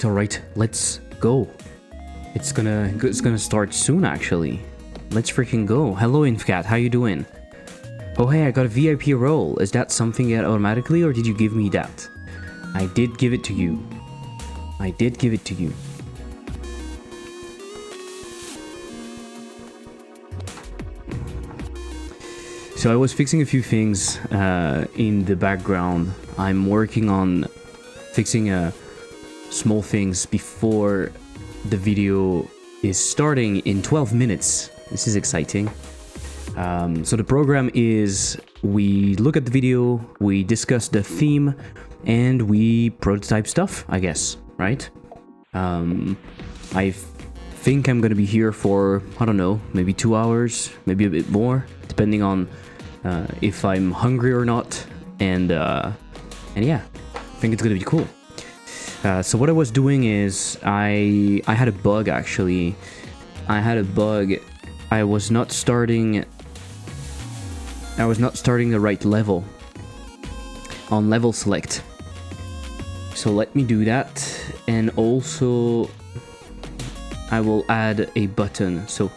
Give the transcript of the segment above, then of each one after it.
Alright, let's go. It's gonna start soon, actually. Let's freaking go. Hello, Infcat, how you doing? Oh hey, I got a VIP role. Is that something you get automatically, or did you give me that? I did give it to you. I did give it to you. So I was fixing a few things in the background. I'm working on fixing small things before the video is starting in 12 minutes. This is exciting. So the program is we look at the video, we discuss the theme, and we prototype stuff, I guess, right? I think I'm gonna be here for, I don't know, maybe 2 hours, maybe a bit more, depending on if I'm hungry or not, and yeah, I think it's gonna be cool. So what I was doing is I had a bug, actually. I had a bug. I was not starting the right level on level select. So let me do that, and also I will add a button. So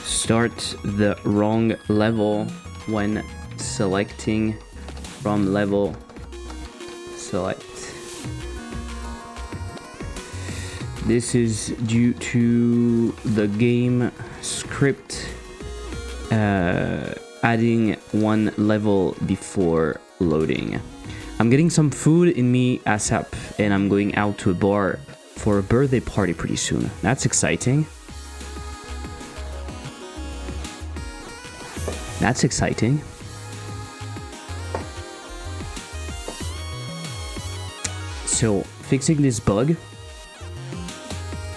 start the wrong level when selecting from level select. This is due to the game script adding one level before loading. I'm getting some food in me ASAP, and I'm going out to a bar for a birthday party pretty soon. That's exciting. That's exciting. So, fixing this bug.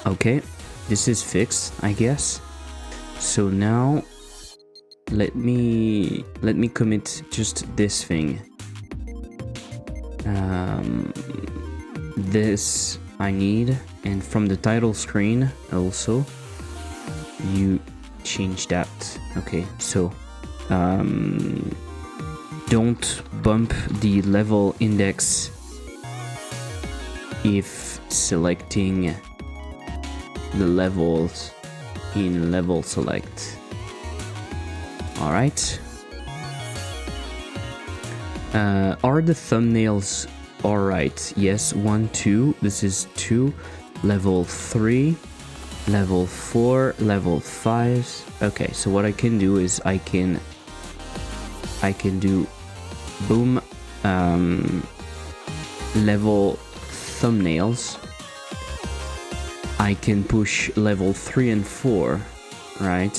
Okay, this is fixed, I guess. So now, let me commit just this thing. This I need, and from the title screen also, you change that. Okay, so don't bump the level index if selecting the levels in level select. Alright. Are the thumbnails alright? Yes, 1, 2. This is 2. Level 3. Level 4. Level 5. Okay, so what I can do is I can do boom level thumbnails. I can push level 3 and 4, right?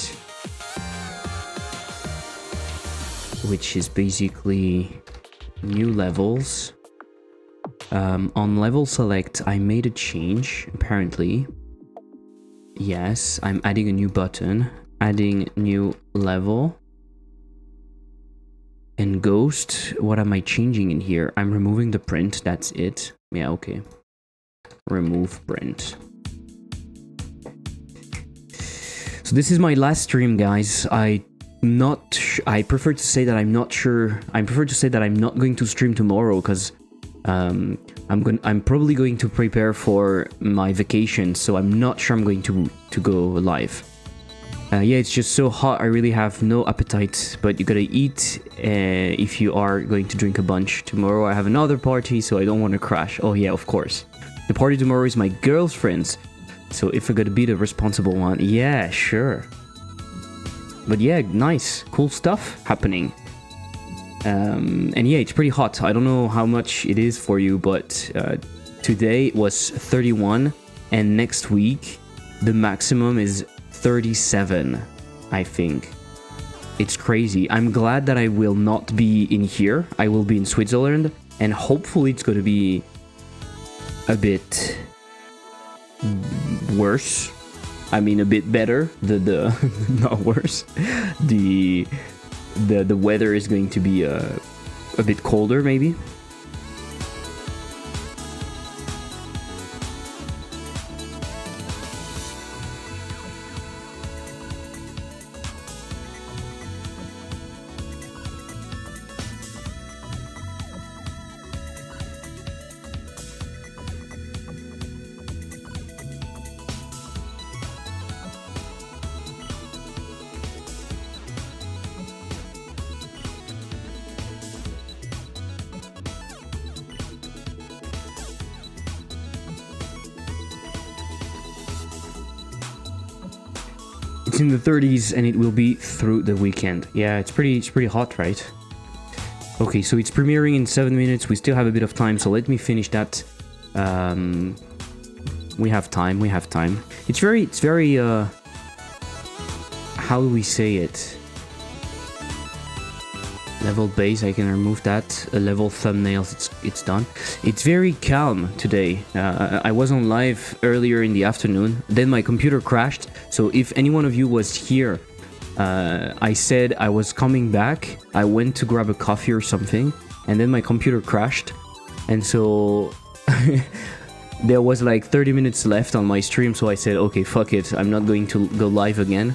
Which is basically new levels. On level select, I made a change, apparently. Yes, I'm adding a new button, adding new level. And ghost, what am I changing in here? I'm removing the print, that's it. Yeah, okay. Remove print. So this is my last stream, guys. I prefer to say that I'm not sure. I prefer to say that I'm not going to stream tomorrow, because I'm probably going to prepare for my vacation, so I'm not sure I'm going to go live. Yeah, it's just so hot, I really have no appetite, but you gotta eat if you are going to drink a bunch. Tomorrow I have another party, so I don't want to crash. Oh yeah, of course. The party tomorrow is my girlfriend's. So if I gotta be the responsible one, yeah, sure. But yeah, nice, cool stuff happening. And yeah, it's pretty hot. I don't know how much it is for you, but today it was 31, and next week the maximum is 37, I think. It's crazy. I'm glad that I will not be in here. I will be in Switzerland, and hopefully it's going to be a bit worse. I mean, a bit better. The not worse. The weather is going to be a bit colder, maybe. It's in the 30s and it will be through the weekend. Yeah, it's pretty hot, right? Okay, so it's premiering in 7 minutes. We still have a bit of time, so let me finish that. We have time. It's very how do we say it? Level base, I can remove that. Level thumbnails, it's done. It's very calm today. I was on live earlier in the afternoon, then my computer crashed. So if any one of you was here, I said I was coming back. I went to grab a coffee or something, and then my computer crashed. And so there was like 30 minutes left on my stream, so I said, okay, fuck it. I'm not going to go live again.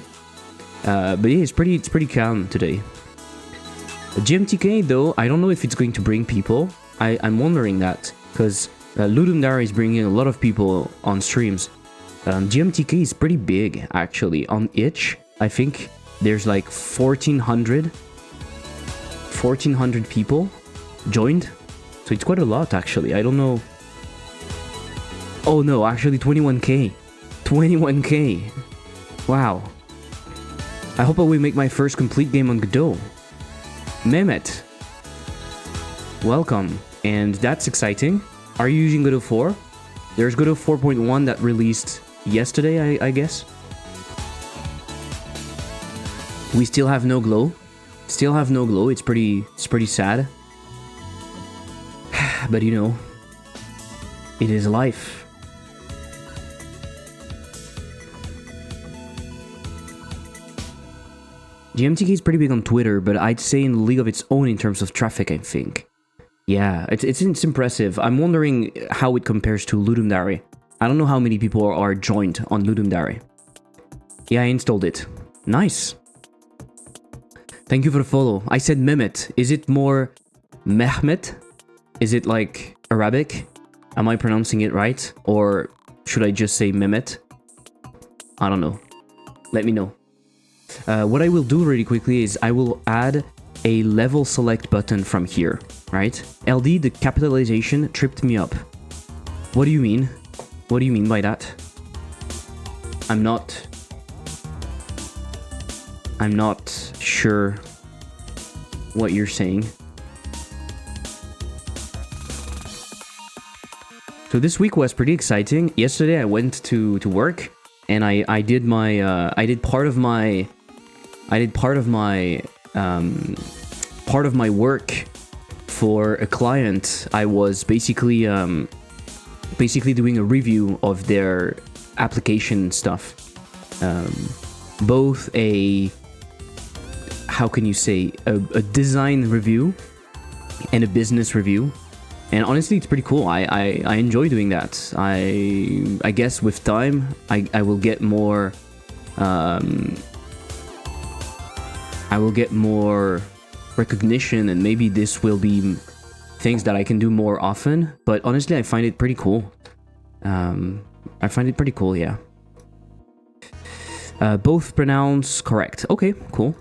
But yeah, it's pretty calm today. GMTK though, I don't know if it's going to bring people. I'm wondering that, because Ludum Dare is bringing a lot of people on streams. GMTK is pretty big, actually. On Itch, I think there's like 1,400 people joined. So it's quite a lot, actually. I don't know. Oh no, actually 21k. 21k. Wow. I hope I will make my first complete game on Godot. Mehmet, welcome, and that's exciting. Are you using Godot 4? There's Godot 4.1 that released yesterday, I guess. We still have no glow. It's pretty sad. But you know, it is life. GMTK is pretty big on Twitter, but I'd say in a league of its own in terms of traffic, I think. Yeah, it's impressive. I'm wondering how it compares to Ludum Dare. I don't know how many people are joined on Ludum Dare. Yeah, I installed it. Nice. Thank you for the follow. I said Mehmet. Is it more Mehmet? Is it like Arabic? Am I pronouncing it right? Or should I just say Mehmet? I don't know. Let me know. What I will do really quickly is I will add a level select button from here, right? LD, the capitalization tripped me up. What do you mean? What do you mean by that? I'm not sure what you're saying. So this week was pretty exciting. Yesterday I went to work and I did part of my work for a client. I was basically doing a review of their application stuff. Both a design review and a business review. And honestly, it's pretty cool. I enjoy doing that. I guess with time, I will get more. I will get more recognition, and maybe this will be things that I can do more often. But honestly, I find it pretty cool. Yeah. Both pronounce correct. Okay, cool.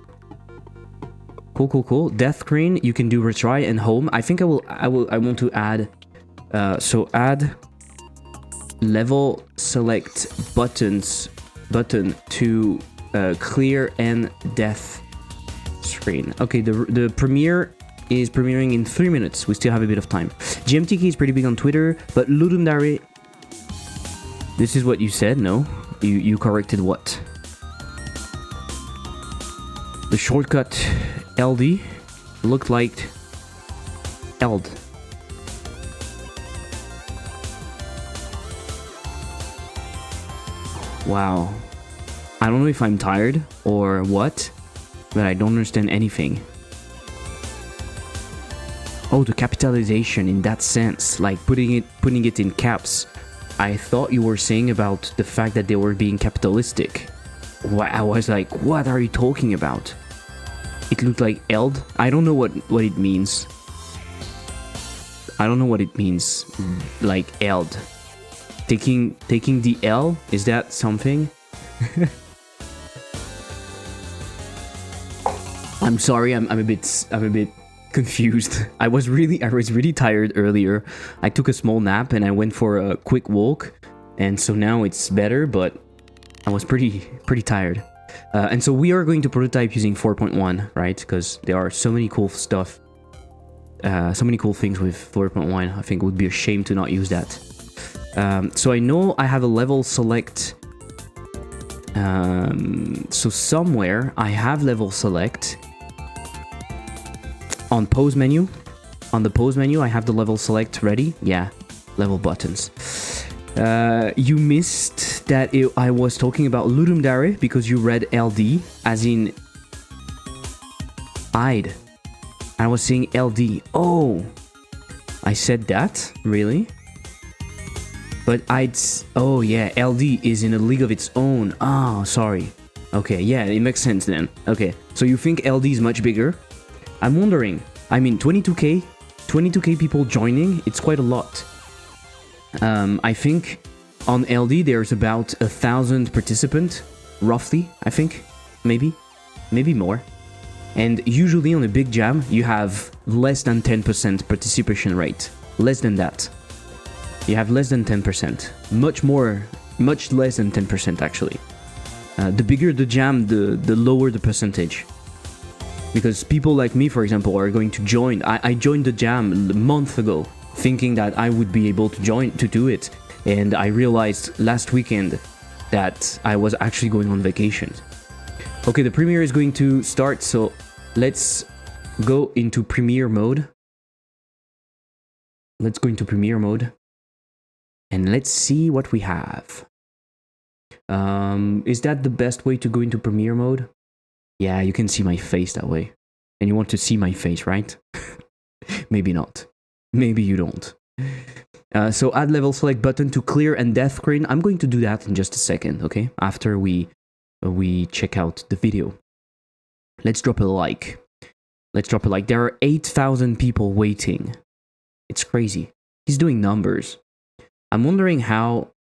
Cool. Death screen, you can do retry and home. I think I want to add. So add level select button to clear and death screen. Okay, the premiere is premiering in 3 minutes. We still have a bit of time. GMTK is pretty big on Twitter, but Ludum Dare... This is what you said, no? You corrected what? The shortcut LD looked like ELD. Wow. I don't know if I'm tired or what, but I don't understand anything. Oh, the capitalization in that sense, like putting it in caps. I thought you were saying about the fact that they were being capitalistic. I was like, what are you talking about? It looked like ELD. I don't know what it means. I don't know what it means, like ELD. Taking the L, is that something? I'm sorry, I'm a bit confused. I was really tired earlier. I took a small nap and I went for a quick walk, and so now it's better, but I was pretty tired. And so we are going to prototype using 4.1, right? Because there are so many cool stuff, so many cool things with 4.1. I think it would be a shame to not use that. So I know I have a level select. So somewhere I have level select on pose menu. On the pose menu, I have the level select ready. Yeah, level buttons. You missed that I was talking about Ludum Dare because you read LD as in I'd. I was saying LD. Oh, I said that? Really? But oh yeah, LD is in a league of its own. Ah, sorry. Okay, yeah, it makes sense then. Okay, so you think LD is much bigger? I'm wondering. I mean, 22k people joining, it's quite a lot. I think on LD there's about 1,000 participants, roughly, I think. Maybe more. And usually on a big jam, you have less than 10% participation rate. Less than that. You have less than 10%. Much less than 10% actually. The bigger the jam, the lower the percentage. Because people like me, for example, are going to join. I joined the jam a month ago, thinking that I would be able to do it. And I realized last weekend that I was actually going on vacation. Okay, the premiere is going to start, so let's go into premiere mode. Let's go into premiere mode. And let's see what we have. Is that the best way to go into premiere mode? Yeah, you can see my face that way. And you want to see my face, right? Maybe not. Maybe you don't. So add level select button to clear and death screen. I'm going to do that in just a second, okay? After we check out the video. Let's drop a like. Let's drop a like. There are 8,000 people waiting. It's crazy. He's doing numbers. I'm wondering how...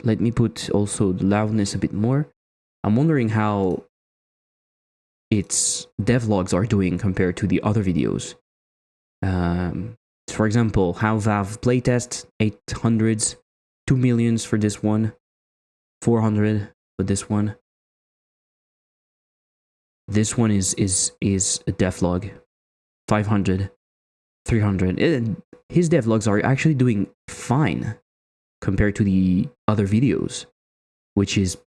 let me put also the loudness a bit more. I'm wondering how its devlogs are doing compared to the other videos. For example, how Valve playtest, 800s, 2 millions for this one, 400 for this one. This one is a devlog, 500, 300. His devlogs are actually doing fine compared to the other videos, which is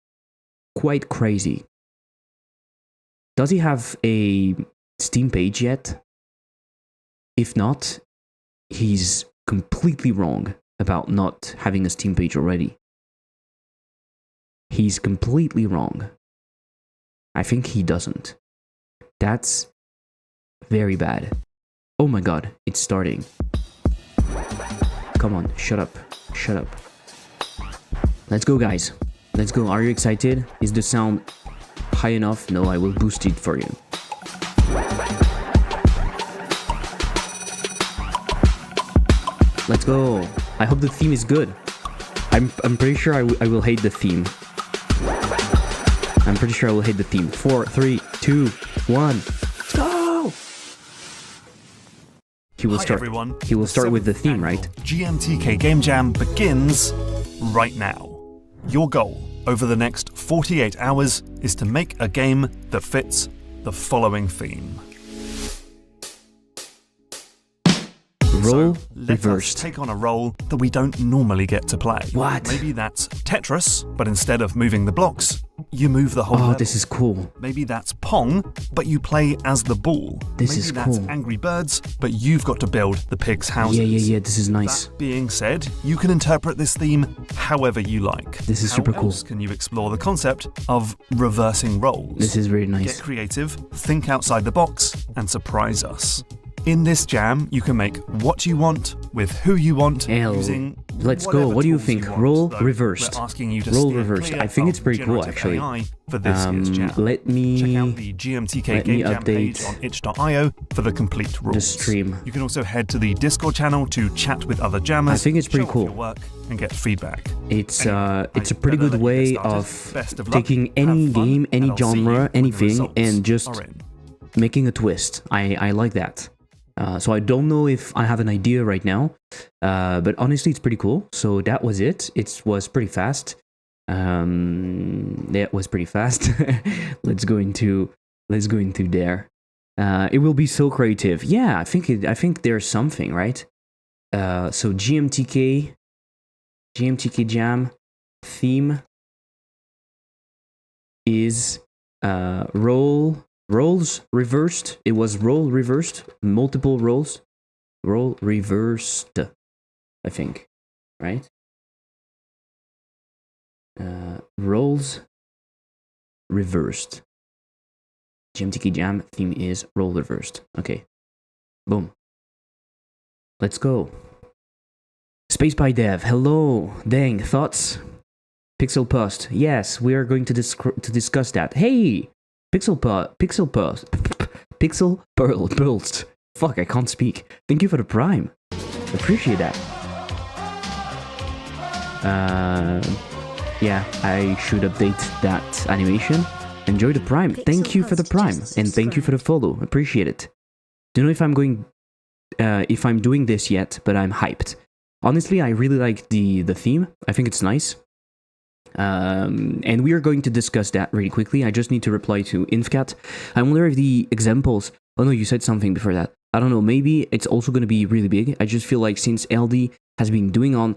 quite crazy. Does he have a Steam page yet? If not, he's completely wrong about not having a Steam page already. He's completely wrong. I think he doesn't. That's very bad. Oh my god, it's starting. Come on, shut up. Shut up. Let's go, guys. Let's go. Are you excited? Is the sound high enough? No, I will boost it for you. Let's go. I hope the theme is good. I'm pretty sure I will hate the theme. I'm pretty sure I will hate the theme. 4, 3, 2, 1. Go! he will Hi start. everyone. He will start with the theme, Annual right? GMTK Game Jam begins right now. Your goal over the next 48 hours is to make a game that fits the following theme. Role So, let us reversed. take on a role that we don't normally get to play. What? Maybe that's Tetris, but instead of moving the blocks, you move the whole Oh, level. this is cool. Maybe that's Pong, but you play as the ball. This Maybe is that's cool. Angry Birds, but you've got to build the pigs' houses. Yeah, this is nice. That being said, you can interpret this theme however you like. This is super How cool. else can you explore the concept of reversing roles? This is very Get nice. creative, think outside the box, and surprise us. In this jam, you can make what you want with who you want Hell, using let's go. whatever What do you tools think? want, Role though reversed. We're asking you to Role steer reversed. clear I think of it's pretty cool, generative actually. AI for this year's jam. Let me Check out the GMTK let me Game Jam page update on itch.io for the complete rules. the stream. You can also head to the Discord channel to chat with other jammers. I think it's pretty show off cool. your work and get feedback. It's Anyway, it's a I'd pretty better good let you way get started. of Best of luck, taking any have fun, game, any and I'll see you genre, when the anything, results and just are in. making a twist. I like that. So I don't know if I have an idea right now, but honestly, it's pretty cool. So that was it. It was pretty fast. That was pretty fast. let's go into there. It will be so creative. Yeah, I think there's something, right? So GMTK Jam theme is roles reversed. It was role reversed, multiple roles. Role reversed, I think, right? Roles reversed. GMTK Jam theme is role reversed. Okay, boom. Let's go. Space by Dev, hello. Dang, thoughts? Pixel Post, yes, we are going to discuss that. Hey, Pixel Pearls. Fuck, I can't speak. Thank you for the Prime. Appreciate that. Yeah, I should update that animation. Enjoy the Prime. Thank you for the Prime, and thank you for the follow. Appreciate it. Don't know if I'm doing this yet, but I'm hyped. Honestly, I really like the theme. I think it's nice. And we are going to discuss that really quickly. I just need to reply to Infcat. I wonder if the examples... Oh no, you said something before that. I don't know, maybe it's also going to be really big. I just feel like since LD has been going on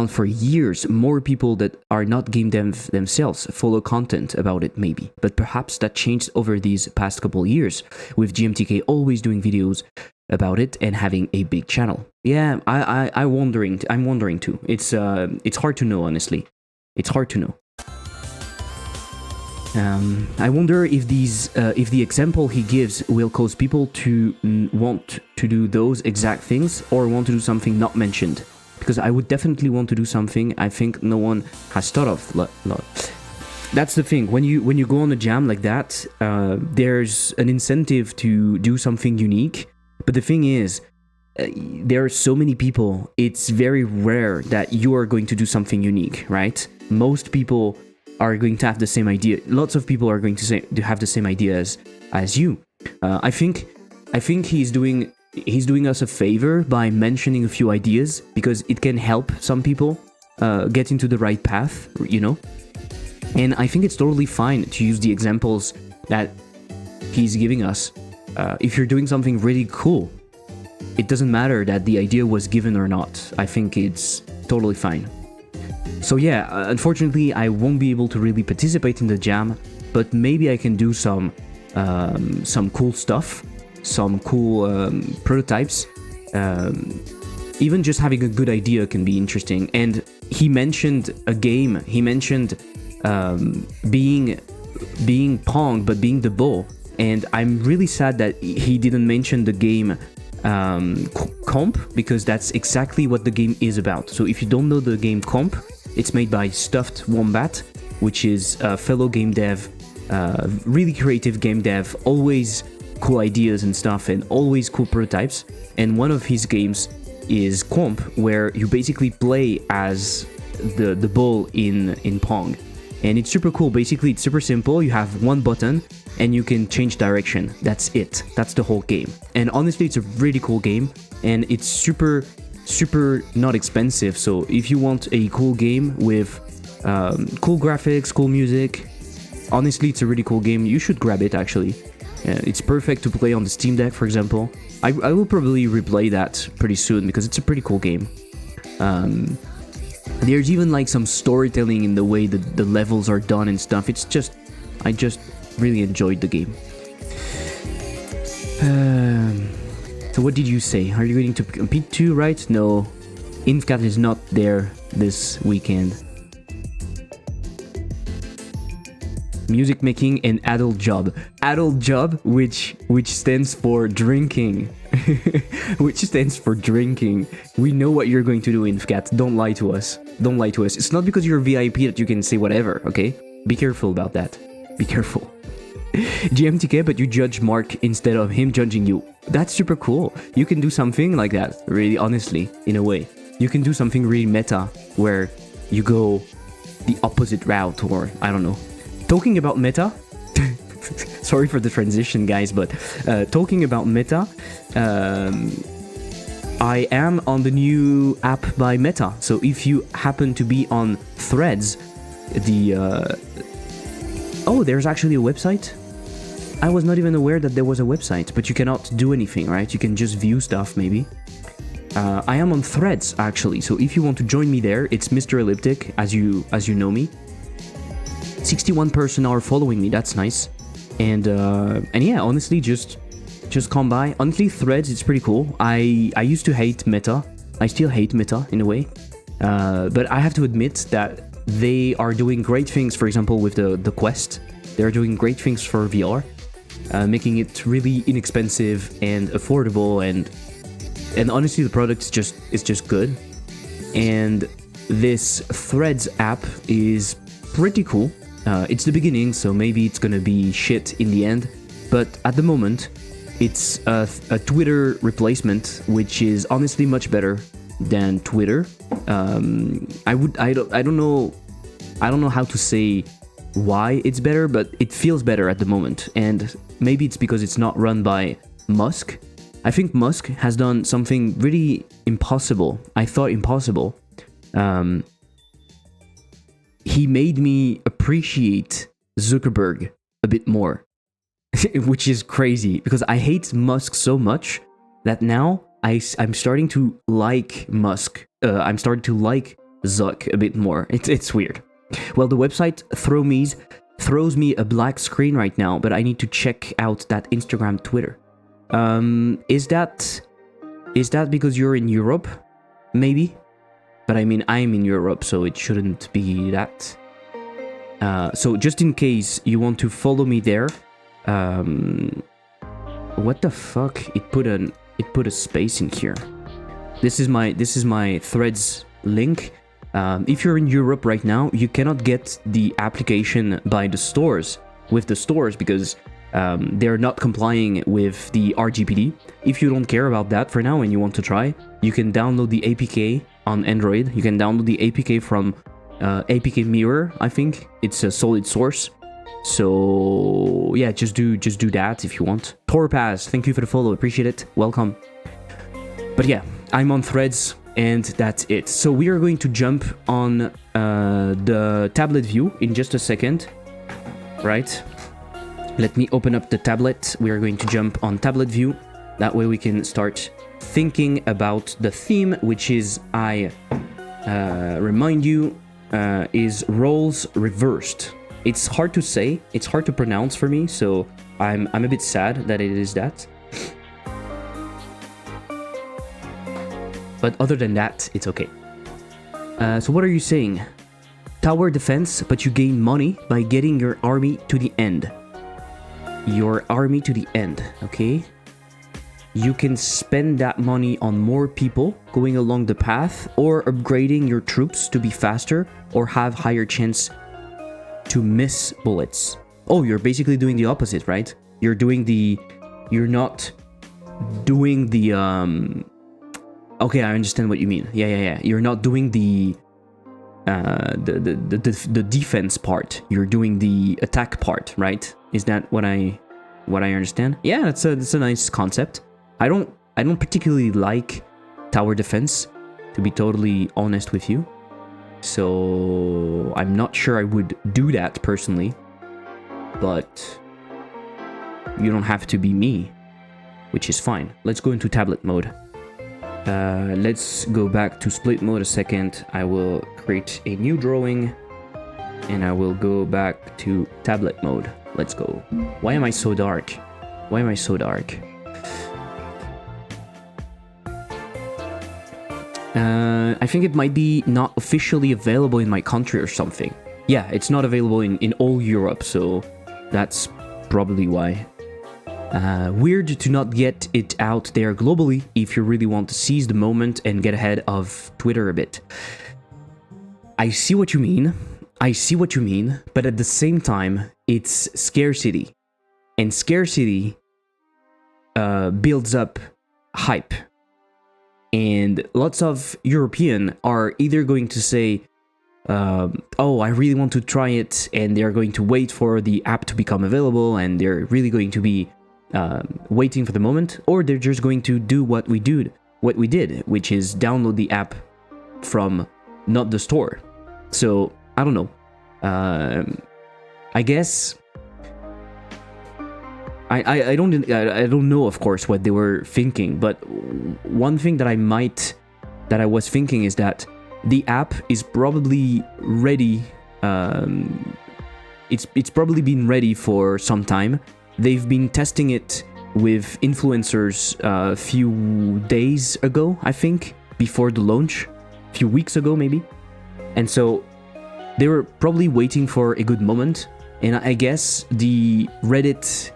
for years, more people that are not game dev themselves follow content about it maybe. But perhaps that changed over these past couple years, with GMTK always doing videos about it and having a big channel. Yeah, I'm wondering too. It's hard to know, honestly. It's hard to know. I wonder if if the example he gives will cause people to want to do those exact things or want to do something not mentioned. Because I would definitely want to do something I think no one has thought of. That's the thing. When you go on a jam like that, there's an incentive to do something unique. But the thing is, there are so many people. It's very rare that you are going to do something unique, right? Most people are going to have the same idea. Lots of people are going to have the same ideas as you. I think he's doing us a favor by mentioning a few ideas, because it can help some people get into the right path, you know. And I think it's totally fine to use the examples that he's giving us. If you're doing something really cool, it doesn't matter that the idea was given or not. I think it's totally fine. So yeah, unfortunately, I won't be able to really participate in the jam, but maybe I can do some cool stuff, some cool prototypes. Even just having a good idea can be interesting. And he mentioned a game. He mentioned being Pong, but being the ball. And I'm really sad that he didn't mention the game Comp, because that's exactly what the game is about. So if you don't know the game Comp, it's made by Stuffed Wombat, which is a fellow game dev, really creative game dev, always cool ideas and stuff, and always cool prototypes. And one of his games is Comp, where you basically play as the ball in Pong. And it's super cool. Basically, it's super simple. You have one button and you can change direction. That's it. That's the whole game. And honestly, it's a really cool game, and it's super not expensive. So if you want a cool game with cool graphics, cool music, honestly, it's a really cool game. You should grab it, actually. It's perfect to play on the Steam Deck, for example. I will probably replay that pretty soon because it's a pretty cool game. There's even like some storytelling in the way that the levels are done and stuff. I just really enjoyed the game. So what did you say? Are you going to compete too, right? No, InfCat is not there this weekend. Music making and adult job, which stands for drinking. Which stands for drinking. We know what you're going to do, InfCat. Don't lie to us. It's not because you're VIP that you can say whatever, okay? Be careful about that. Be careful. GMTK, but you judge Mark instead of him judging you. That's super cool. You can do something like that, really, honestly, in a way. You can do something really meta, where you go the opposite route, or I don't know. Talking about meta, sorry for the transition, guys, but talking about meta, I am on the new app by Meta. So if you happen to be on Threads, oh, there's actually a website? I was not even aware that there was a website, but you cannot do anything, right? You can just view stuff, maybe. I am on Threads, actually, so if you want to join me there, it's Mr. Elliptic, as you know me. 61 person are following me, that's nice. And yeah, honestly, just come by. Honestly, Threads, it's pretty cool. I used to hate Meta. I still hate Meta, in a way. But I have to admit that they are doing great things, for example, with the Quest. They're doing great things for VR, making it really inexpensive and affordable, and honestly, the product is just good. And this Threads app is pretty cool. It's the beginning, so maybe it's gonna be shit in the end. But at the moment, it's a Twitter replacement, which is honestly much better than Twitter. I don't know how to say why it's better, but it feels better at the moment. And maybe it's because it's not run by Musk. I think Musk has done something really impossible. I thought impossible. He made me appreciate Zuckerberg a bit more, which is crazy because I hate Musk so much that now I'm starting to like Musk. I'm starting to like Zuck a bit more. It's weird. Well, the website throws me a black screen right now, but I need to check out that Instagram, Twitter. Is that because you're in Europe? Maybe. But I mean, I'm in Europe, so it shouldn't be that. So just in case you want to follow me there, what the fuck? It put a space in here. This is my Threads link. If you're in Europe right now, you cannot get the application by the stores because they're not complying with the RGPD. If you don't care about that for now and you want to try, you can download the APK on Android. You can download the APK from APK Mirror, I think. It's a solid source. So yeah, just do that if you want. Torpaz, thank you for the follow, appreciate it. Welcome. But yeah, I'm on Threads and that's it. So we are going to jump on the tablet view in just a second, right? Let me open up the tablet. We are going to jump on tablet view. That way we can start thinking about the theme, which is, I remind you, is roles reversed. It's hard to say, it's hard to pronounce for me, so I'm a bit sad that it is that. But other than that, it's okay. So what are you saying? Tower defense, but you gain money by getting your army to the end. Your army to the end, okay? You can spend that money on more people going along the path, or upgrading your troops to be faster or have higher chance to miss bullets. Oh, you're basically doing the opposite, right? You're not doing the okay, I understand what you mean. Yeah. You're not doing the the defense part. You're doing the attack part, right? Is that what I understand? Yeah, that's a nice concept. I don't particularly like tower defense, to be totally honest with you. So I'm not sure I would do that personally. But you don't have to be me, which is fine. Let's go into tablet mode. Let's go back to split mode a second. I will create a new drawing and I will go back to tablet mode. Let's go. Why am I so dark? Why am I so dark? I think it might be not officially available in my country or something. Yeah, it's not available in all Europe, so that's probably why. Weird to not get it out there globally if you really want to seize the moment and get ahead of Twitter a bit. I see what you mean. I see what you mean, but at the same time, it's scarcity. And scarcity builds up hype. And lots of Europeans are either going to say, oh, I really want to try it, and they're going to wait for the app to become available, and they're really going to be waiting for the moment, or they're just going to do what we did, which is download the app from not the store. So I don't know. I guess I don't know, of course, what they were thinking, but one thing that I was thinking is that the app is probably ready. It's probably been ready for some time. They've been testing it with influencers a few days ago, I think, before the launch, a few weeks ago maybe. And so they were probably waiting for a good moment. And I guess the Reddit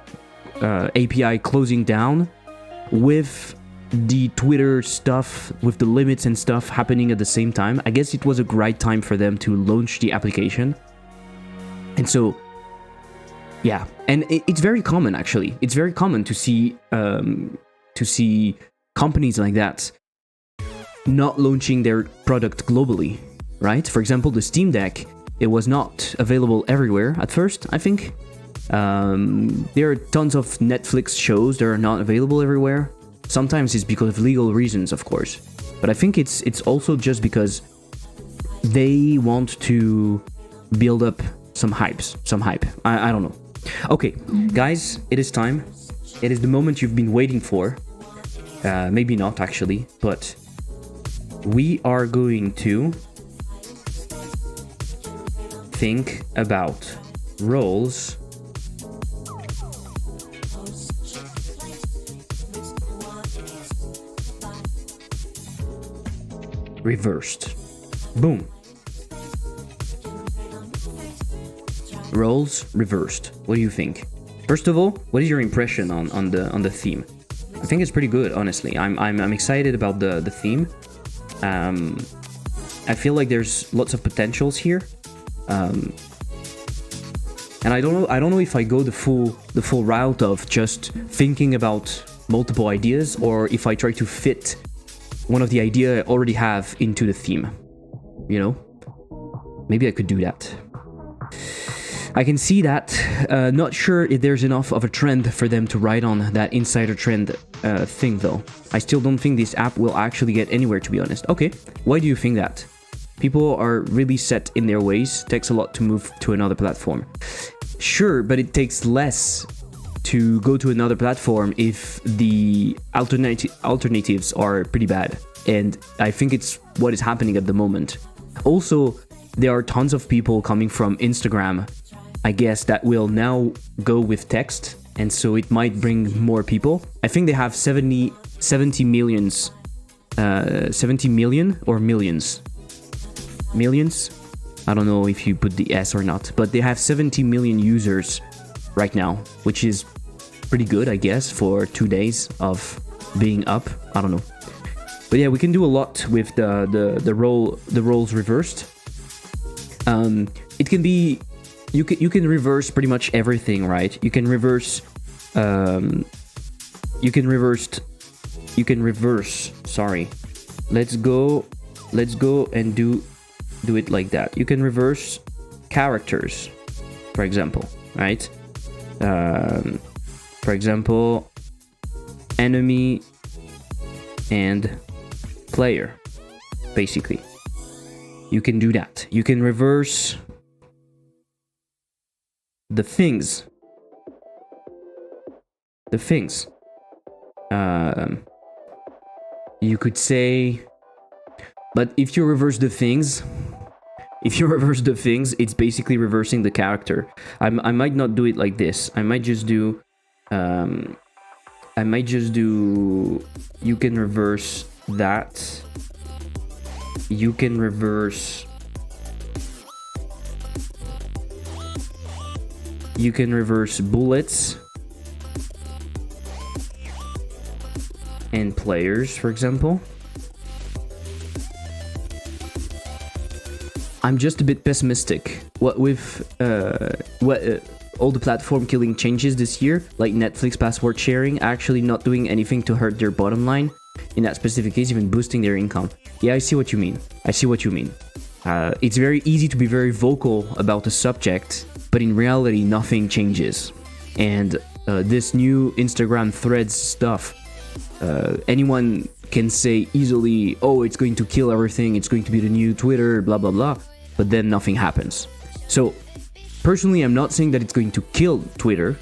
API closing down with the Twitter stuff, with the limits and stuff happening at the same time, I guess it was a great time for them to launch the application. And so, yeah, and it's very common, actually. It's very common to see companies like that not launching their product globally, right? For example, the Steam Deck, it was not available everywhere at first, I think. There are tons of Netflix shows that are not available everywhere. Sometimes it's because of legal reasons, of course. But I think it's also just because they want to build up some hype. I don't know. Okay, guys, it is time. It is the moment you've been waiting for. Maybe not, actually, but we are going to think about roles reversed. Boom. Roles reversed. What do you think? First of all, what is your impression on the theme? I think it's pretty good, honestly. I'm excited about the theme. I feel like there's lots of potentials here. And I don't know if I go the full route of just thinking about multiple ideas, or if I try to fit one of the idea I already have into the theme. You know? Maybe I could do that. I can see that. Not sure if there's enough of a trend for them to ride on that insider trend thing, though. I still don't think this app will actually get anywhere, to be honest. Okay, why do you think that? People are really set in their ways. Takes a lot to move to another platform. Sure, but it takes less to go to another platform if the alternatives are pretty bad. And I think it's what is happening at the moment. Also, there are tons of people coming from Instagram, I guess, that will now go with text, and so it might bring more people. I think they have 70 million or millions. Millions? I don't know if you put the S or not, but they have 70 million users right now, which is pretty good, I guess, for 2 days of being up. I don't know. But yeah, we can do a lot with the roles reversed. It can be, you can reverse pretty much everything, right? You can reverse. Sorry. Let's go and do do it like that. You can reverse characters, for example, right? For example, enemy and player, basically. You can do that. You can reverse the things. The things. You could say, but if you reverse the things, it's basically reversing the character. I might not do it like this. I might just do, you can reverse that. You can reverse bullets and players, for example. I'm just a bit pessimistic. What with all the platform killing changes this year, like Netflix password sharing, actually not doing anything to hurt their bottom line. In that specific case, even boosting their income. Yeah, I see what you mean. It's very easy to be very vocal about the subject, but in reality, nothing changes. And this new Instagram Threads stuff, anyone can say easily, oh, it's going to kill everything, it's going to be the new Twitter, blah, blah, blah, but then nothing happens. So, personally, I'm not saying that it's going to kill Twitter,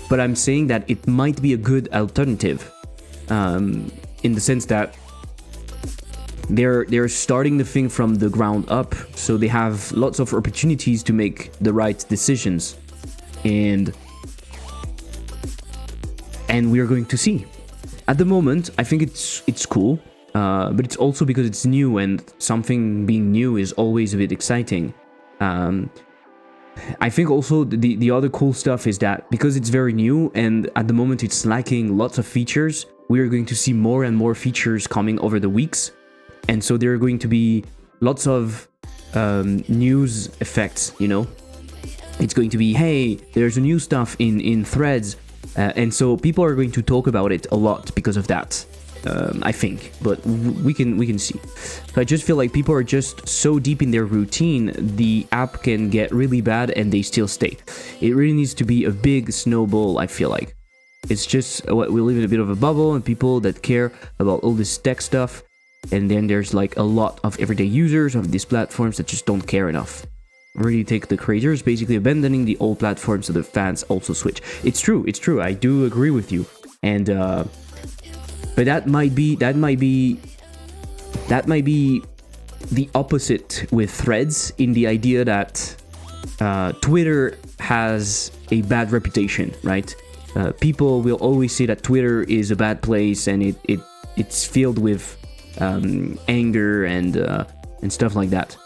but I'm saying that it might be a good alternative. In the sense that they're starting the thing from the ground up, so they have lots of opportunities to make the right decisions, and we're going to see. At the moment, I think it's cool, but it's also because it's new, and something being new is always a bit exciting. I think also the other cool stuff is that because it's very new and at the moment it's lacking lots of features, we are going to see more and more features coming over the weeks. And so there are going to be lots of news effects, you know? It's going to be, hey, there's a new stuff in Threads. And so people are going to talk about it a lot because of that, I think. But we can see. So I just feel like people are just so deep in their routine, the app can get really bad and they still stay. It really needs to be a big snowball, I feel like. It's just we live in a bit of a bubble and people that care about all this tech stuff. And then there's like a lot of everyday users of these platforms that just don't care enough. Really take the creators basically abandoning the old platforms so the fans also switch. It's true. I do agree with you. And but that might be the opposite with Threads, in the idea that Twitter has a bad reputation, right? People will always say that Twitter is a bad place and it's filled with anger and stuff like that.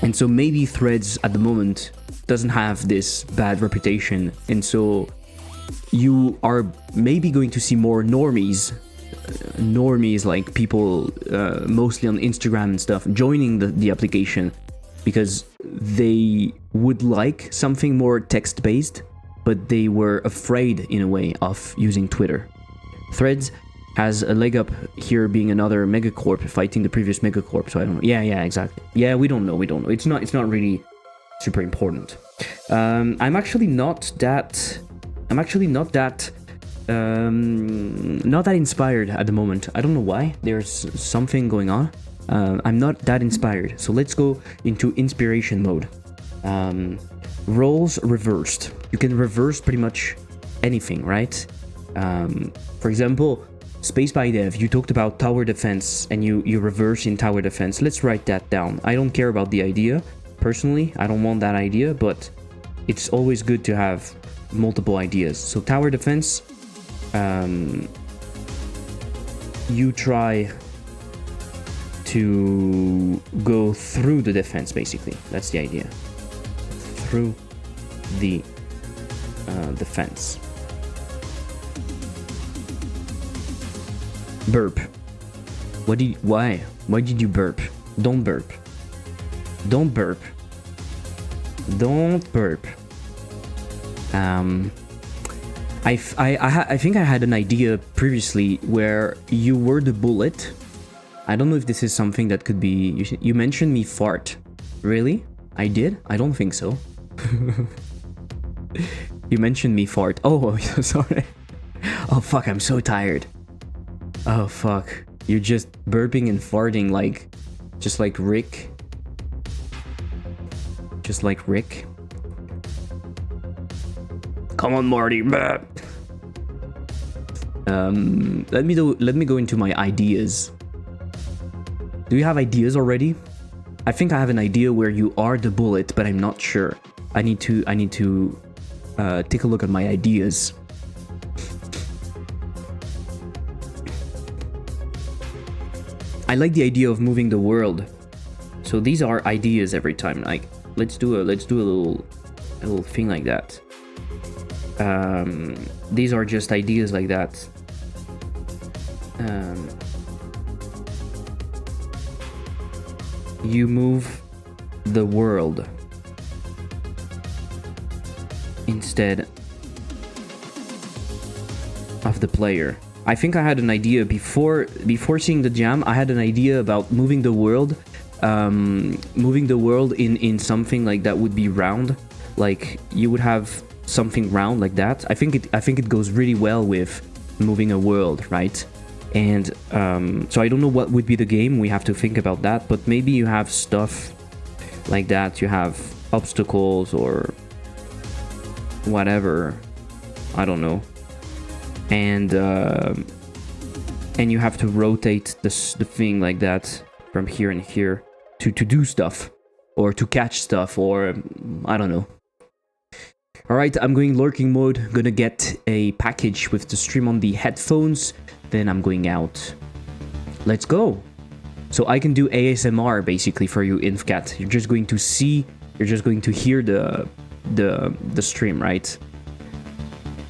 And so maybe Threads at the moment doesn't have this bad reputation, and so you are maybe going to see more normies like people mostly on Instagram and stuff joining the application because they would like something more text-based, but they were afraid in a way of using Twitter. Threads has a leg up here, being another megacorp fighting the previous megacorp. So I don't know. Yeah, exactly. Yeah, we don't know. It's not really super important. I'm actually not that inspired at the moment. I don't know why. There's something going on. I'm not that inspired. So let's go into inspiration mode. Roles reversed. You can reverse pretty much anything, right? For example, Space by Dev, you talked about tower defense and you reverse in tower defense. Let's write that down. I don't care about the idea. Personally, I don't want that idea, but it's always good to have multiple ideas. So tower defense, you try to go through the defense, basically. That's the idea. Through the defense. Burp. Why? Why did you burp? Don't burp. Don't burp. Don't burp. I think I had an idea previously where you were the bullet. I don't know if this is something that could be... You mentioned me fart. Really? I did? I don't think so. You mentioned me fart. Oh, sorry. Oh, fuck, I'm so tired. Oh, fuck. You're just burping and farting like... Just like Rick. Just like Rick. Come on, Marty. Let me go into my ideas. Do you have ideas already? I think I have an idea where you are the bullet, but I'm not sure. I need to take a look at my ideas. I like the idea of moving the world. So these are ideas every time. Like let's do a little thing like that. These are just ideas like that. You move the world instead of the player. I think I had an idea before seeing the jam. I had an idea about moving the world in something like that would be round. Like you would have something round like that. I think it goes really well with moving a world, right? And so I don't know what would be the game. We have to think about that. But maybe you have stuff like that. You have obstacles or whatever. I don't know. And you have to rotate the thing like that from here and here to do stuff or to catch stuff or I don't know. All right, I'm going lurking mode. Gonna get a package with the stream on the headphones. Then I'm going out. Let's go. So I can do ASMR basically for you, InfCat. You're just going to hear the stream, right?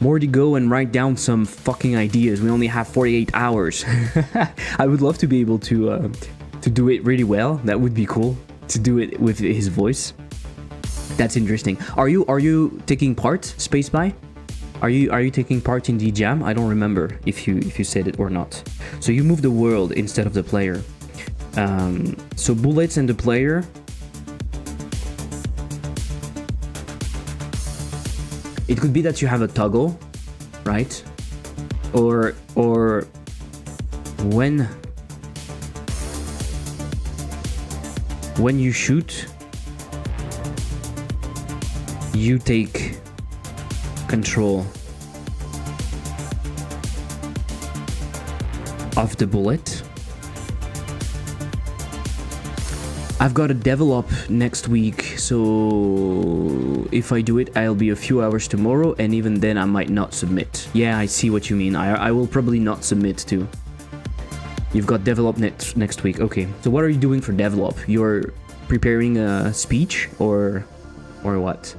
More to go and write down some fucking ideas. We only have 48 hours. I would love to be able to do it really well. That would be cool to do it with his voice. That's interesting. Are you taking part, Spaceby? Are you taking part in the jam? I don't remember if you said it or not. So you move the world instead of the player. So bullets and the player. It could be that you have a toggle, right? Or when you shoot, you take control of the bullet. I've got to develop next week, so if I do it, I'll be a few hours tomorrow, and even then I might not submit. Yeah, I see what you mean. I will probably not submit too. You've got develop next week. Okay, so what are you doing for develop? You're preparing a speech or what?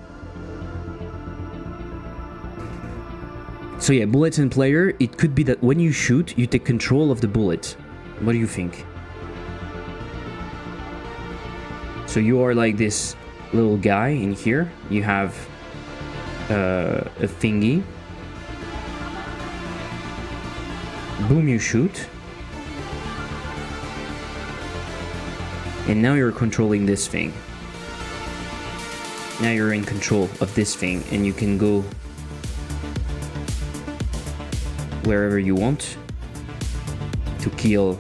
So yeah, bullets and player, it could be that when you shoot, you take control of the bullet. What do you think? So you are like this little guy in here. You have a thingy. Boom, you shoot. And now you're controlling this thing. Now you're in control of this thing and you can go wherever you want to kill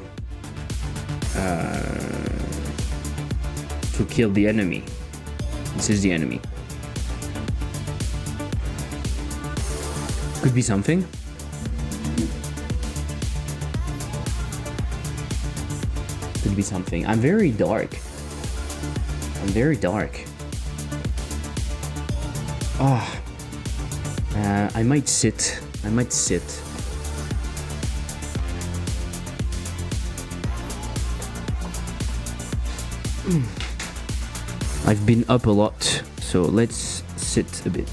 the enemy. This is the enemy. Could be something. Could be something. I'm very dark. Oh. I might sit. I've been up a lot, so let's sit a bit.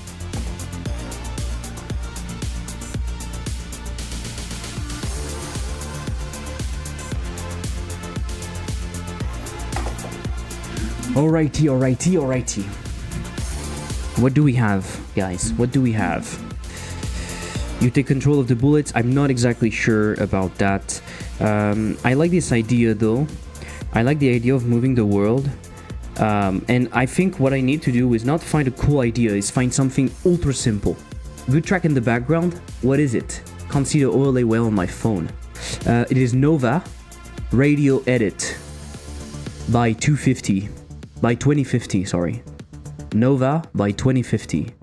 Alrighty. What do we have, guys? What do we have? You take control of the bullets. I'm not exactly sure about that. I like this idea though. I like the idea of moving the world. And I think what I need to do is not find a cool idea, is find something ultra simple. Good track in the background. What is it? Can't see the overlay well on my phone. It is Nova Radio Edit by 2050, sorry. Nova by 2050.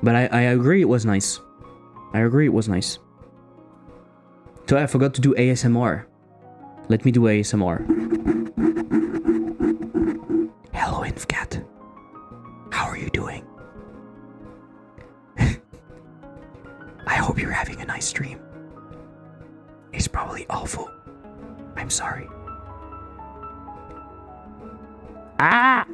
But I agree it was nice. I agree it was nice. So I forgot to do ASMR. Let me do ASMR. Hello, Infcat. How are you doing? I hope you're having a nice stream. It's probably awful. I'm sorry. Ah!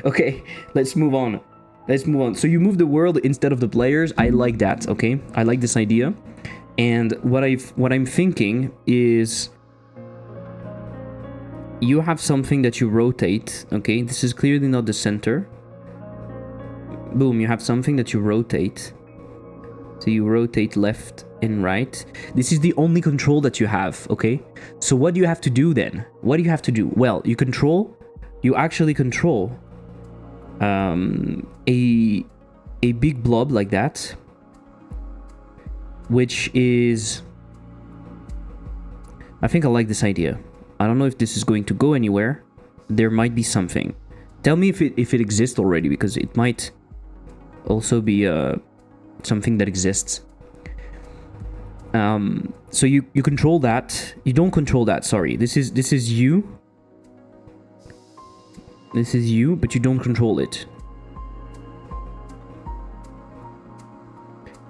Okay, let's move on. Let's move on. So you move the world instead of the players. I like that, okay? I like this idea. And what I'm thinking is you have something that you rotate, okay? This is clearly not the center. Boom, you have something that you rotate. So you rotate left and right. This is the only control that you have, okay? So what do you have to do then? What do you have to do? Well, you actually control a big blob like that, which is, I think I like this idea. I don't know if this is going to go anywhere. There might be something. Tell me if it exists already, because it might also be something that exists. So you control that. You don't control that, sorry. This is you. This is you, but you don't control it.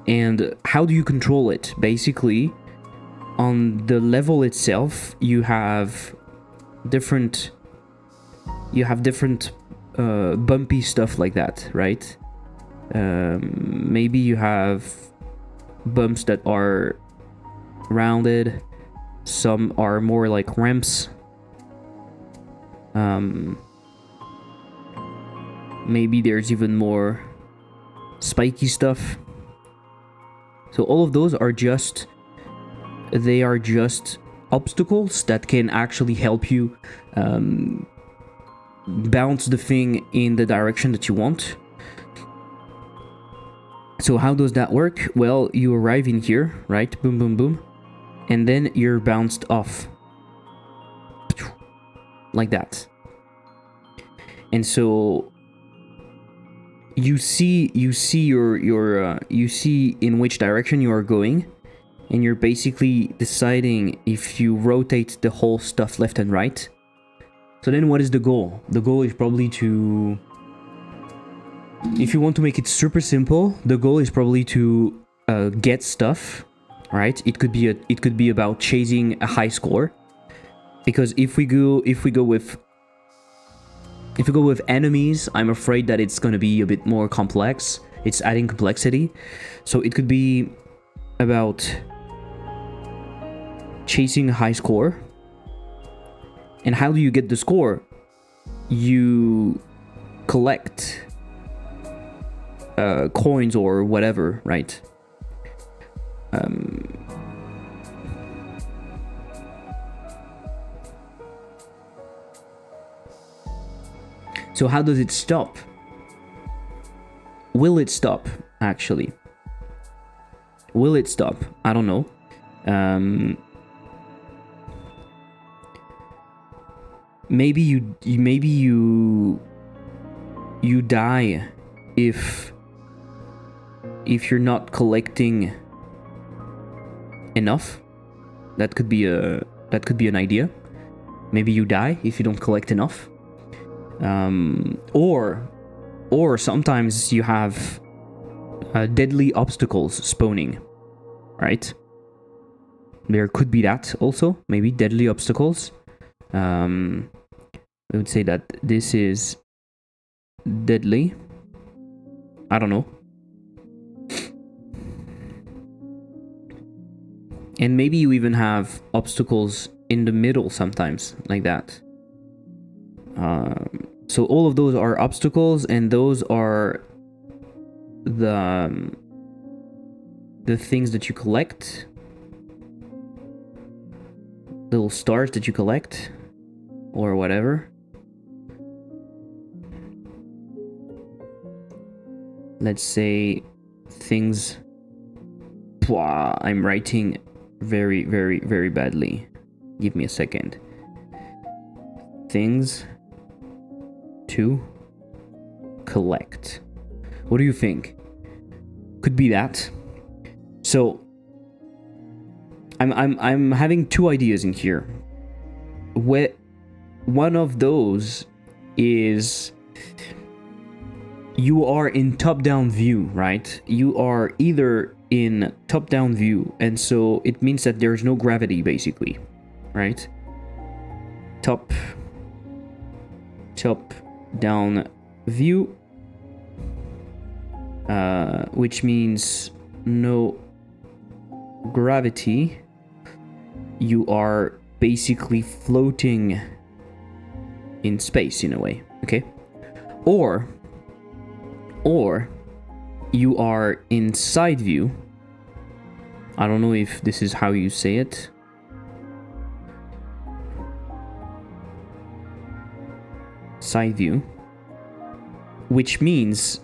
And how do you control it? Basically, on the level itself, you have different bumpy stuff like that, right? Maybe you have bumps that are rounded. Some are more like ramps. Maybe there's even more spiky stuff. So all of those are just obstacles that can actually help you bounce the thing in the direction that you want. So how does that work? Well, you arrive in here, right? Boom, boom, boom. And then you're bounced off. Like that. And so you see in which direction you are going, and you're basically deciding if you rotate the whole stuff left and right. So then what is the goal? The goal is probably to, if you want to make it super simple, the goal is probably to get stuff, right? It could be about chasing a high score, because if we go with enemies, I'm afraid that it's going to be a bit more complex. It's adding complexity. So it could be about chasing a high score. And how do you get the score? You collect coins or whatever, right? So how does it stop? Will it stop, actually? Will it stop? I don't know. Maybe you die if you're not collecting enough. That could be an idea. Maybe you die if you don't collect enough. Or sometimes you have deadly obstacles spawning, right? There could be that also, maybe deadly obstacles. I would say that this is deadly. I don't know. And maybe you even have obstacles in the middle sometimes, like that. So all of those are obstacles, and those are the things that you collect, little stars that you collect, or whatever. Let's say things. Pwah, I'm writing very, very, very badly. Give me a second. Things to collect. What do you think? Could be that. So I'm having two ideas in here. One of those is you are in top-down view, right? You are either in top-down view, and so it means that there's no gravity, basically, right? Top-down view, which means no gravity. You are basically floating in space in a way, okay? Or you are in side view. I don't know if this is how you say it. Side view, which means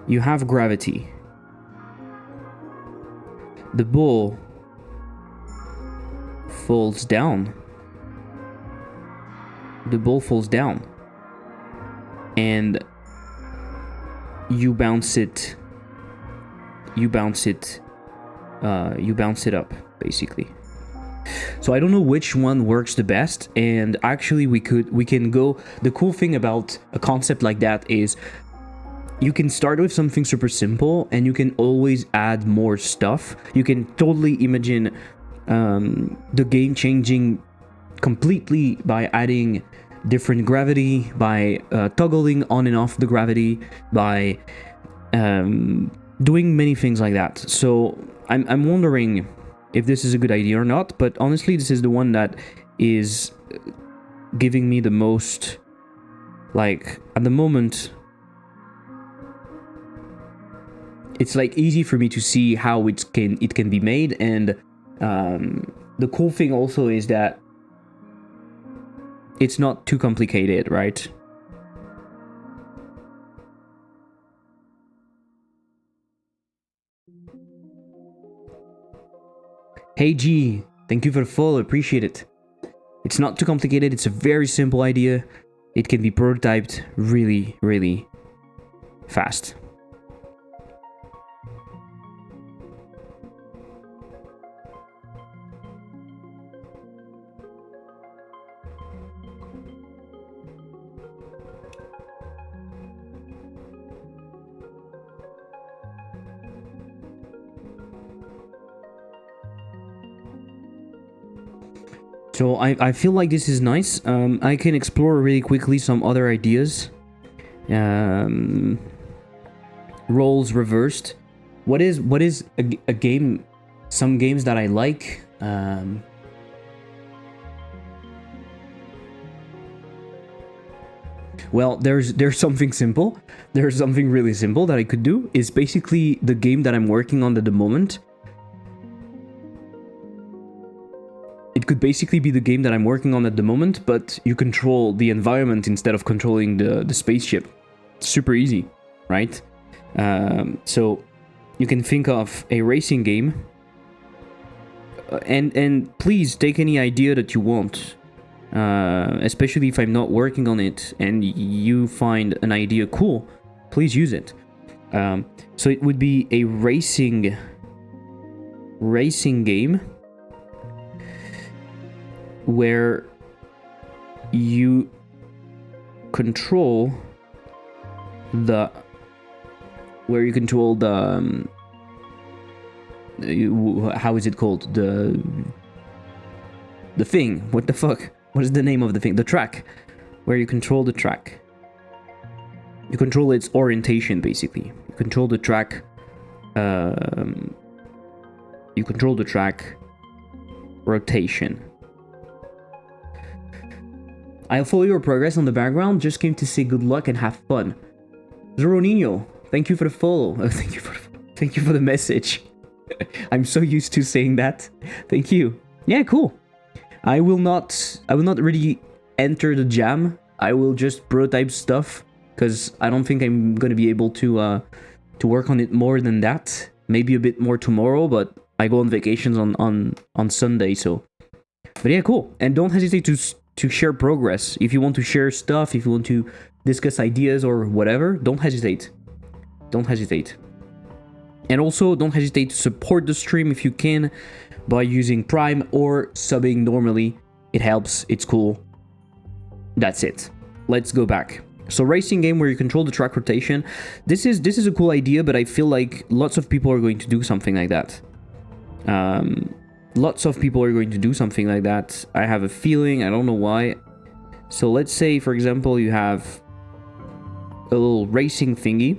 you have gravity. The ball falls down. And you bounce it up, basically. So I don't know which one works the best, and actually we can go. The cool thing about a concept like that is you can start with something super simple and you can always add more stuff. You can totally imagine the game changing completely by adding different gravity, by toggling on and off the gravity, by doing many things like that. So I'm wondering if this is a good idea or not, but honestly this is the one that is giving me the most, like, at the moment it's like easy for me to see how it can be made. And the cool thing also is that it's not too complicated, right? Hey G, thank you for the follow, appreciate it. It's not too complicated, it's a very simple idea. It can be prototyped really, really fast. So I feel like this is nice. I can explore really quickly some other ideas. Roles reversed. What is a game? Some games that I like. Well, there's something simple. There's something really simple that I could do. Is basically the game that I'm working on at the moment. It could basically be the game that I'm working on at the moment, but you control the environment instead of controlling the spaceship. Super easy, right? So you can think of a racing game, and please take any idea that you want, especially if I'm not working on it and you find an idea cool, please use it. So it would be a racing game where you control the how is it called, the thing, what the fuck, what is the name of the thing, the track, where you control the track, you control its orientation, basically. You control the track rotation. I'll follow your progress on the background, just came to say good luck and have fun. Zoronino, thank you for the follow. Thank you for the message. I'm so used to saying that. Thank you. Yeah, cool. I will not really enter the jam. I will just prototype stuff because I don't think I'm gonna be able to work on it more than that. Maybe a bit more tomorrow, but I go on vacations on Sunday, so. But yeah, cool. And don't hesitate to share progress. If you want to share stuff, if you want to discuss ideas or whatever, don't hesitate. Don't hesitate. And also, don't hesitate to support the stream if you can by using Prime or subbing normally. It helps. It's cool. That's it. Let's go back. So racing game where you control the track rotation. This is a cool idea, but I feel like lots of people are going to do something like that. Lots of people are going to do something like that. I have a feeling. I don't know why. So let's say, for example, you have a little racing thingy.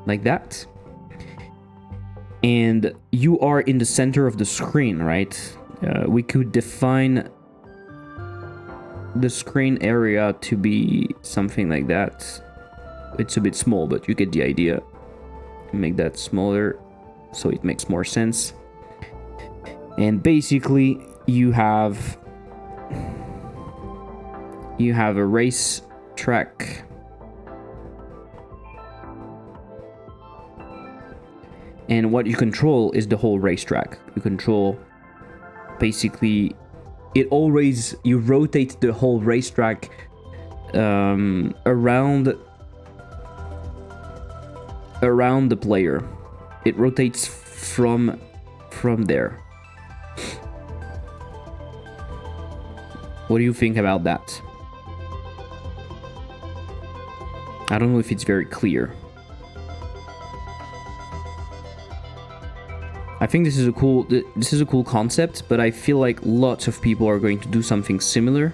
Like that. And you are in the center of the screen, right? We could define the screen area to be something like that. It's a bit small, but you get the idea. Make that smaller so it makes more sense. And basically you have a race track. And what you control is the whole racetrack. You control, basically, you rotate the whole racetrack around the player. It rotates from there. What do you think about that? I don't know if it's very clear. I think this is a cool concept, but I feel like lots of people are going to do something similar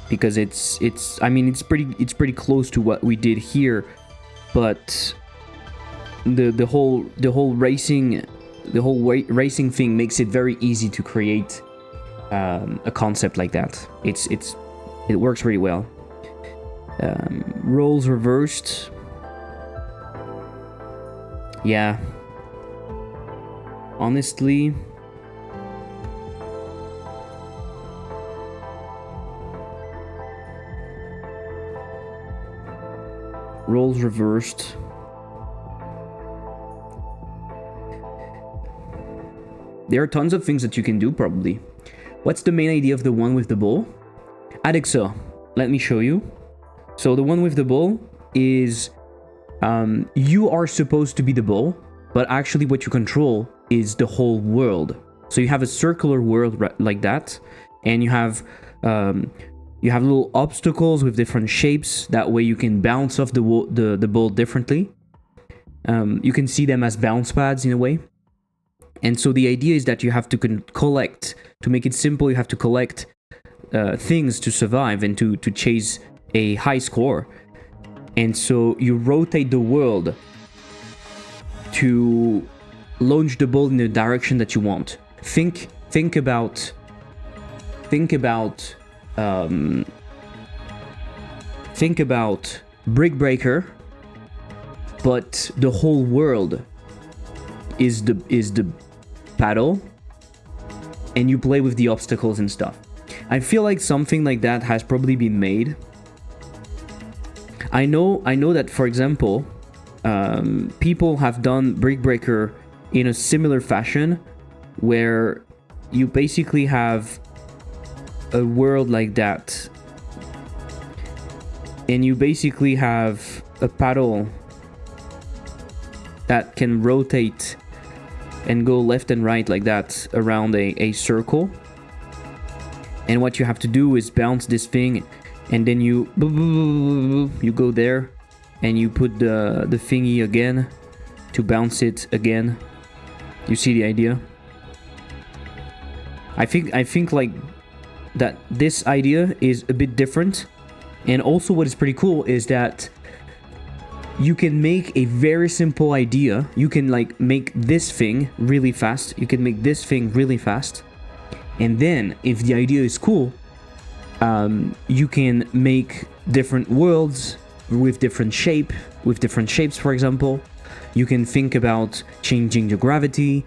because it's pretty close to what we did here, but the whole racing thing makes it very easy to create a concept like that. It works really well. Roles reversed. Yeah. Honestly, roles reversed. There are tons of things that you can do, probably. What's the main idea of the one with the ball? Alexa, let me show you. So the one with the ball is you are supposed to be the ball, but actually what you control is the whole world. So you have a circular world like that, and you have little obstacles with different shapes. That way you can bounce off the ball differently. You can see them as bounce pads in a way. And so the idea is that you have to collect. To make it simple, you have to collect things to survive and to chase a high score. And so you rotate the world to launch the ball in the direction that you want. Think about Brick Breaker, but the whole world is the paddle, and you play with the obstacles and stuff. I feel like something like that has probably been made. I know that, for example, people have done Brick Breaker in a similar fashion, where you basically have a world like that, and you basically have a paddle that can rotate and go left and right like that around a circle. And what you have to do is bounce this thing, and then you go there, and you put the thingy again to bounce it again. You see the idea? I think like that this idea is a bit different. And also what is pretty cool is that you can make a very simple idea. You can like make this thing really fast. You can make this thing really fast. And then if the idea is cool, you can make different worlds with different shapes, for example. You can think about changing the gravity,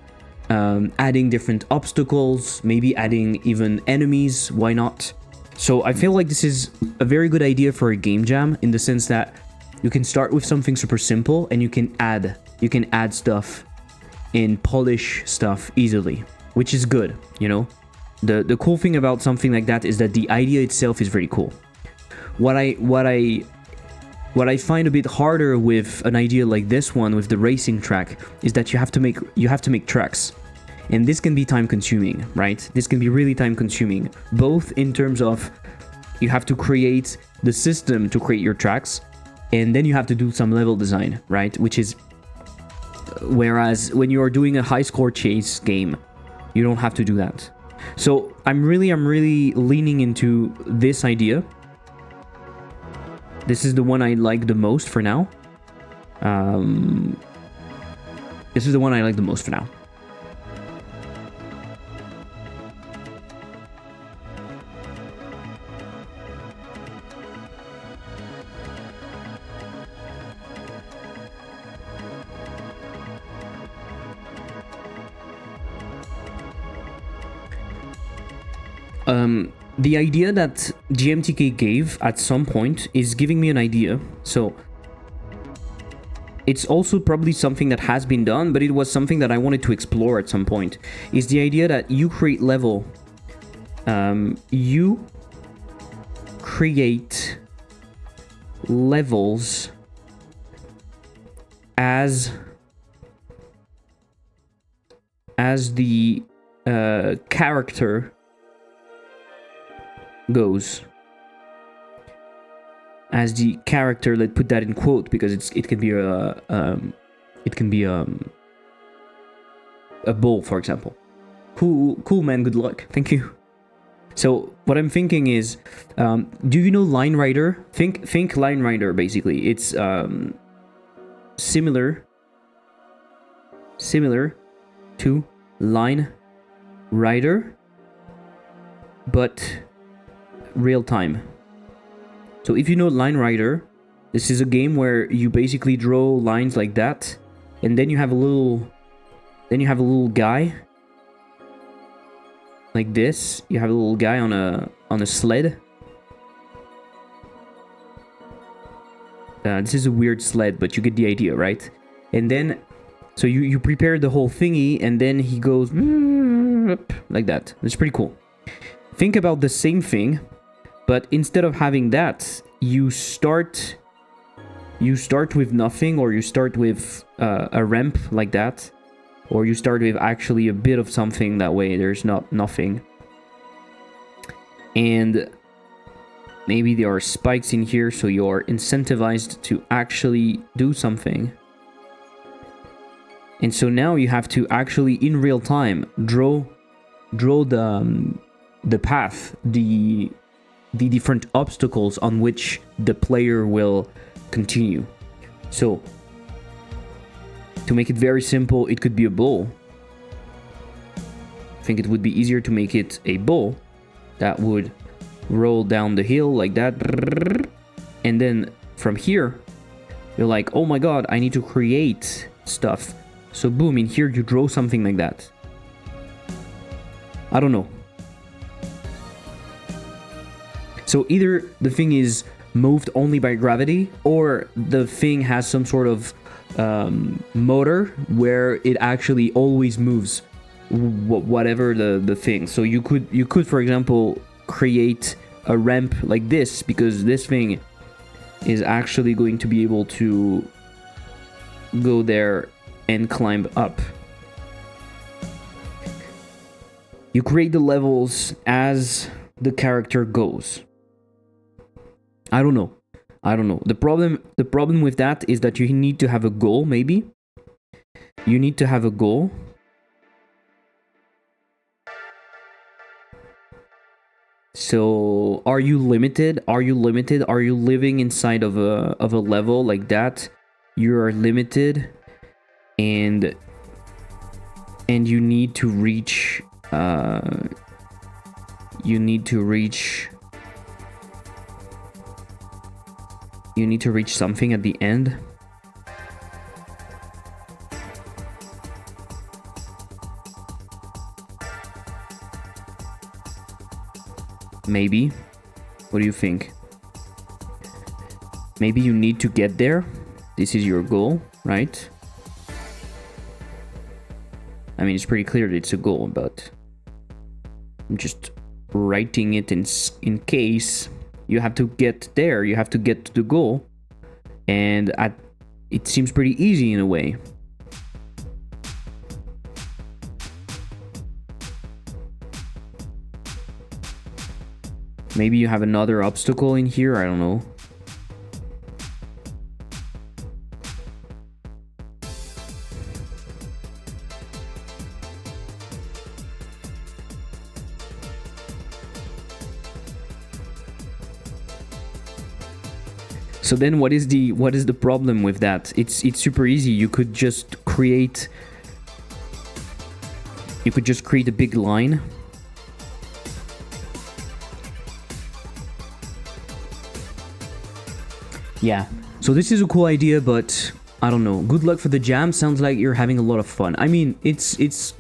adding different obstacles, maybe adding even enemies, why not? So I feel like this is a very good idea for a game jam, in the sense that you can start with something super simple and you can add stuff and polish stuff easily, which is good, you know? The cool thing about something like that is that the idea itself is very cool. What I find a bit harder with an idea like this one, with the racing track, is that you have to make tracks. And this can be time consuming, right? This can be really time consuming, both in terms of you have to create the system to create your tracks, and then you have to do some level design, right? Whereas when you are doing a high score chase game, you don't have to do that. So I'm really leaning into this idea. This is the one I like the most for now. This is the one I like the most for now. The idea that GMTK gave at some point is giving me an idea. So it's also probably something that has been done, but it was something that I wanted to explore at some point. Is the idea that you create level. You create levels as the character goes, as the character, let's put that in quote, because it can be a bull, for example. Cool man, good luck, thank you. So what I'm thinking is, do you know Line Rider? Think Line Rider, basically. It's similar to Line Rider, but real time. So if you know Line Rider, this is a game where you basically draw lines like that, and then you have a little guy like this. You have a little guy on a sled. This is a weird sled, but you get the idea, right? And then, so you prepare the whole thingy, and then he goes like that. It's pretty cool. Think about the same thing, but instead of having that, you start with nothing, or you start with a ramp like that, or you start with actually a bit of something. That way there's nothing, and maybe there are spikes in here, so you're incentivized to actually do something. And so now you have to actually in real time draw the path, the different obstacles on which the player will continue. So to make it very simple, it could be a bull. I think it would be easier to make it a bull that would roll down the hill like that, and then from here you're like, oh my god, I need to create stuff. So boom, in here you draw something like that. I don't know. So either the thing is moved only by gravity, or the thing has some sort of motor where it actually always moves whatever the thing. So you could for example create a ramp like this, because this thing is actually going to be able to go there and climb up. You create the levels as the character goes. I don't know. The problem with that is that you need to have a goal, maybe. You need to have a goal. So are you limited? Are you living inside of a level like that? You are limited, and you need to reach You need to reach something at the end. Maybe. What do you think? Maybe you need to get there. This is your goal, right? I mean, it's pretty clear that it's a goal, but I'm just writing it in case you have to get there. You have to get to the goal. And it seems pretty easy in a way. Maybe you have another obstacle in here, I don't know. So then what is the problem with that? It's super easy. You could just create a big line. Yeah. So this is a cool idea, but I don't know. Good luck for the jam. Sounds like you're having a lot of fun. I mean, it's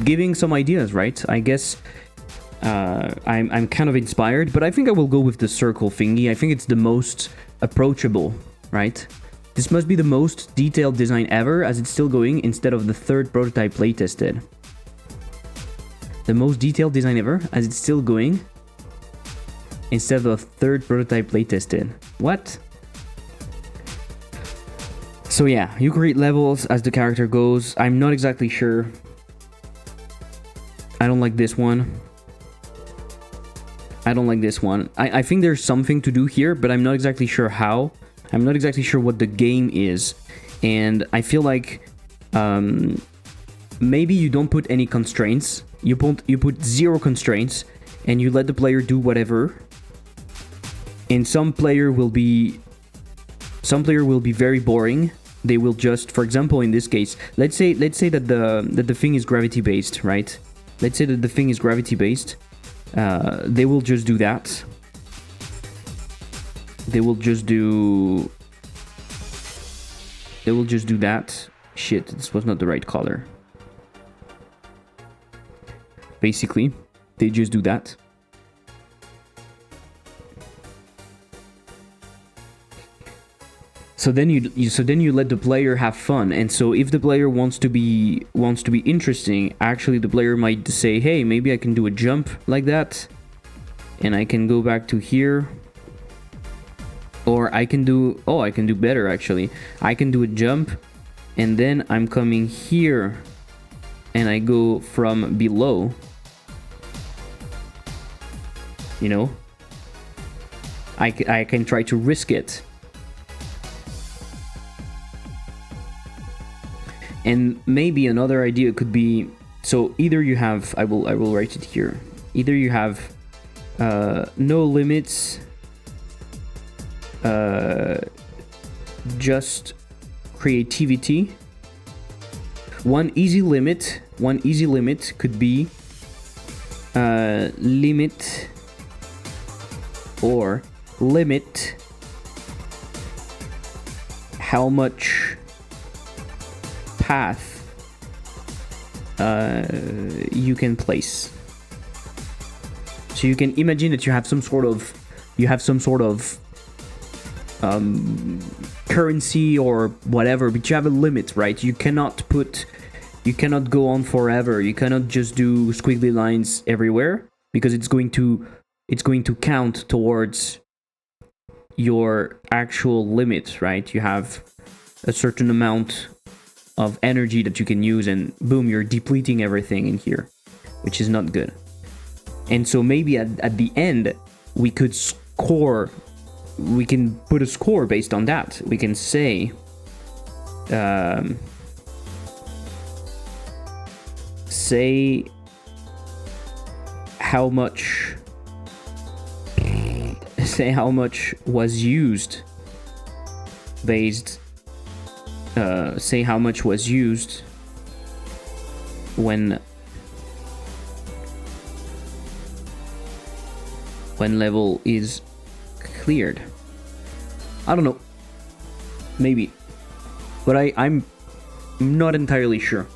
giving some ideas, right? I guess I'm kind of inspired, but I think I will go with the circle thingy. I think it's the most approachable, right? This must be the most detailed design ever, as it's still going, instead of the third prototype playtested. The most detailed design ever, as it's still going, instead of the third prototype playtested. What? So yeah, you create levels as the character goes. I'm not exactly sure. I don't like this one. I don't like this one. I think there's something to do here, but I'm not exactly sure how. I'm not exactly sure what the game is. And I feel like maybe you don't put any constraints. You put zero constraints and you let the player do whatever. And some player will be very boring. They will just, for example, in this case, let's say that the thing is gravity based, right? Let's say that the thing is gravity based. They will just do that. They will just do that. Shit, this was not the right color. Basically, they just do that. So then you let the player have fun, and so if the player wants to be interesting, actually the player might say, hey, maybe I can do a jump like that, and I can go back to here, or I can do better actually. I can do a jump, and then I'm coming here, and I go from below. You know, I can try to risk it. And maybe another idea could be, so either you have, I will write it here. Either you have no limits, just creativity. One easy limit could be limit or limit how much path you can place. So you can imagine that you have some sort of currency or whatever, but you have a limit, right? You cannot go on forever. You cannot just do squiggly lines everywhere, because it's going to count towards your actual limit, right? You have a certain amount of energy that you can use, and boom, you're depleting everything in here, which is not good. And so maybe at the end we could score, we can put a score based on that. We can say how much was used based say how much was used when level is cleared. I don't know. Maybe. But I'm not entirely sure.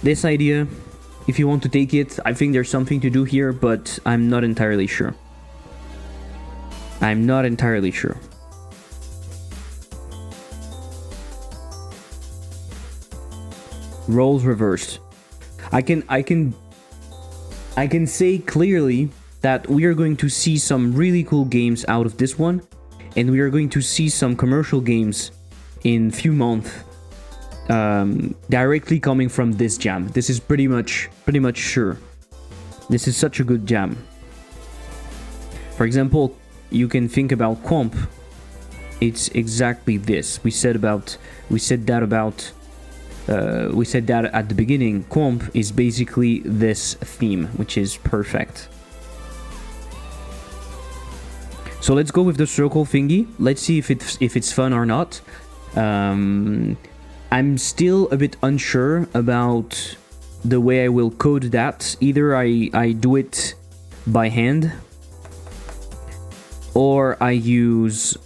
This idea, if you want to take it, I think there's something to do here, but I'm not entirely sure. I'm not entirely sure. Roles reversed. I can say clearly that we are going to see some really cool games out of this one, and we are going to see some commercial games in few months directly coming from this jam. This is pretty much sure. This is such a good jam. For example, you can think about Quomp. It's exactly this. We said that at the beginning. Quomp is basically this theme, which is perfect. So let's go with the circle thingy. Let's see if it's fun or not. I'm still a bit unsure about the way I will code that. Either I do it by hand, or I use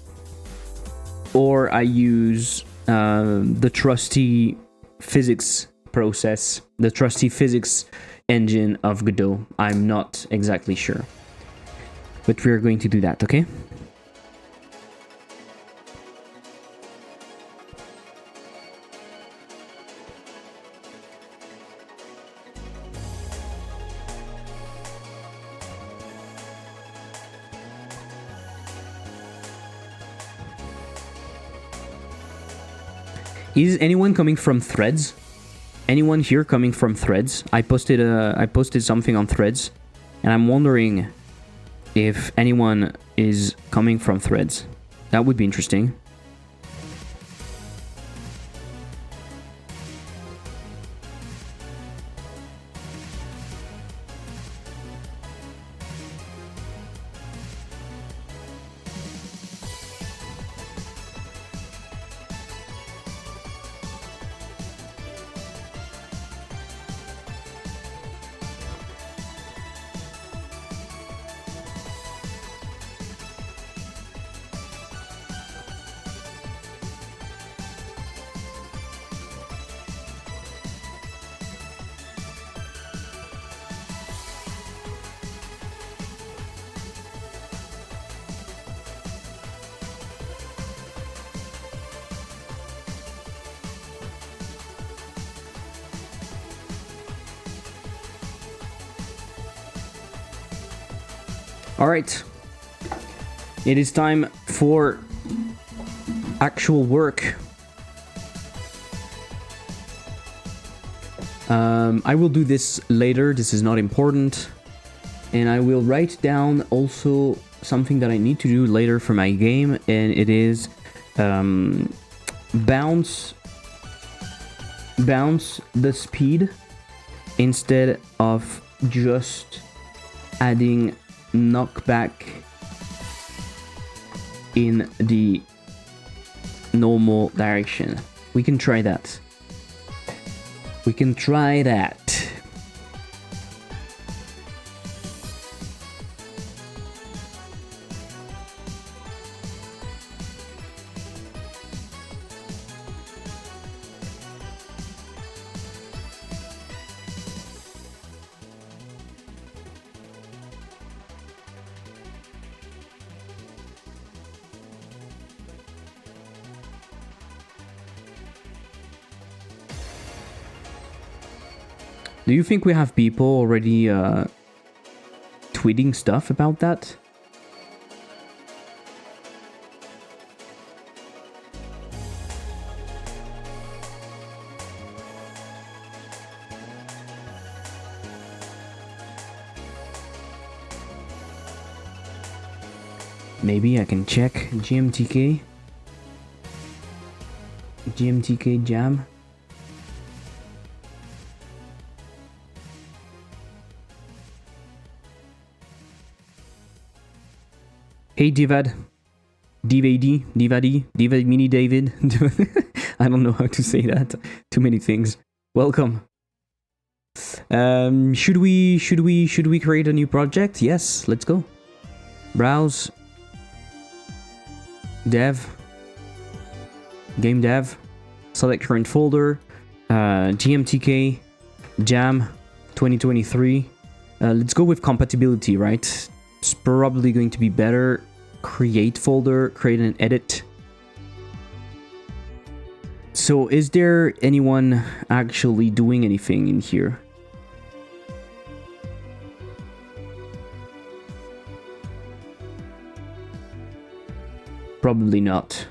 the trusty physics process, the trusty physics engine of Godot. I'm not exactly sure, but we're going to do that, okay? Is anyone coming from Threads? Anyone here coming from Threads? I posted something on Threads, and I'm wondering if anyone is coming from Threads. That would be interesting. All right, it is time for actual work. I will do this later. This is not important, and I will write down also something that I need to do later for my game, and it is bounce the speed instead of just adding knockback in the normal direction. We can try that. We can try that. Do you think we have people already tweeting stuff about that? Maybe I can check GMTK. GMTK jam. Hey Divad, Divad Mini David. I don't know how to say that. Too many things. Welcome. Should we create a new project? Yes, let's go. Browse. Dev. game dev, select current folder, GMTK, Jam 2023. Let's go with compatibility, right? It's probably going to be better. Create folder, create and edit. So is there anyone actually doing anything in here? Probably not.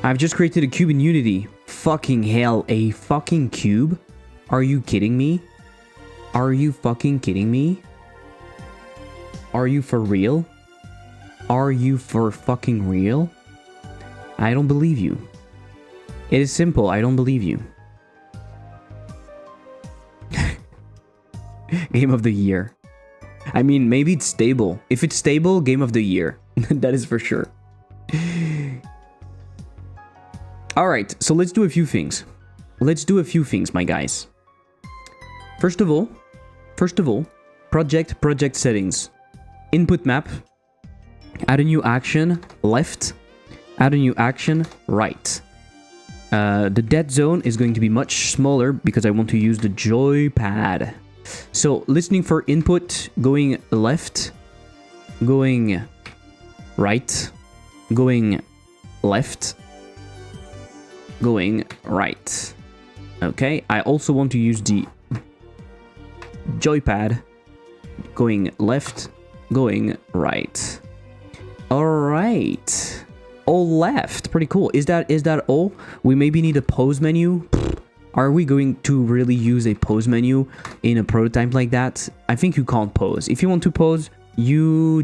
I've just created a cube in Unity. Fucking hell, a fucking cube? Are you kidding me? Are you fucking kidding me? Are you for real? Are you for fucking real? I don't believe you. It is simple, I don't believe you. Game of the year. I mean, maybe it's stable. If it's stable, game of the year. That is for sure. Alright, so let's do a few things. Let's do a few things, my guys. First of all, project settings. Input map. Add a new action, left. Add a new action, right. The dead zone is going to be much smaller because I want to use the joypad. So, listening for input, going left, going right, going left, going right. Okay, I also want to use the joypad, going left, going right. Alright. All left. Pretty cool. Is that all? We maybe need a pause menu. Are we going to really use a pause menu in a prototype like that? I think you can't pause. If you want to pause, you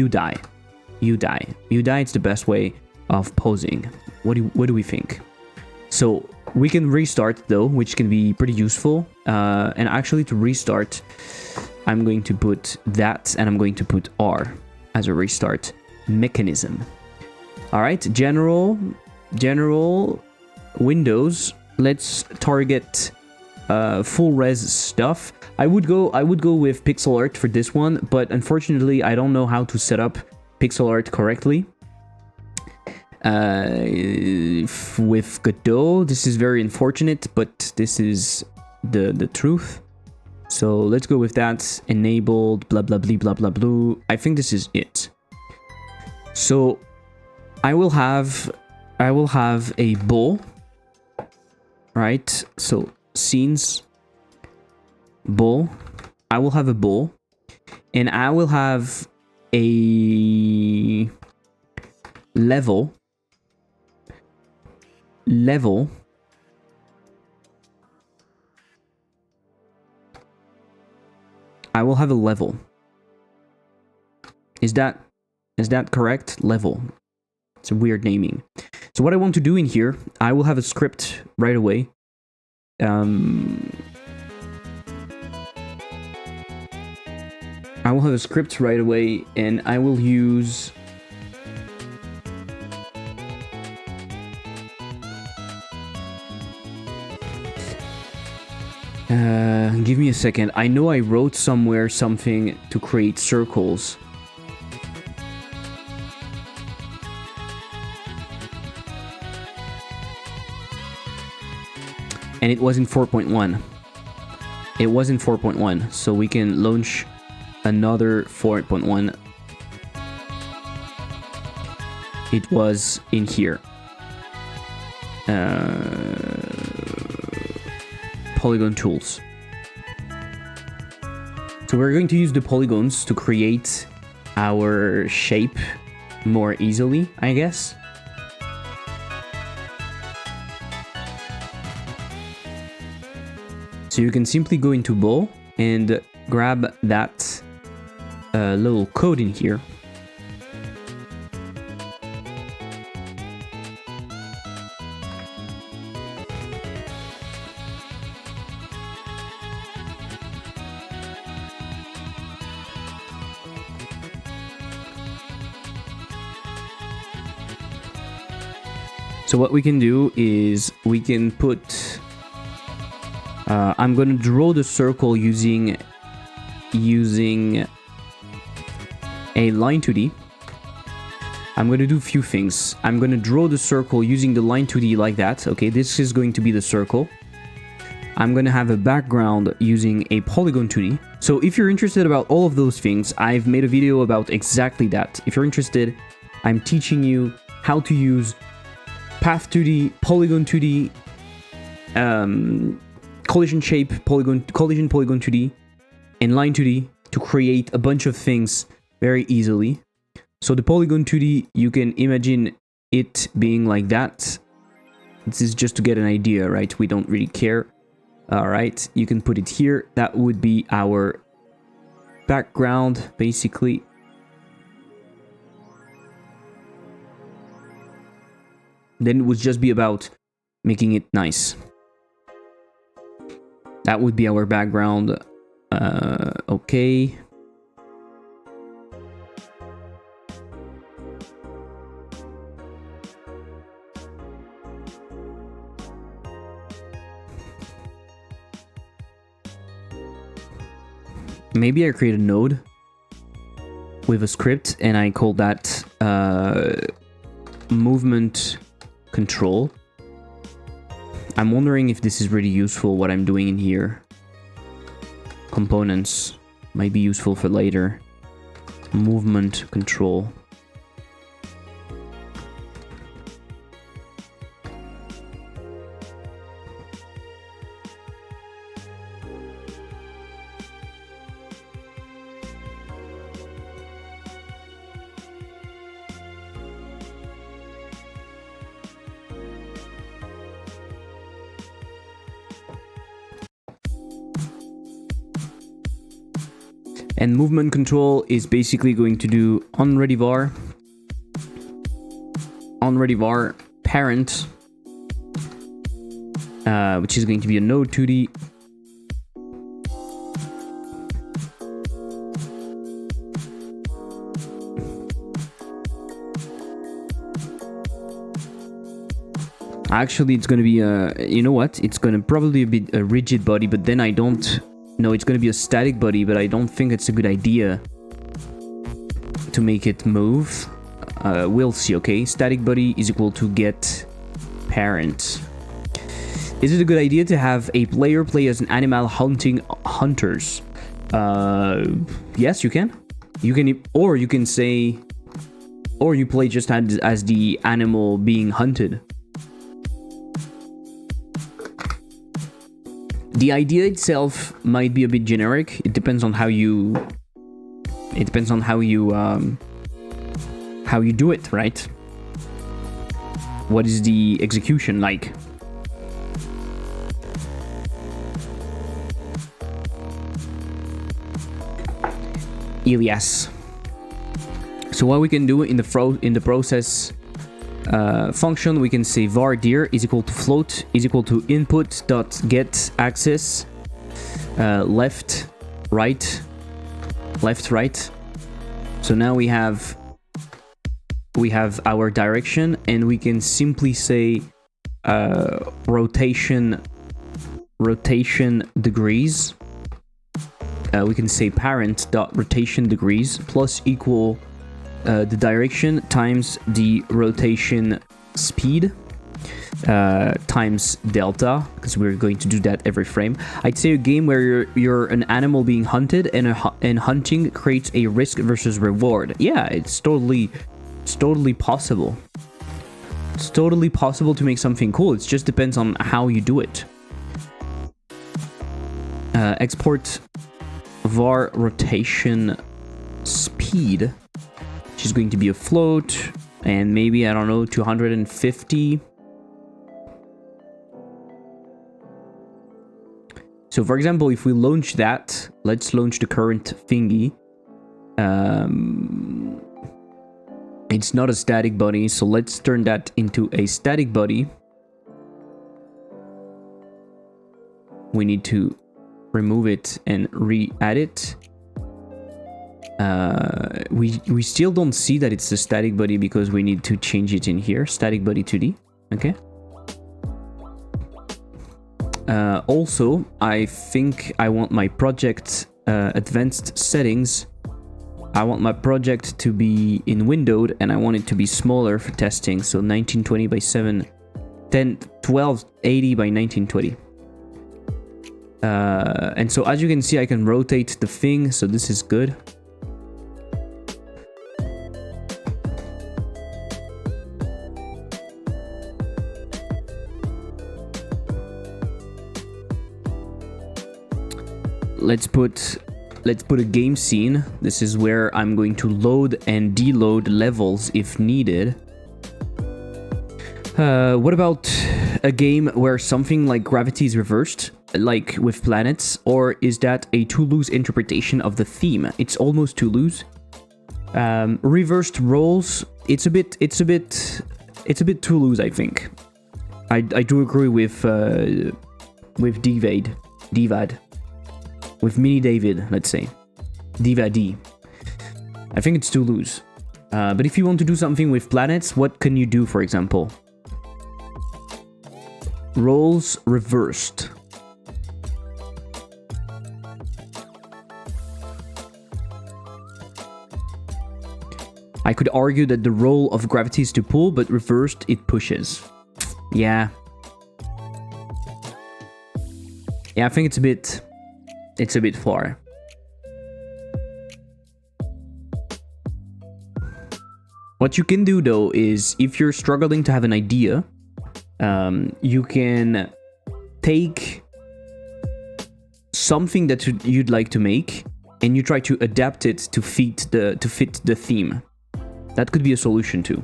die. You die. You die, it's the best way of pausing. What do we think? So we can restart though, which can be pretty useful. And actually to restart, I'm going to put that and I'm going to put R as a restart mechanism. All right, general Windows. Let's target full res stuff. I would go with pixel art for this one, but unfortunately I don't know how to set up pixel art correctly. With Godot, this is very unfortunate, but this is the truth. So let's go with that. Enabled, blah blah blah blah blah blah. I think this is it. So I will have a bowl, right? So scenes, bowl. I will have a bowl, and I will have a level. I will have a level. Is that correct? Level. It's a weird naming. So what I want to do in here, I will have a script right away. I will have a script right away, and I will use give me a second. I know I wrote somewhere something to create circles. And it was in 4.1. It was in 4.1, so we can launch another 4.1. It was in here. Polygon tools. So we're going to use the polygons to create our shape more easily, I guess. So you can simply go into Bowl and grab that little code in here. So what we can do is we can put... I'm going to draw the circle using a line 2D. I'm going to do a few things. I'm going to draw the circle using the line 2D like that. Okay, this is going to be the circle. I'm going to have a background using a polygon 2D. So if you're interested about all of those things, I've made a video about exactly that. If you're interested, I'm teaching you how to use Path 2D, Polygon 2D, Collision Polygon 2D, and Line 2D to create a bunch of things very easily. So the Polygon 2D, you can imagine it being like that. This is just to get an idea, right? We don't really care. Alright, you can put it here. That would be our background, basically. Then it would just be about making it nice. That would be our background. Okay. Maybe I create a node with a script and I call that movement control. I'm wondering if this is really useful, what I'm doing in here. Components might be useful for later. Movement control. And movement control is basically going to do onReadyVar parent, which is going to be a node 2D. Actually, it's going to be a, you know what? It's going to probably be a rigid body, but then I don't... No, it's going to be a static body, but I don't think it's a good idea to make it move. We'll see, okay? Static body is equal to get parent. Is it a good idea to have a player play as an animal hunting hunters? Yes, you can. You can, or you can say, or you play just as the animal being hunted. The idea itself might be a bit generic. It depends on how you... It depends on how you do it, right? What is the execution like? Elias. So what we can do in the process function, we can say var dir is equal to float is equal to input dot get axis left right. So now we have our direction, and we can simply say rotation degrees. We can say parent dot rotation degrees plus equal the direction times the rotation speed times delta, because we're going to do that every frame. I'd say a game where you're an animal being hunted, and hunting creates a risk versus reward. Yeah, it's totally possible. It's totally possible to make something cool. It just depends on how you do it. Export var rotation speed, which is going to be a float, and maybe, I don't know, 250. So for example, if we launch that, let's launch the current thingy. It's not a static body, so let's turn that into a static body. We need to remove it and re-add it. We still don't see that it's a static body because we need to change it in here. Static body 2D. Okay. Also, I think I want my project advanced settings. I want my project to be in windowed, and I want it to be smaller for testing. So 1920 by 1280 by 1920. And so as you can see, I can rotate the thing, so this is good. Let's put a game scene. This is where I'm going to load and deload levels if needed. What about a game where something like gravity is reversed, like with planets, or is that a Toulouse interpretation of the theme? It's almost Toulouse. Reversed roles, it's a bit Toulouse, I think. I do agree with Divad. With Mini David, let's say. Diva D. I think it's Toulouse. But if you want to do something with planets, what can you do, for example? Roles reversed. I could argue that the role of gravity is to pull, but reversed, it pushes. Yeah. Yeah, I think it's a bit far. What you can do though is, if you're struggling to have an idea, you can take something that you'd like to make and you try to adapt it to fit the theme. That could be a solution too.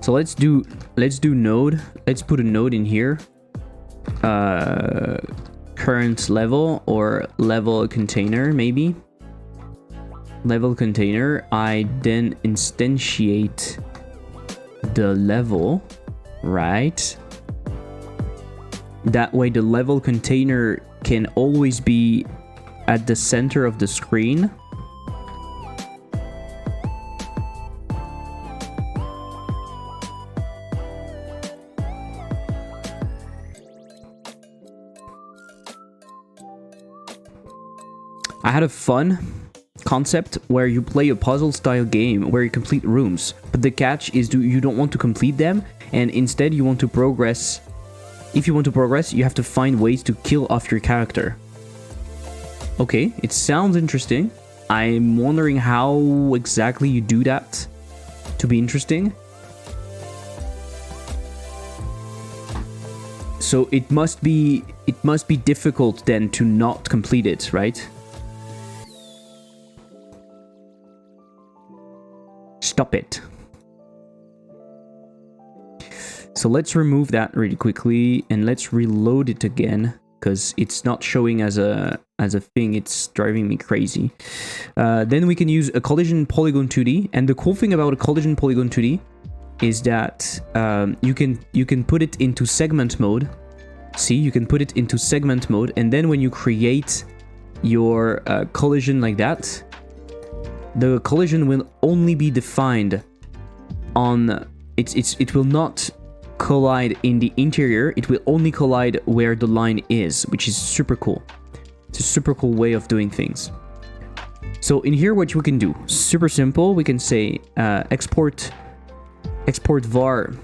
So let's do node. Let's put a node in here. Current level or level container, maybe. Level container. I then instantiate the level, right? That way the level container can always be at the center of the screen. I had a fun concept where you play a puzzle style game where you complete rooms, but the catch is you don't want to complete them, and instead you want to progress. If you want to progress, you have to find ways to kill off your character. Okay, it sounds interesting. I'm wondering how exactly you do that to be interesting. So it must be difficult then to not complete it, right? Stop it. So let's remove that really quickly and let's reload it again, because it's not showing as a thing. It's driving me crazy. Then we can use a collision polygon 2D, and the cool thing about a collision polygon 2D is that you can put it into segment mode. See, you can put it into segment mode, and then when you create your collision like that, the collision will only be defined on it will not collide in the interior. It will only collide where the line is, which is super cool. It's a super cool way of doing things. So in here, what we can do, super simple, we can say export var.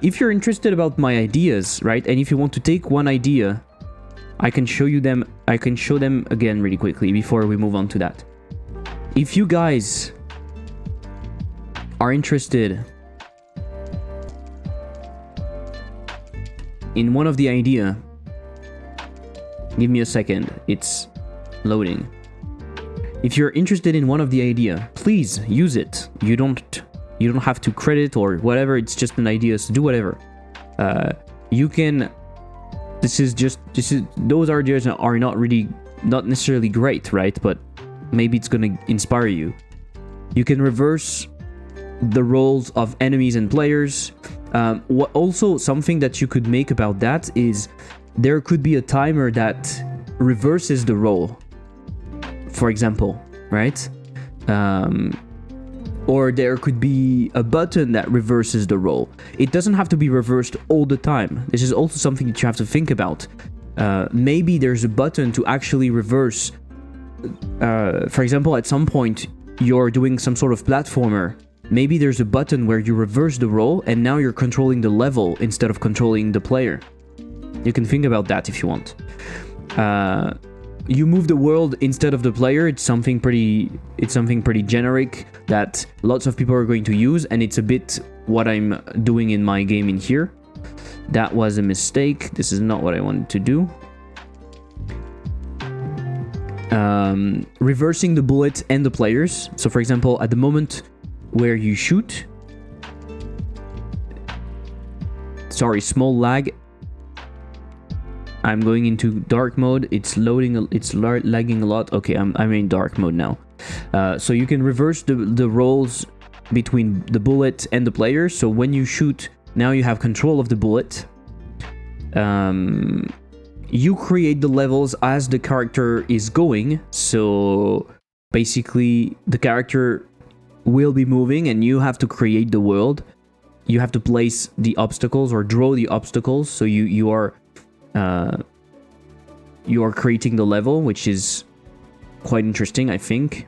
If you're interested about my ideas, right, and if you want to take one idea, I can show you them. I can show them again really quickly before we move on to that. If you guys are interested in one of the idea, give me a second, it's loading. If you're interested in one of the idea, please use it. You don't have to credit or whatever, it's just an idea, so do whatever. You can, those ideas are not necessarily great, right? But maybe it's gonna inspire you. You can reverse the roles of enemies and players. Also, something that you could make about that is there could be a timer that reverses the roll, for example, right? Or there could be a button that reverses the roll. It doesn't have to be reversed all the time. This is also something that you have to think about. Maybe there's a button to actually reverse. For example, at some point, you're doing some sort of platformer. Maybe there's a button where you reverse the roll, and now you're controlling the level instead of controlling the player. You can think about that if you want. You move the world instead of the player. It's something pretty generic that lots of people are going to use, and it's a bit what I'm doing in my game in here. That was a mistake. This is not what I wanted to do. Reversing the bullet and the players. So for example, at the moment where you shoot, sorry, small lag. I'm going into dark mode. It's loading. It's lagging a lot. Okay, I'm in dark mode now. So you can reverse the rolls between the bullet and the player. So when you shoot, now you have control of the bullet. You create the levels as the character is going. So basically, the character will be moving, and you have to create the world. You have to place the obstacles or draw the obstacles. So you are creating the level, which is quite interesting, I think.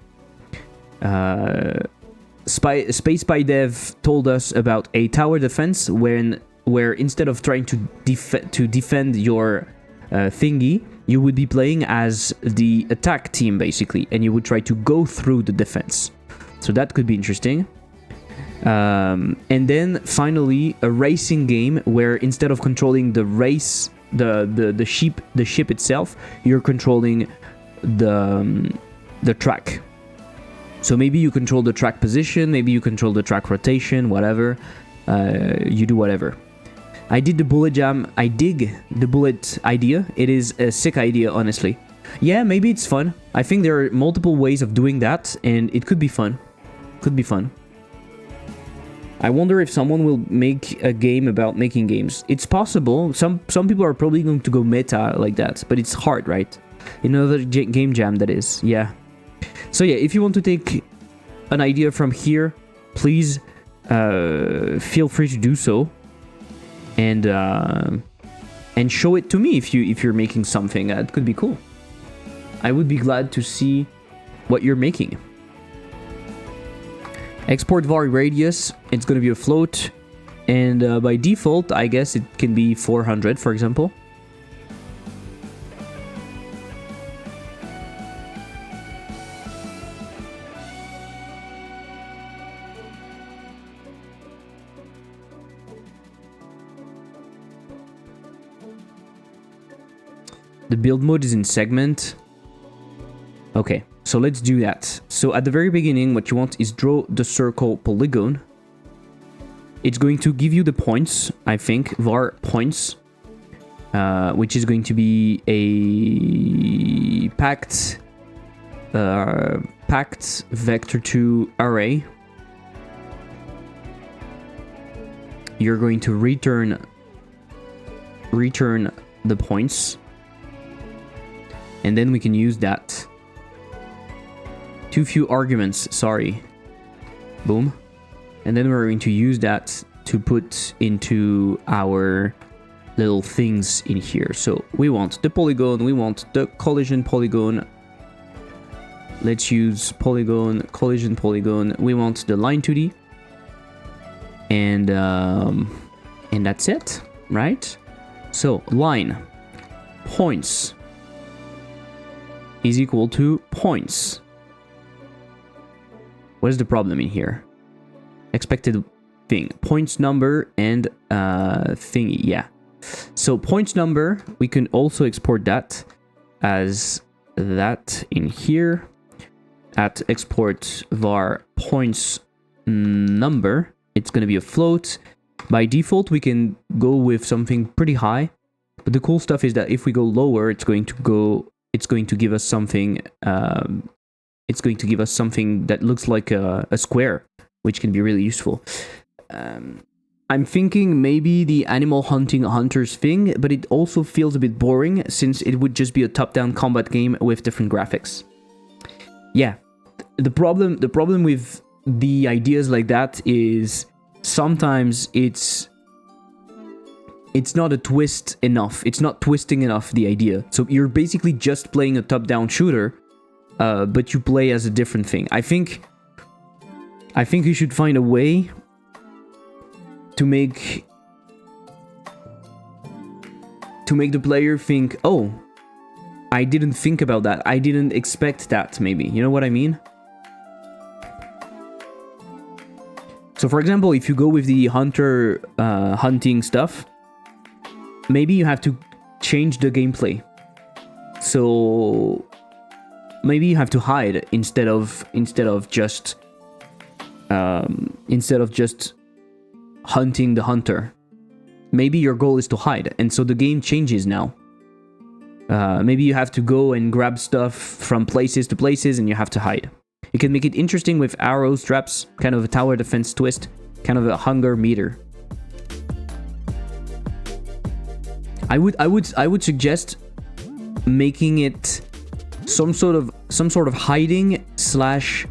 Space Spy Dev told us about a tower defense where instead of trying to defend your thingy, you would be playing as the attack team basically, and you would try to go through the defense. So that could be interesting. And then finally, a racing game where instead of controlling the race, the ship itself, you're controlling the track. So maybe you control the track position, maybe you control the track rotation, whatever. You do whatever. I did the bullet jam. I dig the bullet idea. It is a sick idea, honestly. Yeah, maybe it's fun. I think there are multiple ways of doing that, and it could be fun. Could be fun. I wonder if someone will make a game about making games. It's possible. Some people are probably going to go meta like that, but it's hard, right? In another game jam, that is. Yeah. So yeah, if you want to take an idea from here, please feel free to do so, and show it to me if you're making something. It could be cool. I would be glad to see what you're making. Export var radius, it's going to be a float, and by default, I guess it can be 400, for example. The build mode is in segment. Okay, so let's do that. So at the very beginning, what you want is draw the circle polygon. It's going to give you the points, I think, var points, which is going to be a packed vector2 array. You're going to return the points, and then we can use that. Too few arguments, sorry. Boom. And then we're going to use that to put into our little things in here. So we want the polygon, we want the collision polygon. Let's use polygon, collision polygon. We want the line 2D. And that's it, right? So line points is equal to points. What is the problem in here? Expected thing. Points number and thingy. Yeah. So points number, we can also export that as that in here. At export var points number, it's going to be a float. By default, we can go with something pretty high. But the cool stuff is that if we go lower, it's going to give us something. It's going to give us something that looks like a square, which can be really useful. I'm thinking maybe the animal hunting hunters thing, but it also feels a bit boring since it would just be a top-down combat game with different graphics. Yeah, the problem with the ideas like that is sometimes it's not a twist enough. It's not twisting enough the idea. So you're basically just playing a top-down shooter, but you play as a different thing. I think you should find a way to make the player think, oh, I didn't think about that. I didn't expect that, maybe. You know what I mean? So for example, if you go with the hunter hunting stuff, maybe you have to change the gameplay. So maybe you have to hide instead of just hunting the hunter. Maybe your goal is to hide, and so the game changes now. Maybe you have to go and grab stuff from places to places, and you have to hide. You can make it interesting with arrows, traps, kind of a tower defense twist, kind of a hunger meter. I would suggest making it some sort of hiding slash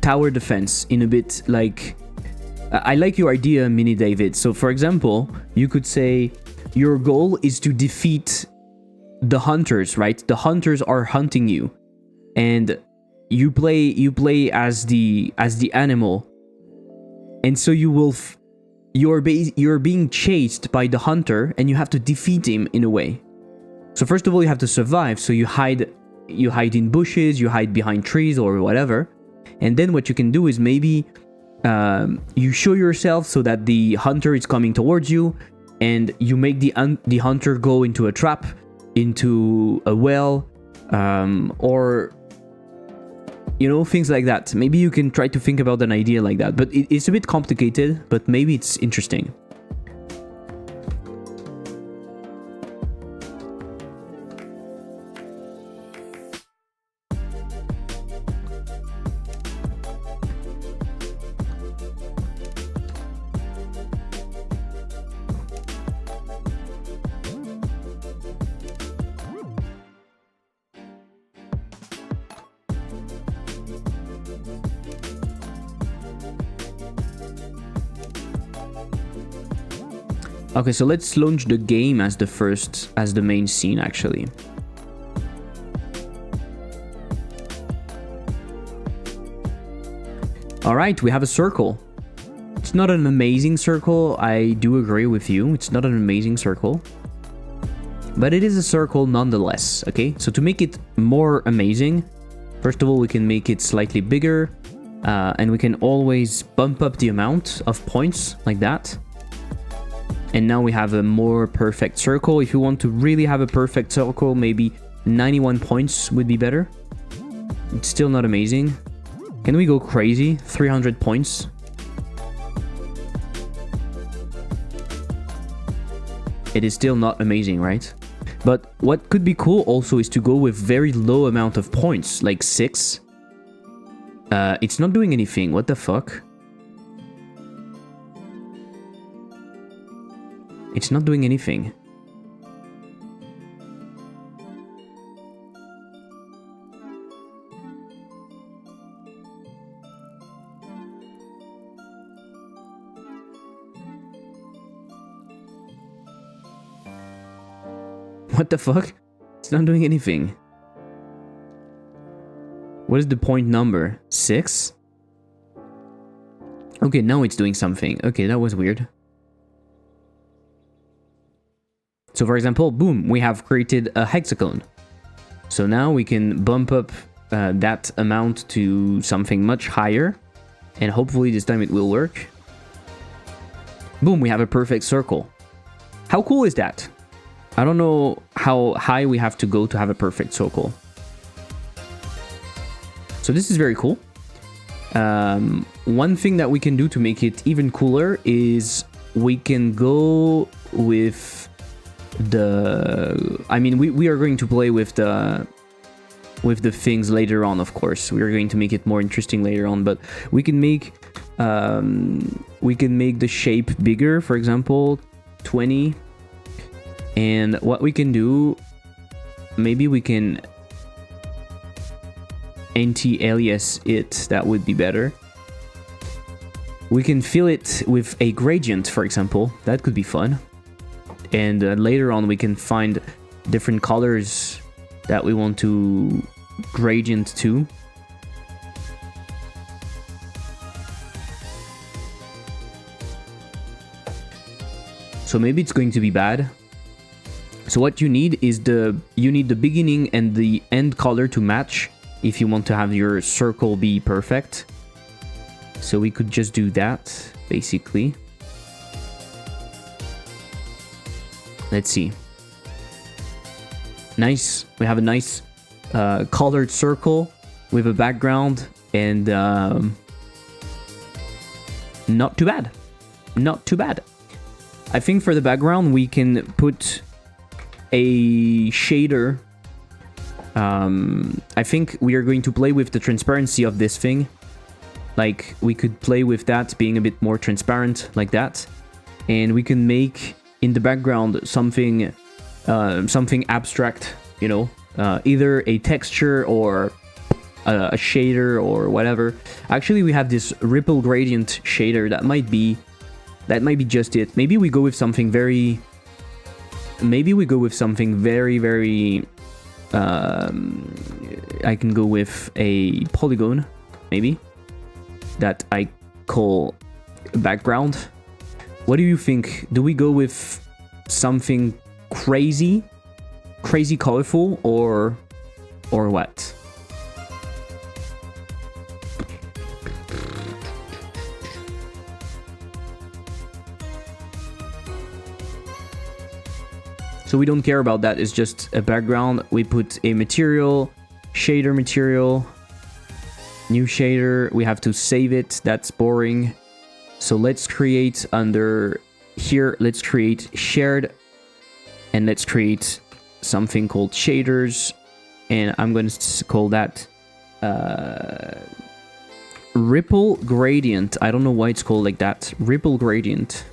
tower defense in a bit. Like, I like your idea, Mini David. So for example, you could say your goal is to defeat the hunters, right? The hunters are hunting you, and you play as the animal, and so you're being chased by the hunter, and you have to defeat him in a way. So first of all, you have to survive. So you hide in bushes, you hide behind trees or whatever. And then what you can do is maybe you show yourself so that the hunter is coming towards you, and you make the hunter go into a trap, into a well, or things like that. Maybe you can try to think about an idea like that, but it's a bit complicated, but maybe it's interesting. Okay, so let's launch the game as the main scene, actually. Alright, we have a circle. It's not an amazing circle, I do agree with you. It's not an amazing circle, but it is a circle nonetheless, okay? So to make it more amazing, first of all, we can make it slightly bigger, and we can always bump up the amount of points like that. And now we have a more perfect circle. If you want to really have a perfect circle, maybe 91 points would be better. It's still not amazing. Can we go crazy? 300 points. It is still not amazing, right? But what could be cool also is to go with very low amount of points, like 6. It's not doing anything. What the fuck? It's not doing anything. What the fuck? It's not doing anything. What is the point number? 6? Okay, now it's doing something. Okay, that was weird. So for example, boom, we have created a hexagon. So now we can bump up that amount to something much higher, and hopefully this time it will work. Boom, we have a perfect circle. How cool is that? I don't know how high we have to go to have a perfect circle. So this is very cool. One thing that we can do to make it even cooler is we can go with we are going to play with the things later on, of course. We are going to make it more interesting later on, but we can make We can make the shape bigger, for example, 20. And what we can do, maybe we can anti-alias it. That would be better. We can fill it with a gradient, for example. That could be fun. And later on, we can find different colors that we want to gradient to. So maybe it's going to be bad. So what you need is you need the beginning and the end color to match if you want to have your circle be perfect. So we could just do that, basically. Let's see. Nice. We have a nice colored circle with a background and not too bad. Not too bad. I think for the background we can put a shader. I think we are going to play with the transparency of this thing. Like, we could play with that being a bit more transparent, like that. And we can make in the background something abstract, you know, either a texture or a shader or whatever. Actually, we have this ripple gradient shader that might be just it. Maybe we go with something very. Maybe we go with something very. I can go with a polygon, maybe, that I call background. What do you think? Do we go with something crazy colorful, or what? So we don't care about that, it's just a background. We put a material, shader material, new shader, we have to save it, that's boring. So let's create under here, let's create shared, and let's create something called shaders, and I'm going to call that ripple gradient. I don't know why it's called like that. Ripple gradient.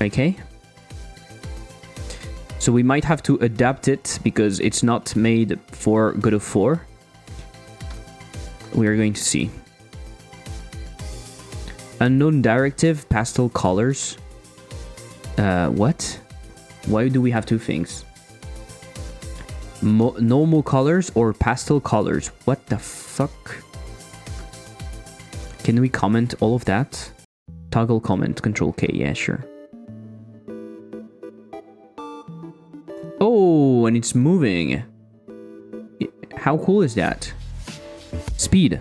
Okay. So we might have to adapt it because it's not made for God of War. We are going to see. Unknown directive, pastel colors. What? Why do we have two things? Normal colors or pastel colors? What the fuck? Can we comment all of that? Toggle comment, Control K, yeah, sure. Oh, and it's moving. How cool is that? Speed.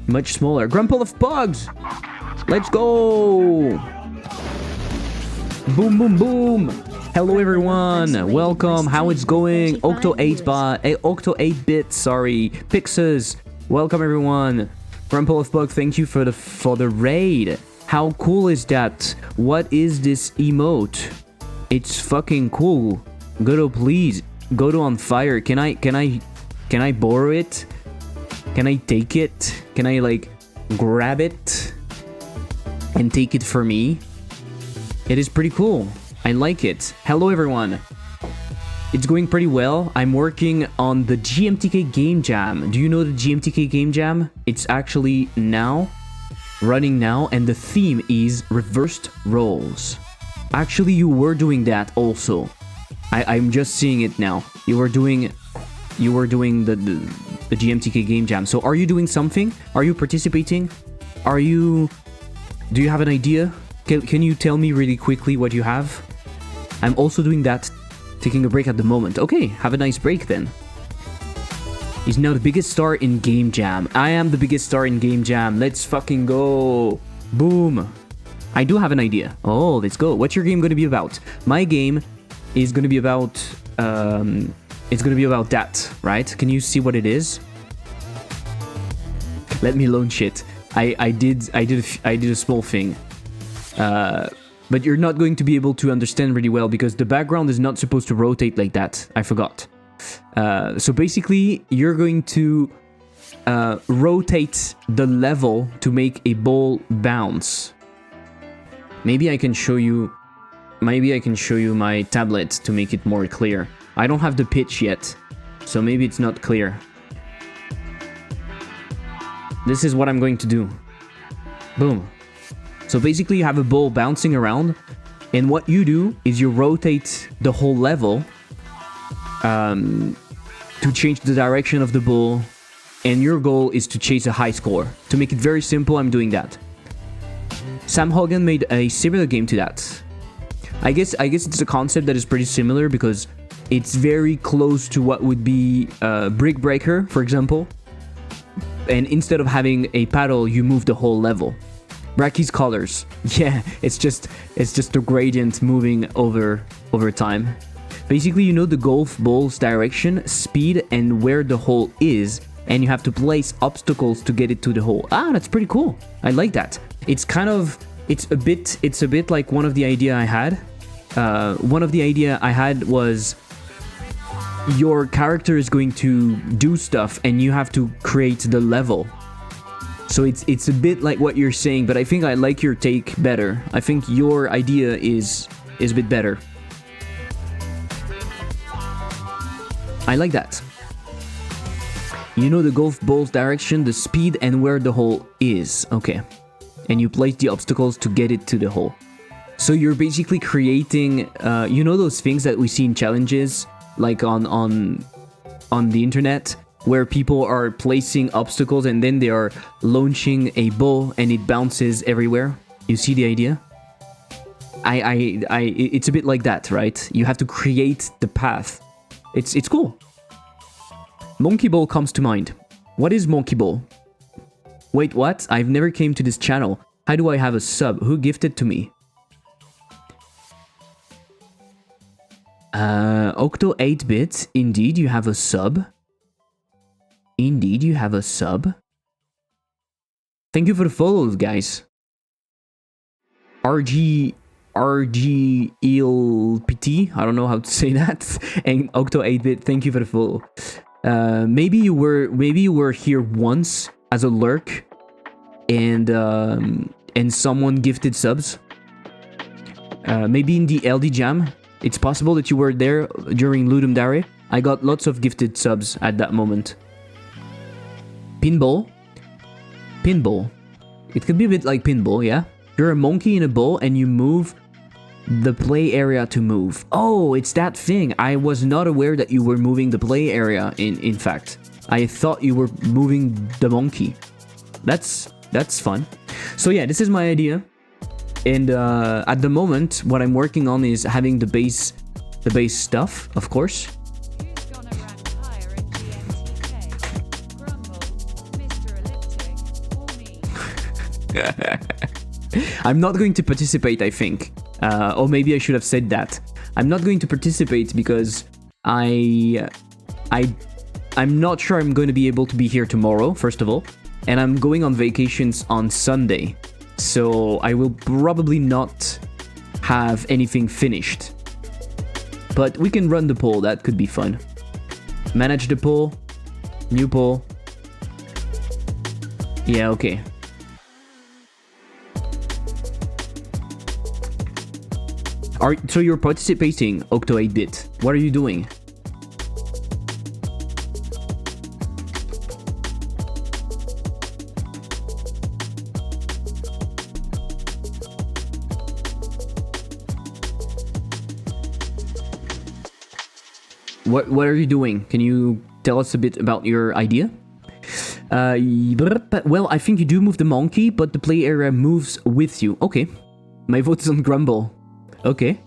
Much smaller. Grumple of bugs! Let's go! Boom, boom, boom! Hello everyone! Welcome, how it's going? Octo 8-bit, sorry. Pixas, welcome everyone. Grumple of Bug, thank you for the raid. How cool is that? What is this emote? It's fucking cool. Godo, please. Godo on fire. Can I borrow it? Can I take it? Can I like grab it and take it for me? It is pretty cool. I like it. Hello everyone. It's going pretty well. I'm working on the GMTK Game Jam. Do you know the GMTK Game Jam? It's actually running now, and the theme is reversed roles. Actually, you were doing that also. I'm just seeing it now. You were doing the GMTK Game Jam. So are you doing something? Are you participating? Do you have an idea? Can you tell me really quickly what you have? I'm also doing that, taking a break at the moment. Okay, have a nice break then. He's now the biggest star in Game Jam. I am the biggest star in Game Jam. Let's fucking go. Boom. I do have an idea. Oh, let's go. What's your game going to be about? My game is going to be about it's going to be about that, right? Can you see what it is? Let me launch it. I did a small thing, but you're not going to be able to understand really well because the background is not supposed to rotate like that. I forgot. So basically, you're going to rotate the level to make a ball bounce. Maybe I can show you my tablet to make it more clear. I don't have the pitch yet, so maybe it's not clear. This is what I'm going to do. Boom. So basically you have a ball bouncing around, and what you do is you rotate the whole level to change the direction of the ball, and your goal is to chase a high score. To make it very simple, I'm doing that. Sam Hogan made a similar game to that. I guess it's a concept that is pretty similar because it's very close to what would be Brick Breaker, for example. And instead of having a paddle, you move the whole level. Bracky's colors. Yeah, it's just a gradient moving over time. Basically, you know the golf ball's direction, speed, and where the hole is, and you have to place obstacles to get it to the hole. Ah, that's pretty cool. I like that. It's a bit like one of the idea I had. One of the idea I had was your character is going to do stuff and you have to create the level. So it's a bit like what you're saying, but I think I like your take better. I think your idea is a bit better. I like that. You know the golf ball's direction, the speed, and where the hole is. Okay. And you place the obstacles to get it to the hole. So you're basically creating, you know those things that we see in challenges, like on the internet, where people are placing obstacles and then they are launching a ball and it bounces everywhere. You see the idea? It's a bit like that, right? You have to create the path. It's cool. Monkey Ball comes to mind. What is Monkey Ball? Wait, what? I've never came to this channel. How do I have a sub? Who gifted to me? Octo 8-bit. Indeed, you have a sub. Indeed, you have a sub. Thank you for the follows, guys. RGELPT. I don't know how to say that. And Octo 8-bit. Thank you for the follow. Maybe you were here once as a lurk, and someone gifted subs. Maybe in the LD Jam. It's possible that you were there during Ludum Dare. I got lots of gifted subs at that moment. Pinball. Pinball. It could be a bit like pinball, yeah? You're a monkey in a ball and you move the play area to move. Oh, it's that thing. I was not aware that you were moving the play area, in fact. I thought you were moving the monkey. That's fun. So yeah, this is my idea. And at the moment, what I'm working on is having the base stuff, of course. Who's gonna rank higher in GMTK? Grumble, Mr. Elliptic, or me? I'm not going to participate, I think. Or maybe I should have said that. I'm not going to participate because I'm not sure I'm going to be able to be here tomorrow, first of all. And I'm going on vacations on Sunday. So I will probably not have anything finished. But we can run the poll, that could be fun. Manage the poll. New poll. Yeah, okay. So you're participating, Octo 8-bit. What are you doing? What are you doing? Can you tell us a bit about your idea? Well, I think you do move the monkey, but the play area moves with you. Okay. My vote is on Grumble. Okay.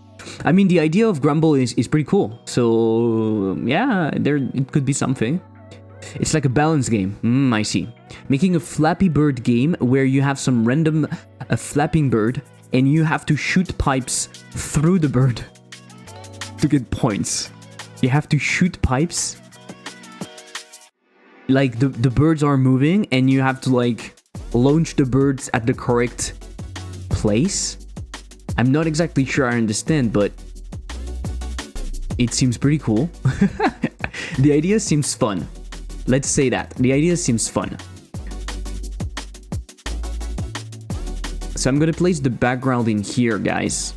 I mean, the idea of Grumble is pretty cool. So, yeah, it could be something. It's like a balance game. I see. Making a Flappy Bird game where you have some random flapping bird and you have to shoot pipes through the bird to get points. You have to shoot pipes. Like the birds are moving and you have to like launch the birds at the correct place. I'm not exactly sure I understand, but it seems pretty cool. The idea seems fun. Let's say that. The idea seems fun. So I'm gonna place the background in here, guys.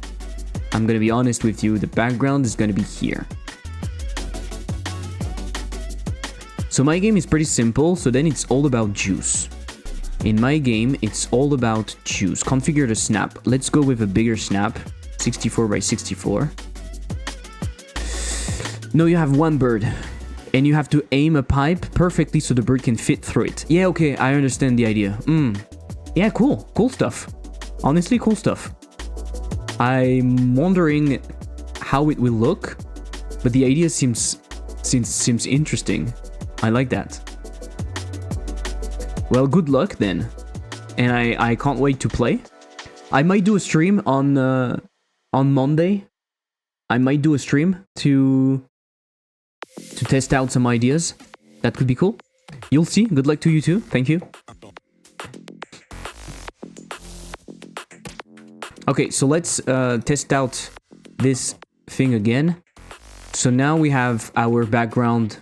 I'm gonna be honest with you, the background is gonna be here. So my game is pretty simple, so then it's all about juice. In my game, it's all about juice. Configure the snap. Let's go with a bigger snap, 64 by 64. No, you have one bird, and you have to aim a pipe perfectly so the bird can fit through it. Yeah, okay, I understand the idea. Yeah, cool. Cool stuff. Honestly, cool stuff. I'm wondering how it will look, but the idea seems interesting. I like that. Well, good luck then. And I can't wait to play. I might do a stream on Monday. I might do a stream to test out some ideas. That could be cool. You'll see. Good luck to you too. Thank you. Okay, so let's test out this thing again. So now we have our background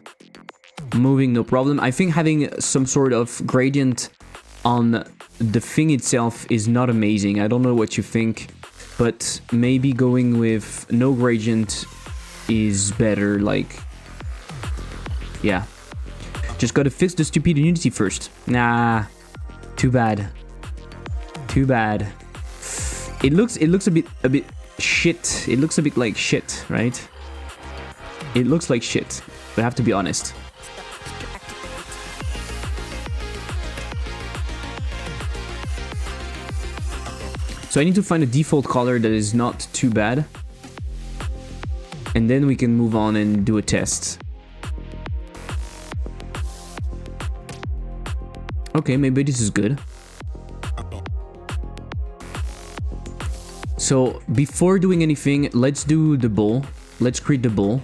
moving, no problem. I think having some sort of gradient on the thing itself is not amazing. I don't know what you think, but maybe going with no gradient is better. Like, yeah. Just gotta fix the stupid Unity first. Nah, too bad. Too bad. It looks a bit shit. It looks a bit like shit, right? It looks like shit. But I have to be honest. So I need to find a default color that is not too bad. And then we can move on and do a test. Okay, maybe this is good. So before doing anything, let's do the ball. Let's create the ball.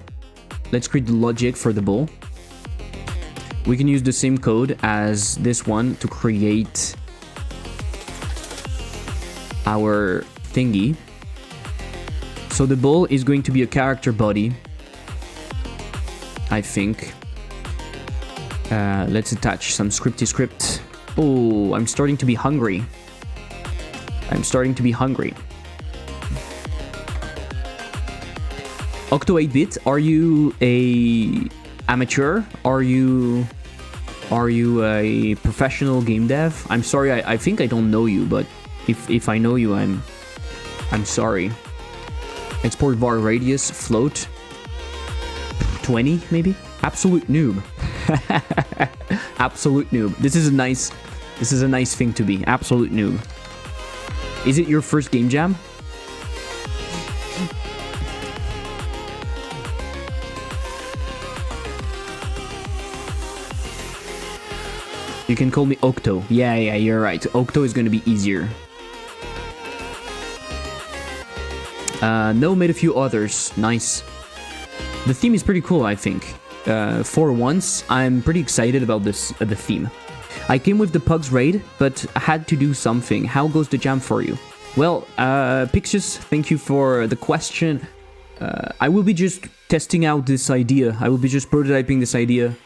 Let's create the logic for the ball. We can use the same code as this one to create our thingy. So the ball is going to be a character body, I think. Let's attach some scripty script. Oh, I'm starting to be hungry. I'm starting to be hungry. Octo 8-bit, are you a amateur? Are you a professional game dev? I'm sorry, I think I don't know you, but if I know you, I'm sorry. Export var radius float 20 maybe. Absolute noob. Absolute noob. This is a nice thing to be. Absolute noob. Is it your first game jam? You can call me Octo. Yeah, you're right. Octo is going to be easier. No, made a few others. Nice. The theme is pretty cool, I think. For once, I'm pretty excited about the theme. I came with the Pugs raid, but had to do something. How goes the jam for you? Well, Pixus, thank you for the question. I will be just testing out this idea. I will be just prototyping this idea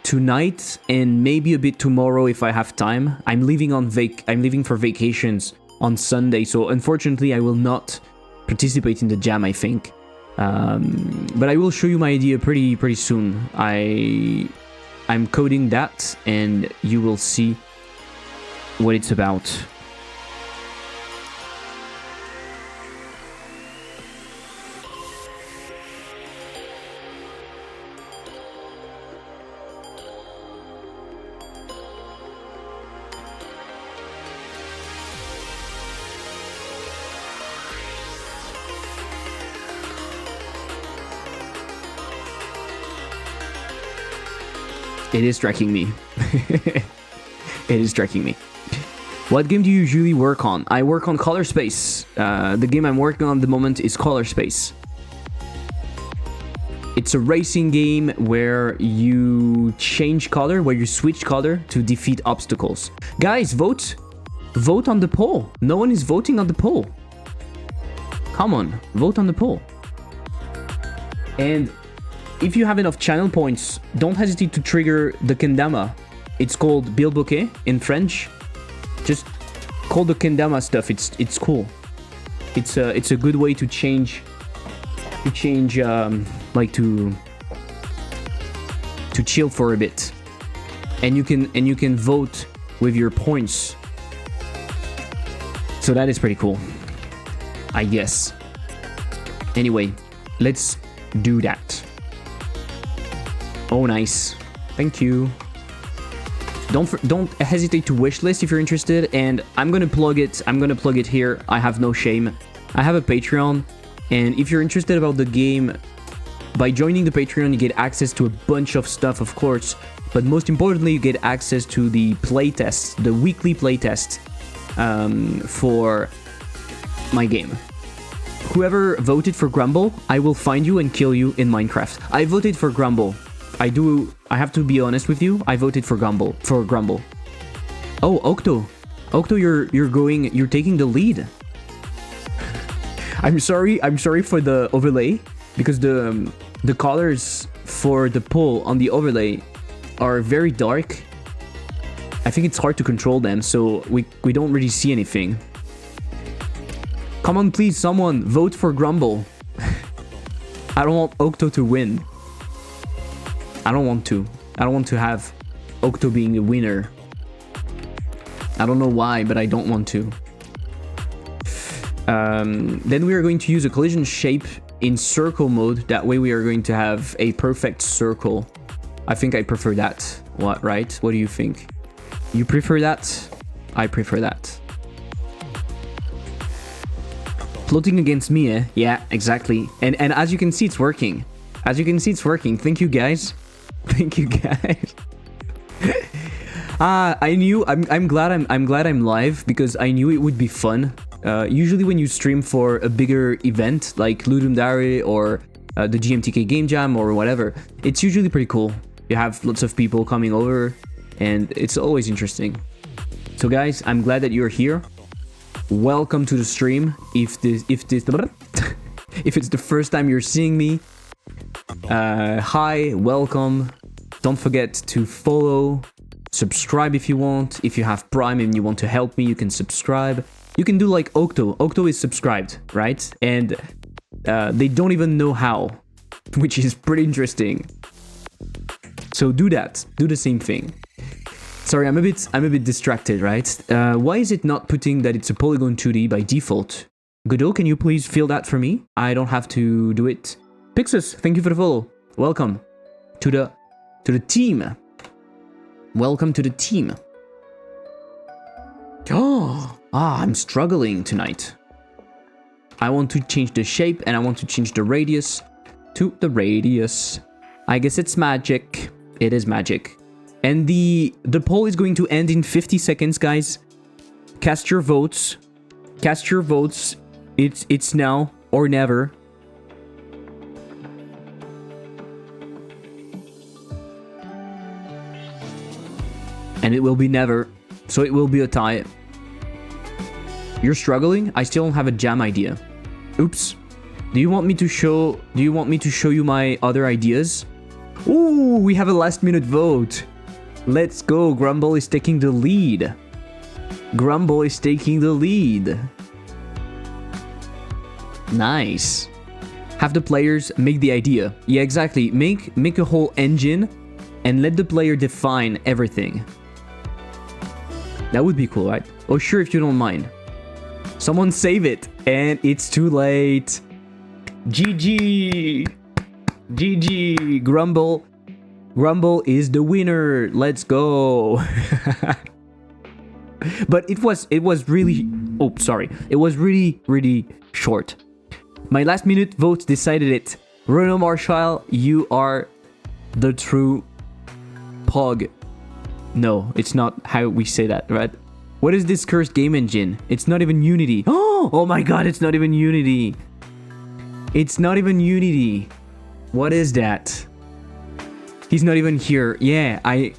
tonight and maybe a bit tomorrow if I have time. I'm leaving for vacations on Sunday, so unfortunately I will not participate in the jam, I think. But I will show you my idea pretty soon. I'm coding that and you will see what it's about. It is tracking me. It is tracking me. What game do you usually work on? I work on Color Space. The game I'm working on at the moment is Color Space. It's a racing game where you change color, where you switch color to defeat obstacles. Guys, vote! Vote on the poll. No one is voting on the poll. Come on, vote on the poll. And if you have enough channel points, don't hesitate to trigger the kendama. It's called bilboquet in French. Just call the kendama stuff. It's cool. It's a good way to change like to chill for a bit, and you can vote with your points. So that is pretty cool, I guess. Anyway, let's do that. Oh, nice. Thank you. Don't hesitate to wishlist if you're interested, and I'm gonna plug it. I'm gonna plug it here. I have no shame. I have a Patreon, and if you're interested about the game, by joining the Patreon, you get access to a bunch of stuff, of course. But most importantly, you get access to the playtests, the weekly playtest for my game. Whoever voted for Grumble, I will find you and kill you in Minecraft. I voted for Grumble. I have to be honest with you. I voted for Grumble. Oh, Octo, you're taking the lead. I'm sorry for the overlay, because the colors for the poll on the overlay are very dark. I think it's hard to control them, so we don't really see anything. Come on, please, someone vote for Grumble. I don't want Octo to win. I don't want to have Octo being the winner. I don't know why, but I don't want to. Then we are going to use a collision shape in circle mode. That way we are going to have a perfect circle. I think I prefer that. What, right? What do you think? You prefer that? I prefer that. Floating against me, eh? Yeah, exactly. And as you can see, it's working. Thank you, guys. Thank you, guys. I'm glad I'm live, because I knew it would be fun. Usually when you stream for a bigger event like Ludum Dare or the GMTK Game Jam or whatever, it's usually pretty cool. You have lots of people coming over, and it's always interesting. So guys, I'm glad that you're here. Welcome to the stream. If it's the first time you're seeing me, hi, welcome. Don't forget to follow, subscribe if you want. If you have Prime and you want to help me, you can subscribe. You can do like Octo. Octo is subscribed, right? And they don't even know how, which is pretty interesting. So do that. Do the same thing. Sorry, I'm a bit distracted, right? Why is it not putting that it's a polygon 2D by default? Godot, can you please fill that for me? I don't have to do it. Pixus, thank you for the follow. Welcome to the team. Welcome to the team. Oh, I'm struggling tonight. I want to change the shape, and I want to change the radius to the radius. I guess it's magic. It is magic. And the poll is going to end in 50 seconds, guys. Cast your votes. Cast your votes. It's now or never. And it will be never. So it will be a tie. You're struggling? I still don't have a jam idea. Oops. Do you want me to show you my other ideas? Ooh, we have a last minute vote. Let's go. Grumble is taking the lead. Grumble is taking the lead. Nice. Have the players make the idea. Yeah, exactly. Make a whole engine and let the player define everything. That would be cool, right? Oh, sure, if you don't mind. Someone save it. And it's too late. GG. GG. Grumble. Grumble is the winner. Let's go. But it was really... Oh, sorry. It was really, really short. My last minute vote decided it. Renaud Marshall, you are the true pog. No, it's not how we say that, right? What is this cursed game engine? It's not even Unity. Oh my god, it's not even Unity. It's not even Unity. What is that? He's not even here. Yeah, I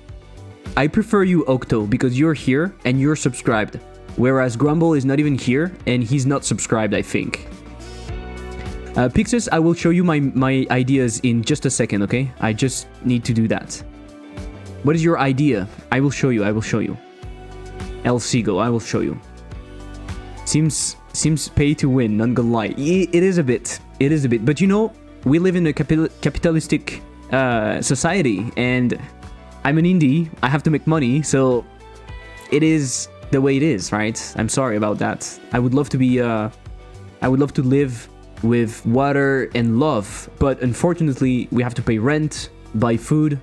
prefer you, Octo, because you're here and you're subscribed. Whereas Grumble is not even here and he's not subscribed, I think. Pixus, I will show you my ideas in just a second, okay? I just need to do that. What is your idea? I will show you. El Seago, I will show you. Seems pay to win, not gonna lie. It is a bit. But you know, we live in a capitalistic society, and I'm an indie. I have to make money, so it is the way it is, right? I'm sorry about that. I would love to be. I would love to live with water and love, but unfortunately, we have to pay rent, buy food,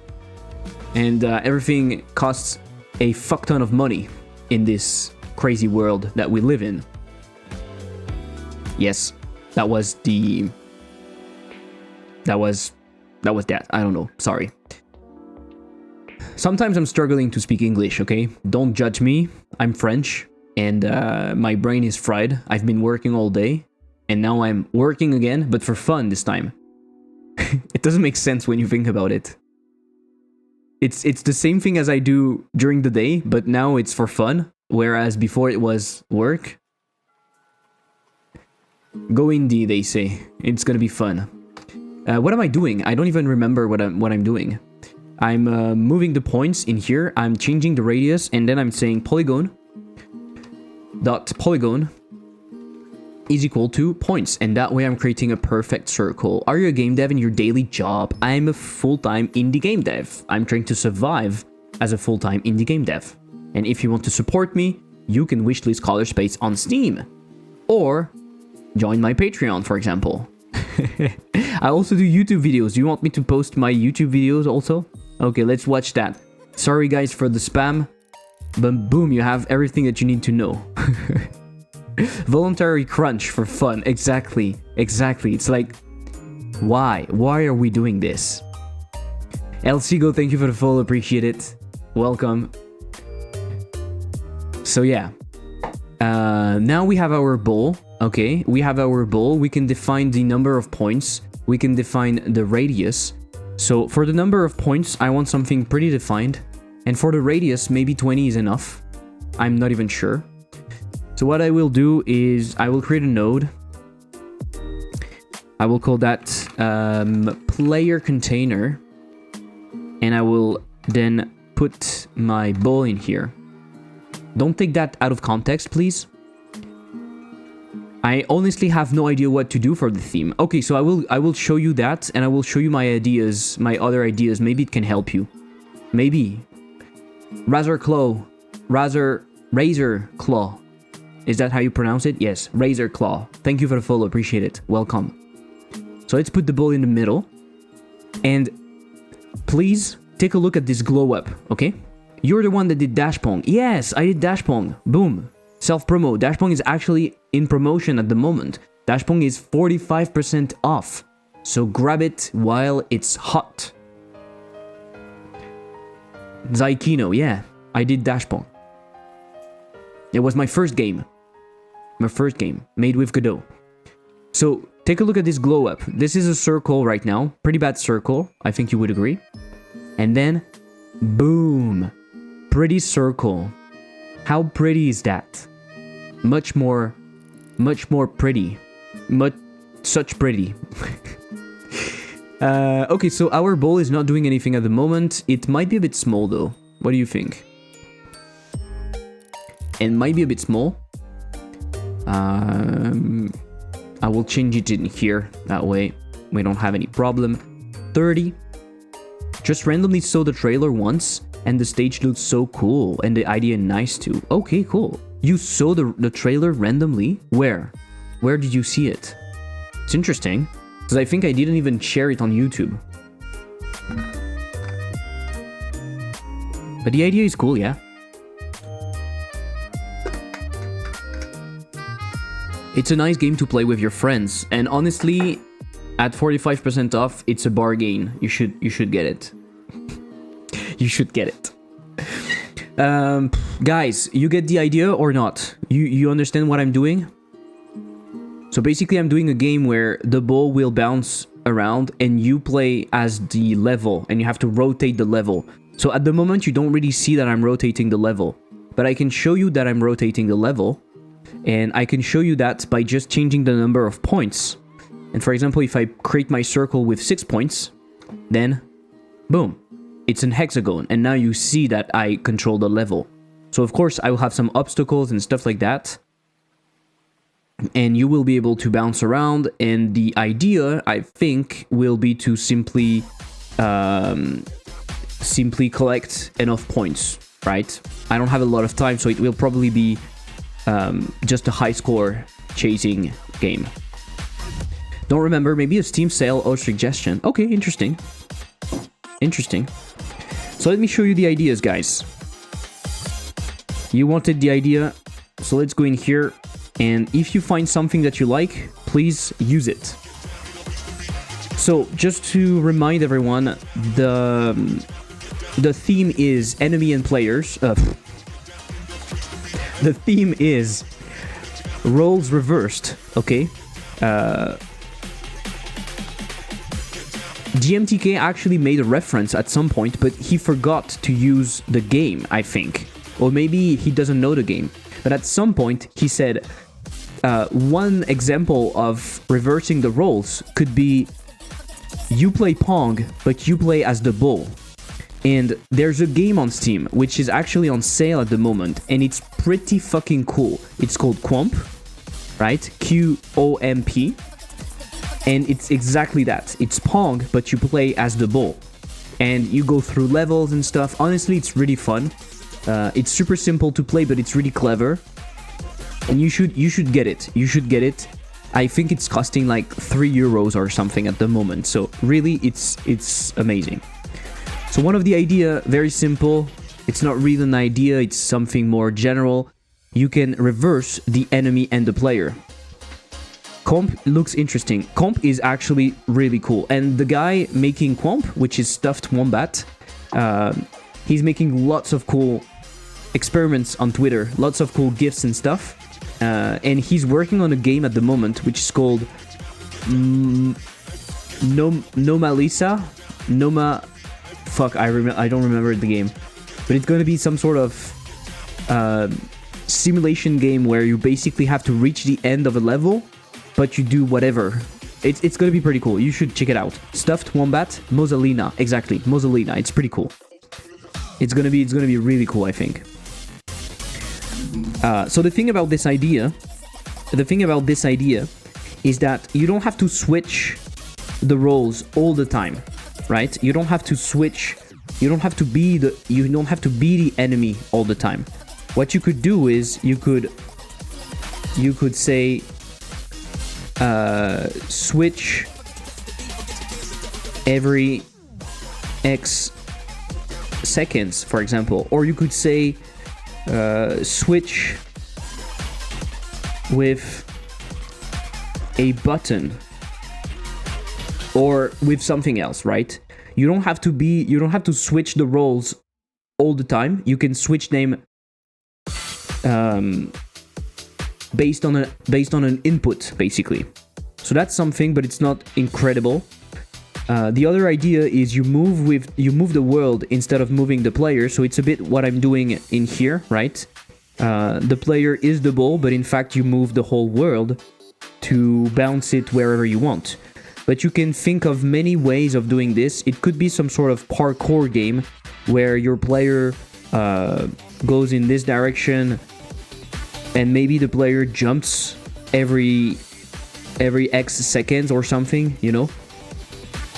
and everything costs a fuck ton of money in this crazy world that we live in. Yes, that was that. I don't know. Sorry. Sometimes I'm struggling to speak English, okay? Don't judge me. I'm French, and my brain is fried. I've been working all day, and now I'm working again, but for fun this time. It doesn't make sense when you think about it. It's the same thing as I do during the day, but now it's for fun, whereas before it was work. Go indie, they say. It's gonna be fun. What am I doing? I don't even remember what I'm doing. I'm moving the points in here. I'm changing the radius, and then I'm saying polygon is equal to points, and that way I'm creating a perfect circle. Are you a game dev in your daily job? I'm a full-time indie game dev. I'm trying to survive as a full-time indie game dev. And if you want to support me, you can wishlist Color Space on Steam, or join my Patreon, for example. I also do YouTube videos. Do you want me to post my YouTube videos also? Okay, let's watch that. Sorry guys for the spam, but boom, you have everything that you need to know. Voluntary crunch for fun. Exactly. It's like, why are we doing this? El Seago, thank you for the follow, appreciate it. Welcome. So yeah, now we have our bowl. Okay, we have our bowl. We can define the number of points. We can define the radius. So for the number of points, I want something pretty defined. And for the radius, maybe 20 is enough. I'm not even sure. So what I will do is I will create a node. I will call that player container. And I will then put my bowl in here. Don't take that out of context, please. I honestly have no idea what to do for the theme. Okay, so I will show you that, and I will show you my ideas, my other ideas. Maybe it can help you. Maybe. Razor Claw. Razor Claw. Is that how you pronounce it? Yes, Razor Claw. Thank you for the follow, appreciate it. Welcome. So let's put the ball in the middle. And please take a look at this glow up, okay? You're the one that did Dash Pong. Yes, I did Dash Pong. Boom. Self-promo. Dash Pong is actually in promotion at the moment. Dash Pong is 45% off. So grab it while it's hot. Zaikino, yeah. I did Dash Pong. It was my first game. My first game. Made with Godot. So take a look at this glow up. This is a circle right now. Pretty bad circle. I think you would agree. And then, boom. Pretty circle. How pretty is that? Much more pretty. Such pretty. Okay, so our bowl is not doing anything at the moment. It might be a bit small though. What do you think? It might be a bit small. I will change it in here. That way we don't have any problem. 30. Just randomly saw the trailer once. And the stage looks so cool, and the idea nice too. Okay, cool. You saw the trailer randomly? Where? Where did you see it? It's interesting, because I think I didn't even share it on YouTube. But the idea is cool, yeah? It's a nice game to play with your friends, and honestly, at 45% off, it's a bargain. You should get it. You should get it. Guys, you get the idea or not? You understand what I'm doing? So basically I'm doing a game where the ball will bounce around and you play as the level and you have to rotate the level. So at the moment you don't really see that I'm rotating the level, but I can show you that I'm rotating the level, and I can show you that by just changing the number of points. And for example, if I create my circle with 6 points, then boom, it's an hexagon. And now you see that I control the level. So of course I will have some obstacles and stuff like that. And you will be able to bounce around. And the idea, I think, will be to simply collect enough points, right? I don't have a lot of time, so it will probably be just a high score chasing game. Don't remember, maybe a Steam sale or suggestion. Okay, interesting. Interesting. So let me show you the ideas, guys. You wanted the idea, so let's go in here. And if you find something that you like, please use it. So just to remind everyone, the theme is enemy and players. The theme is roles reversed, okay? GMTK actually made a reference at some point, but he forgot to use the game, I think. Or maybe he doesn't know the game. But at some point, he said, one example of reversing the roles could be you play Pong, but you play as the bull. And there's a game on Steam, which is actually on sale at the moment, and it's pretty fucking cool. It's called Qomp, right? Qomp. And it's exactly that. It's Pong, but you play as the bull. And you go through levels and stuff. Honestly, it's really fun. It's super simple to play, but it's really clever. And you should get it. You should get it. I think it's costing like €3 or something at the moment. So really, it's amazing. So one of the idea, very simple. It's not really an idea. It's something more general. You can reverse the enemy and the player. Qomp looks interesting. Qomp is actually really cool. And the guy making Qomp, which is Stuffed Wombat, he's making lots of cool experiments on Twitter, lots of cool GIFs and stuff. And he's working on a game at the moment, which is called Nomalisa. Fuck, I don't remember the game. But it's going to be some sort of simulation game where you basically have to reach the end of a level, but you do whatever. It's going to be pretty cool. You should check it out. Stuffed Wombat, Mozzolina. Exactly, Mozzolina. It's pretty cool. It's going to be really cool, I think. So the thing about this idea is that you don't have to switch the roles all the time, right? You don't have to switch. You don't have to be the enemy all the time. What you could do is you could say switch every X seconds, for example, or you could say switch with a button or with something else, right? You don't have to switch the roles all the time. You can switch them based on an input, basically. So that's something, but it's not incredible. The other idea is you move the world instead of moving the player. So it's a bit what I'm doing in here, right? The player is the ball, but in fact you move the whole world to bounce it wherever you want. But you can think of many ways of doing this. It could be some sort of parkour game where your player goes in this direction and maybe the player jumps every X seconds or something, you know?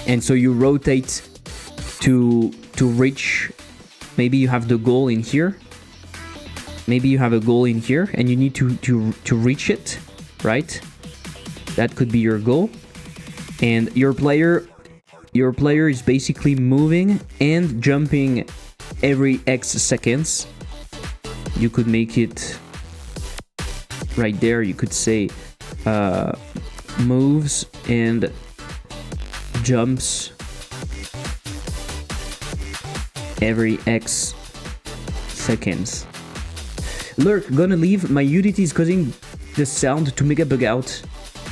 And so you rotate to reach. Maybe you have the goal in here. Maybe you have a goal in here and you need to reach it, right? That could be your goal. And your player is basically moving and jumping every X seconds. You could make it right there. You could say moves and jumps every X seconds. Lurk, gonna leave. My Unity is causing the sound to make a bug out.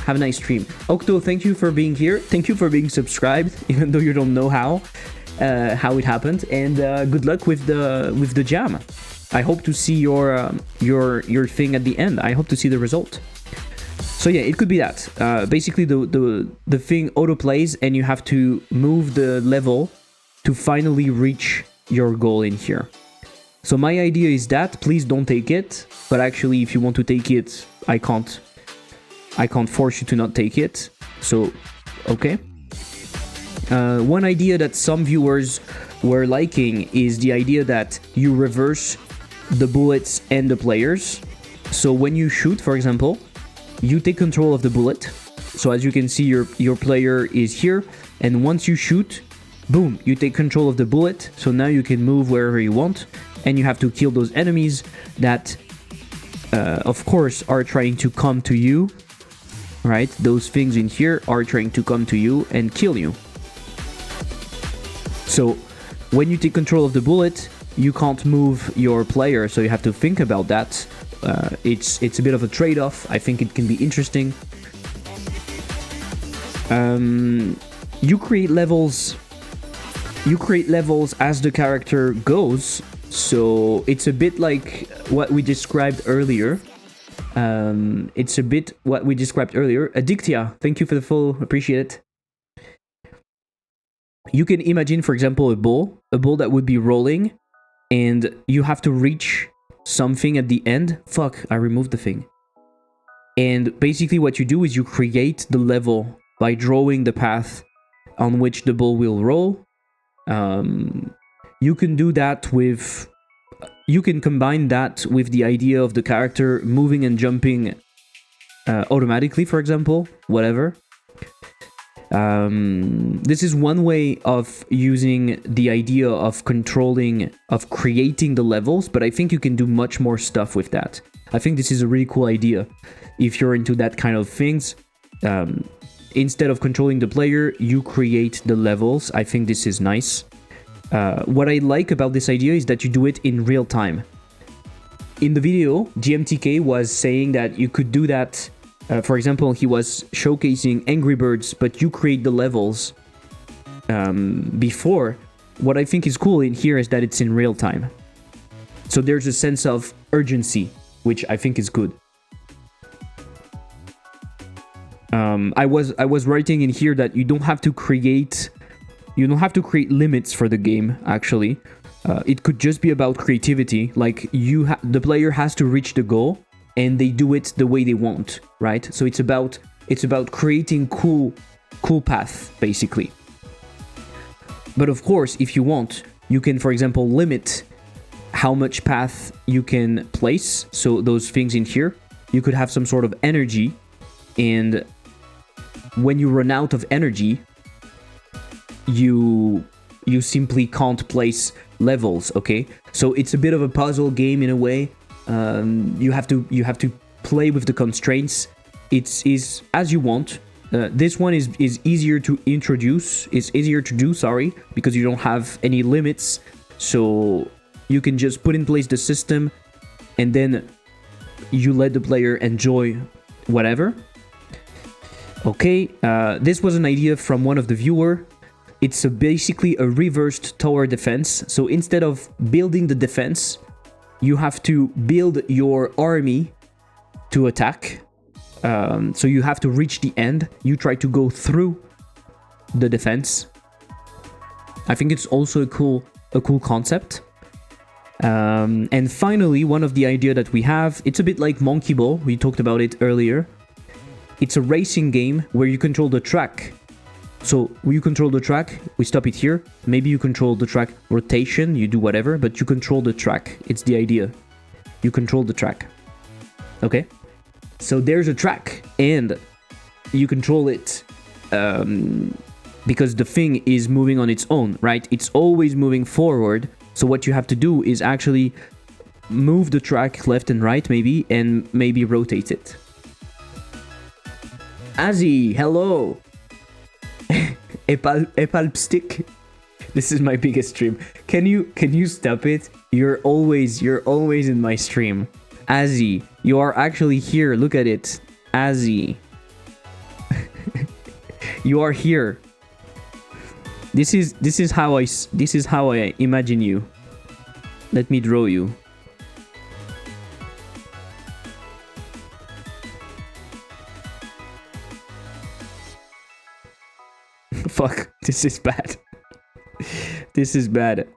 Have a nice stream. Octo, thank you for being here. Thank you for being subscribed, even though you don't know how it happened. And good luck with the jam. I hope to see your thing at the end. I hope to see the result. So yeah, it could be that. Basically, the thing autoplays, and you have to move the level to finally reach your goal in here. So my idea is that please don't take it. But actually, if you want to take it, I can't force you to not take it. So, okay. One idea that some viewers were liking is the idea that you reverse the bullets and the players. So when you shoot, for example, you take control of the bullet. So as you can see, your player is here, and once you shoot, boom, you take control of the bullet. So now you can move wherever you want, and you have to kill those enemies that, of course, are trying to come to you, right? Those things in here are trying to come to you and kill you. So when you take control of the bullet, you can't move your player, so you have to think about that. It's a bit of a trade-off. I think it can be interesting. You create levels as the character goes, so it's a bit like what we described earlier. Addictia, thank you for the follow, appreciate it. You can imagine, for example, a ball that would be rolling, and you have to reach something at the end. Fuck, I removed the thing. And basically what you do is you create the level by drawing the path on which the ball will roll. You can do that with... You can combine that with the idea of the character moving and jumping automatically, for example, whatever. This is one way of using the idea of creating the levels, but I think you can do much more stuff with that. I think this is a really cool idea. If you're into that kind of things, instead of controlling the player, you create the levels. I think this is nice. What I like about this idea is that you do it in real time. In the video, GMTK was saying that you could do that. For example, he was showcasing Angry Birds, but you create the levels before. What I think is cool in here is that it's in real time. So there's a sense of urgency, which I think is good. I was writing in here that you don't have to create limits for the game, actually. It could just be about creativity. Like the player has to reach the goal, and they do it the way they want, right? So it's about creating cool path, basically. But of course, if you want, you can, for example, limit how much path you can place. So those things in here, you could have some sort of energy, and when you run out of energy, you simply can't place levels, okay? So it's a bit of a puzzle game in a way. You have to play with the constraints. It's as you want. This one is easier to introduce. It's easier to do, sorry, because you don't have any limits. So you can just put in place the system, and then you let the player enjoy whatever. Okay, this was an idea from one of the viewer. It's basically a reversed tower defense. So instead of building the defense, you have to build your army to attack. So you have to reach the end. You try to go through the defense. I think it's also a cool concept. And finally, one of the idea that we have, it's a bit like Monkey Ball. We talked about it earlier. It's a racing game where you control the track. So you control the track, we stop it here. Maybe you control the track rotation, you do whatever, but you control the track. It's the idea. You control the track. Okay? So there's a track, and you control it because the thing is moving on its own, right? It's always moving forward. So what you have to do is actually move the track left and right, maybe, and maybe rotate it. Azzy, hello! Epalpstick. This is my biggest stream. Can you stop it? You're always in my stream. Azzy, you are actually here. Look at it. Azzy. You are here. This is how I imagine you. Let me draw you. fuck, this is bad. This is bad.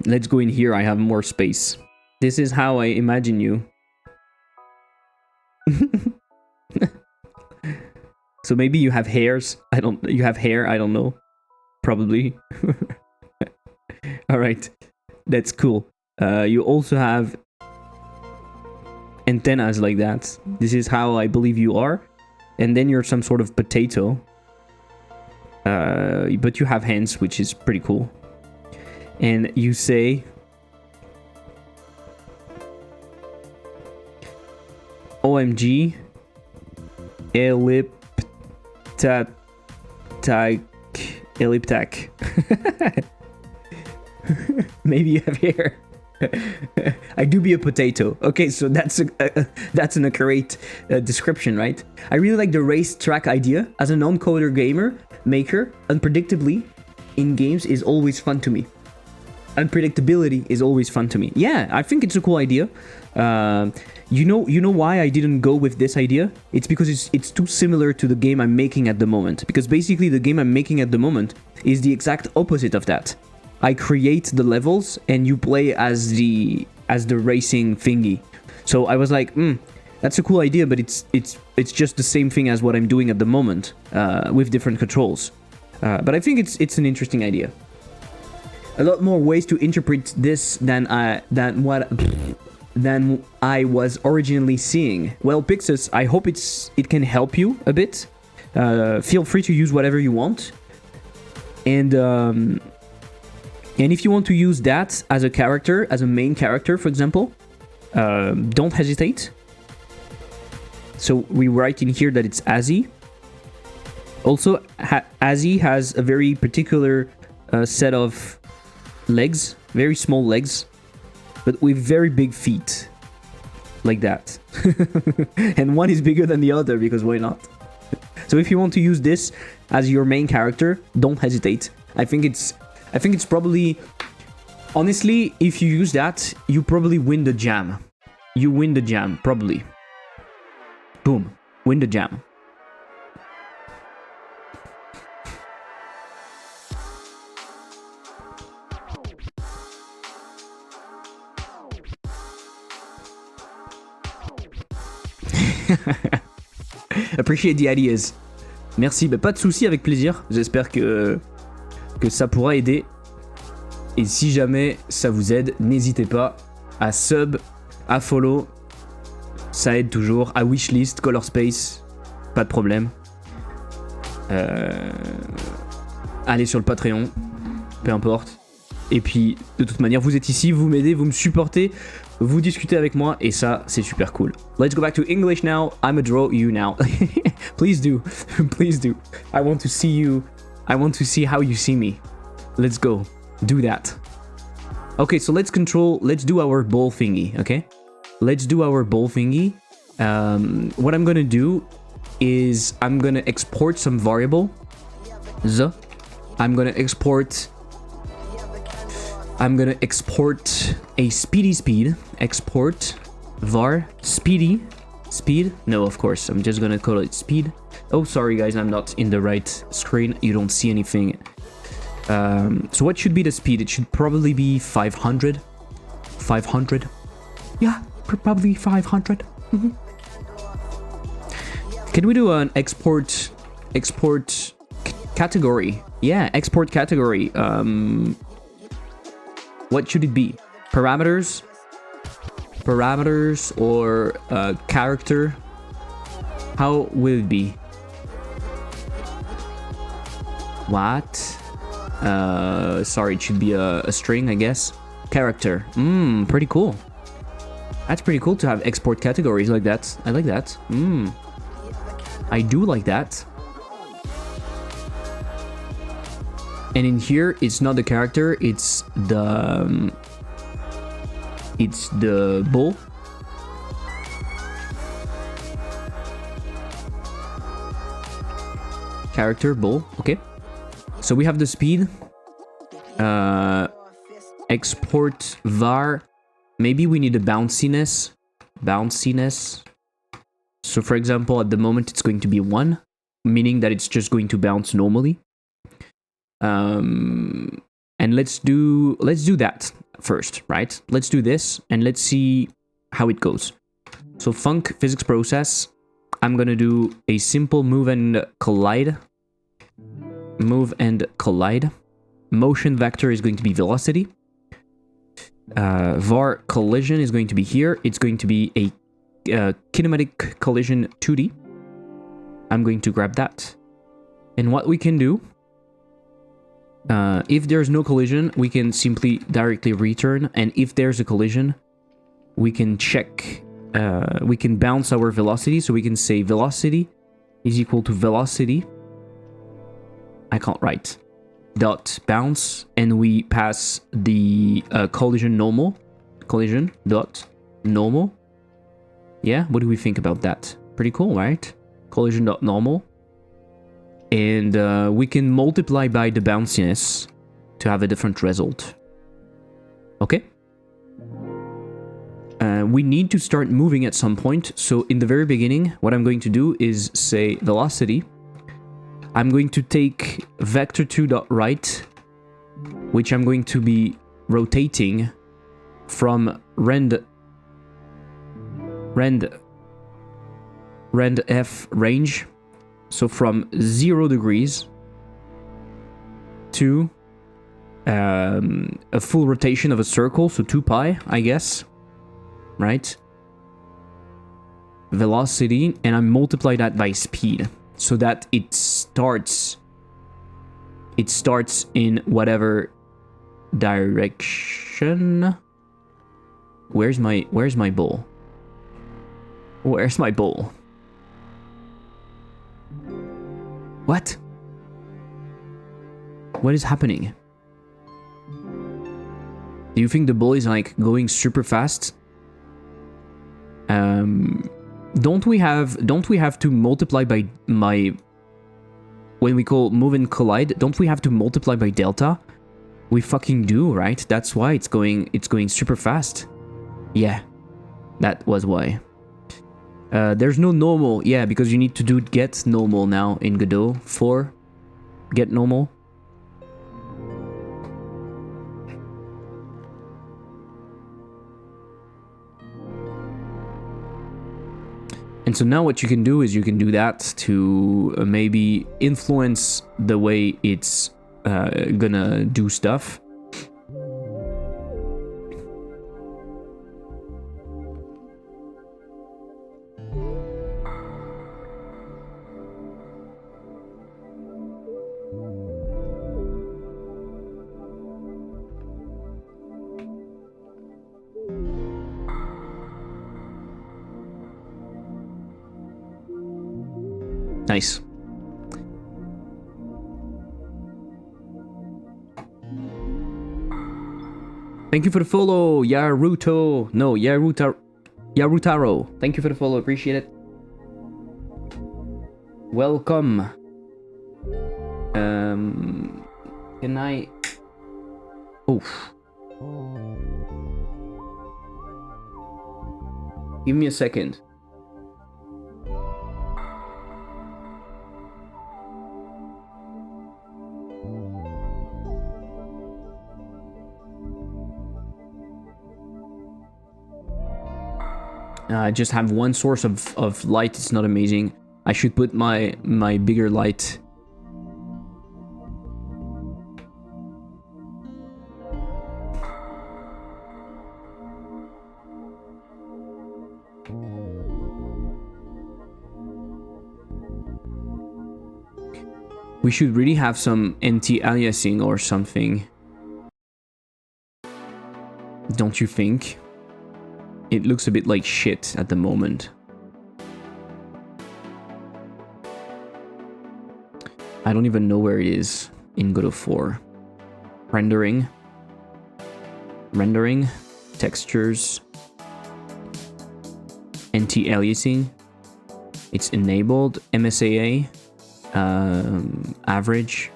Let's go in here, I have more space. This is how I imagine you. So maybe you have hairs. You have hair, I don't know. Probably. Alright. That's cool. You also have antennas like that. This is how I believe you are. And then you're some sort of potato. But you have hands, which is pretty cool. And you say... OMG. Elliptac. Maybe you have hair. I do be a potato. Okay, so that's an accurate description, right? I really like the racetrack idea. As a non-coder maker, unpredictably in games is always fun to me. Unpredictability is always fun to me. Yeah, I think it's a cool idea. You know why I didn't go with this idea? It's because it's too similar to the game I'm making at the moment. Because basically the game I'm making at the moment is the exact opposite of that. I create the levels and you play as the racing thingy. So I was like, that's a cool idea, but it's just the same thing as what I'm doing at the moment, with different controls. But I think it's an interesting idea. A lot more ways to interpret this than I was originally seeing. Well, Pixus, I hope it can help you a bit. Feel free to use whatever you want. And if you want to use that as a character, as a main character, for example, don't hesitate. So we write in here that it's Azzy. Also, Azzy has a very particular set of legs, very small legs, but with very big feet, like that. And one is bigger than the other, because why not? So if you want to use this as your main character, don't hesitate. I think it's probably... Honestly, if you use that, you probably win the jam. You win the jam, probably. Boom. Win the jam. Appreciate the ideas. Merci, bah, pas de soucis, avec plaisir. J'espère que ça pourra aider. Et si jamais ça vous aide, n'hésitez pas à sub, à follow. Ça aide toujours. À wishlist, color space, pas de problème. Allez sur le Patreon, peu importe. Et puis, de toute manière, vous êtes ici, vous m'aidez, vous me supportez, vous discutez avec moi, et ça, c'est super cool. Let's go back to English now. I'm gonna draw you now. Please do. Please do. I want to see you. I want to see how you see me. Let's go. Do that. Okay, so let's do our ball thingy, okay? Let's do our ball thingy. What I'm gonna do is I'm gonna export some variable. I'm gonna export a speed. Export var speed. No, of course, I'm just gonna call it speed. Oh, sorry guys, I'm not in the right screen. You don't see anything. So what should be the speed? It should probably be 500. 500. Yeah, probably 500. Mm-hmm. Can we do an export category? Yeah, export category. What should it be? Parameters or character? How will it be? What? Sorry, it should be a string, I guess. Character. Pretty cool. That's pretty cool to have export categories like that. I like that. I do like that. And in here, it's not the character, it's the ball. Character, ball, okay. So we have the speed. Export var. Maybe we need a bounciness. So for example, at the moment, it's going to be 1. meaning that it's just going to bounce normally. And let's do that first, right? Let's do this and let's see how it goes. So func physics process, I'm gonna do a simple move and collide. Move and collide. Motion vector is going to be velocity. Var collision is going to be here. It's going to be a kinematic collision 2D. I'm going to grab that. And what we can do, if there's no collision, we can simply directly return. And if there's a collision, we can check, we can bounce our velocity. So we can say velocity is equal to velocity. I can't write. Dot bounce, and we pass the collision normal. Collision dot normal. Yeah, what do we think about that? Pretty cool, right? Collision dot normal. And we can multiply by the bounciness to have a different result. Okay? We need to start moving at some point. So in the very beginning, what I'm going to do is say velocity. I'm going to take vector2.right, which I'm going to be rotating from rend f range. So from 0 degrees to a full rotation of a circle, so 2 pi, I guess, right? Velocity, and I multiply that by speed so that it starts in whatever direction. Where's my ball? Where's my ball? What? What is happening? Do you think the ball is like going super fast? Don't we have to multiply by when we call move and collide, don't we have to multiply by delta? We fucking do, right? That's why it's going super fast. Yeah. That was why. There's no normal, yeah, because you need to do get normal now in Godot 4. Get normal. And so now what you can do is you can do that to maybe influence the way it's gonna do stuff. Nice. Thank you for the follow, Yaruto. No, Yarutaro. Thank you for the follow, appreciate it. Welcome. Can I... Oof. Give me a second. I just have one source of light. It's not amazing. I should put my bigger light. We should really have some anti-aliasing or something. Don't you think? It looks a bit like shit at the moment. I don't even know where it is in Godot 4. Rendering. Rendering. Textures. Anti-aliasing. It's enabled. MSAA. Average.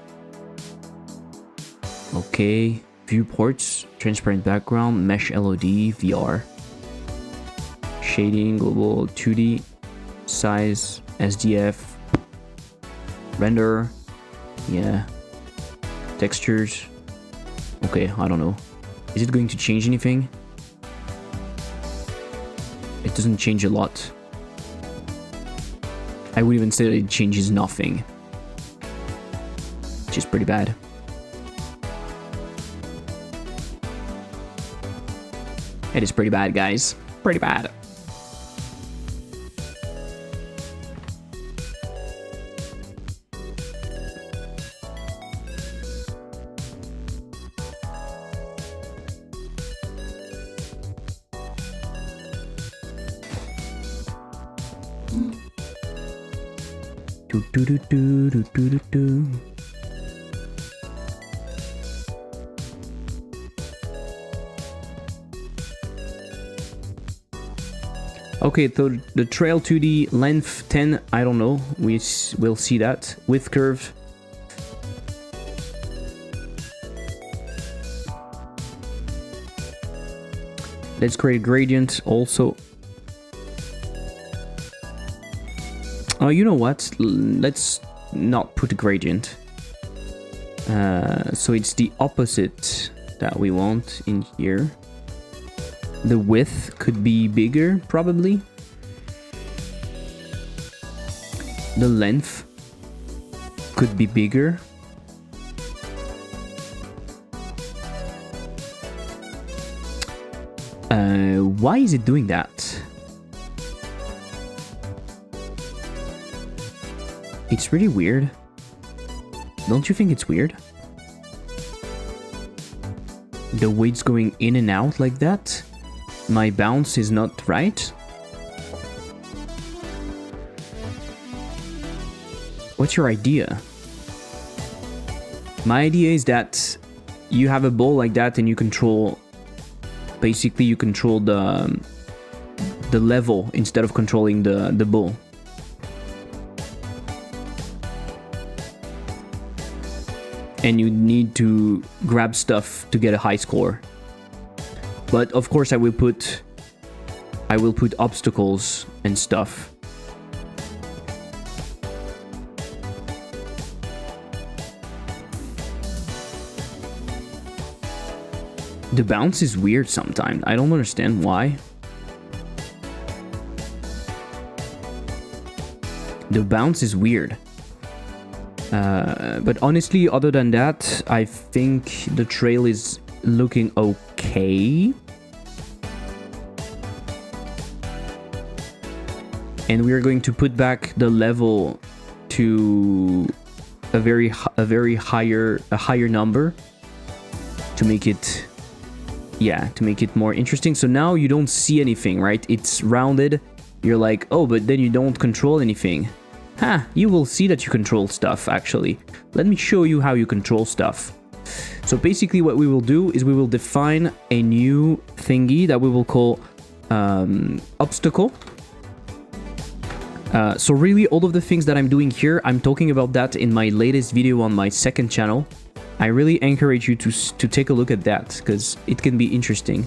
Okay. Viewports. Transparent background. Mesh LOD. VR. Shading, global 2D, size, SDF, Render. Yeah. Textures. Okay, I don't know. Is it going to change anything? It doesn't change a lot. I would even say that it changes nothing. Which is pretty bad. It is pretty bad, guys. Pretty bad. Do do do do do do do do. Okay, so the trail 2D length 10, I don't know. We'll see that. Width curve. Let's create a gradient also. Oh, you know what? Let's not put a gradient. So it's the opposite that we want in here. The width could be bigger, probably. The length could be bigger. Why is it doing that? It's really weird. Don't you think it's weird? The weight's going in and out like that? My bounce is not right? What's your idea? My idea is that you have a ball like that and you control... Basically, you control the level instead of controlling the ball. And you need to grab stuff to get a high score. But of course I will put obstacles and stuff. The bounce is weird sometimes. I don't understand why. The bounce is weird. But honestly, other than that, I think the trail is looking okay. And we are going to put back the level to a higher number to make it, yeah, to make it more interesting. So now you don't see anything, right? It's rounded. You're like, oh, but then you don't control anything. Ha, you will see that you control stuff, actually. Let me show you how you control stuff. So basically what we will do is we will define a new thingy that we will call obstacle. So really all of the things that I'm doing here, I'm talking about that in my latest video on my second channel. I really encourage you to take a look at that, because it can be interesting.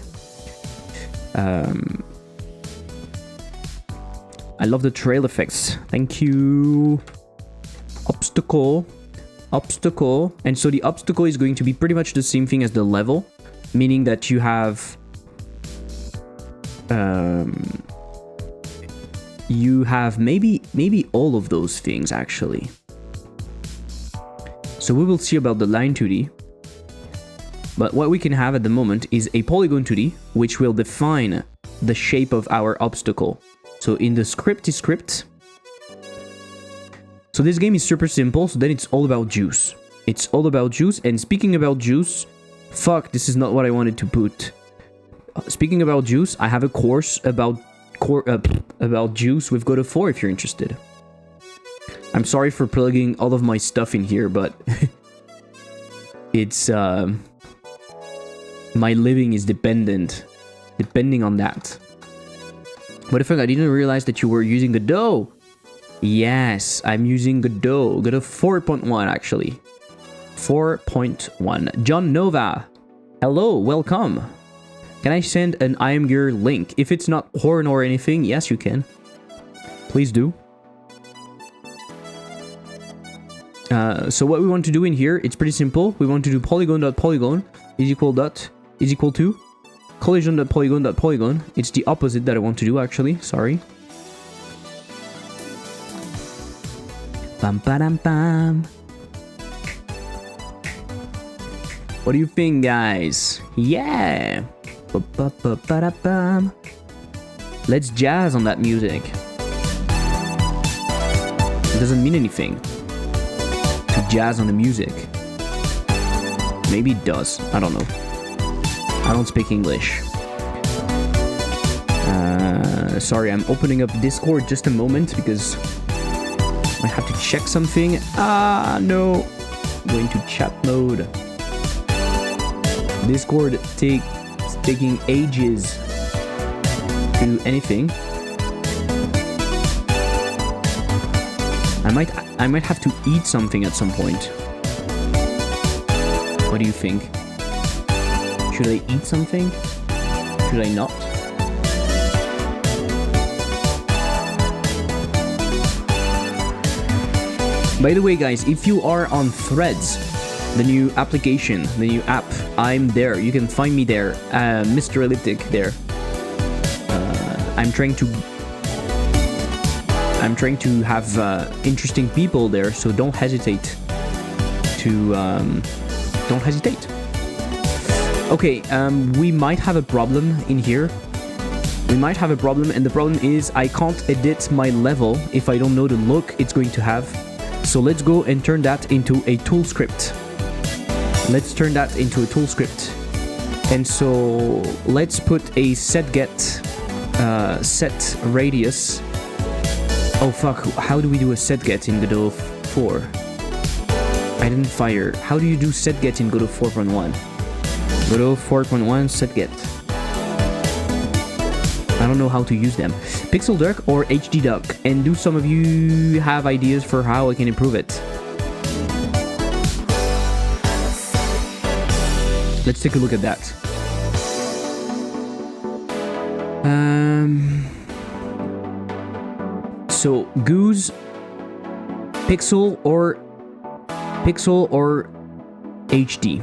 I love the trail effects. Thank you. Obstacle. Obstacle. And so the obstacle is going to be pretty much the same thing as the level, meaning that you have... you have maybe all of those things, actually. So we will see about the line 2D. But what we can have at the moment is a polygon 2D, which will define the shape of our obstacle. So in the script, so this game is super simple, so then it's all about juice. It's all about juice, and speaking about juice, fuck, this is not what I wanted to put. Speaking about juice, I have a course about juice with God of 4 if you're interested. I'm sorry for plugging all of my stuff in here, but it's my living is depending on that. What the fuck, I didn't realize that you were using Godot. Yes, I'm using Godot 4.1 actually. 4.1. John Nova, hello, welcome. Can I send an I am Gear link? If it's not porn or anything, yes you can. Please do. So what we want to do in here, it's pretty simple. We want to do polygon.polygon is equal to collision.polygon.polygon. It's the opposite that I want to do, actually. Sorry. Bam, ba-dam, bam. What do you think, guys? Yeah. Ba-ba-ba-ba-da-bam. Let's jazz on that music. It doesn't mean anything to jazz on the music. Maybe it does. I don't know. I don't speak English. Sorry, I'm opening up Discord just a moment because I have to check something. Ah, no. Going to chat mode. Discord taking ages to do anything. I might have to eat something at some point. What do you think? Should I eat something? Should I not? By the way, guys, if you are on Threads, the new application, the new app, I'm there. You can find me there, Mr. Elliptic there. I'm trying to have interesting people there, so don't hesitate to don't hesitate. Okay, we might have a problem in here. We might have a problem, and the problem is I can't edit my level if I don't know the look it's going to have. So let's go and turn that into a tool script. Let's turn that into a tool script. And so let's put a setGet set radius. Oh fuck, how do we do a setGet in Godot 4? Identifier. How do you do setGet in Godot 4.1? Godot 4.1 setGet. I don't know how to use them. Pixel Duck or HD Duck? And do some of you have ideas for how I can improve it? Let's take a look at that. So Goose, Pixel or HD.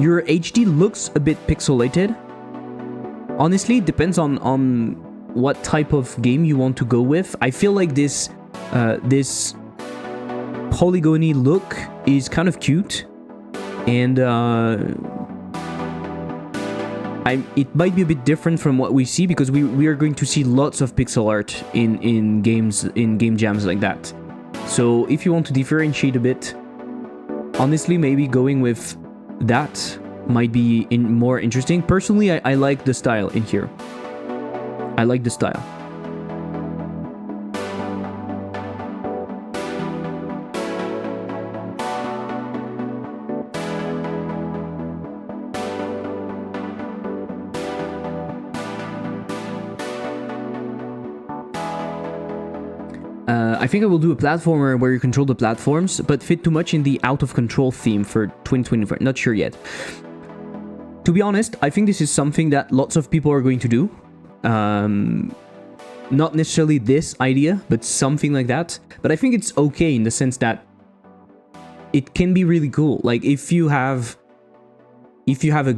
Your HD looks a bit pixelated. Honestly, it depends on what type of game you want to go with. I feel like this polygony look is kind of cute, and it might be a bit different from what we see because we are going to see lots of pixel art in games, in game jams like that. So if you want to differentiate a bit, honestly, maybe going with that might be more interesting. Personally, I like the style in here. I like the style. I think I will do a platformer where you control the platforms, but fit too much in the out of control theme for 2024. Not sure yet. To be honest, I think this is something that lots of people are going to do. Not necessarily this idea, but something like that. But I think it's okay in the sense that it can be really cool. Like if you have a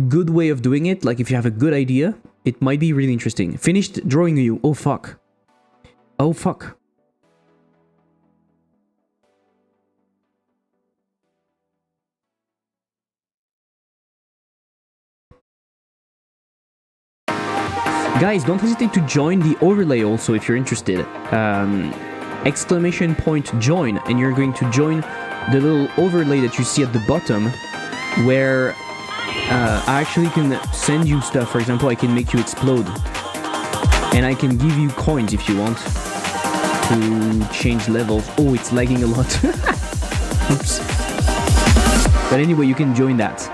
good way of doing it, like if you have a good idea, it might be really interesting. Finished drawing you. Oh fuck. Oh fuck. Guys, don't hesitate to join the overlay also if you're interested. Exclamation point join, and you're going to join the little overlay that you see at the bottom, where I actually can send you stuff. For example, I can make you explode, and I can give you coins if you want to change levels. Oh, it's lagging a lot. Oops. But anyway, you can join that.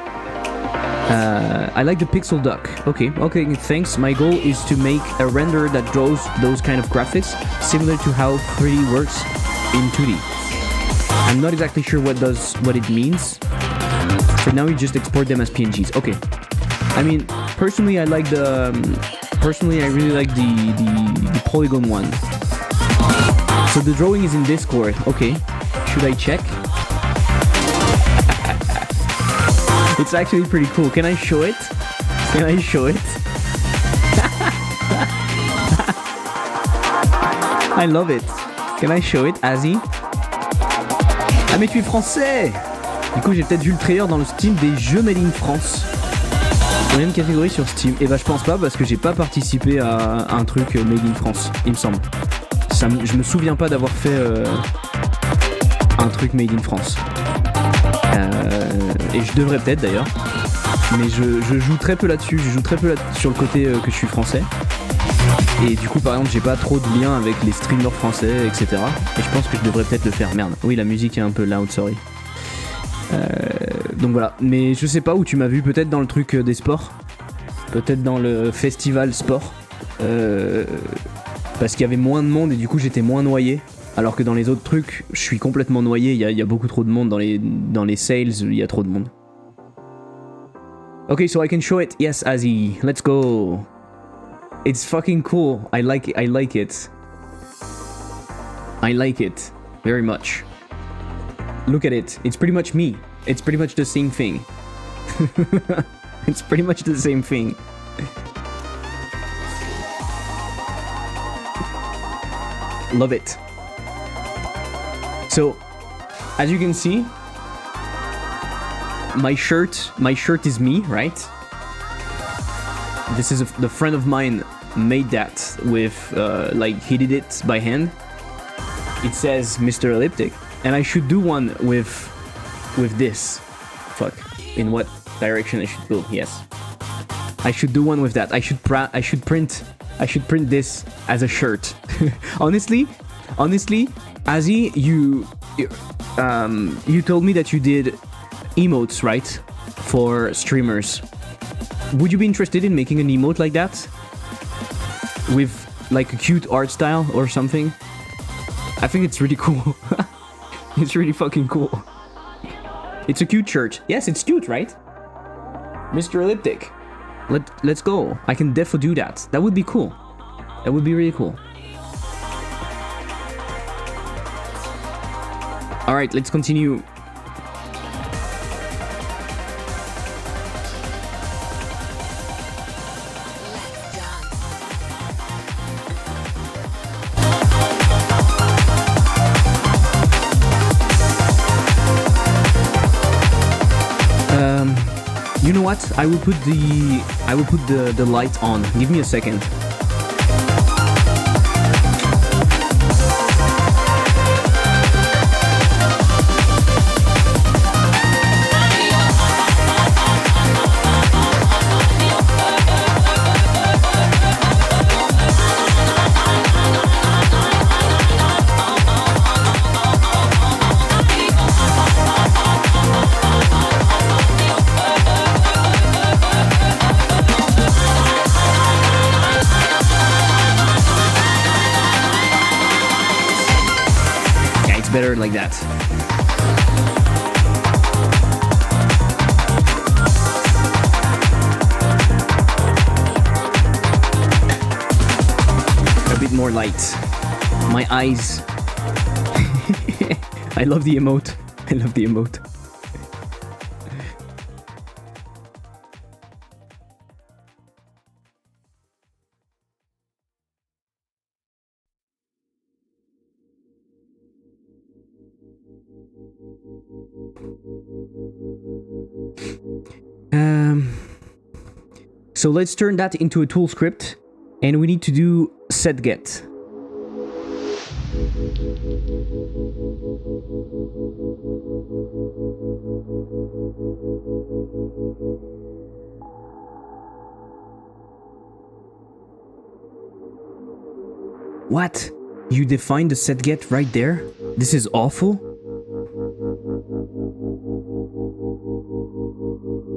I like the pixel duck. Okay, thanks. My goal is to make a render that draws those kind of graphics, similar to how 3D works in 2D. I'm not exactly sure what it means. For now, you just export them as PNGs. Okay. I mean, personally, I really like the polygon one. So the drawing is in Discord. Okay. Should I check? It's actually pretty cool. Can I show it? Can I show it? I love it. Can I show it, Azzy? Ah mais tu es français! Du coup j'ai peut-être vu le trailer dans le Steam des jeux Made in France. Combien de catégories sur Steam? Eh bah je pense pas parce que j'ai pas participé à un truc Made in France, il me semble. Je me souviens pas d'avoir fait un truc Made in France. Et je devrais peut-être d'ailleurs. Mais je joue très peu là-dessus. Je joue très peu sur le côté que je suis français. Et du coup, par exemple, j'ai pas trop de lien avec les streamers français, etc. Et je pense que je devrais peut-être le faire. Merde. Oui, la musique est un peu loud, sorry. Donc voilà. Mais je sais pas où tu m'as vu. Peut-être dans le truc des sports. Peut-être dans le festival sport. Parce qu'il y avait moins de monde et du coup, j'étais moins noyé. Alors que dans les autres trucs, je suis complètement noyé. Il y a beaucoup trop de monde dans les sales. Il y a trop de monde. Okay, so I can show it. Yes, Azzy. Let's go. It's fucking cool. I like it. I like it. I like it very much. Look at it. It's pretty much me. It's pretty much the same thing. It's pretty much the same thing. Love it. So, as you can see, my shirt is me, right? This is the friend of mine made that with, like, he did it by hand. It says Mr. Elliptic, and I should do one with this. Fuck. In what direction I should go? Yes. I should do one with that. I should print this as a shirt. honestly, Azzy, you told me that you did emotes, right? For streamers. Would you be interested in making an emote like that? With like a cute art style or something? I think it's really cool. It's really fucking cool. It's a cute shirt. Yes, it's cute, right? Mr. Elliptic. Let's go. I can defo do that. That would be cool. That would be really cool. Alright, let's continue. You know what? I will put the light on. Give me a second. Better like that. A bit more light. My eyes. I love the emote. I love the emote. So let's turn that into a tool script, and we need to do setGet. What? You defined the setGet right there? This is awful?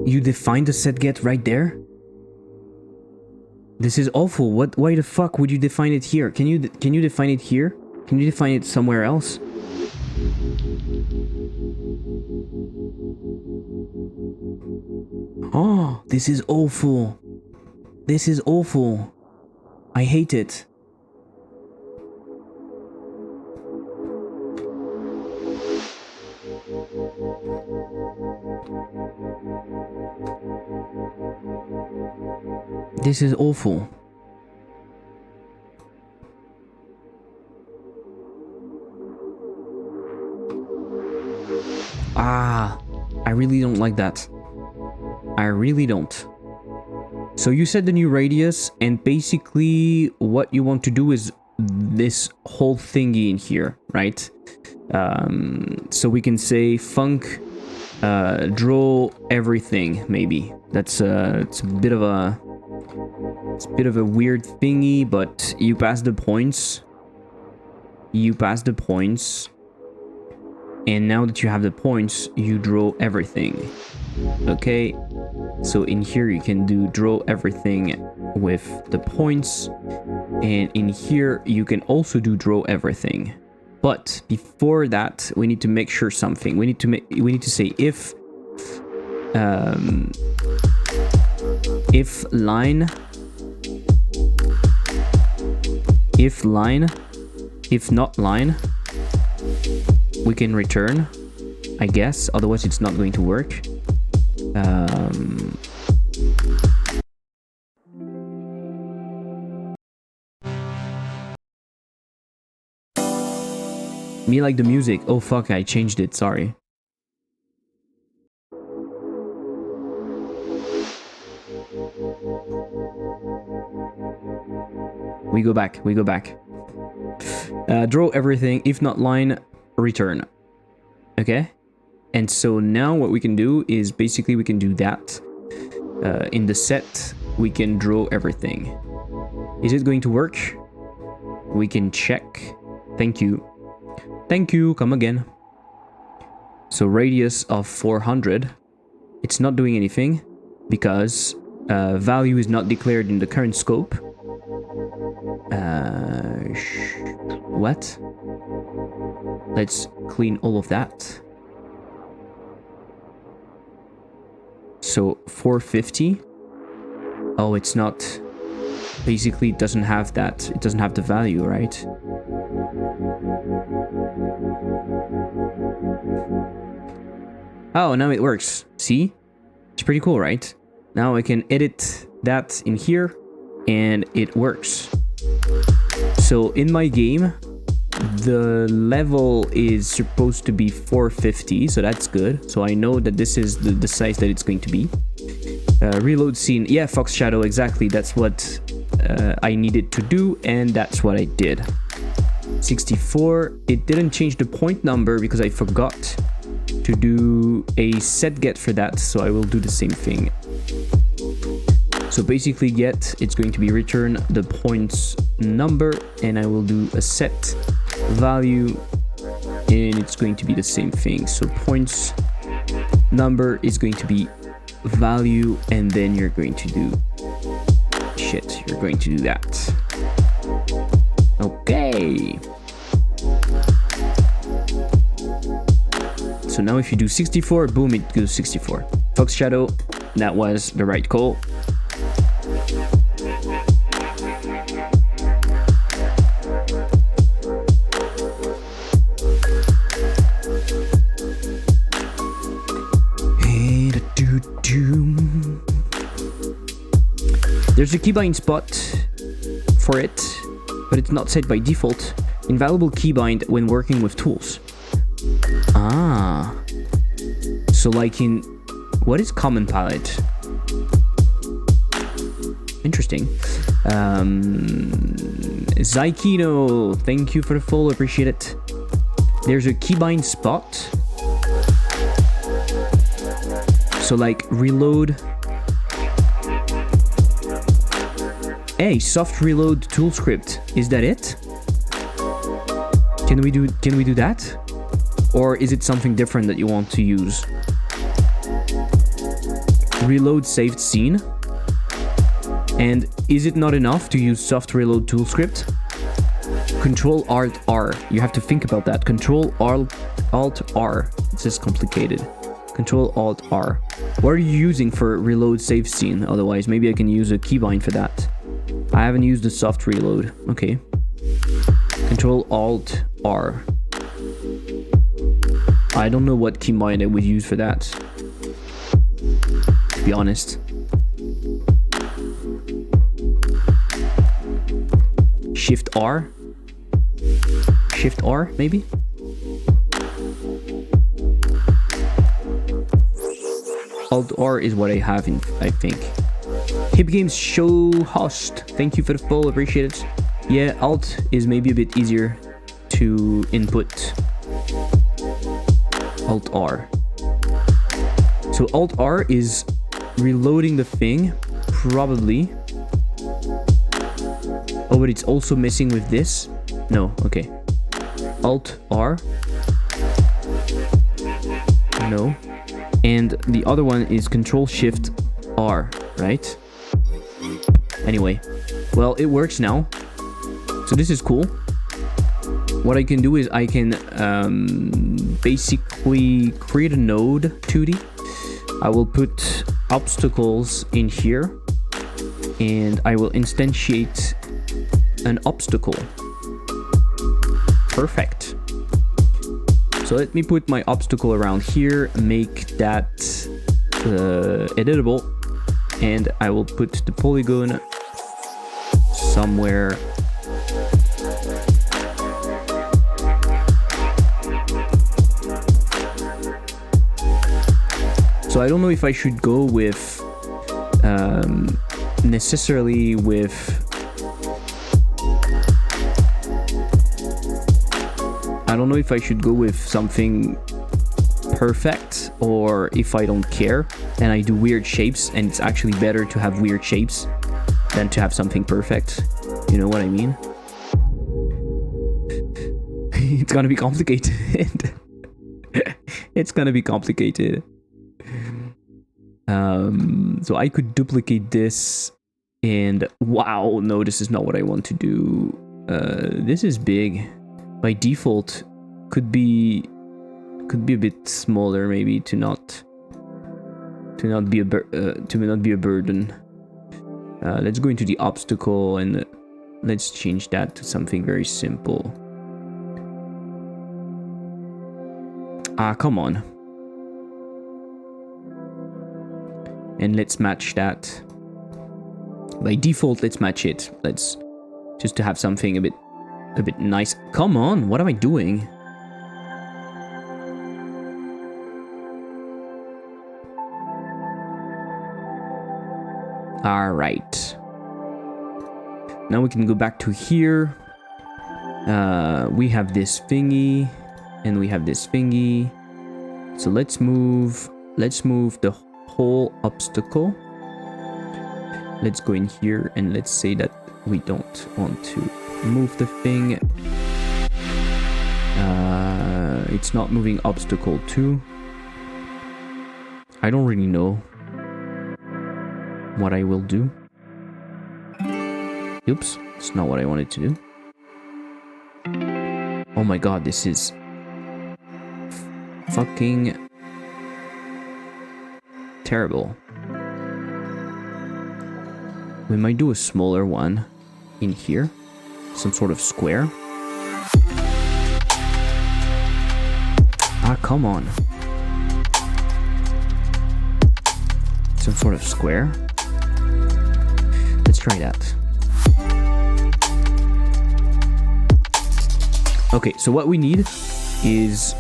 You defined the setGet right there? This is awful. What? Why the fuck would you define it here? Can you define it here? Can you define it somewhere else? Oh, this is awful. This is awful. I hate it. This is awful. Ah, I really don't like that. I really don't. So you set the new radius, and basically what you want to do is this whole thingy in here, right? So we can say func draw everything, maybe. It's a bit of a weird thingy, but you pass the points. And now that you have the points, you draw everything. Okay, so in here you can do draw everything with the points, and in here you can also do draw everything. But before that, we need to make sure something. We need to say if line, if not line, we can return, I guess, otherwise it's not going to work. Me like the music. Oh fuck, I changed it, sorry. We go back. Draw everything, if not line, return. Okay? And so now what we can do is basically we can do that. In the set, we can draw everything. Is it going to work? We can check. Thank you. Thank you, come again. So radius of 400. It's not doing anything because value is not declared in the current scope. What? Let's clean all of that. So 450. Oh, it's not. Basically, it doesn't have that. It doesn't have the value, right? Oh, now it works. See? It's pretty cool, right? Now I can edit that in here, and it works. So in my game, the level is supposed to be 450, so that's good. So I know that this is the size that it's going to be. Reload scene. Yeah, Fox Shadow, exactly. That's what I needed to do, and that's what I did. 64. It didn't change the point number because I forgot to do a set get for that, so I will do the same thing. So basically get, it's going to be return the points number, and I will do a set value, and it's going to be the same thing. So points number is going to be value, and then you're going to do you're going to do that. Okay. So now if you do 64, boom, it goes 64. Fox Shadow, that was the right call. There's a keybind spot for it, but it's not set by default. Invaluable keybind when working with tools. Ah. So like in... What is common palette? Interesting. Zykino, thank you for the follow, appreciate it. There's a keybind spot. So like reload... Hey, soft reload tool script. Is that it? Can we do that? Or is it something different that you want to use? Reload saved scene. And is it not enough to use soft reload tool script? Control Alt R. You have to think about that. Control Alt R. This is complicated. Control Alt R. What are you using for reload save scene? Otherwise, maybe I can use a keybind for that. I haven't used the soft reload. Okay. Control Alt R. I don't know what keybind I would use for that, to be honest. Shift R? Shift R, maybe? Alt R is what I have in, I think. Hip Games Show Host, thank you for the follow, appreciate it. Yeah, Alt is maybe a bit easier to input. Alt R. So Alt R is reloading the thing, probably. Oh, but it's also messing with this? No, okay. Alt R. No. And the other one is Control Shift R, right? Anyway, well, it works now. So this is cool. What I can do is I can basically create a node 2D. I will put obstacles in here and I will instantiate an obstacle. Perfect. So let me put my obstacle around here, make that editable, and I will put the polygon somewhere. So I don't know if I should go with necessarily with I don't know if I should go with something perfect or if I don't care and I do weird shapes, and it's actually better to have weird shapes than to have something perfect. You know what I mean? It's gonna be complicated. It's gonna be complicated. So I could duplicate this and wow, no, this is not what I want to do. This is big. By default, could be a bit smaller, maybe to not be a burden. Let's go into the obstacle and let's change that to something very simple. Ah, come on. And let's match that. By default, let's match it. Let's just to have something a bit nice. Come on, what am I doing? All right. Now we can go back to here. We have this thingy and we have this thingy. So let's move the whole obstacle. Let's go in here and let's say that we don't want to move the thing. It's not moving obstacle 2. I don't really know what I will do. Oops, it's not what I wanted to do. Oh my god, this is fucking terrible. We might do a smaller one in here. Some sort of square. Ah, come on. Some sort of square. Let's try that. Okay, so what we need is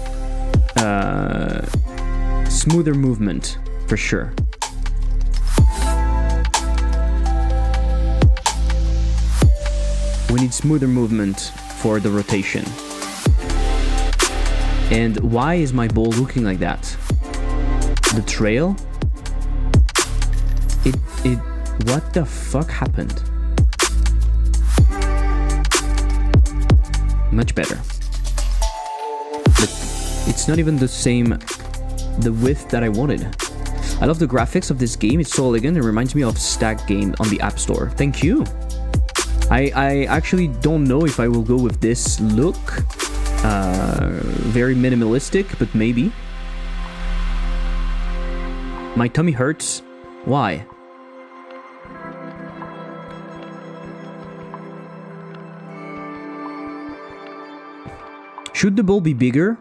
smoother movement, for sure. We need smoother movement for the rotation. And why is my ball looking like that? The trail? What the fuck happened? Much better. But it's not even the width that I wanted. I love the graphics of this game. It's so elegant. It reminds me of Stack Game on the App Store. Thank you. I actually don't know if I will go with this look. Very minimalistic, but maybe. My tummy hurts. Why? Should the ball be bigger?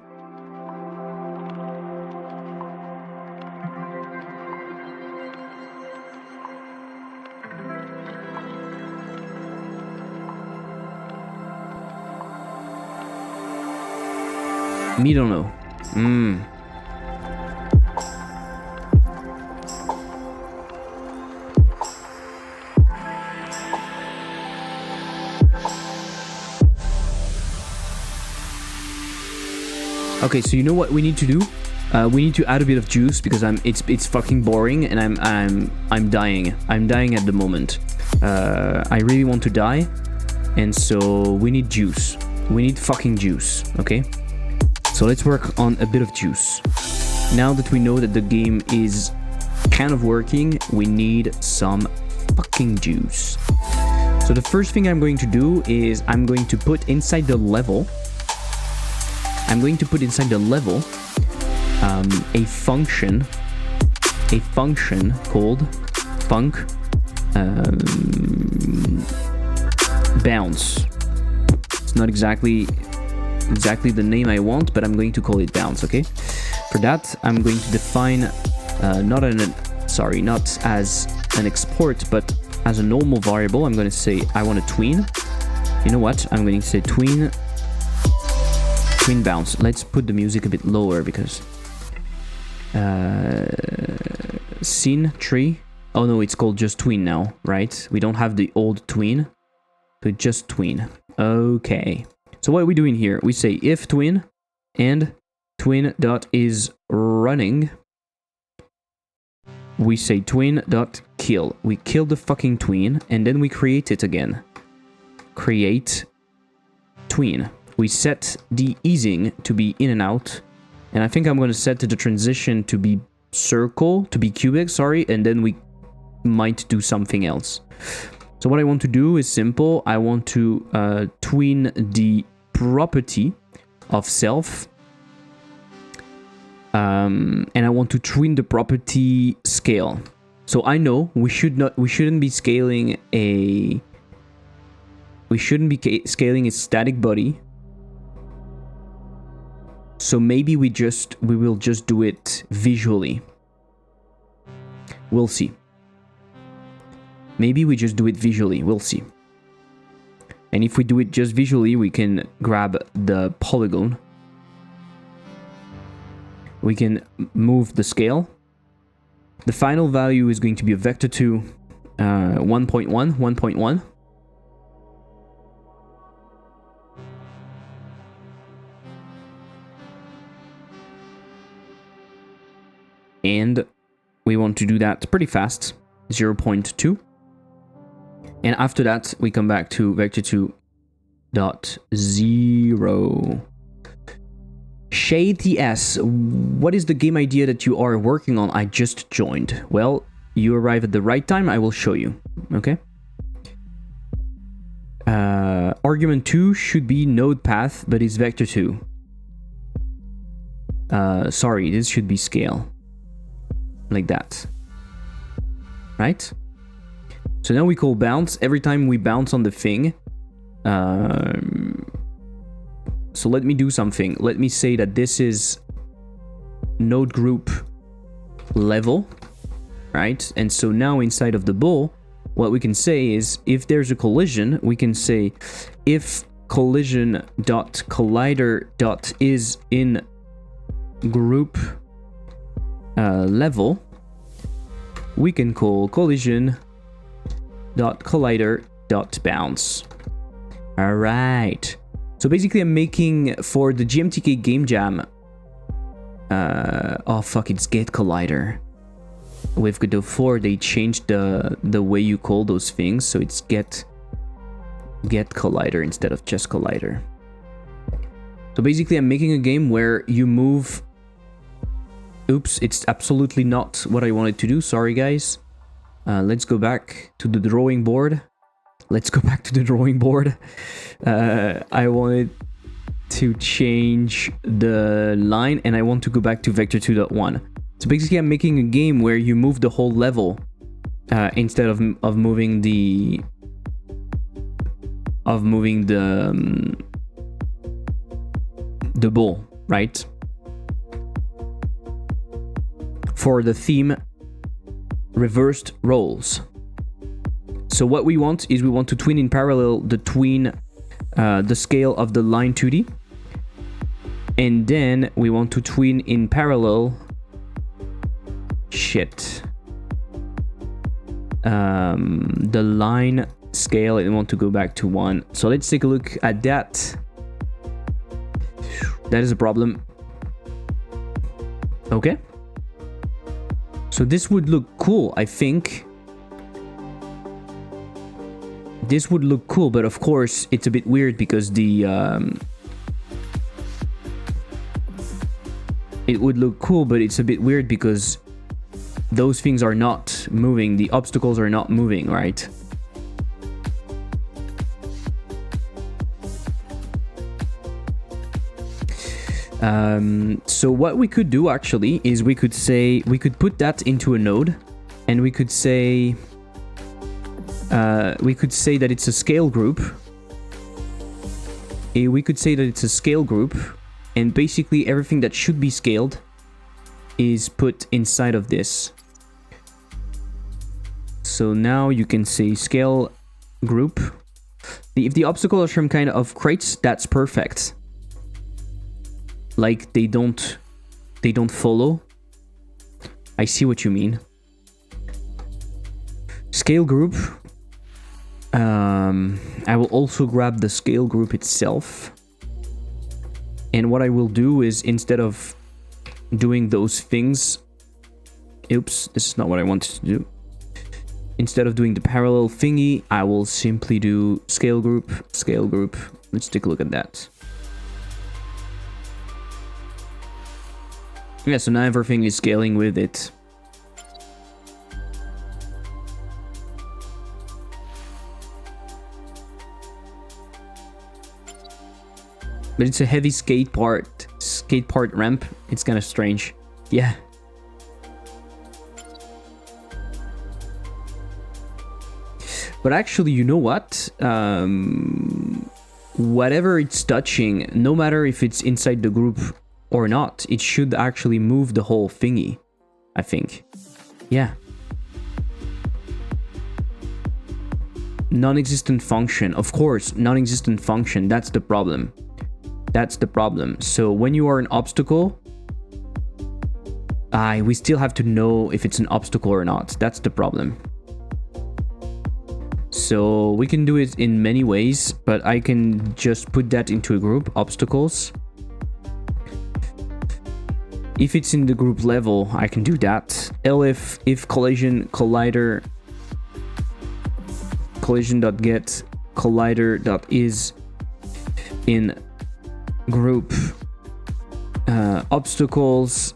Me don't know. Okay, so you know what we need to do? We need to add a bit of juice because it's fucking boring and I'm dying. I'm dying at the moment. I really want to die, and so we need juice. We need fucking juice. Okay, so let's work on a bit of juice. Now that we know that the game is kind of working, we need some fucking juice. So the first thing I'm going to do is I'm going to put inside the level. A function called func bounce. It's not exactly the name I want, but I'm going to call it bounce. Okay. For that, I'm going to define not as an export, but as a normal variable. I'm going to say I want a tween. You know what? I'm going to say tween bounce. Let's put the music a bit lower because scene tree. Oh no, it's called just tween now, right? We don't have the old tween, but just tween. Okay. So what are we doing here? We say if tween and tween dot is running. We say tween dot kill. We kill the fucking tween and then we create it again. Create tween. We set the easing to be in and out, and I think I'm going to set the transition to be cubic, sorry, and then we might do something else. So what I want to do is simple. I want to tween the property of self, and I want to tween the property scale. So I know we shouldn't be scaling a static body. So maybe we will just do it visually. We'll see. Maybe we just do it visually. We'll see. And if we do it just visually, we can grab the polygon. We can move the scale. The final value is going to be a vector2 1.1. And we want to do that pretty fast, 0.2. And after that, we come back to vector2.0. Shady S, what is the game idea that you are working on? I just joined. Well, you arrive at the right time. I will show you. Okay. Argument 2 should be node path, but it's vector2. Sorry, this should be scale. Like that. Right? So now we call bounce every time we bounce on the thing. So let me do something. Let me say that this is node group level, right? And so now inside of the bool, what we can say is if there's a collision, we can say if collision.collider.is in group level, we can call collision.collider.bounce. All right. So basically, I'm making for the GMTK game jam. Oh fuck! It's get collider. With Godot 4, they changed the way you call those things, so it's get collider instead of just collider. So basically, I'm making a game where you move. Oops, it's absolutely not what I wanted to do. Sorry, guys. Let's go back to the drawing board. I wanted to change the line, and I want to go back to vector 2.1. So basically, I'm making a game where you move the whole level instead of moving the bool, right? For the theme reversed roles. So what we want is we want to tween in parallel the scale of the line 2D. And then we want to tween in parallel. Shit. The line scale, I want to go back to 1. So let's take a look at that. That is a problem. Okay. So this would look cool, I think. This would look cool, but of course it's a bit weird because the it would look cool, but it's a bit weird because those things are not moving. The obstacles are not moving, right? So what we could do actually is we could put that into a node, and we could say that it's a scale group. We could say that it's a scale group, and basically everything that should be scaled is put inside of this. So now you can say scale group. If the obstacle is from kind of crates, that's perfect. Like they don't follow. I see what you mean. Scale group. I will also grab the scale group itself. And what I will do is, instead of doing those things... Oops, this is not what I wanted to do. Instead of doing the parallel thingy, I will simply do scale group, scale group. Let's take a look at that. Yeah, so now everything is scaling with it. But it's a heavy skate part ramp. It's kind of strange. Yeah. But actually, you know what? Whatever it's touching, no matter if it's inside the group or not, it should actually move the whole thingy, I think. Yeah. Non-existent function. Of course, non-existent function. That's the problem. That's the problem. So when you are an obstacle, we still have to know if it's an obstacle or not. That's the problem. So we can do it in many ways, but I can just put that into a group, obstacles. If it's in the group level, I can do that. Elif if collision collider collision.get collider.is in group obstacles.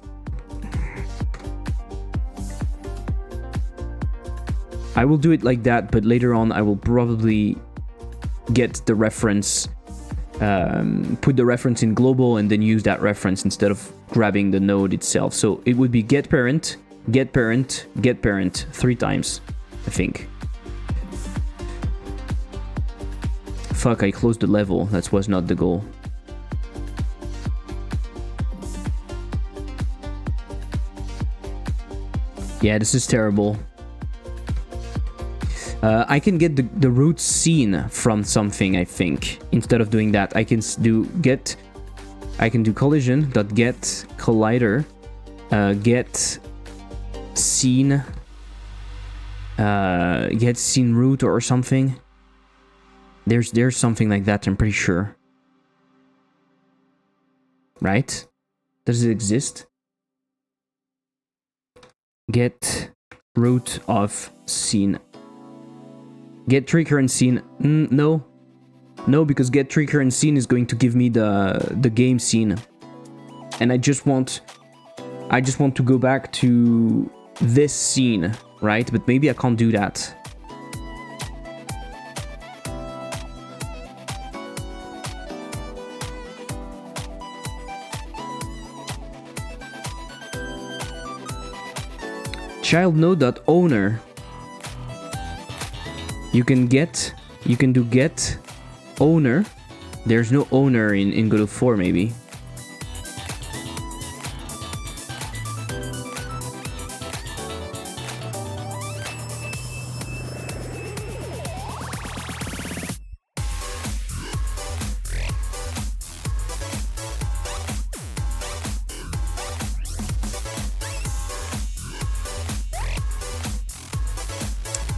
I will do it like that, but later on I will probably get the reference, put the reference in global and then use that reference instead of grabbing the node itself. So it would be get parent, get parent, get parent 3 times, I think. Fuck, I closed the level. That was not the goal. Yeah, this is terrible. I can get the root scene from something, I think. Instead of doing that, I can do get. I can do collision.get collider get scene get scene root or something. There's something like that, I'm pretty sure. Right? Does it exist? Get root of scene. Get trigger and scene. No, because get trigger and scene is going to give me the game scene, and I just want to go back to this scene, right? But maybe I can't do that. Child node.owner. You can do get owner. There's no owner in Godot 4 maybe.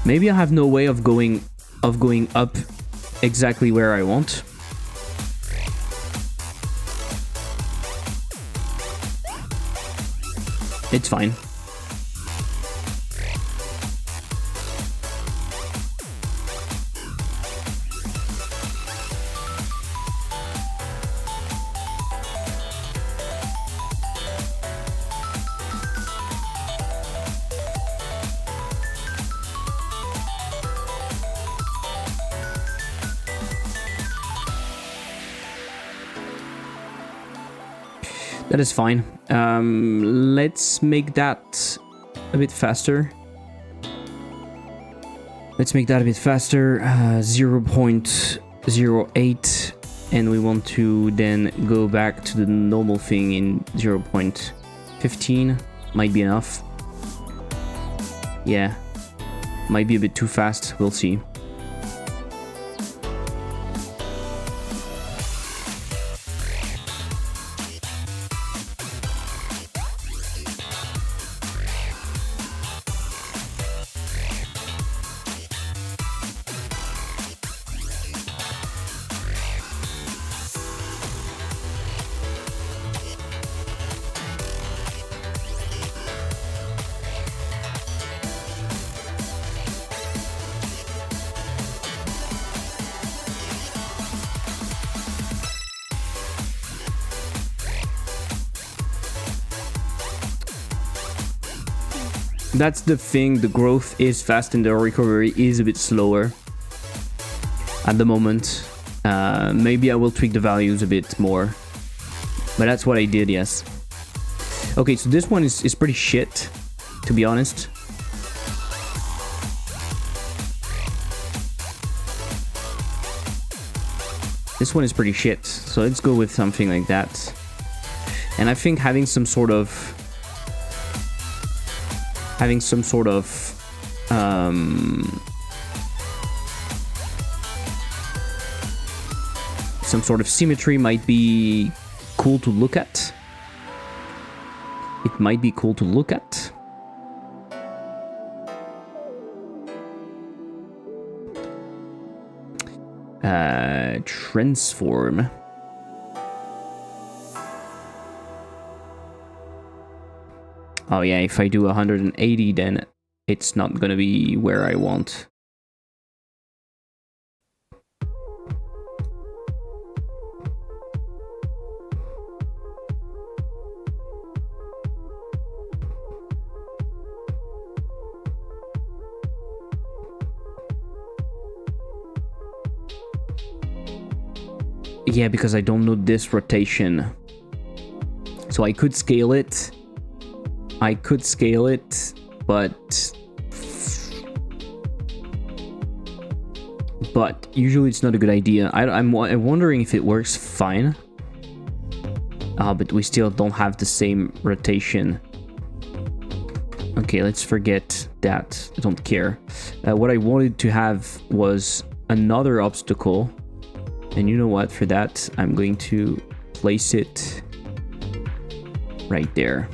Maybe I have no way of going up exactly where I want. It's fine. That is fine. Let's make that a bit faster. Let's make that a bit faster. 0.08, and we want to then go back to the normal thing in 0.15. Might be enough. Yeah, might be a bit too fast. We'll see. That's the thing, the growth is fast and the recovery is a bit slower at the moment. Maybe I will tweak the values a bit more, but that's what I did, yes. Okay, so this one is pretty shit, to be honest. This one is pretty shit, so let's go with something like that. And I think having some sort of symmetry might be cool to look at. It might be cool to look at. Transform. Oh yeah, if I do 180, then it's not gonna be where I want. Yeah, because I don't know this rotation. So I could scale it. But usually it's not a good idea. I'm wondering if it works fine. But we still don't have the same rotation. Okay, let's forget that. I don't care. What I wanted to have was another obstacle. And you know what? For that, I'm going to place it right there.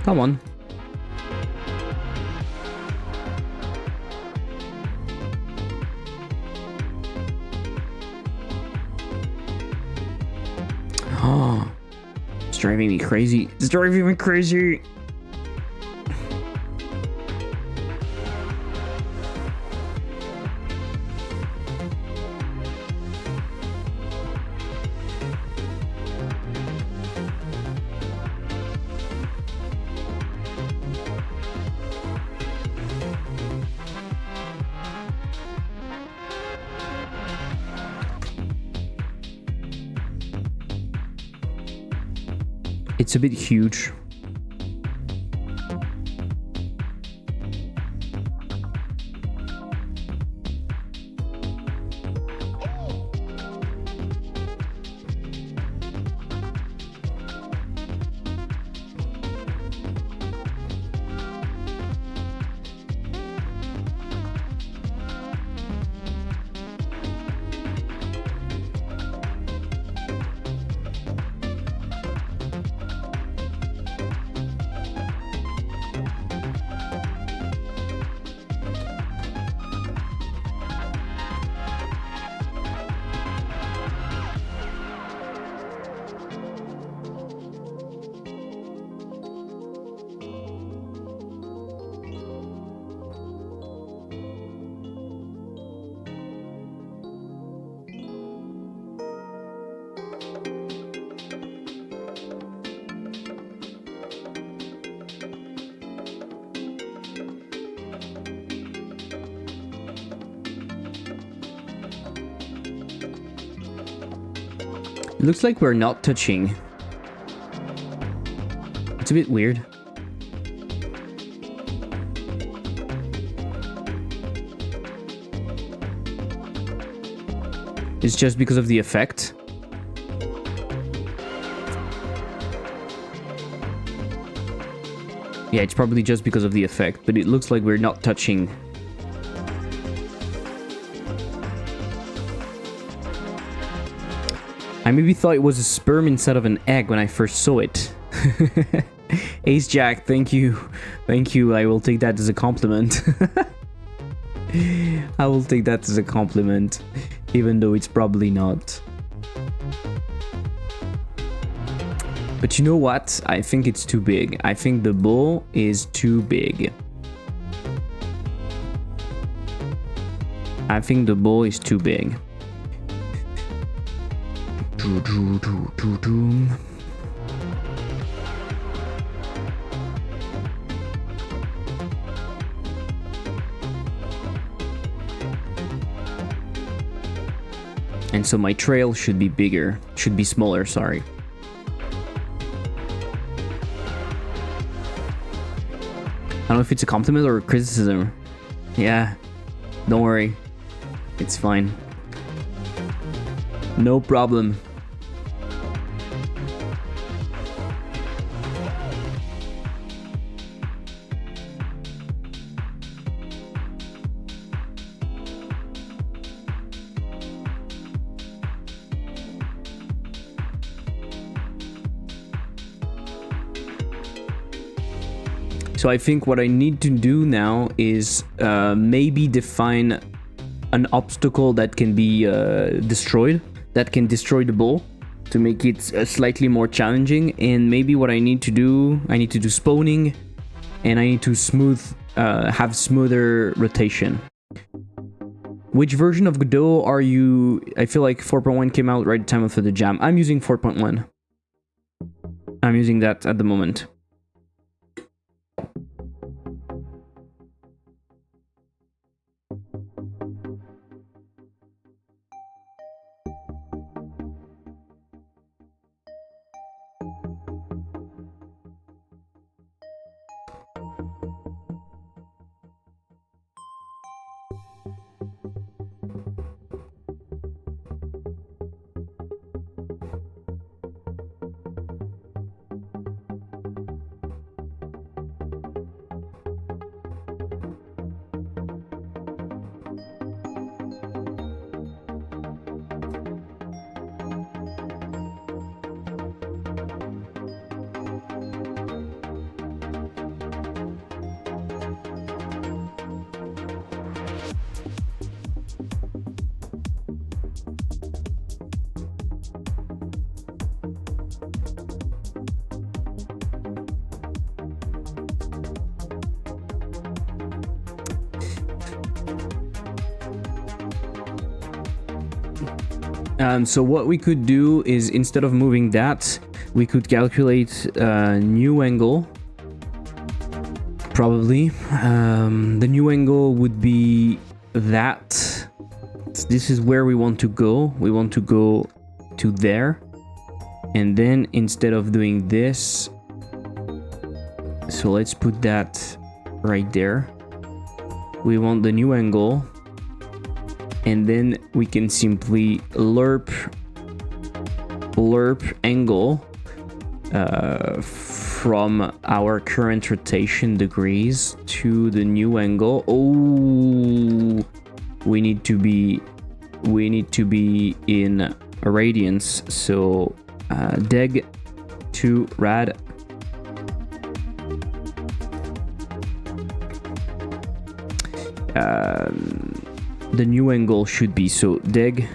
Come on. Oh, it's driving me crazy. It's driving me crazy. It's a bit huge. looks like we're not touching. It's a bit weird. It's just because of the effect. Yeah, it's probably just because of the effect, but it looks like we're not touching. I maybe thought it was a sperm instead of an egg when I first saw it. Ace Jack, thank you. Thank you, I will take that as a compliment. I will take that as a compliment, even though it's probably not. But you know what? I think it's too big. I think the bowl is too big. I think the bowl is too big. And so my trail should be bigger, should be smaller, sorry. I don't know if it's a compliment or a criticism. Yeah, don't worry. It's fine. No problem. So I think what I need to do now is maybe define an obstacle that can be destroyed, that can destroy the ball, to make it slightly more challenging. And maybe what I need to do spawning, and I need to have smoother rotation. Which version of Godot are you? I feel like 4.1 came out right at the time of the jam. I'm using 4.1. I'm using that at the moment. So what we could do is, instead of moving that, we could calculate a new angle. Probably. The new angle would be that. This is where we want to go. We want to go to there. And then instead of doing this, so let's put that right there. We want the new angle. And then we can simply lerp angle from our current rotation degrees to the new angle. Oh, we need to be in radians. So deg to rad. The new angle should be, so deg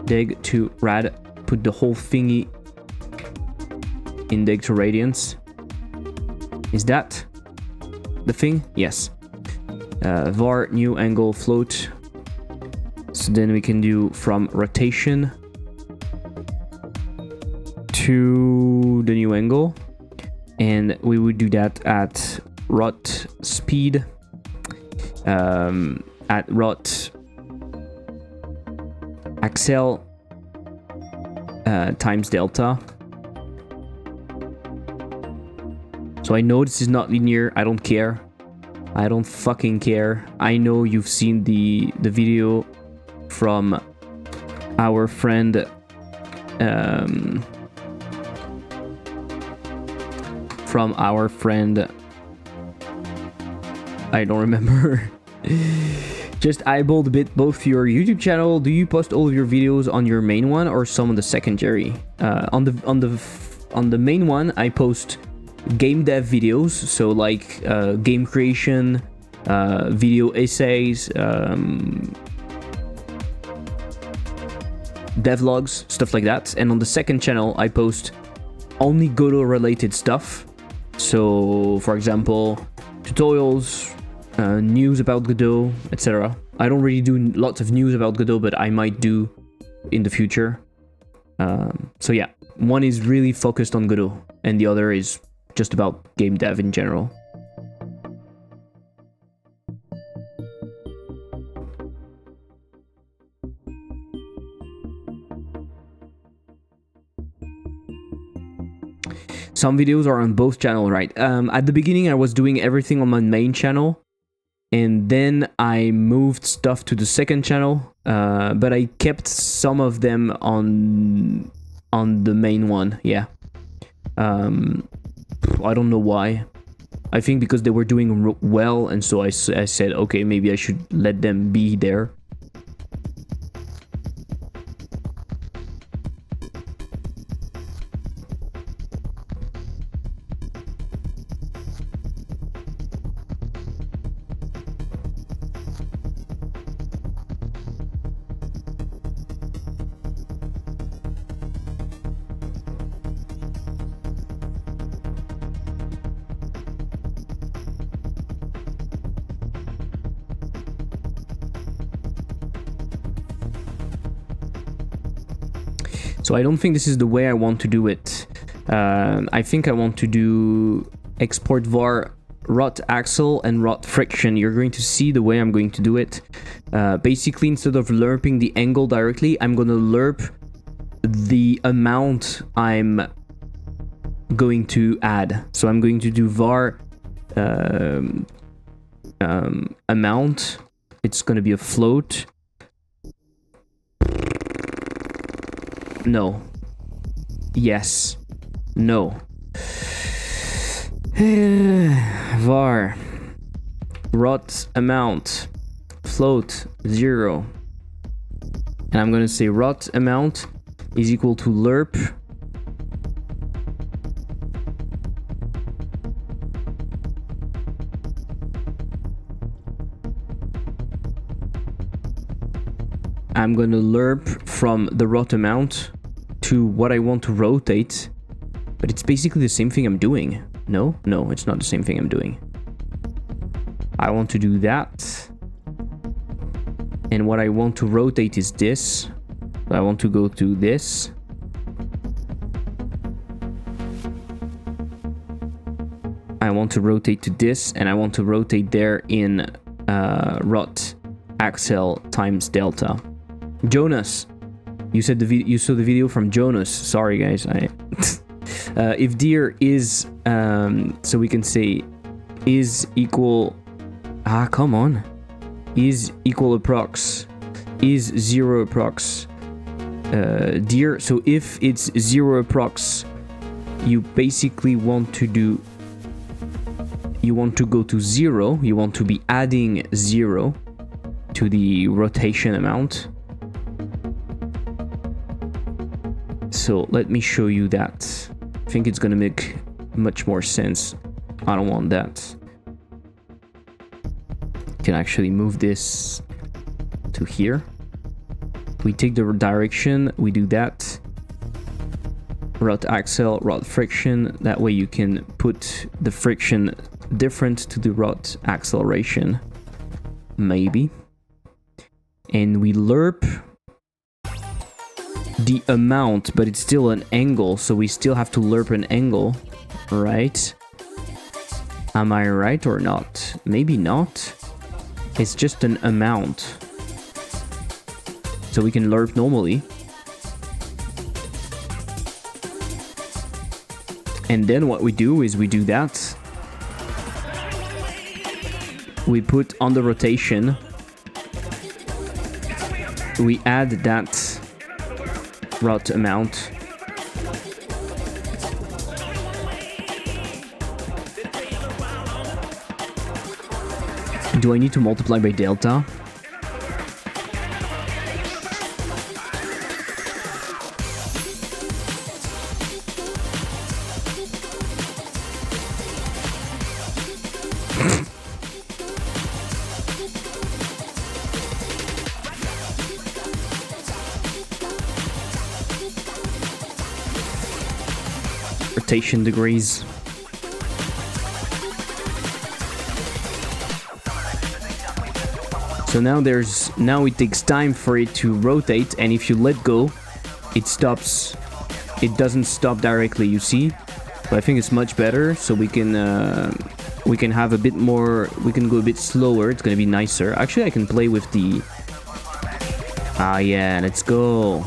to rad, put the whole thingy in deg to radians. Is that the thing? Yes. Var new angle float. So then we can do from rotation to the new angle, and we would do that at rot speed. At rot accel times delta. So I know this is not linear. I don't care. I don't fucking care. I know you've seen the video from our friend I don't remember. Just eyeballed a bit both your YouTube channel. Do you post all of your videos on your main one or some on the secondary? On the main one, I post game dev videos, so like game creation, video essays, devlogs, stuff like that. And on the second channel, I post only Godot related stuff. So, for example, tutorials, news about Godot, etc. I don't really do lots of news about Godot, but I might do in the future. So yeah, one is really focused on Godot, and the other is just about game dev in general. Some videos are on both channels, right? At the beginning, I was doing everything on my main channel, and then I moved stuff to the second channel, but I kept some of them on the main one, yeah. I don't know why. I think because they were doing well, and so I said, okay, maybe I should let them be there. So I don't think this is the way I want to do it. I think I want to do export var rot axle and rot friction. You're going to see the way I'm going to do it. Basically, instead of lerping the angle directly, I'm going to lerp the amount I'm going to add. So I'm going to do var amount. It's going to be a float. No. Yes. No. Var rot amount float 0, and I'm gonna say rot amount is equal to lerp I'm gonna lerp from the rot amount to what I want to rotate, but it's basically the same thing I'm doing. No, it's not the same thing I'm doing. I want to do that, and what I want to rotate is this. I want to go to this. I want to rotate to this, and I want to rotate there in rot axle times delta. Jonas, you said you saw the video from Jonas. Sorry guys, if dir is so we can say is equal come on, is equal approx, is 0 approx, dir, so if it's 0 approx, you basically want to do, you want to go to 0, you want to be adding 0 to the rotation amount. So let me show you that. I think it's gonna make much more sense. I don't want that. Can actually move this to here. We take the direction, we do that. Rot axle, rot friction. That way you can put the friction different to the rot acceleration. Maybe. And we lerp the amount, but it's still an angle, so we still have to lerp an angle, right? Am I right or not? Maybe not. It's just an amount, so we can lerp normally. And then what we do is we do that. We put on the rotation. We add that rot amount. Do I need to multiply by delta? Rotation degrees. So now it takes time for it to rotate, and if you let go, it stops. It doesn't stop directly, you see? But I think it's much better, so we can have a bit more. We can go a bit slower. It's gonna be nicer. Actually, I can play with the. Ah, yeah, let's go.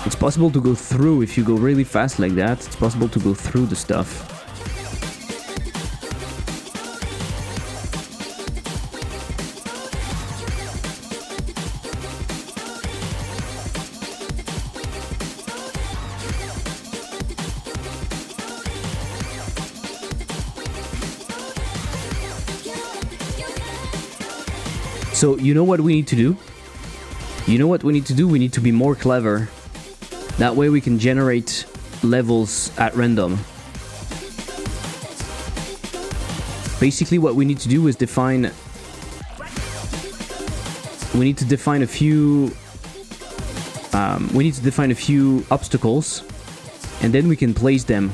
It's possible to go through if you go really fast like that. It's possible to go through the stuff. So you know what we need to do? You know what we need to do? We need to be more clever. That way we can generate levels at random. Basically what we need to do is define... We need to define a few... obstacles, and then we can place them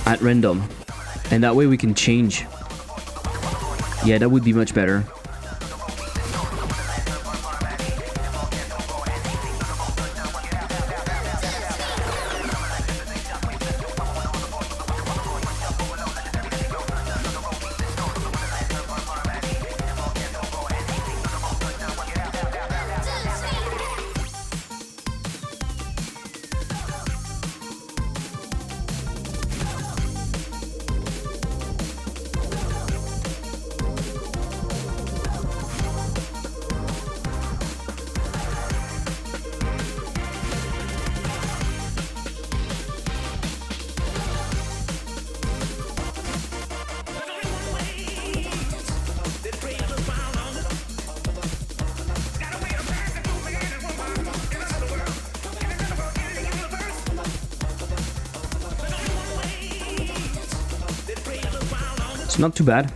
at random. And that way we can change. Yeah, that would be much better. It's not too bad.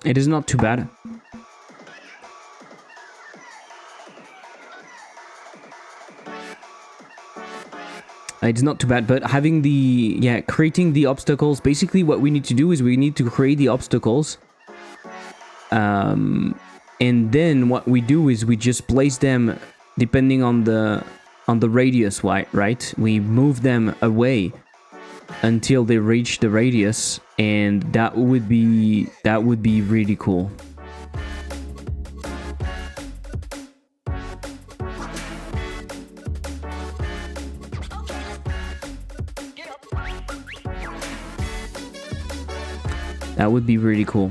It is not too bad. It's not too bad, but having the, creating the obstacles, basically what we need to do is we need to create the obstacles. And then what we do is we just place them depending on the radius, right? We move them away until they reach the radius, and that would be really cool. That would be really cool.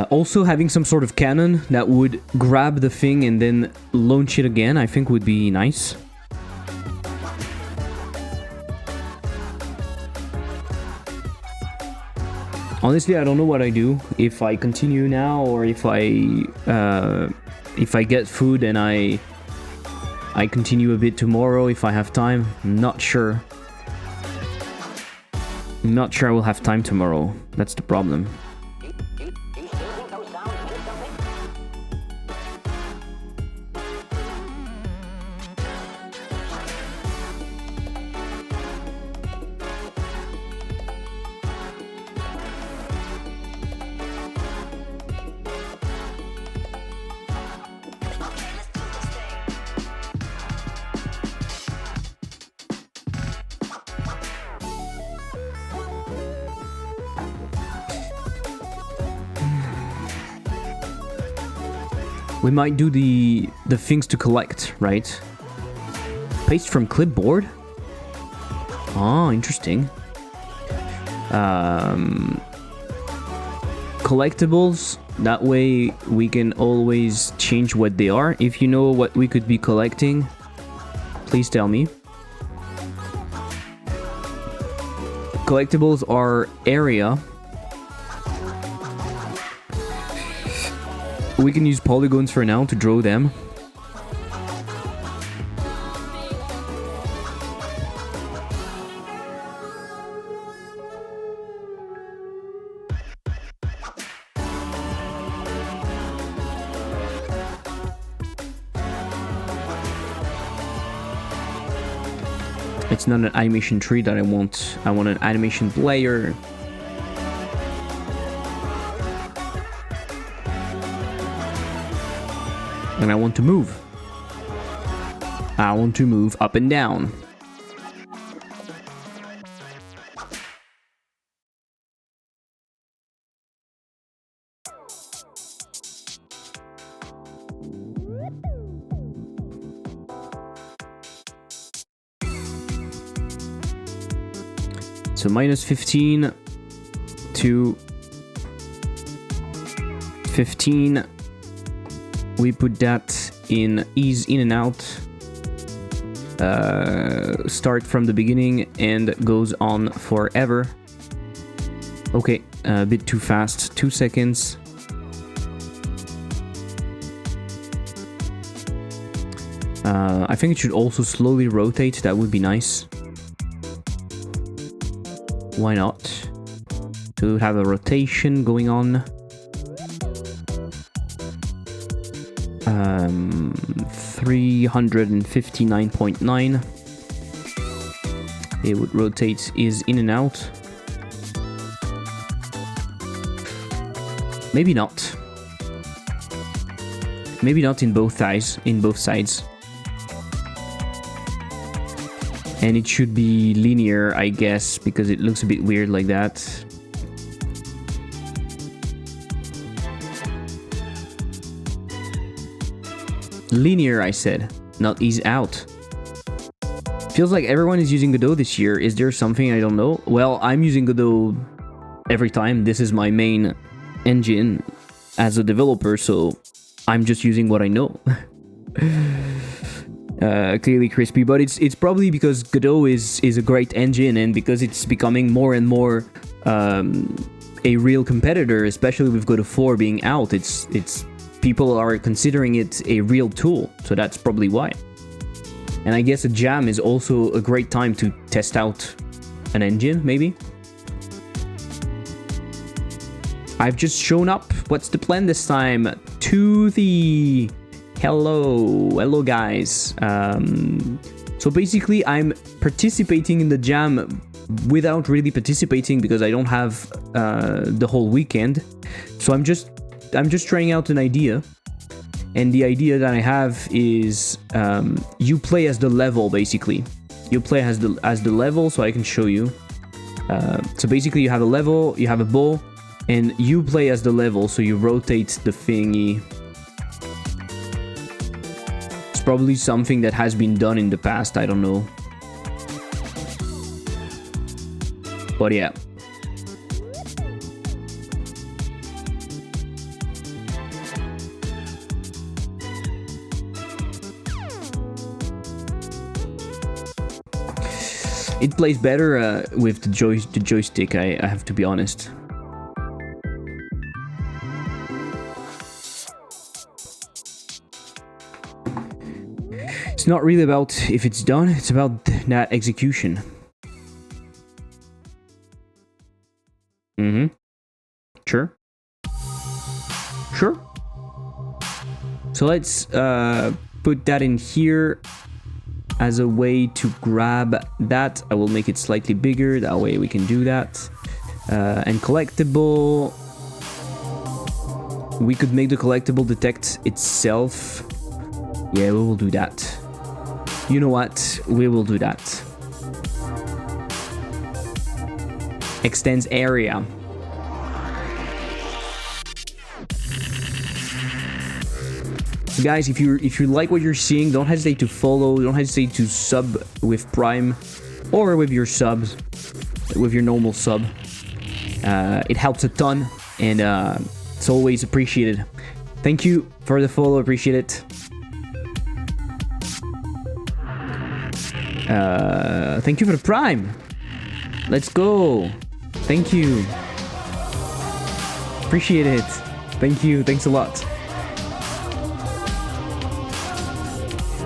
Also having some sort of cannon that would grab the thing and then launch it again, I think would be nice. Honestly, I don't know what I do, if I continue now or if I get food and I continue a bit tomorrow if I have time. I'm not sure. I'm not sure I will have time tomorrow. That's the problem. We might do the things to collect, right? Paste from clipboard? Oh, interesting. Collectibles, that way we can always change what they are. If you know what we could be collecting, please tell me. Collectibles are area. We can use polygons for now to draw them. It's not an animation tree that I want. I want an animation player. And I want to move. I want to move up and down. So minus 15 to 15. We put that in ease in and out. Start from the beginning and goes on forever. Okay, a bit too fast. 2 seconds. I think it should also slowly rotate. That would be nice. Why not? To have a rotation going on. 359.9. It would rotate is in and out. Maybe not. Maybe not in both sides. And it should be linear, I guess, because it looks a bit weird like that. Linear, I said, not ease out. Feels like everyone is using Godot this year. Is there something I don't know? Well, I'm using Godot every time. This is my main engine as a developer, so I'm just using what I know. Clearly crispy, but it's probably because Godot is a great engine, and because it's becoming more and more a real competitor, especially with Godot 4 being out. It's people are considering it a real tool, so that's probably why. And I guess a jam is also a great time to test out an engine, maybe. I've just shown up. What's the plan this time? To the... Hello guys. So basically I'm participating in the jam without really participating because I don't have the whole weekend. So I'm just trying out an idea, and the idea that I have is you play as the level. Basically you play as the level, so I can show you. So basically you have a level, you have a ball, and you play as the level, so you rotate the thingy. It's probably something that has been done in the past, I don't know, but yeah. It plays better with the joystick, I have to be honest. It's not really about if it's done, it's about that execution. Sure. So let's put that in here as a way to grab that. I will make it slightly bigger, that way we can do that. And collectible, we could make the collectible detect itself. Yeah, we will do that. You know what? We will do that. Extends area. So guys, if you like what you're seeing, don't hesitate to follow, don't hesitate to sub with Prime or with your subs, with your normal sub. It helps a ton, and it's always appreciated. Thank you for the follow, appreciate it. Thank you for the Prime. Let's go. Thank you. Appreciate it. Thank you. Thanks a lot.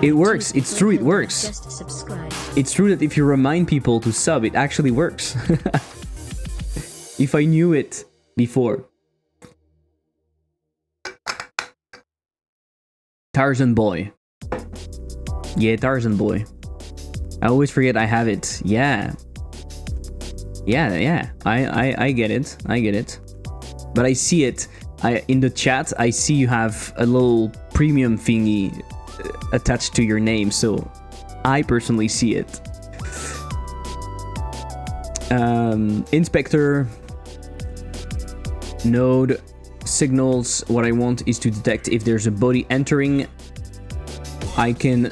It works. It's true. It works. Just subscribe. It's true that if you remind people to sub, it actually works. If I knew it before. Tarzan Boy. Yeah, Tarzan Boy. I always forget I have it. Yeah. Yeah. I get it. I get it. But I see it. In the chat, I see you have a little premium thingy attached to your name, so I personally see it. Inspector node signals. What I want is to detect if there's a body entering. I can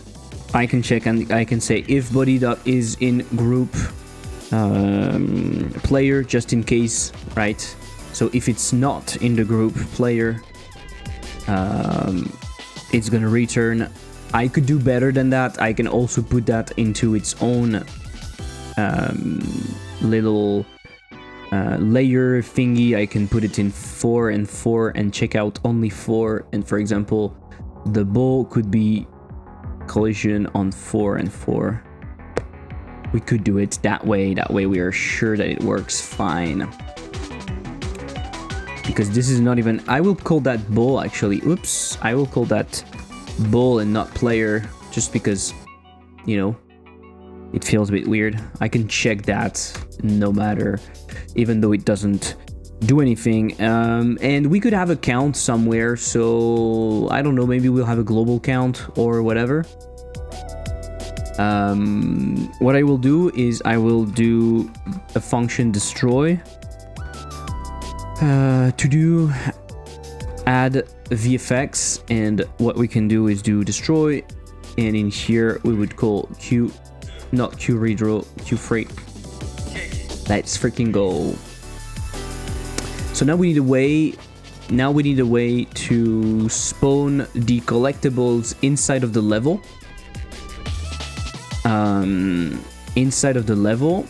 check and I can say if body dot is in group player, just in case, right? So if it's not in the group player, it's gonna return. I could do better than that. I can also put that into its own little layer thingy. I can put it in 4 and 4 and check out only 4. And for example, the ball could be collision on 4 and 4. We could do it that way. That way we are sure that it works fine. Because this is not even... I will call that ball actually. Oops. I will call that ball and not player. Just because, you know, it feels a bit weird. I can check that no matter. Even though it doesn't do anything. And we could have a count somewhere. So, I don't know. Maybe we'll have a global count or whatever. What I will do is I will do a function destroy. To do add VFX, and what we can do is do destroy, and in here we would call Q, not Q redraw, Q free. Let's freaking go. So now we need a way. Now we need a way to spawn the collectibles inside of the level. Inside of the level.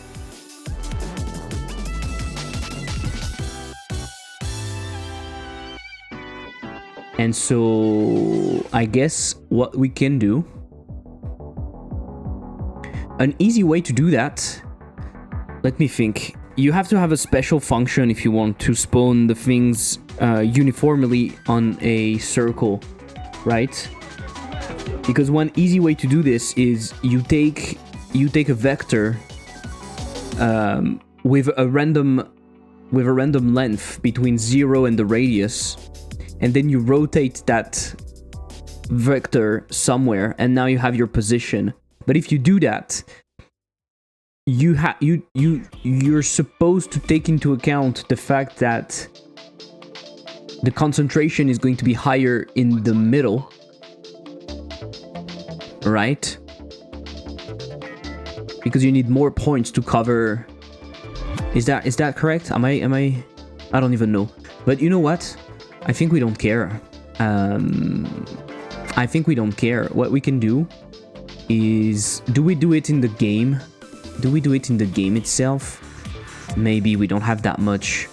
And so I guess what we can do, an easy way to do that, let me think. You have to have a special function if you want to spawn the things uniformly on a circle, right? Because one easy way to do this is you take a vector with a random length between 0 and the radius, and then you rotate that vector somewhere, and now you have your position. But if you do that, you're supposed to take into account the fact that the concentration is going to be higher in the middle, right? Because you need more points to cover. Is that correct? Am I don't even know. But you know what? I think we don't care. I think we don't care. What we can do is, do we do it in the game? Do we do it in the game itself? Maybe we don't have that much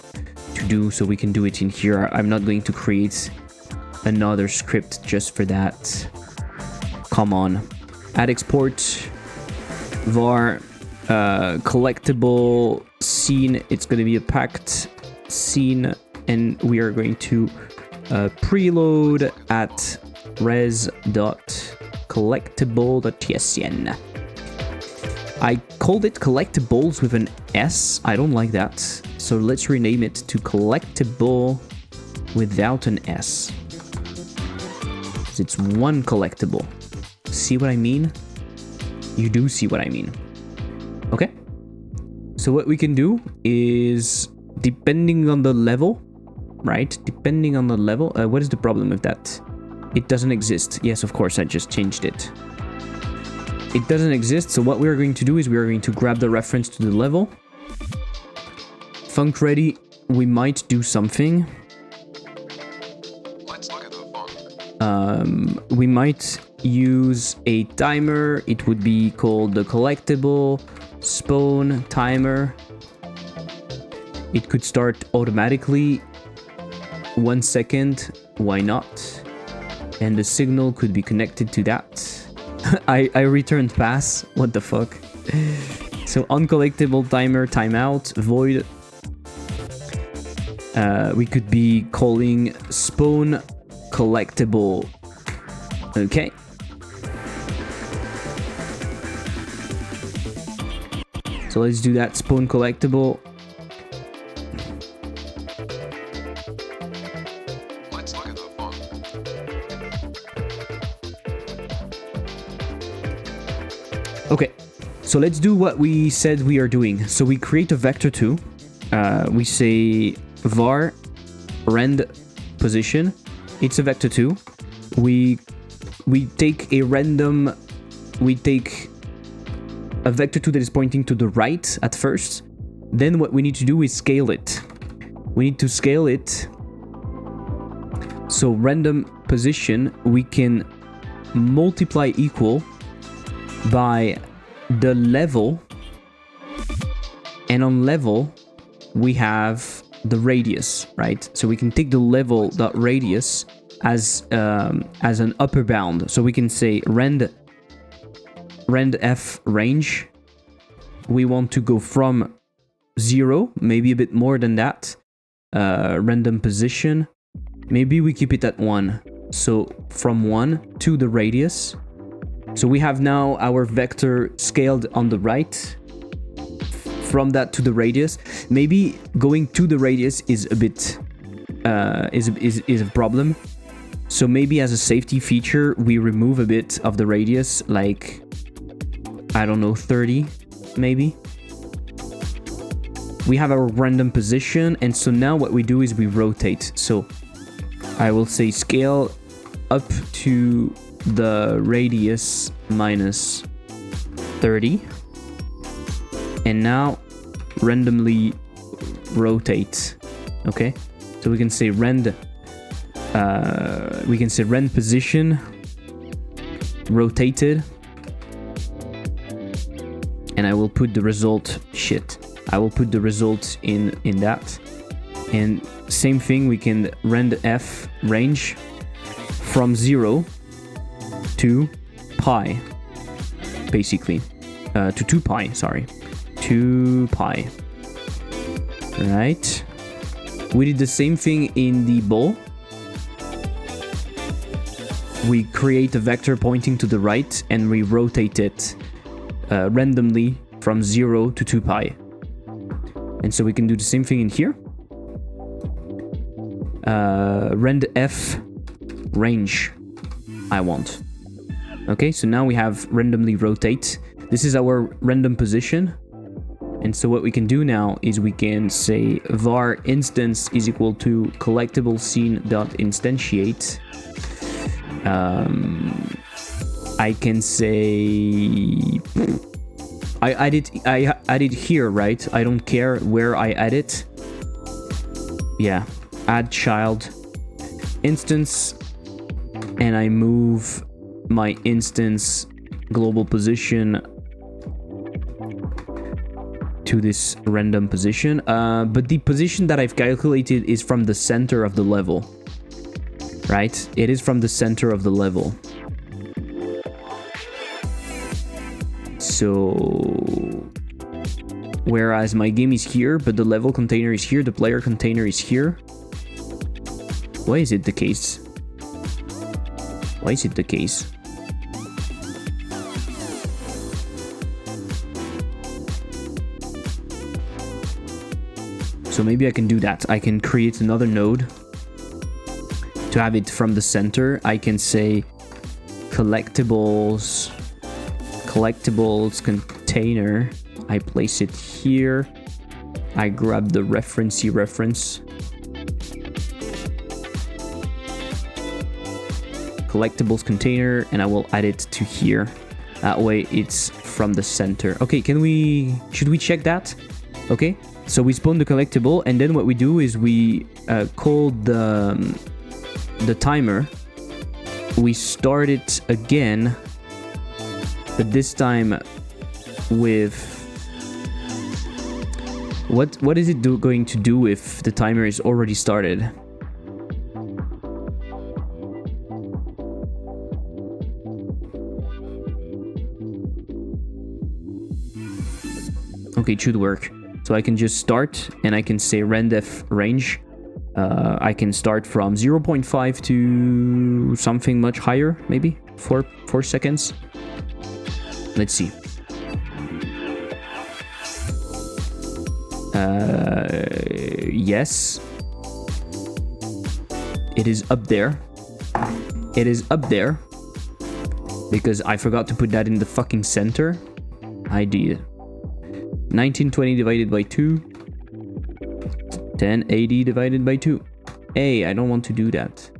to do, so we can do it in here. I'm not going to create another script just for that. Come on. Add export var collectible scene. It's going to be a packed scene, and we are going to preload at res.collectible.tsn. I called it collectibles with an S. I don't like that. So let's rename it to collectible without an S. It's one collectible. See what I mean? You do see what I mean. Okay. So what we can do is, depending on the level, right? Depending on the level. What is the problem with that? It doesn't exist. Yes, of course, I just changed it. It doesn't exist, so what we're going to do is we're going to grab the reference to the level. Func ready, we might do something. Let's look at the funk. We might use a timer. It would be called the collectible spawn timer. It could start automatically. 1 second, why not? And the signal could be connected to that. I returned pass, what the fuck? So uncollectible timer timeout void. We could be calling spawn collectible. Okay. So let's do that, spawn collectible. Let's look at the funk. Okay, so let's do what we said we are doing. So we create a vector2. We say var rend position. It's a vector2. We take a random. We take a vector2 that is pointing to the right at first. Then what we need to do is scale it. We need to scale it. So random position, we can multiply equal by the level, and on level we have the radius, right? So we can take the level dot radius as an upper bound. So we can say rend f range. We want to go from 0, maybe a bit more than that. Random position, maybe we keep it at 1. So from 1 to the radius. So we have now our vector scaled on the right. From that to the radius. Maybe going to the radius is a bit is a problem. So maybe as a safety feature, we remove a bit of the radius, like, I don't know, 30 maybe. We have our random position, and so now what we do is we rotate. So I will say scale up to the radius minus 30, and now randomly rotate. Okay, so we can say rend position rotated, and I will put the result I will put the result in that. And same thing, we can rend f range from 0 to pi, basically, to 2 pi, sorry, 2 pi. Right, we did the same thing in the ball. We create a vector pointing to the right and we rotate it randomly from 0 to 2 pi. And so we can do the same thing in here. Rend f range I want. Okay, so now we have randomly rotate. This is our random position. And so what we can do now is we can say var instance is equal to collectible scene dot instantiate. I can say I add it here, right? I don't care where I add it. Yeah, add child instance, and I move my instance global position to this random position. But the position that I've calculated is from the center of the level, right? It is from the center of the level. So whereas my game is here, but the level container is here, the player container is here. Why is it the case? Why is it the case? So maybe I can do that. I can create another node to have it from the center. I can say collectibles container. I place it here. I grab the reference. collectibles container and I will add it to here. That way it's from the center. Okay, should we check that? Okay, so we spawn the collectible and then what we do is we call the timer. We start it again, but this time with what is it going to do if the timer is already started? Okay, it should work. So I can just start and I can say rendef range. I can start from 0.5 to something much higher, maybe 4 seconds. Let's see. Yes. It is up there. It is up there. Because I forgot to put that in the fucking center. I did. 1920 divided by 2. 1080 divided by 2. Hey, I don't want to do that.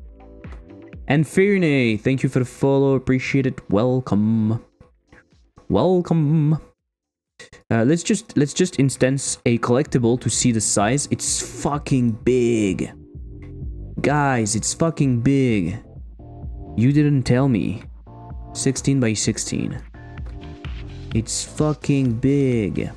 And Fearney, thank you for the follow. Appreciate it. Welcome. Welcome. Let's just instance a collectible to see the size. It's fucking big. Guys, it's fucking big. You didn't tell me. 16 by 16. It's fucking big.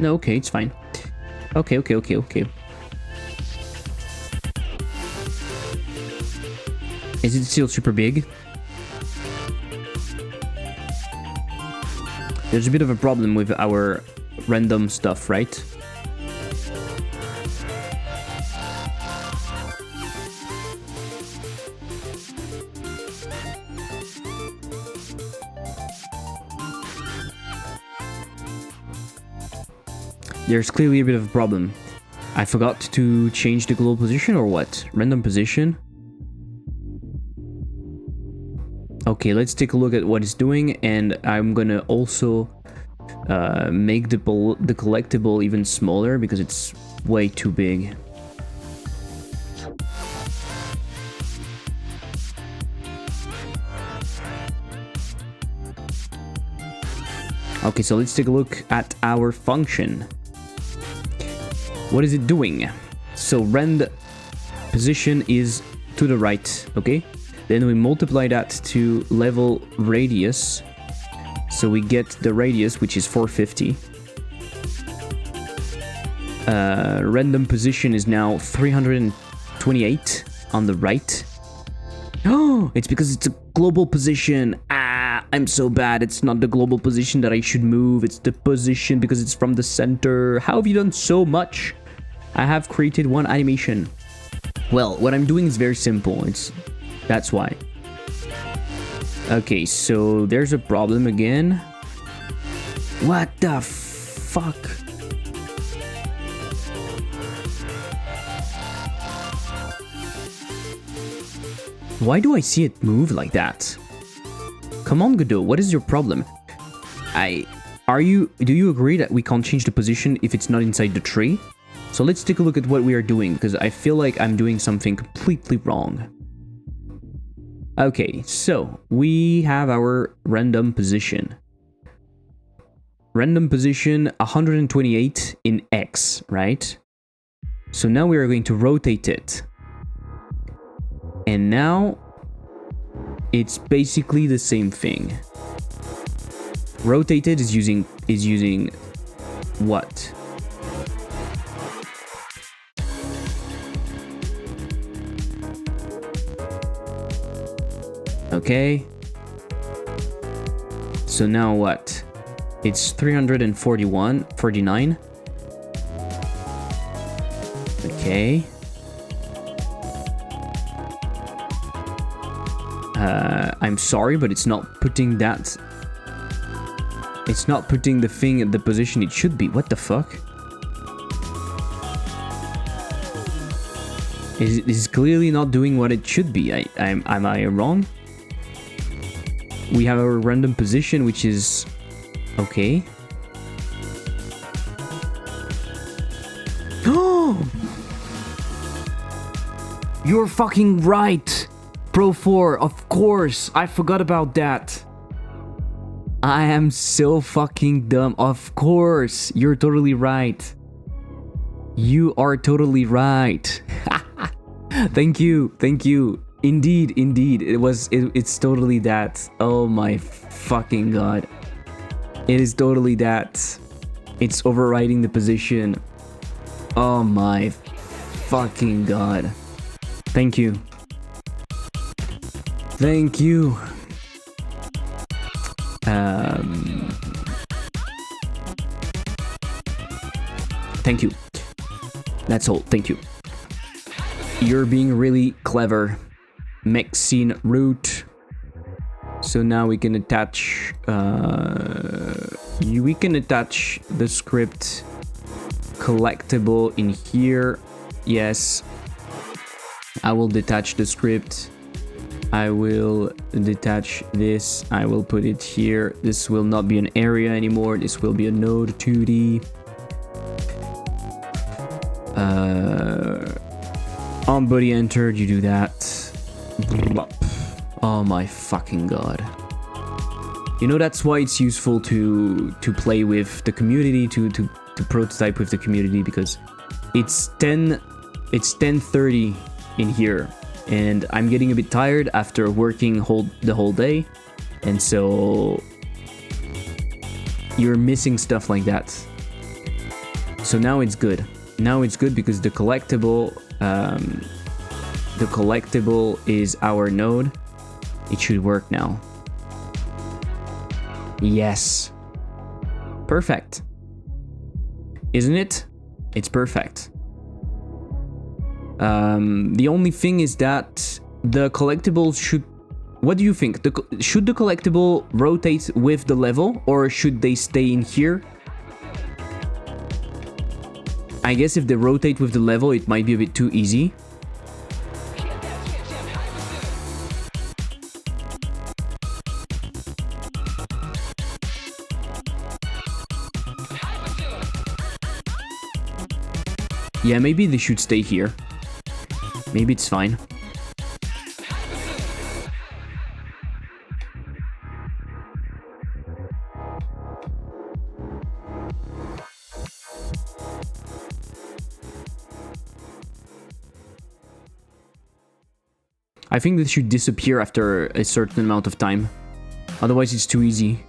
No, okay, it's fine. Okay. Is it still super big? There's a bit of a problem with our random stuff, right? There's clearly a bit of a problem. I forgot to change the global position or what? Random position? Okay, let's take a look at what it's doing, and I'm gonna also make the collectible even smaller because it's way too big. Okay, so let's take a look at our function. What is it doing? So rend position is to the right, okay? Then we multiply that to level radius. So we get the radius, which is 450. Random position is now 328 on the right. Oh, it's because it's a global position. Ah, I'm so bad. It's not the global position that I should move. It's the position because it's from the center. How have you done so much? I have created one animation. Well, what I'm doing is very simple. That's why. Okay, so there's a problem again. What the fuck? Why do I see it move like that? Come on, Godot, what is your problem? Do you agree that we can't change the position if it's not inside the tree? So let's take a look at what we are doing, because I feel like I'm doing something completely wrong. Okay, so we have our random position. Random position 128 in X, right? So now we are going to rotate it. And now it's basically the same thing. Rotated is using what? Okay. So now what? It's 349. Okay. I'm sorry, but it's not putting that... It's not putting the thing at the position it should be. What the fuck? It's clearly not doing what it should be. Am I wrong? We have our random position, which is... Okay. Oh! You're fucking right! Pro 4, of course! I forgot about that. I am so fucking dumb. Of course! You're totally right. You are totally right. Thank you. Indeed. It's totally that. Oh my fucking god. It is totally that. It's overriding the position. Oh my fucking god. Thank you. Thank you. Thank you. That's all. Thank you. You're being really clever. Mexine root. So now we can attach we can attach the script collectible in here. Yes. I will detach the script. I will detach this. I will put it here. This will not be an area anymore. This will be a node 2D. On body entered, you do that. Oh my fucking god. You know, that's why it's useful to play with the community, to prototype with the community, because it's 10:30 in here, and I'm getting a bit tired after working the whole day, and so you're missing stuff like that. So now it's good. Now it's good because the collectible is our node. It should work now. Yes. Perfect. Isn't it? It's perfect. The only thing is that the collectible should... What do you think? Should the collectible rotate with the level, or should they stay in here? I guess if they rotate with the level, it might be a bit too easy. Yeah, maybe they should stay here. Maybe it's fine. I think this should disappear after a certain amount of time. Otherwise, it's too easy.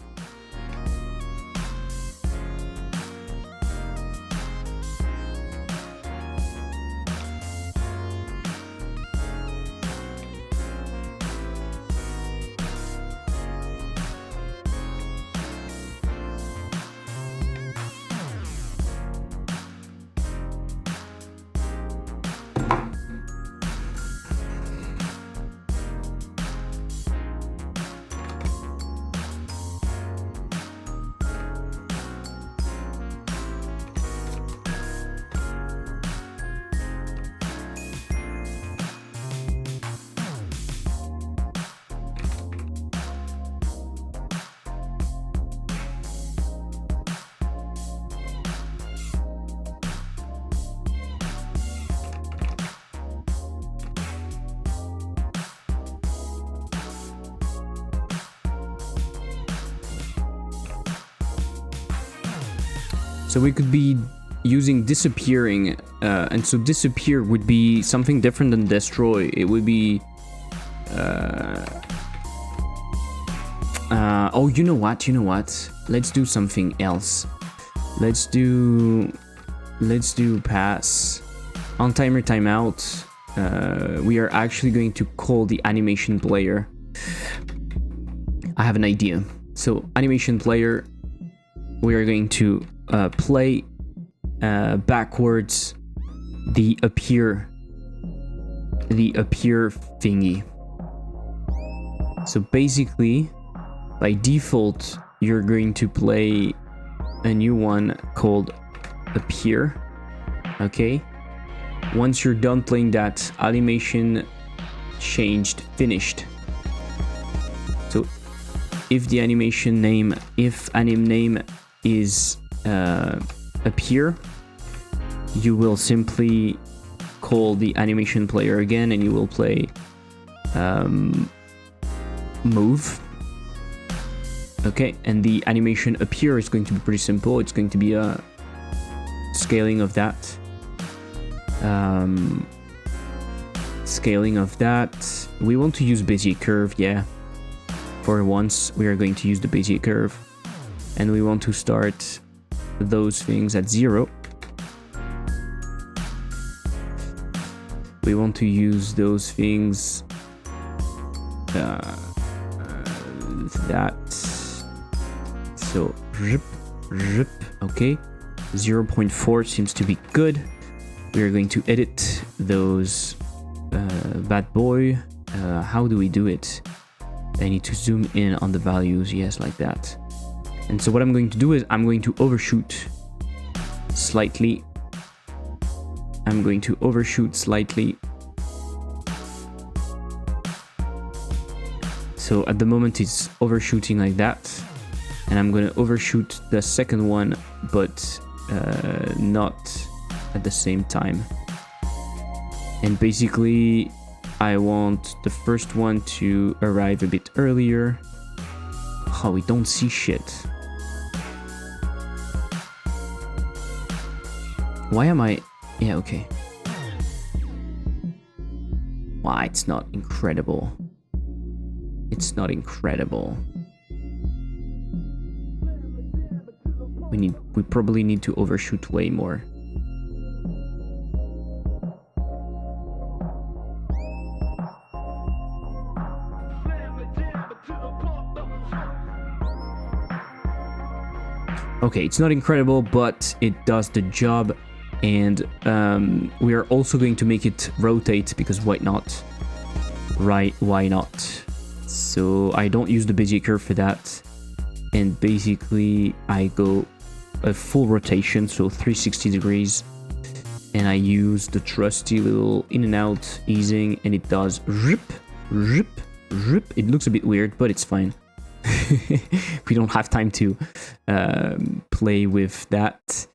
So we could be using disappearing, and so disappear would be something different than destroy. It would be... oh, you know what? Let's do something else. Let's do pass. On timer timeout, we are actually going to call the animation player. I have an idea. So animation player, we are going to play backwards the appear thingy. So basically, by default, you're going to play a new one called appear. Okay. Once you're done playing that, animation changed, finished. So if the animation name, if anim name is appear, you will simply call the animation player again and you will play move. Okay, and the animation appear is going to be pretty simple. It's going to be a scaling of that. Scaling of that. We want to use Bezier curve, yeah. For once, we are going to use the Bezier curve. And we want to start those things at 0. We want to use those things that. So, okay. 0.4 seems to be good. We are going to edit those bad boy. How do we do it? I need to zoom in on the values. Yes, like that. And so what I'm going to do is I'm going to overshoot slightly. I'm going to overshoot slightly. So at the moment it's overshooting like that. And I'm going to overshoot the second one, but not at the same time. And basically, I want the first one to arrive a bit earlier. Oh, we don't see shit. Why am I... Yeah, okay. Why, it's not incredible. It's not incredible. We probably need to overshoot way more. Okay, it's not incredible, but it does the job. And we are also going to make it rotate, because why not? Right, why not? So I don't use the Bezier curve for that. And basically I go a full rotation, so 360 degrees. And I use the trusty little in and out easing, and it does rip, rip, rip. It looks a bit weird, but it's fine. We don't have time to play with that.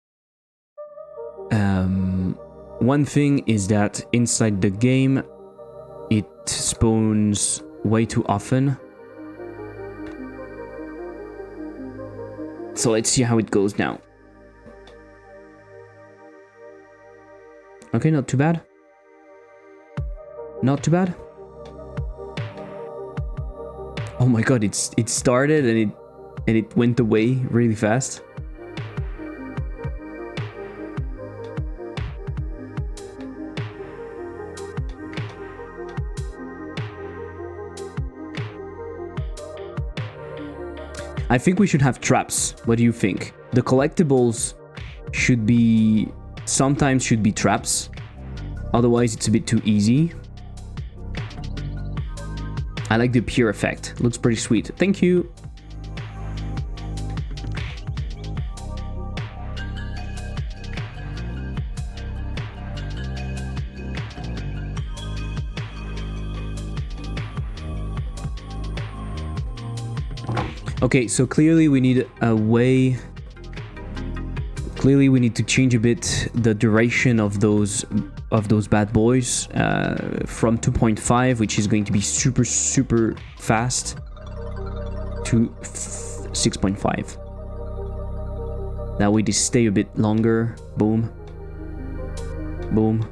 One thing is that inside the game, it spawns way too often. So let's see how it goes now. Okay, not too bad. Not too bad. Oh my god, it started and it went away really fast. I think we should have traps. What do you think? The collectibles should be... sometimes should be traps. Otherwise, it's a bit too easy. I like the pure effect. Looks pretty sweet. Thank you. Okay, so clearly we need a way... Clearly we need to change a bit the duration of those bad boys from 2.5, which is going to be super, super fast, to 6.5. That way they stay a bit longer. Boom. Boom.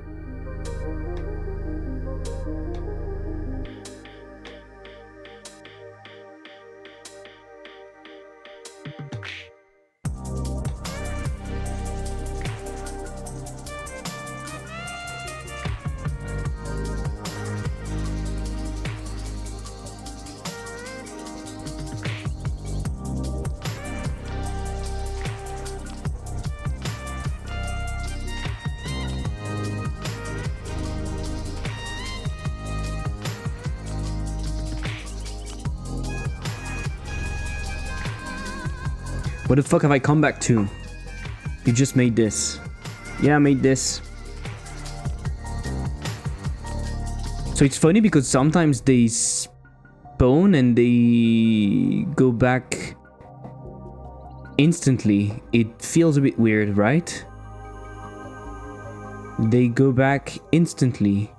What the fuck have I come back to? You just made this. Yeah, I made this. So it's funny because sometimes they spawn and they go back instantly. It feels a bit weird, right? They go back instantly.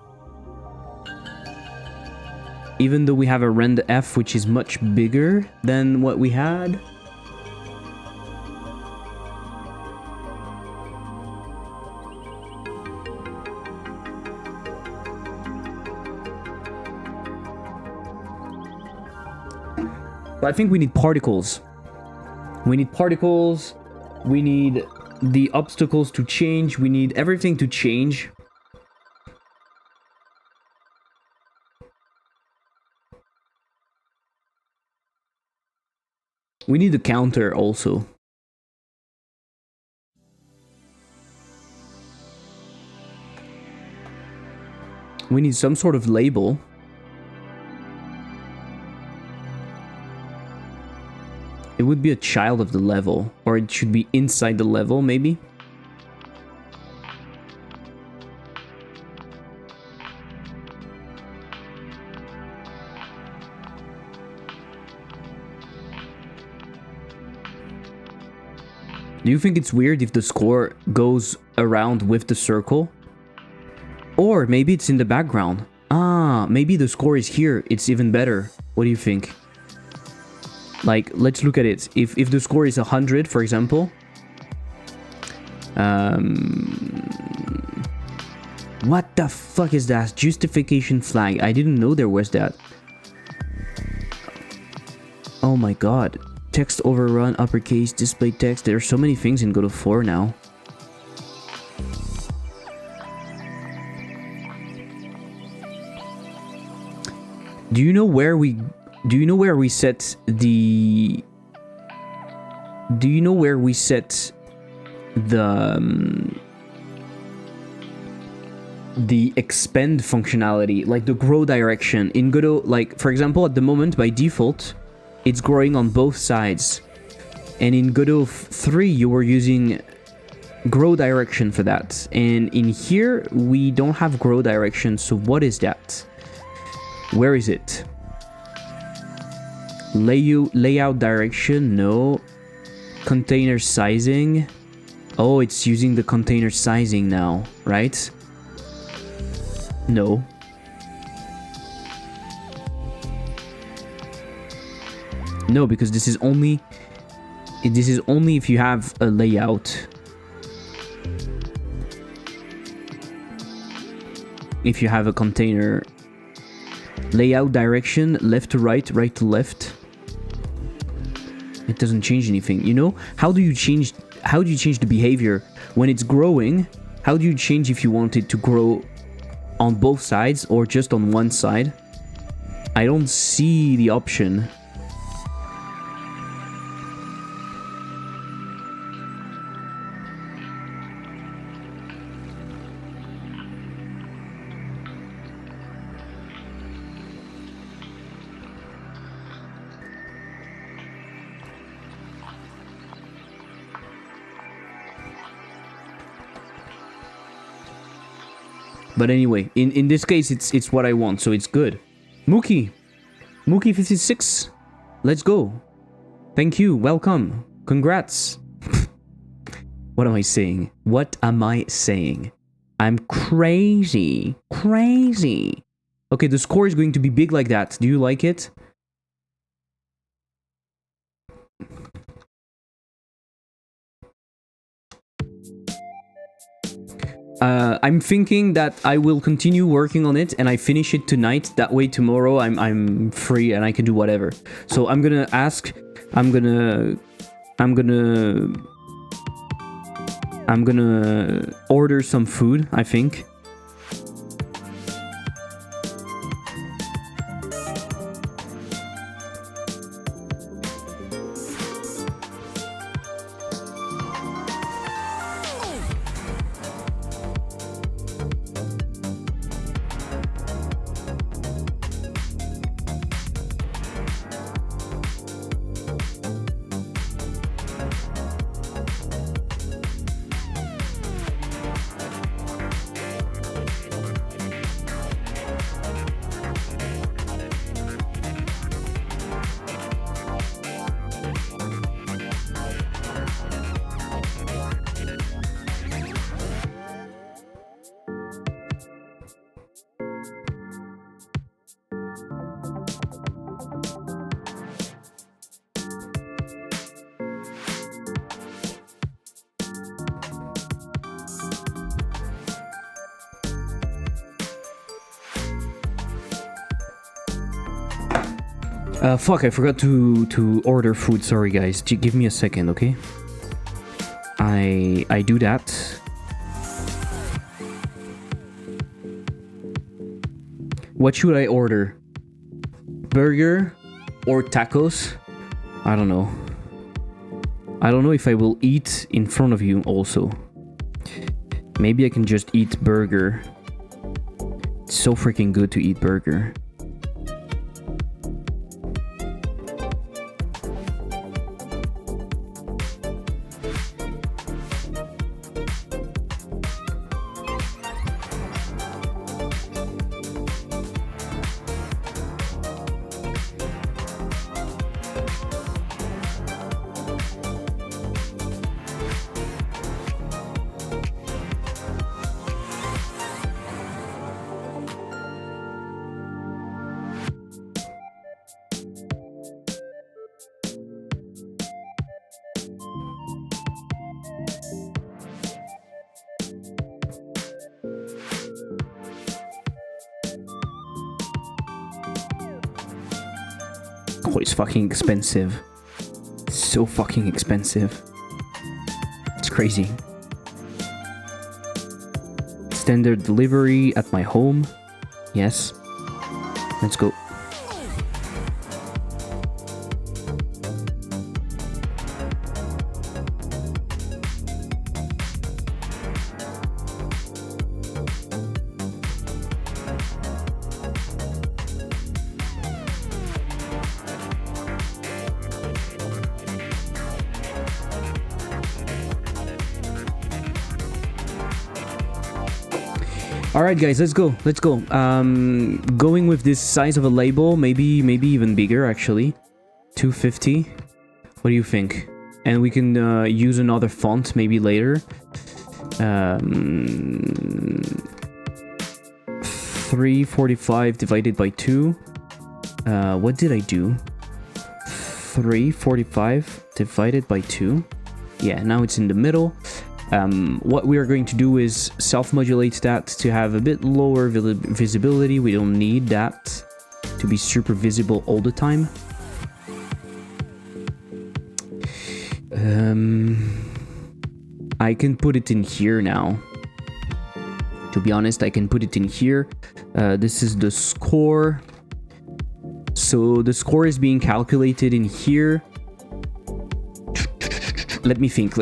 Even though we have a rend F which is much bigger than what we had. But I think we need particles. We need particles. We need the obstacles to change. We need everything to change. We need a counter also. We need some sort of label. It would be a child of the level, or it should be inside the level, maybe. Do you think it's weird if the score goes around with the circle? Or maybe it's in the background. Ah, maybe the score is here. It's even better. What do you think? Like, let's look at it. If the score is 100, for example. What the fuck is that? Justification flag. I didn't know there was that. Oh my god. Text overrun, uppercase, display text. There are so many things in God of 4 now. Do you know where we set the the expand functionality, like the grow direction in Godot? Like, for example, at the moment by default it's growing on both sides, and in Godot 3 you were using grow direction for that, and in here we don't have grow direction. So what is that? Where is it? Layout direction? No. Container sizing? Oh, it's using the container sizing now, right? No. No, because this is only if you have a layout. If you have a container layout direction, left to right, right to left. It doesn't change anything, you know? How do you change the behavior when it's growing? How do you change if you want it to grow on both sides or just on one side? I don't see the option. But anyway, in this case, it's what I want, so it's good. Mookie 56, let's go. Thank you, welcome, congrats. What am I saying? What am I saying? I'm crazy. Okay, the score is going to be big like that. Do you like it? I'm thinking that I will continue working on it and I finish it tonight. That way tomorrow I'm free and I can do whatever. So I'm gonna order some food, I think. Fuck, I forgot to order food. Sorry, guys. Give me a second, okay? I do that. What should I order? Burger or tacos? I don't know. I don't know if I will eat in front of you also. Maybe I can just eat burger. It's so freaking good to eat burger. Oh, it's fucking expensive. So fucking expensive. It's crazy. Standard delivery at my home. Yes. Let's go. Alright guys, let's go. Going with this size of a label, maybe even bigger actually. 250. What do you think? And we can use another font maybe later. 345 divided by 2. What did I do? 345 divided by 2. Yeah, now it's in the middle. What we are going to do is self-modulate that to have a bit lower visibility. We don't need that to be super visible all the time. I can put it in here now. To be honest, I can put it in here. This is the score. So the score is being calculated in here. Let me think.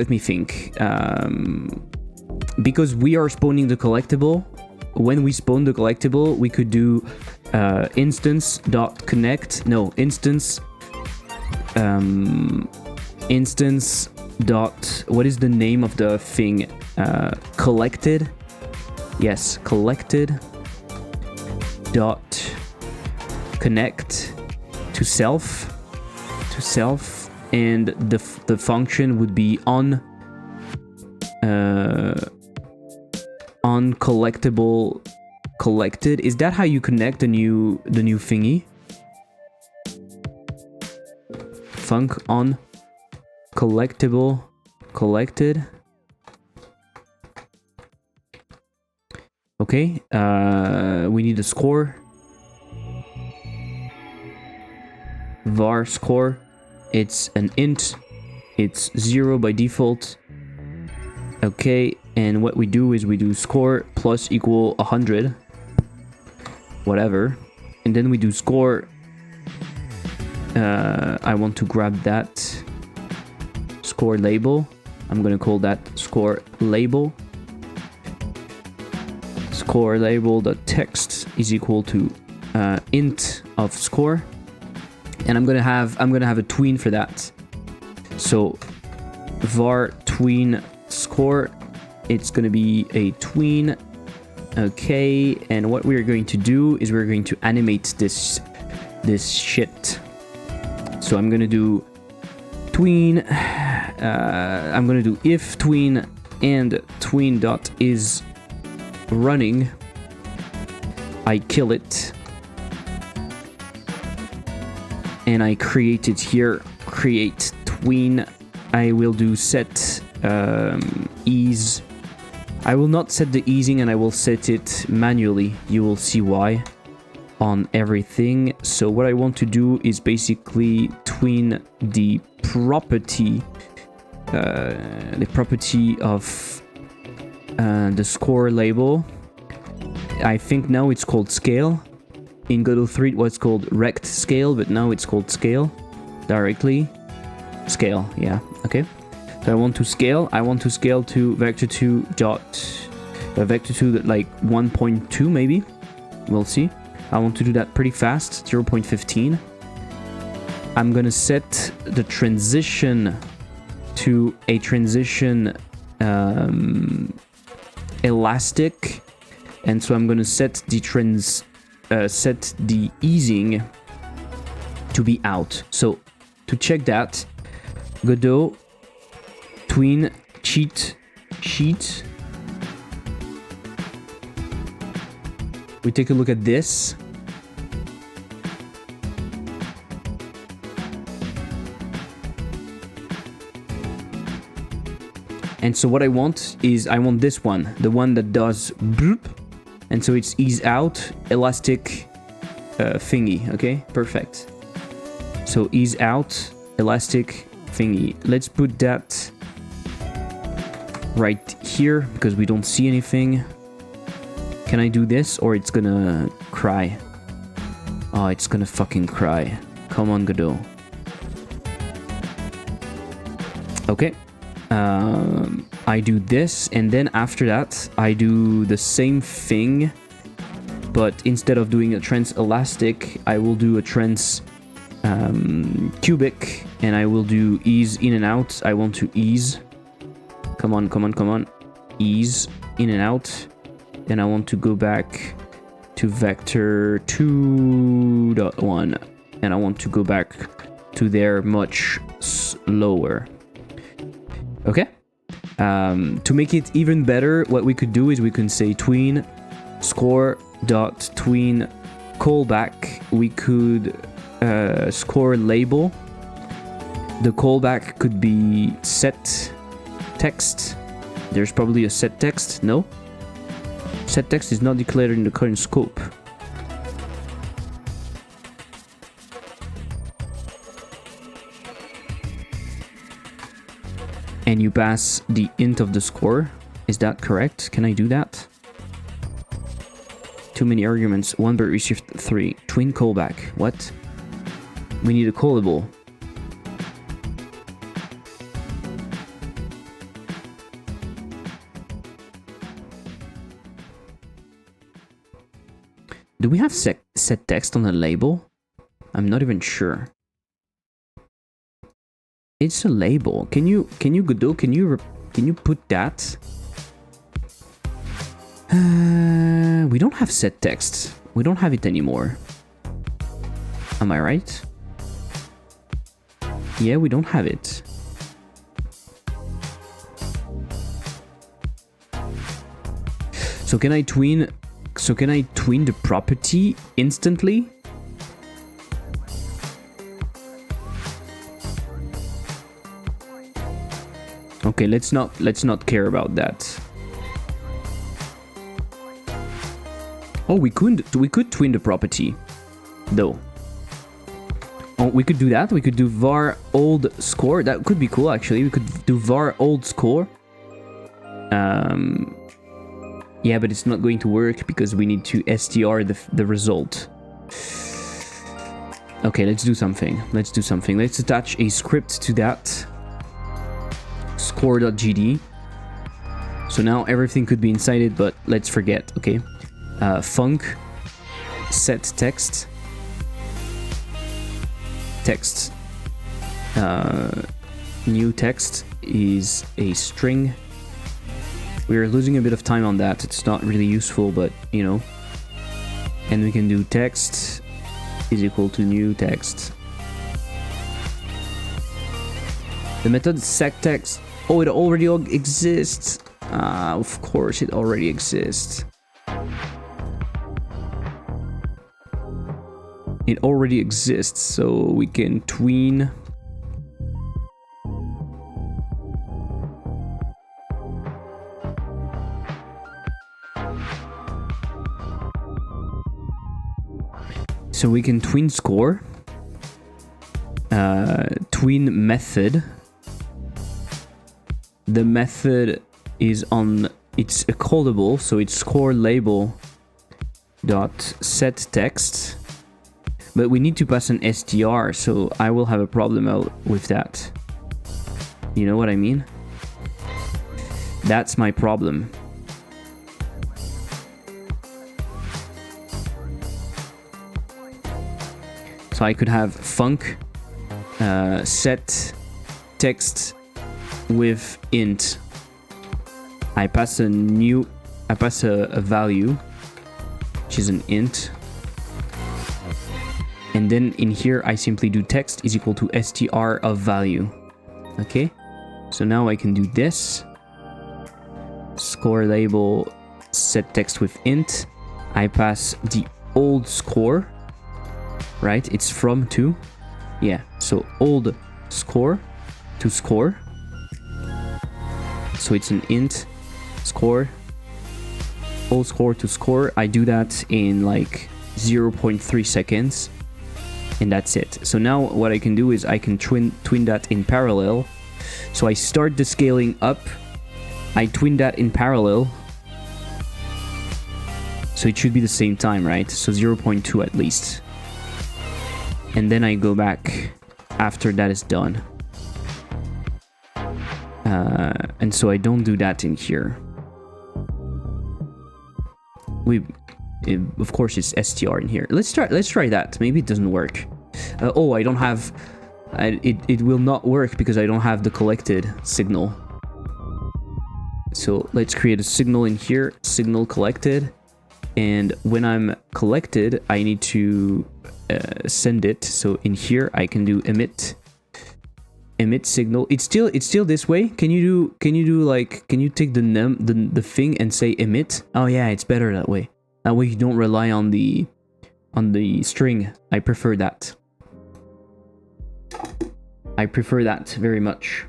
Because we are spawning the collectible, when we spawn the collectible, we could do instance.connect. No, instance dot, what is the name of the thing? Collected. Yes, collected dot connect to self, and the function would be on collectible collected. Is that how you connect the new thingy? Func on collectible collected. Okay, we need a score. Var score. It's an int. It's 0 by default. Okay, and what we do is we do score plus equal 100. Whatever. And then we do score. I want to grab that score label. I'm gonna call that score label. Score label.text is equal to int of score. And I'm gonna have a tween for that. So var tween score, it's gonna be a tween. Okay, and what we're going to do is we're going to animate this shit. So I'm gonna do tween. I'm gonna do if tween and tween dot is running. I kill it. And I create it here, create tween. I will do set ease. I will not set the easing and I will set it manually. You will see why. on everything. So what I want to do is basically tween the property of the score label. I think now it's called scale. In Godot 3 it was called rect scale, but now it's called scale directly. Scale, yeah, okay. So I want to scale to vector2 dot vector2 like 1.2 maybe. We'll see. I want to do that pretty fast, 0.15. I'm gonna set the transition to a transition elastic, and so I'm gonna set the easing to be out. So to check that, Godot tween cheat sheet. We take a look at this. And so what I want is, I want this one, the one that does bloop. And so it's ease out, elastic thingy, okay? Perfect. So ease out, elastic thingy. Let's put that right here, because we don't see anything. Can I do this, or it's gonna cry? Oh, it's gonna fucking cry. Come on, Godot. Okay. I do this, and then after that, I do the same thing, but instead of doing a trans elastic, I will do a trans cubic, and I will do ease in and out. I want to ease. Come on, come on, come on. Ease in and out. Then I want to go back to vector 2.1, and I want to go back to there much slower. Okay. To make it even better, what we could do is we can say tween score dot tween callback. We could score label. The callback could be set text. There's probably a set text. No, set text is not declared in the current scope. And you pass the int of the score. Is that correct? Can I do that? Too many arguments. 1 but received 3. Tween callback. What? We need a callable. Do we have set text on the label? I'm not even sure. It's a label. Can you Godot? Can you put that? We don't have set text. We don't have it anymore. Am I right? Yeah, we don't have it. So can I tween? So can I tween the property instantly? Okay, let's not care about that. Oh, we could tween the property, though. Oh, we could do that. We could do var old score. That could be cool, actually. We could do var old score. Yeah, but it's not going to work because we need to str the result. Okay, let's do something. Let's do something. Let's attach a script to that. Score.gd. So now everything could be inside it, but let's forget, okay? Func set text. Text. New text is a string. We're losing a bit of time on that. It's not really useful, but you know. And we can do text is equal to new text. The method sectext. Oh, it already exists. Of course, it already exists. It already exists, so we can tween. So we can twin score, twin method. The method is on, it's a callable, so it's score label dot set text, but we need to pass an str, so I will have a problem out with that. You know what I mean? That's my problem. So I could have func set text with int. I pass a value, which is an int. And then in here, I simply do text is equal to str of value. Okay. So now I can do this. Score label set text with int. I pass the old score, right? It's from to, yeah. So old score to score. So it's an int score, old score to score. I do that in like 0.3 seconds, and that's it. So now what I can do is I can twin that in parallel. So I start the scaling up, I twin that in parallel. So it should be the same time, right? So 0.2 at least. And then I go back after that is done. And so I don't do that in here. Of course it's str in here. Let's try that. Maybe it doesn't work. Oh, I don't have... it will not work because I don't have the collected signal. So let's create a signal in here, signal collected. And when I'm collected, I need to send it. So in here, I can do emit signal. It's still this way. Can you take the thing and say emit? Oh yeah, it's better that way. That way you don't rely on the string. I prefer that. I prefer that very much.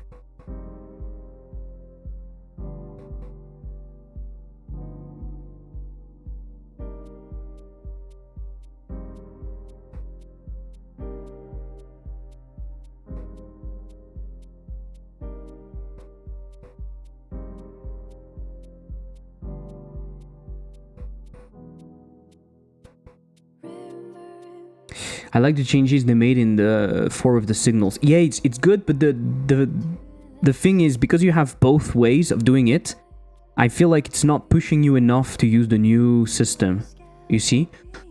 I like the changes they made in the 4 of the signals. Yeah, it's good, but the thing is, because you have both ways of doing it, I feel like it's not pushing you enough to use the new system. You see?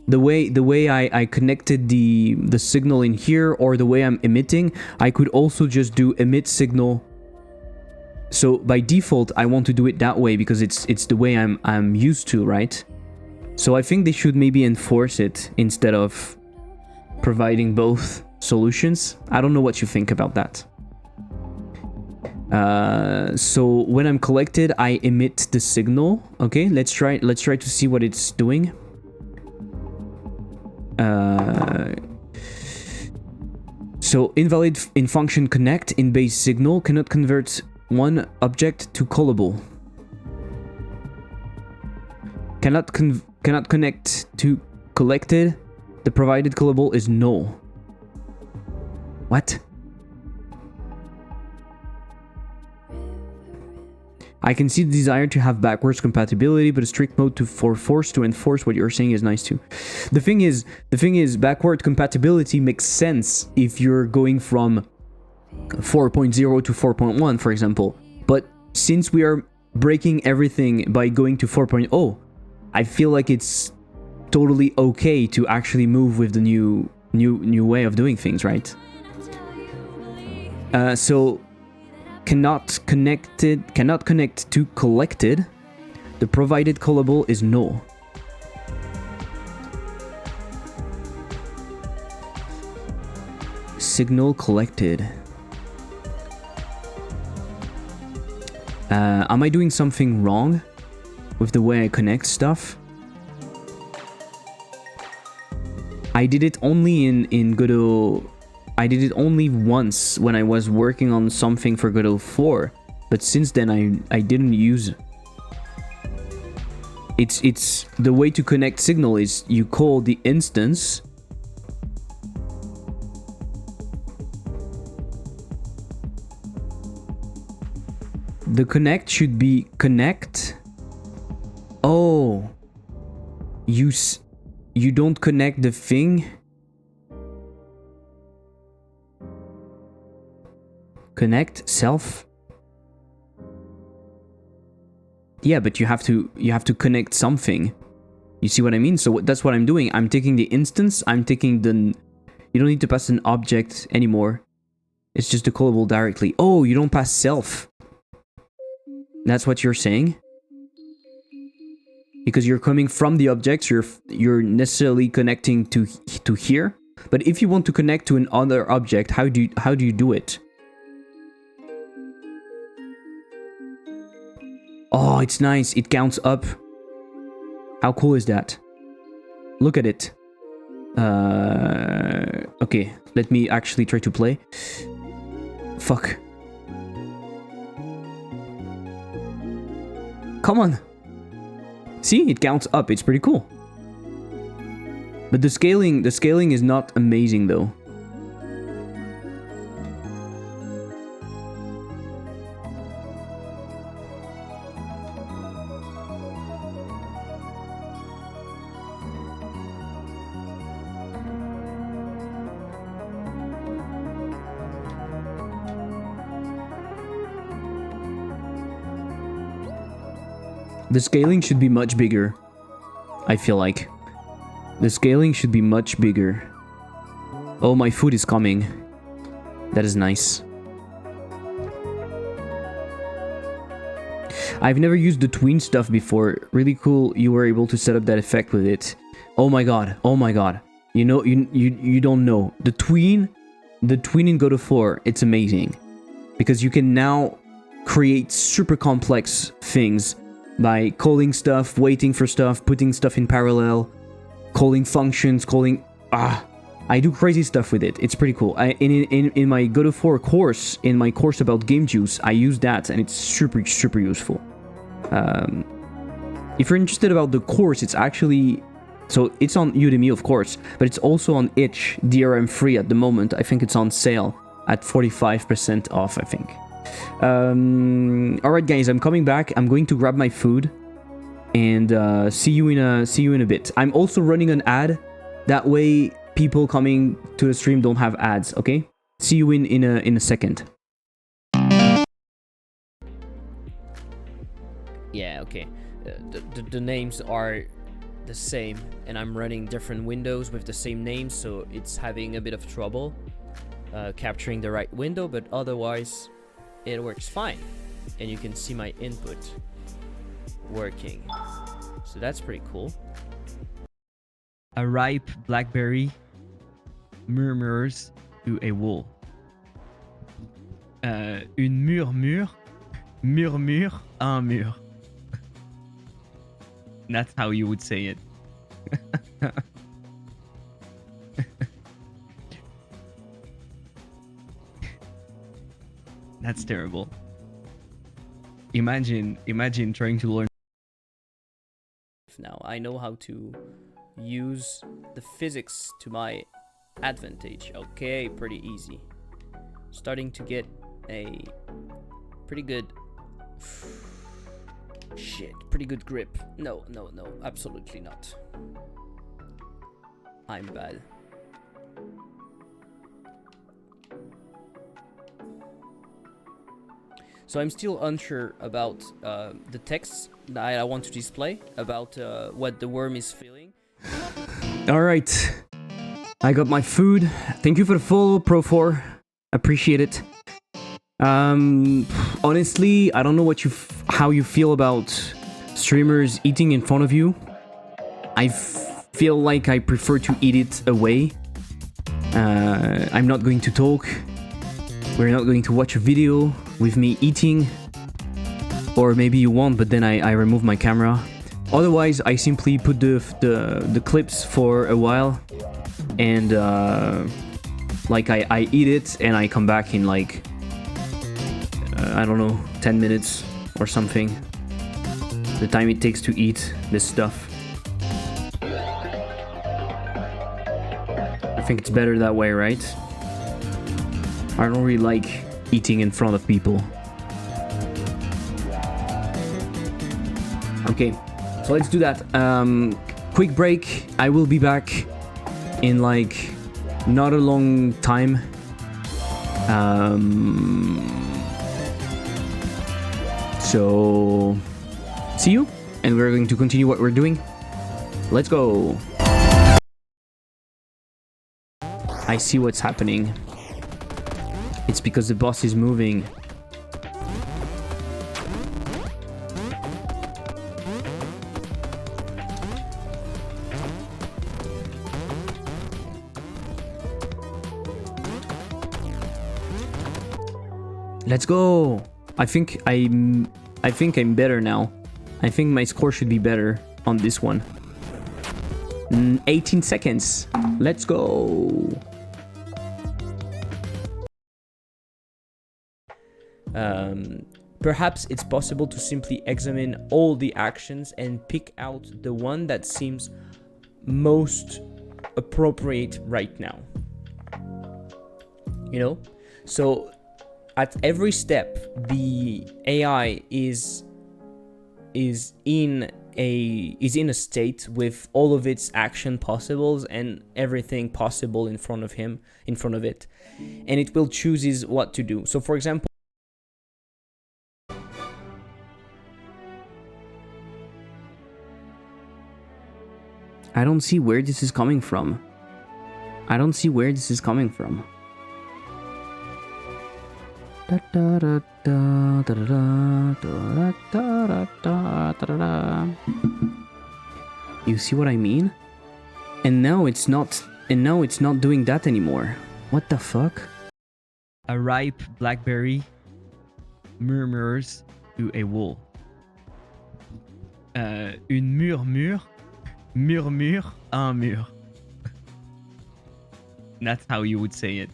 The way I connected the signal in here, or the way I'm emitting, I could also just do emit signal. So by default, I want to do it that way because it's the way I'm used to, right? So I think they should maybe enforce it instead of providing both solutions. I don't know what you think about that. So when I'm collected, I emit the signal. Okay, let's try to see what it's doing. So invalid in function connect in base signal cannot convert one object to callable. Cannot connect to collected. The provided callable is null. What? I can see the desire to have backwards compatibility, but a strict mode for force to enforce what you're saying is nice too. The thing is, backward compatibility makes sense if you're going from 4.0 to 4.1, for example. But since we are breaking everything by going to 4.0, I feel like it's totally okay to actually move with the new way of doing things, right? So cannot connect to collected. The provided callable is null. Signal collected. Am I doing something wrong with the way I connect stuff? I did it only in Godot. I did it only once when I was working on something for Godot 4, but since then I didn't use. It's the way to connect signal is you call the instance The connect should be connect. Oh. You don't connect the thing. Connect self. Yeah, but you have to connect something. You see what I mean? So that's what I'm doing. I'm taking the instance. I'm taking the. You don't need to pass an object anymore. It's just a callable directly. Oh, you don't pass self. That's what you're saying? Because you're coming from the objects, you're necessarily connecting to here. But if you want to connect to another object, how do you do it? Oh, it's nice. It counts up. How cool is that? Look at it. Okay, let me actually try to play. Fuck. Come on. See, it counts up. It's pretty cool. But the scaling is not amazing though. The scaling should be much bigger. I feel like. The scaling should be much bigger. Oh, my food is coming. That is nice. I've never used the tween stuff before. Really cool you were able to set up that effect with it. Oh my god. Oh my god. You know, you don't know. The tween in God of War, it's amazing. Because you can now create super complex things by calling stuff, waiting for stuff, putting stuff in parallel, calling functions, I do crazy stuff with it. It's pretty cool. In my God of War course, in my course about game juice, I use that and it's super useful. If you're interested about the course, it's actually... So it's on Udemy, of course, but it's also on itch, DRM free at the moment. I think it's on sale at 45% off, I think. Alright guys, I'm coming back. I'm going to grab my food and see you in a bit. I'm also running an ad. That way people coming to the stream don't have ads, okay? See you in a second. Yeah, okay. The names are the same and I'm running different windows with the same names, so it's having a bit of trouble capturing the right window, but otherwise it works fine, and you can see my input working, so that's pretty cool. A ripe blackberry murmurs to a wall. Une murmure murmure un mur. That's how you would say it. That's terrible. Imagine trying to learn. Now I know how to use the physics to my advantage. Okay, pretty easy. Starting to get a pretty good... Shit, pretty good grip. No, absolutely not. I'm bad. So I'm still unsure about the text that I want to display, about what the worm is feeling. Alright, I got my food. Thank you for the follow, Pro4. Appreciate it. Honestly, I don't know how you feel about streamers eating in front of you. I feel like I prefer to eat it away. I'm not going to talk. We're not going to watch a video with me eating. Or maybe you won't, but then I remove my camera. Otherwise, I simply put the clips for a while. And like I eat it and I come back in like... I don't know, 10 minutes or something. The time it takes to eat this stuff. I think it's better that way, right? I don't really like eating in front of people. Okay, so let's do that. Quick break. I will be back in like not a long time. So see you, and we're going to continue what we're doing. Let's go. I see what's happening. It's because the boss is moving. Let's go. I think I'm better now. I think my score should be better on this one. 18 seconds. Let's go. Perhaps it's possible to simply examine all the actions and pick out the one that seems most appropriate right now. You know? So at every step, the AI is in a state with all of its action possibles and everything possible in front of it, and it will choose what to do. So for example, I don't see where this is coming from. You see what I mean? And now it's not doing that anymore. What the fuck? A ripe blackberry murmurs to a wall. Une murmure murmure un mur. That's how you would say it.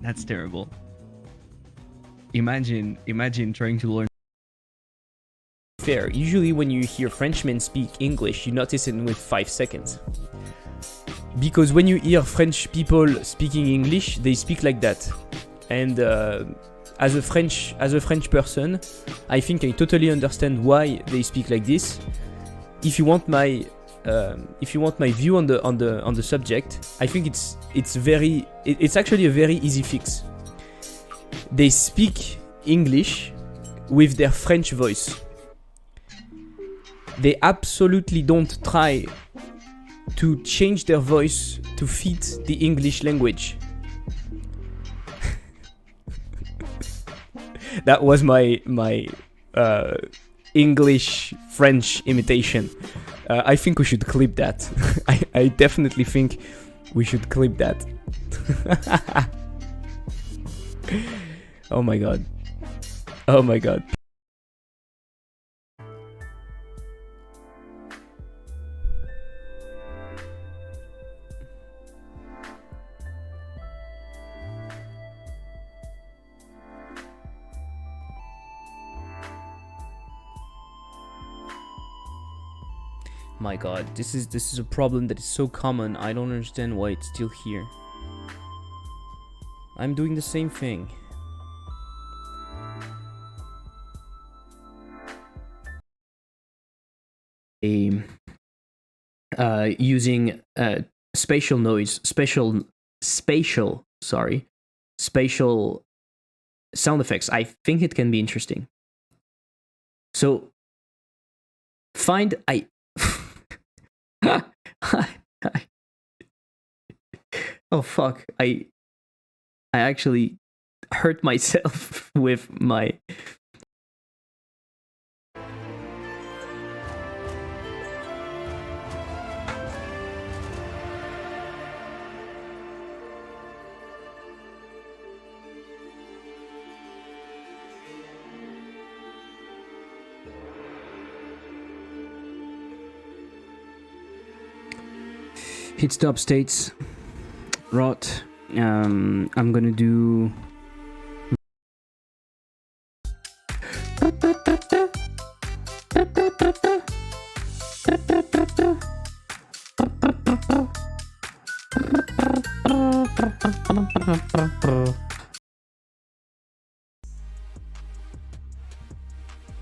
That's terrible. Imagine trying to learn. Fair. Usually when you hear Frenchmen speak English, you notice it with 5 seconds. Because when you hear French people speaking English, they speak like that. And as a French person, I think I totally understand why they speak like this. If you want my view on the subject, I think it's actually a very easy fix. They speak English with their French voice. They absolutely don't try to change their voice to fit the English language. That was my English French imitation. I think we should clip that. I definitely think we should clip that. Oh my god. Oh my god. My god, this is a problem that is so common. I don't understand why it's still here. I'm doing the same thing. Using spatial sound effects. I think it can be interesting. So find oh fuck, I actually hurt myself with my hit stop states. Rot. I'm gonna do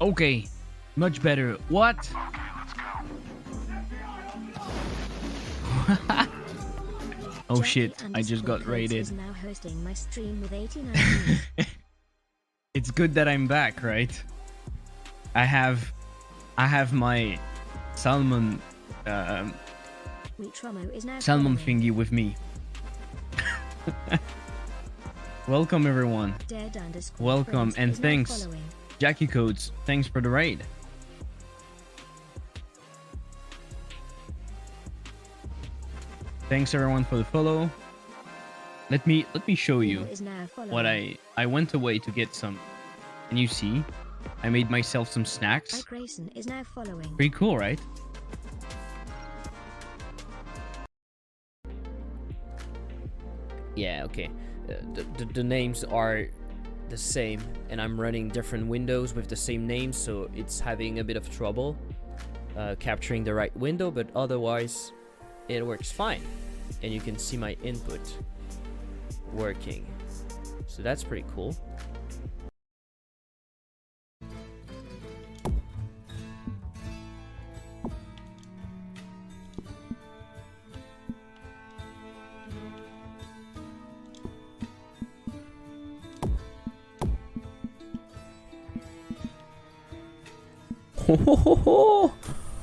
Okay, much better. What? Oh shit, I just got raided. Is now hosting my stream with 89 views. It's good that I'm back, right? I have my salmon Wheatromo is now salmon following. thingy with me. Welcome everyone. Dead_Friends Welcome and is now thanks. following. Jackie Codes, thanks for the raid. Thanks everyone for the follow. Let me show you Is now following. what I went away to get some. And you see, I made myself some snacks. Grayson is now following. Pretty cool, right? Yeah, okay. The names are the same, and I'm running different windows with the same names, so it's having a bit of trouble capturing the right window, but otherwise it works fine. And you can see my input working. So that's pretty cool.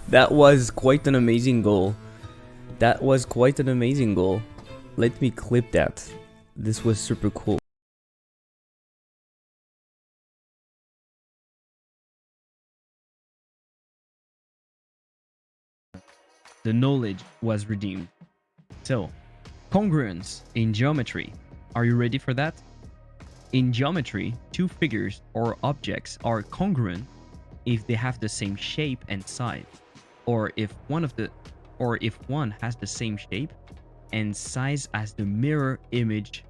That was quite an amazing goal. That was quite an amazing goal. Let me clip that. This was super cool. The knowledge was redeemed. So, congruence in geometry. Are you ready for that? In geometry, two figures or objects are congruent if they have the same shape and size, or if one has the same shape and size as the mirror image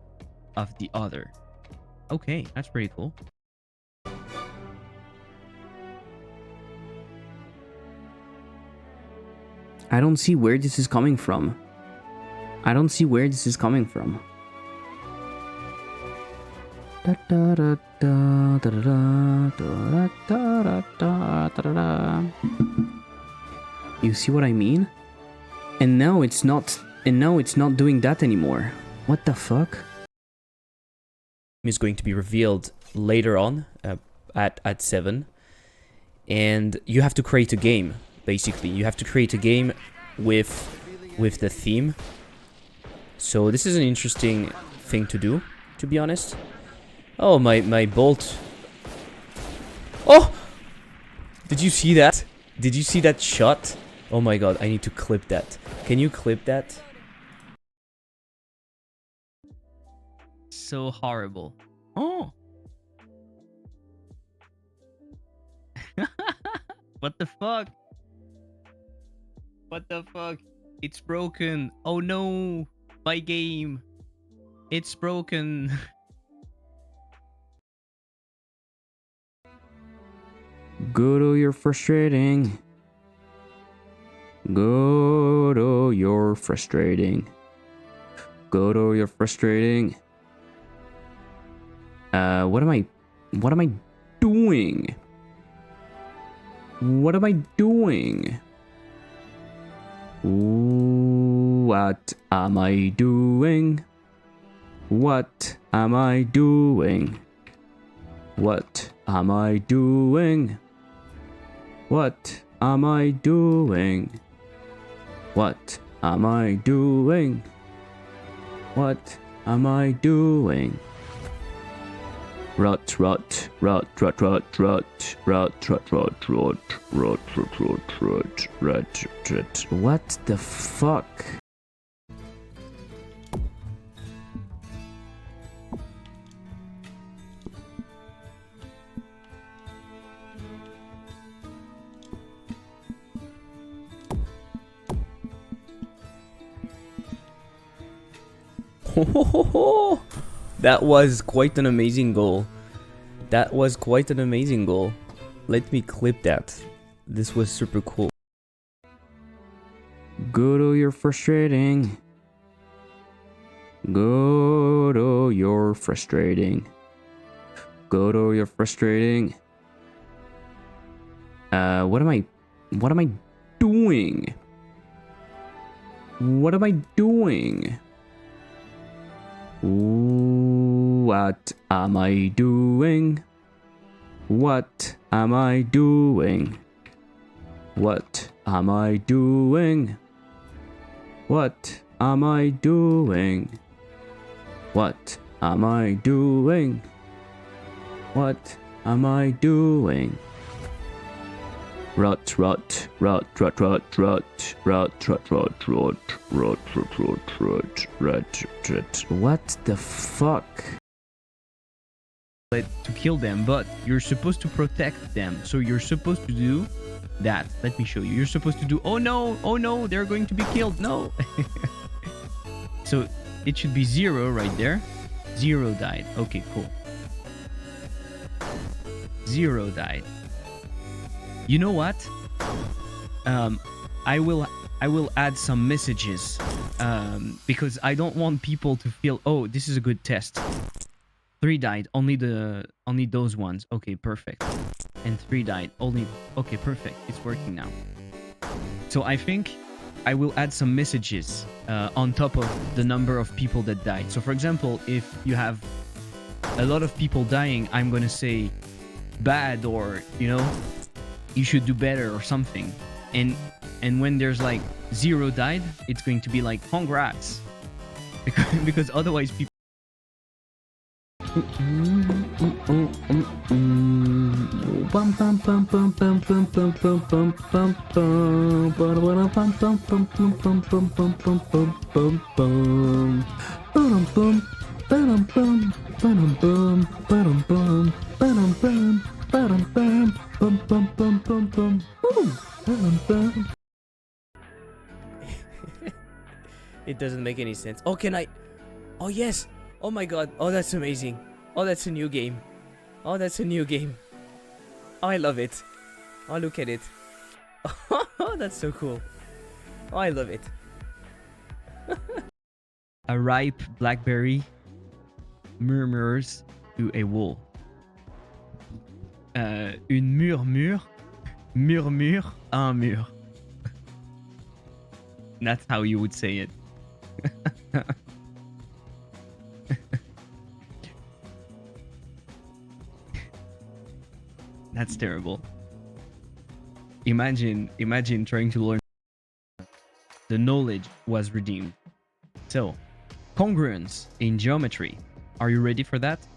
of the other. Okay, that's pretty cool. I don't see where this is coming from. I don't see where this is coming from. You see what I mean? And now it's not doing that anymore. What the fuck? Is going to be revealed later on at 7, and you have to create a game. Basically, you have to create a game with the theme. So this is an interesting thing to do, to be honest. Oh, my bolt. Oh! Did you see that? Did you see that shot? Oh my god, I need to clip that. Can you clip that? So horrible. Oh! What the fuck? What the fuck? It's broken. Oh no! My game. It's broken. Godo, you're frustrating. Godo, you're frustrating. Godo, you're frustrating. What am I doing? What am I doing? What am I doing? What am I doing? What am I doing? What am I doing? What am I doing? What am I doing? Rot, rot, rot, rot, rot, rot, rot, rot, rot, rot, rot, rot, rot, rot, rot, rot. What the fuck? That was quite an amazing goal. That was quite an amazing goal. Let me clip that. This was super cool. Godo, you're frustrating. Godo, you're frustrating. Godo, you're frustrating. What am I doing? What am I doing? What am I doing? What am I doing? What am I doing? What am I doing? What am I doing? What am I doing? Rot, rot, rot, rot, rot, rot, rot, rot, rot, rot, rot, rot, rot, rot, rot. What the fuck? To kill them, but you're supposed to protect them. So you're supposed to do that. Let me show you. You're supposed to do, oh no, they're going to be killed. No. So it should be 0 right there. 0 died. Okay, cool. 0 died. You know what? I will add some messages because I don't want people to feel, oh, this is a good test. 3 died, only those ones. Okay, perfect. And 3 died, only. Okay, perfect. It's working now. So I think I will add some messages on top of the number of people that died. So for example, if you have a lot of people dying, I'm gonna say bad, or you know, you should do better or something. And when there's like 0 died, it's going to be like congrats, because otherwise people. It doesn't make any sense. Oh, can I? Oh, yes. Oh my god. Oh, that's amazing. Oh, that's a new game. Oh, that's a new game. Oh, I love it. Oh, look at it. Oh, that's so cool. Oh, I love it. A ripe blackberry murmurs to a wall. Une murmure murmure à un mur. That's how you would say it. That's terrible. Imagine trying to learn. The knowledge was redeemed. So, congruence in geometry. Are you ready for that?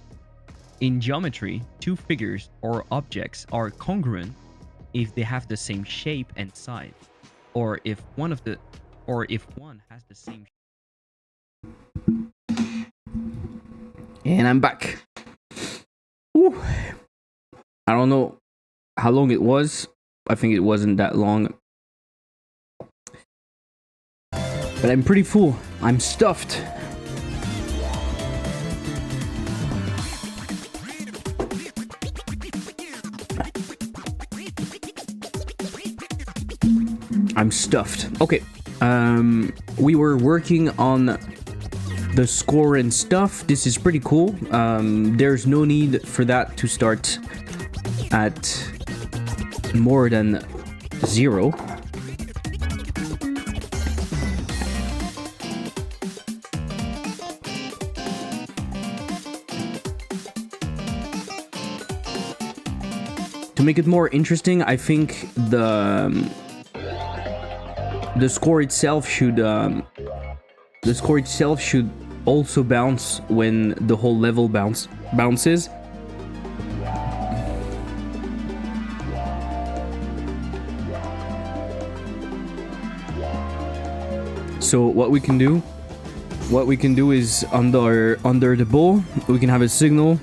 In geometry, 2 figures or objects are congruent if they have the same shape and size, or if one has the same. And I'm back. Whew. I don't know how long it was. I think it wasn't that long. But I'm pretty full. I'm stuffed. I'm stuffed. Okay. We were working on the score and stuff. This is pretty cool. There's no need for that to start at more than 0. To make it more interesting, I think the score itself should also bounce when the whole level bounces. So what we can do is under the ball, we can have a signal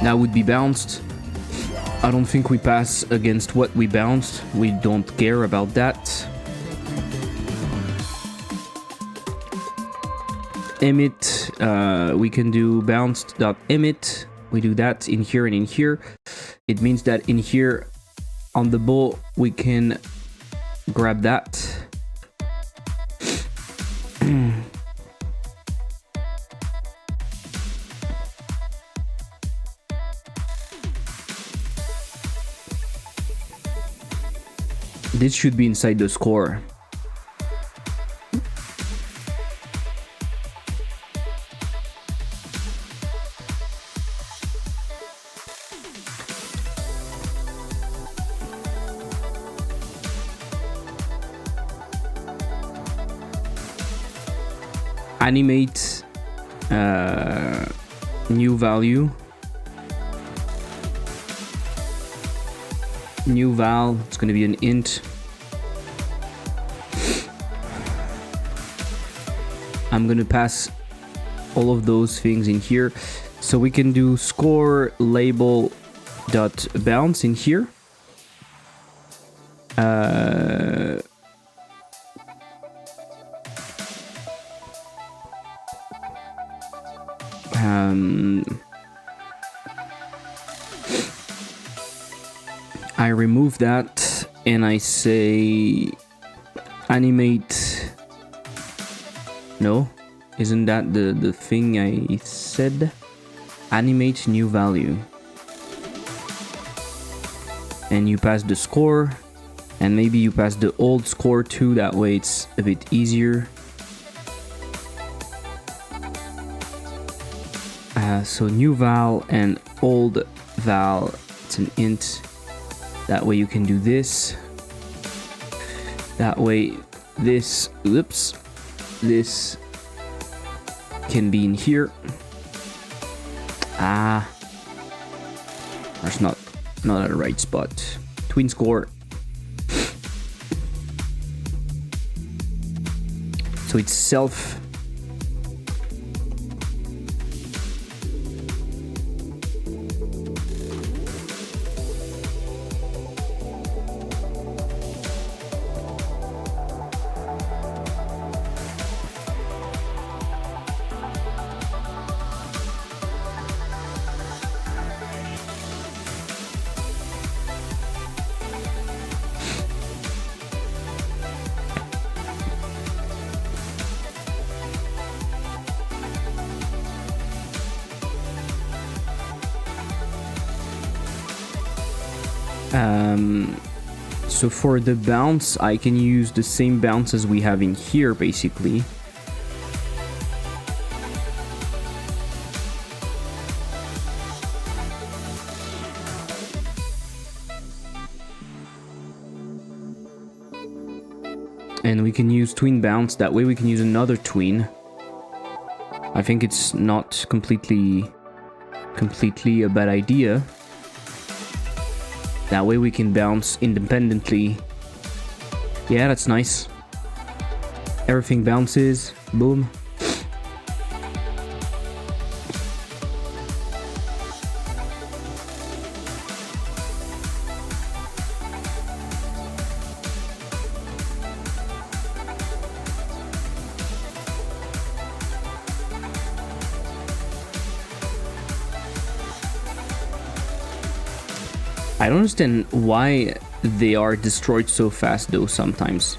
that would be bounced. I don't think we pass against what we bounced. We don't care about that. Emit, we can do bounced.emit. We do that in here and in here. It means that in here on the ball we can grab that this should be inside the score. Animate new value. New val, it's going to be an int. I'm going to pass all of those things in here. So we can do score label dot bounce in here. I remove that and I say animate. No, isn't that the thing I said? Animate new value. And you pass the score, and maybe you pass the old score too, that way it's a bit easier. So new val and old val, it's an int. That way you can do this. That way this, oops, this can be in here. Ah, that's not at the right spot. Twin score. So it's self. So for the bounce, I can use the same bounce as we have in here, basically. And we can use twin bounce, that way we can use another twin. I think it's not completely a bad idea. That way we can bounce independently. Yeah, that's nice. Everything bounces. Boom. I don't understand why they are destroyed so fast though sometimes.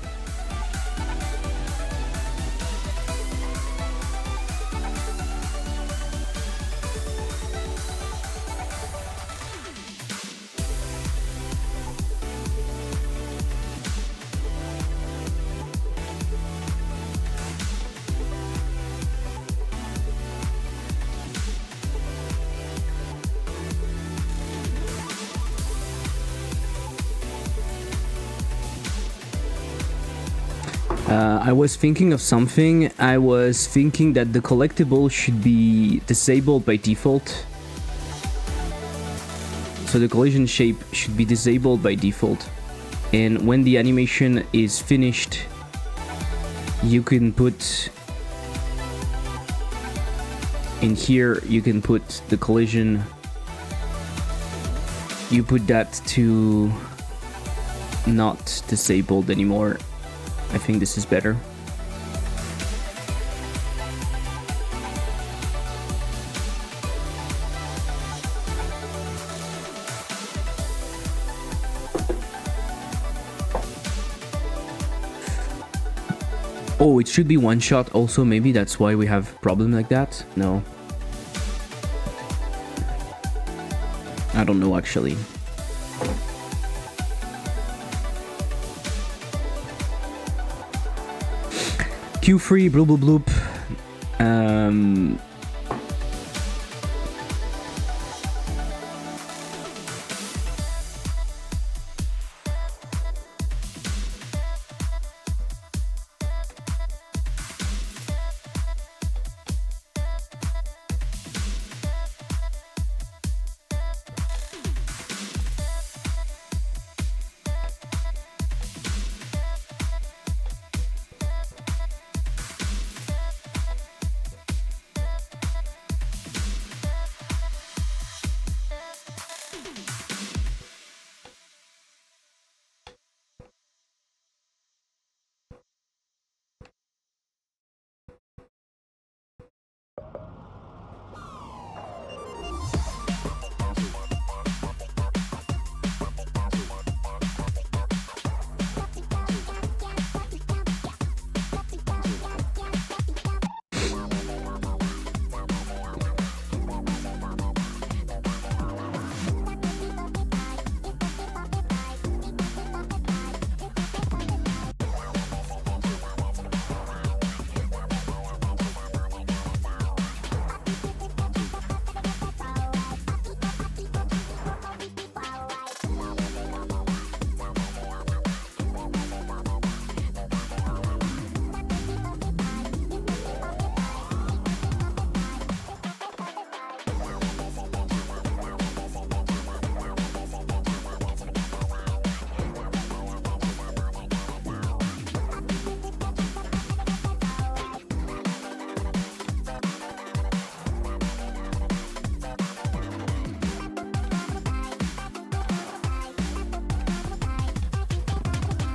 I was thinking of something. I was thinking that the collectible should be disabled by default. So the collision shape should be disabled by default. And when the animation is finished, you can put in here, you can put the collision. You put that to not disabled anymore. I think this is better. Oh, it should be one shot also, maybe that's why we have a problem like that? No. I don't know actually. Q3, bloop bloop bloop.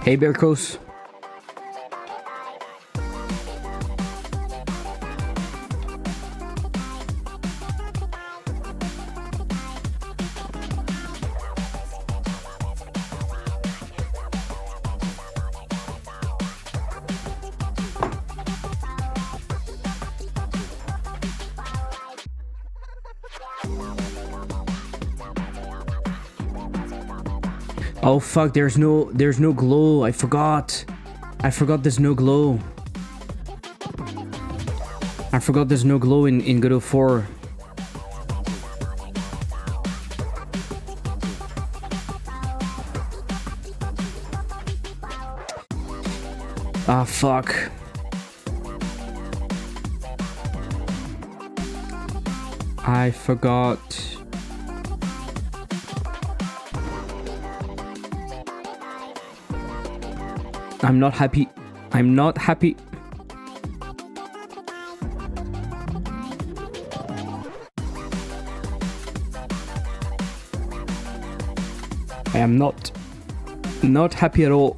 Hey, Bearcos. Oh fuck, there's no glow. I forgot there's no glow. I forgot there's no glow in God of War. Ah fuck. I forgot. I'm not happy. I'm not happy. I am not happy at all.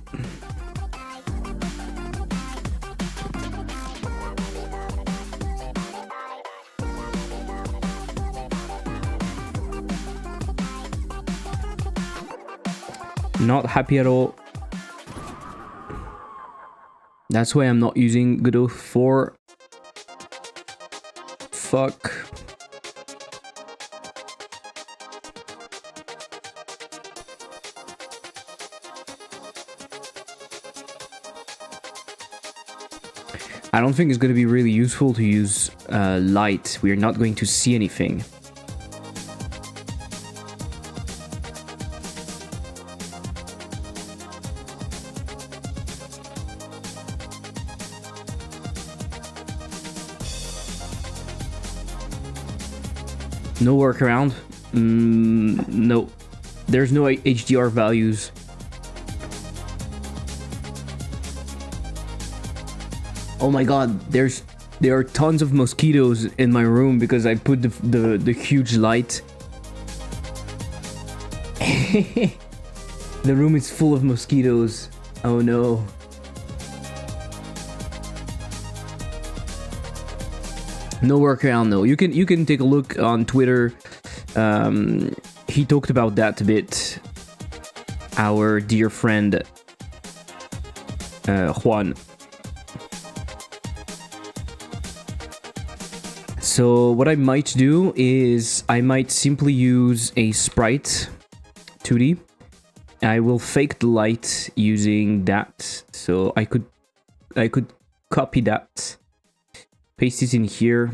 Not happy at all. That's why I'm not using Godot 4. Fuck. I don't think it's going to be really useful to use light. We're not going to see anything. No workaround. No. There's no HDR values. Oh my god, there are tons of mosquitoes in my room because I put the huge light. The room is full of mosquitoes. Oh no. No workaround though. You can take a look on Twitter. He talked about that a bit. Our dear friend Juan. So what I might do is I might simply use a sprite 2D. I will fake the light using that. So I could copy that, paste it in here,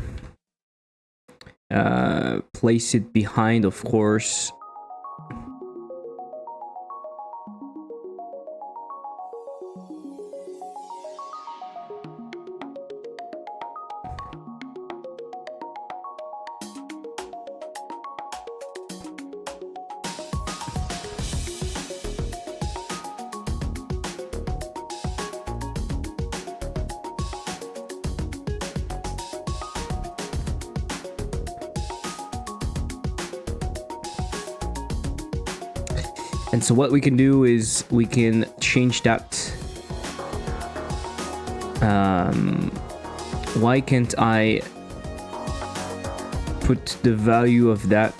place it behind, of course. And so what we can do is we can change that. Why can't I put the value of that?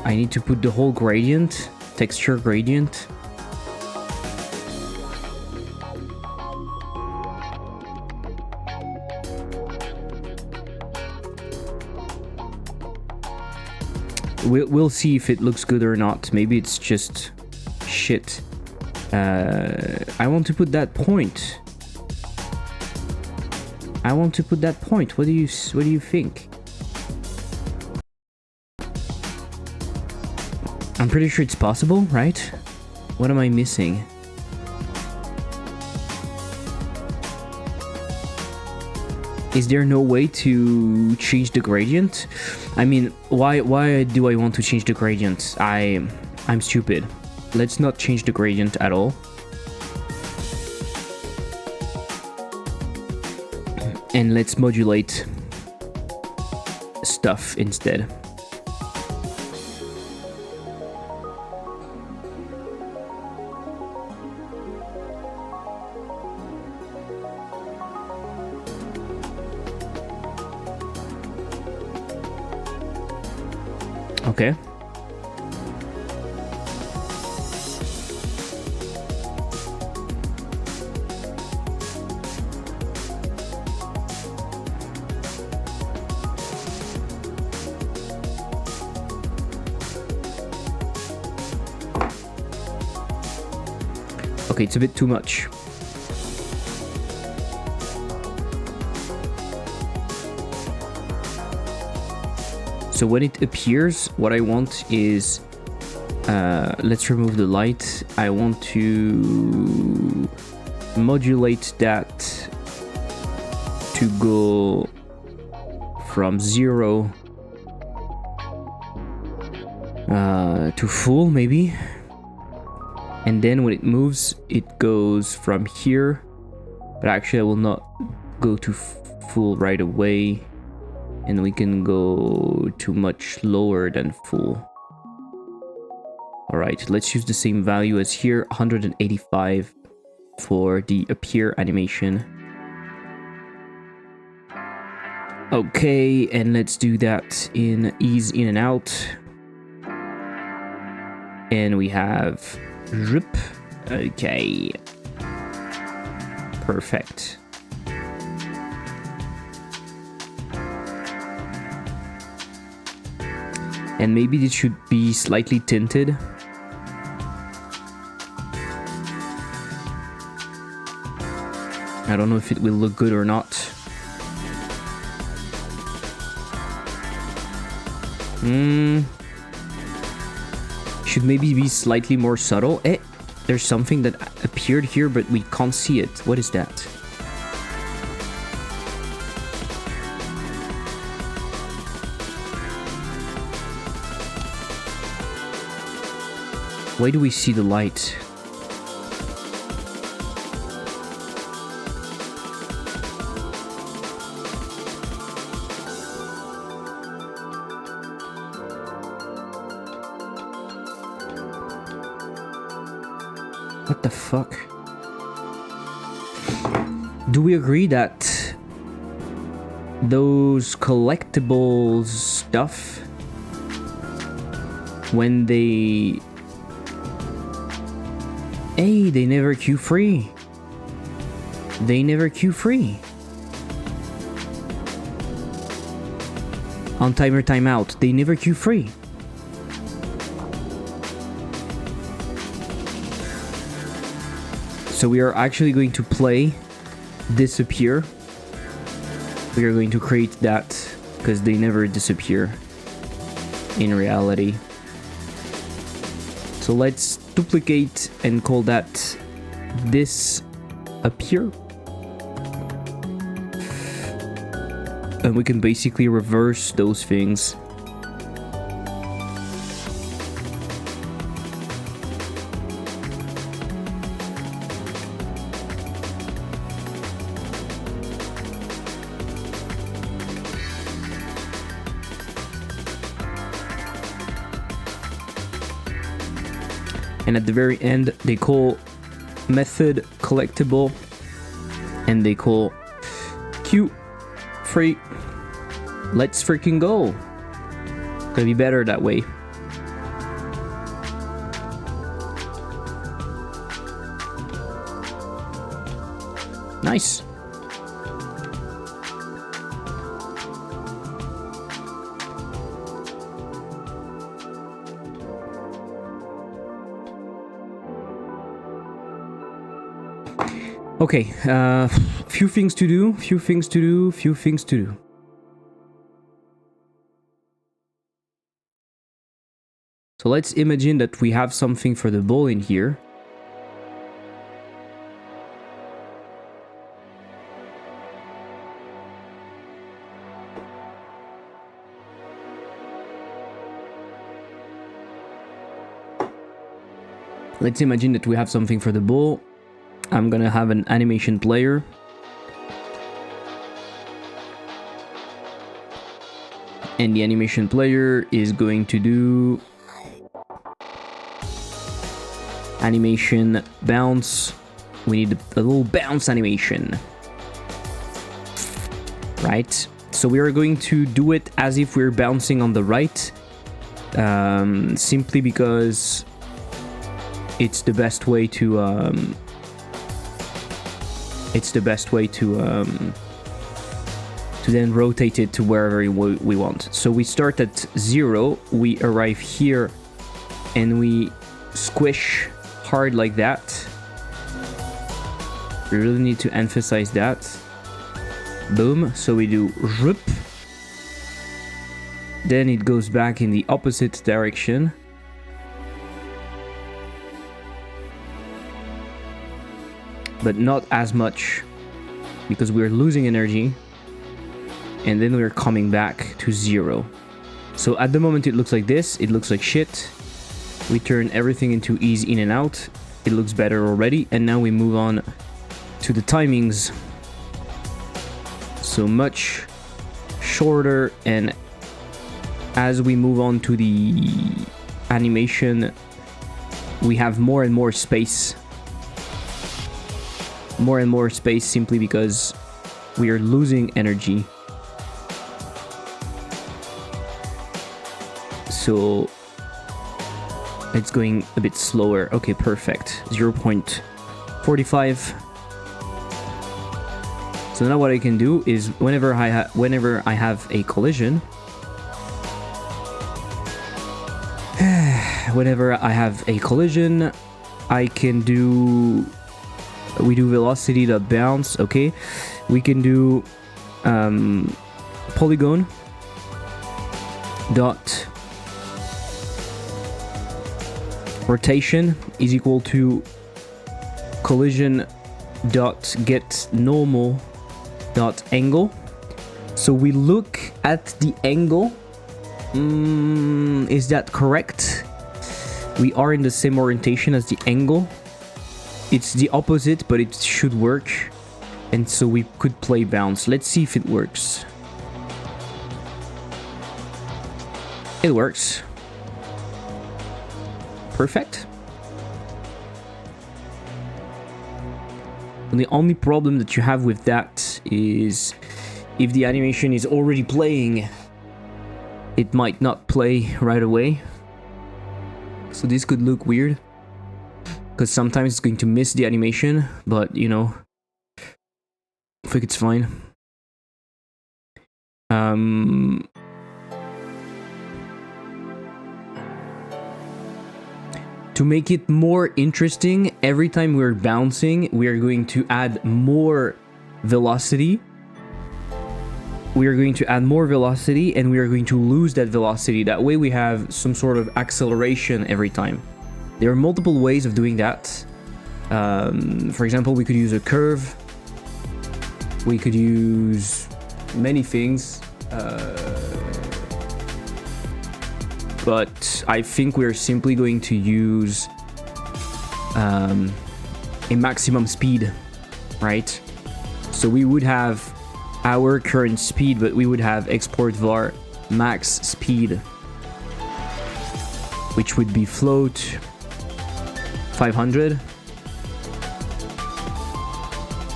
I need to put the whole gradient, texture gradient. We'll see if it looks good or not. Maybe it's just shit. I want to put that point. I want to put that point. What do you think? I'm pretty sure it's possible, right? What am I missing? Is there no way to change the gradient? I mean, why do I want to change the gradient? I'm stupid. Let's not change the gradient at all. And let's modulate stuff instead. Okay. Okay, it's a bit too much. So when it appears, what I want is, let's remove the light. I want to modulate that to go from 0 to full, maybe. And then when it moves, it goes from here. But actually, I will not go to full right away. And we can go to much lower than full. Alright, let's use the same value as here, 185 for the appear animation. Okay, and let's do that in ease in and out. And we have zip. Okay. Perfect. And maybe this should be slightly tinted. I don't know if it will look good or not. Should maybe be slightly more subtle. There's something that appeared here, but we can't see it. What is that? Why do we see the light? What the fuck? Do we agree that those collectibles stuff, when they they never queue free. They never queue free. On timer timeout, they never queue free. So we are actually going to play disappear. We are going to create that because they never disappear in reality. So let's duplicate and call that disappear. And we can basically reverse those things. And at the very end, they call method collectible and they call Q free. Let's freaking go. Gonna be better that way. Nice. Okay, few things to do. So let's imagine that we have something for the ball in here. Let's imagine that we have something for the ball. I'm gonna have an animation player. And the animation player is going to do animation bounce. We need a little bounce animation. Right? So we are going to do it as if we're bouncing on the right. Simply because it's the best way to then rotate it to wherever we want. So we start at 0, we arrive here, and we squish hard like that. We really need to emphasize that. Boom. So we do zhup. Then it goes back in the opposite direction. But not as much, because we're losing energy, and then we're coming back to 0. So at the moment it looks like this, it looks like shit. We turn everything into ease in and out, it looks better already, and now we move on to the timings. So much shorter, and as we move on to the animation, we have more and more space. More and more space simply because we are losing energy. So it's going a bit slower. Okay, perfect. 0.45. So now what I can do is whenever I have a collision, I can do. We do velocity dot bounce. Okay, we can do polygon dot rotation is equal to collision dot get normal dot angle. So we look at the angle. Is that correct? We are in the same orientation as the angle. It's the opposite, but it should work. And so we could play bounce. Let's see if it works. It works. Perfect. And the only problem that you have with that is if the animation is already playing, it might not play right away. So this could look weird, because sometimes it's going to miss the animation, but you know, I think it's fine. To make it more interesting, every time we're bouncing, we are going to add more velocity. We are going to add more velocity and we are going to lose that velocity. That way we have some sort of acceleration every time. There are multiple ways of doing that. For example, we could use a curve. We could use many things. But I think we're simply going to use a maximum speed, right? So we would have our current speed, but we would have export var max speed, which would be float 500.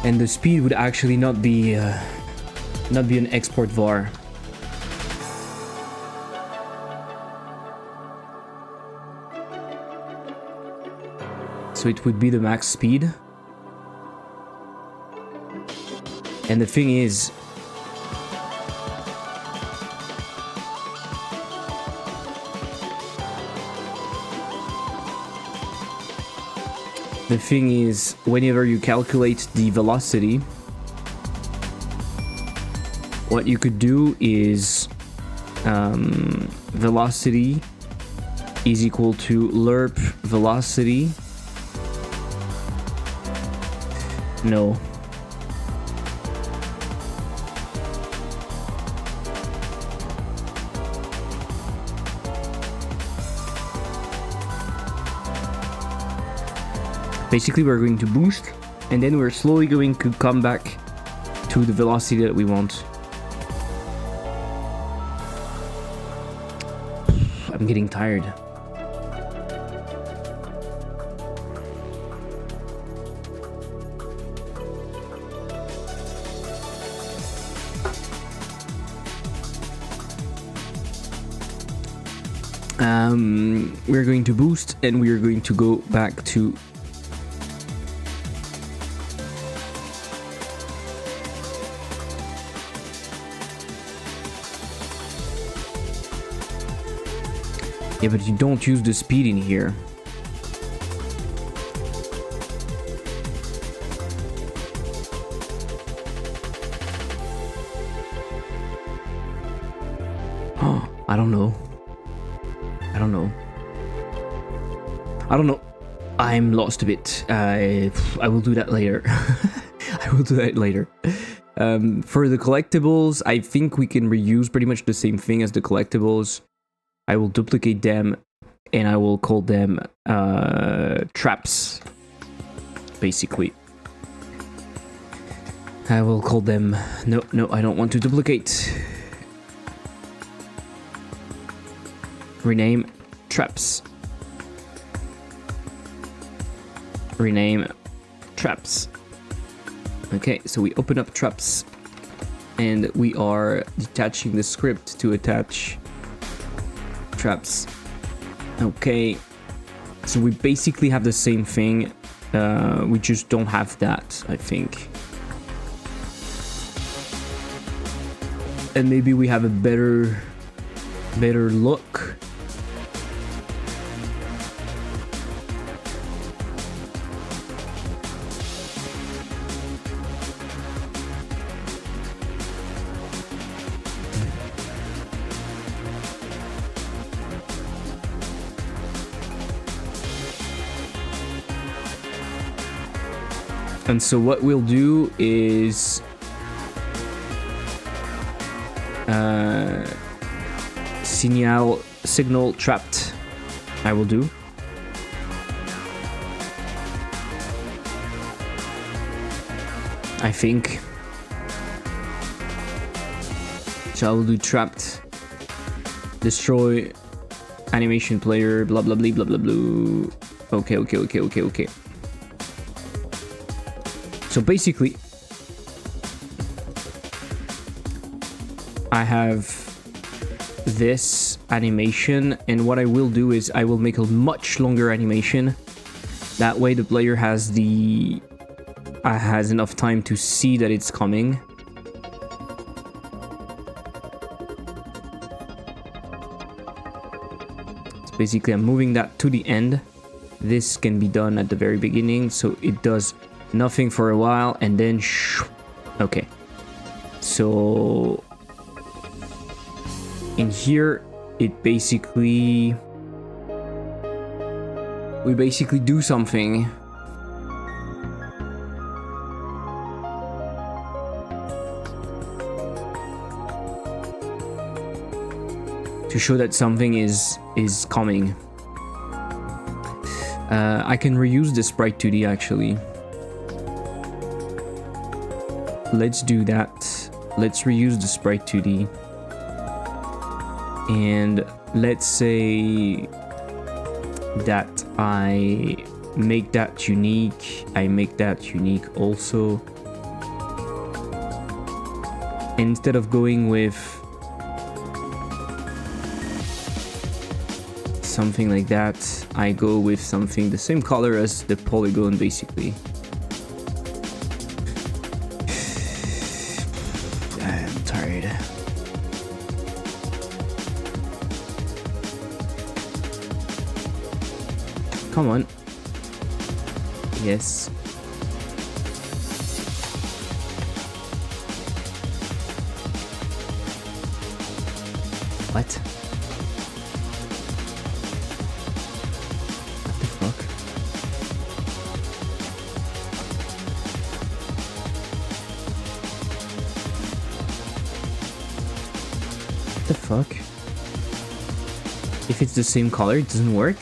And the speed would actually not be an export var. So it would be the max speed. And the thing is, whenever you calculate the velocity, what you could do is velocity is equal to lerp velocity. No. Basically, we're going to boost, and then we're slowly going to come back to the velocity that we want. I'm getting tired. We're going to boost, and we are going to go back to yeah, but you don't use the speed in here. Oh, I don't know. I'm lost a bit. I will do that later. I will do that later. For the collectibles, I think we can reuse pretty much the same thing as the collectibles. I will duplicate them and I will call them traps, basically. I will call them... No, I don't want to duplicate. Rename traps. Rename traps. Okay, so we open up traps and we are detaching the script to attach traps. Okay, so we basically have the same thing. We just don't have that, I think. And maybe we have a better look. And so what we'll do is signal trapped. I will do. I think. So I will do trapped. Destroy animation player. Blah blah blah blah blah blah. Okay. So basically, I have this animation, and what I will do is I will make a much longer animation. That way the player has enough time to see that it's coming. So basically I'm moving that to the end. this can be done at the very beginning, so it does nothing for a while and then okay. So in here it basically we basically do something. To show that something is coming. I can reuse the sprite 2D actually. Let's do that. Let's reuse the sprite 2D. And let's say that I make that unique. I make that unique also. And instead of going with something like that, I go with something the same color as the polygon basically. I'm tired. Come on. Yes. What? The fuck? If it's the same color, it doesn't work?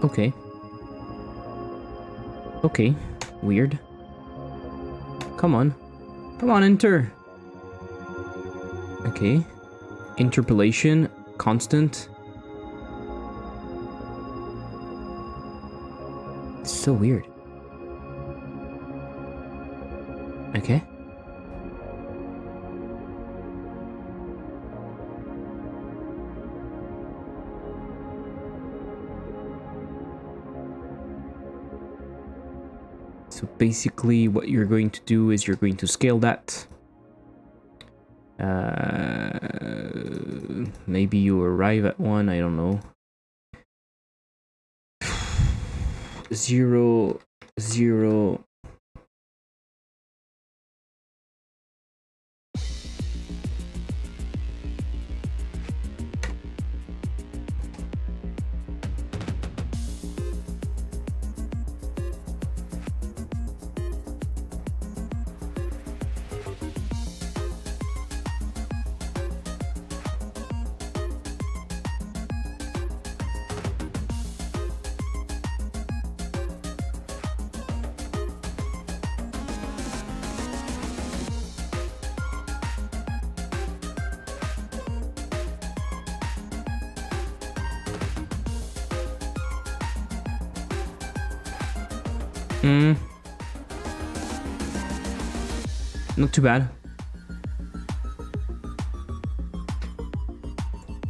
Okay. Okay. Weird. Come on. Come on, enter. Okay. Interpolation, constant. It's so weird. Okay. So basically what you're going to do is you're going to scale that. Maybe you arrive at one, I don't know. 0, 0. Not too bad.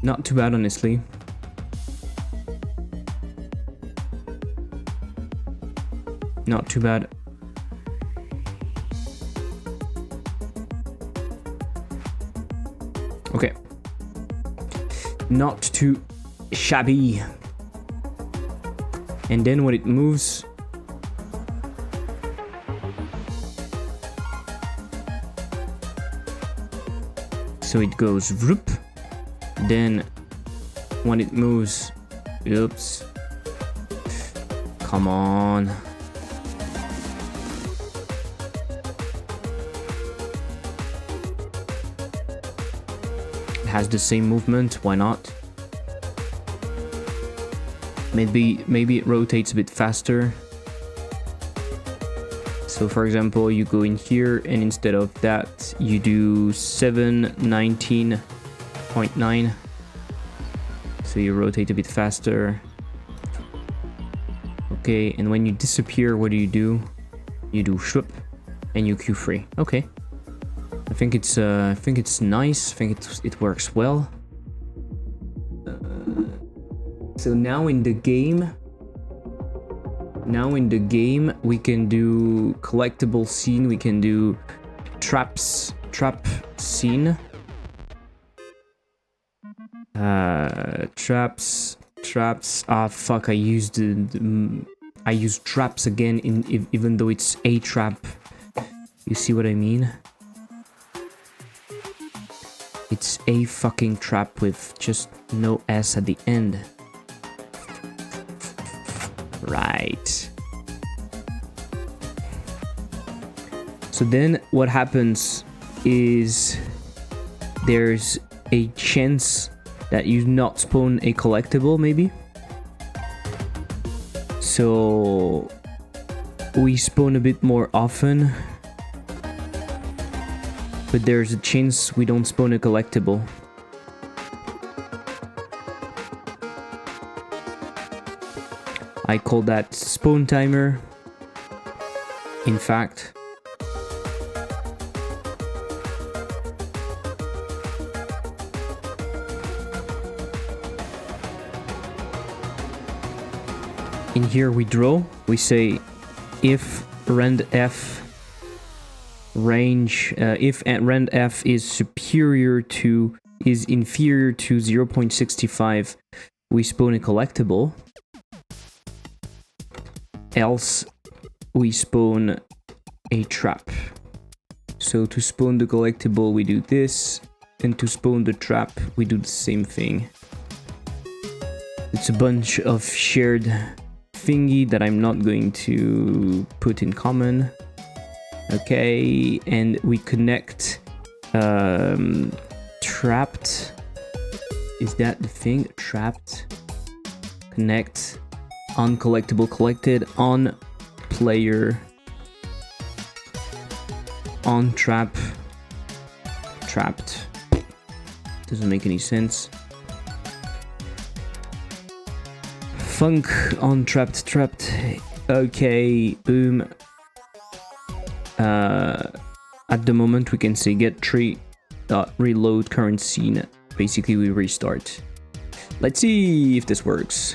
Not too bad, honestly. Not too bad. Okay. Not too shabby. And then when it moves, so it goes whoop. Then when it moves, oops. Come on. It has the same movement, why not? Maybe it rotates a bit faster. So for example, you go in here and instead of that, you do 719.9. So you rotate a bit faster. Okay, and when you disappear, what do? You do shwoop and you queue free. Okay. I think it's nice. I think it works well. So now in the game, Now in the game, we can do collectible scene, we can do trap scene. Traps. Ah, fuck! I used traps again. Even though it's a trap. You see what I mean? It's a fucking trap with just no S at the end. Right. So then what happens is there's a chance that you not spawn a collectible, maybe. So we spawn a bit more often, but there's a chance we don't spawn a collectible. I call that spawn timer. In fact, in here we draw, we say if rand f range, if rand f is inferior to 0.65, we spawn a collectible. Else we spawn a trap. So to spawn the collectible we do this, and to spawn the trap we do the same thing. It's a bunch of shared thingy that I'm not going to put in common. Okay, and we connect trapped. Is that the thing? Trapped. Connect uncollectible collected on player on trap trapped. Doesn't make any sense. Funk on trapped. Okay, boom. At the moment we can say get tree reload current scene. Basically we restart. Let's see if this works.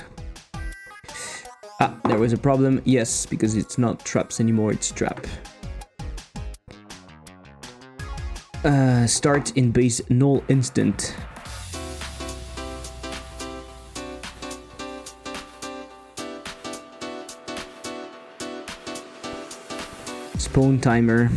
Ah, there was a problem. Yes, because it's not traps anymore, it's trap. Start in base null instant. Spawn timer.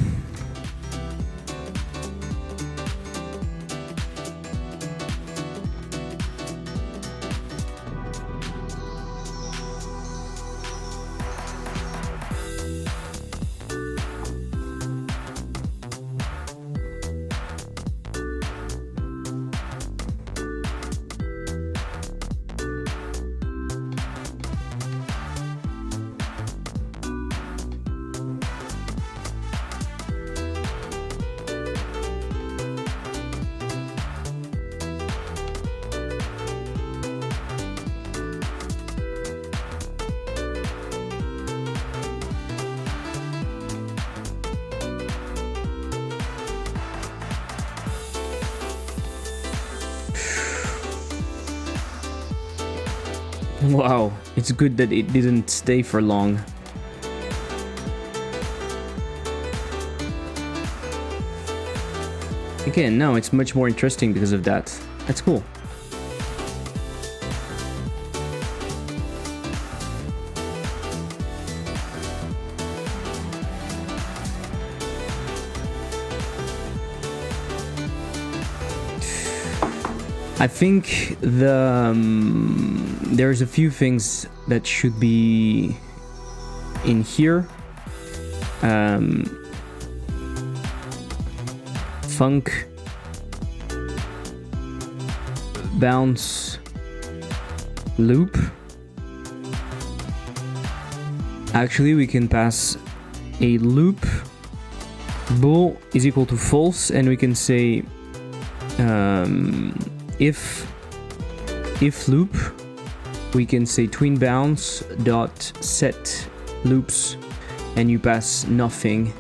Wow, it's good that it didn't stay for long. Again, now it's much more interesting because of that. That's cool. I think there's a few things that should be in here. Funk, bounce, loop. Actually, we can pass a loop. Bool is equal to false, and we can say if loop, we can say tween bounce dot set loops, and you pass nothing.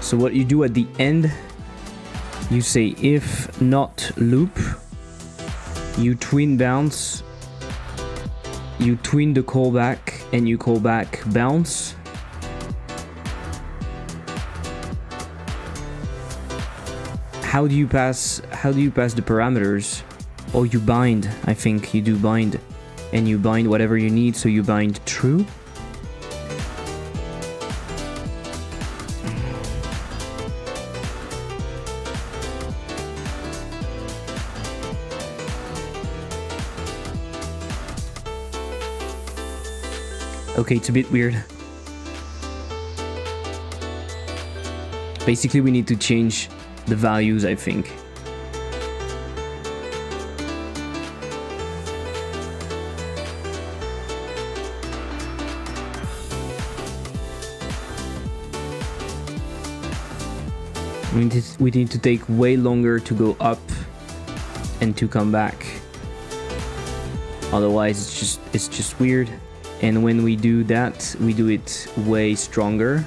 So what you do at the end, you say if not loop, you tween bounce, you tween the callback, and you call back bounce. How do you pass the parameters? Oh, you bind. I think you do bind, and you bind whatever you need, so you bind true. Okay, it's a bit weird. Basically, we need to change the values, I think. We need to take way longer to go up and to come back. Otherwise, it's just weird. And when we do that, we do it way stronger.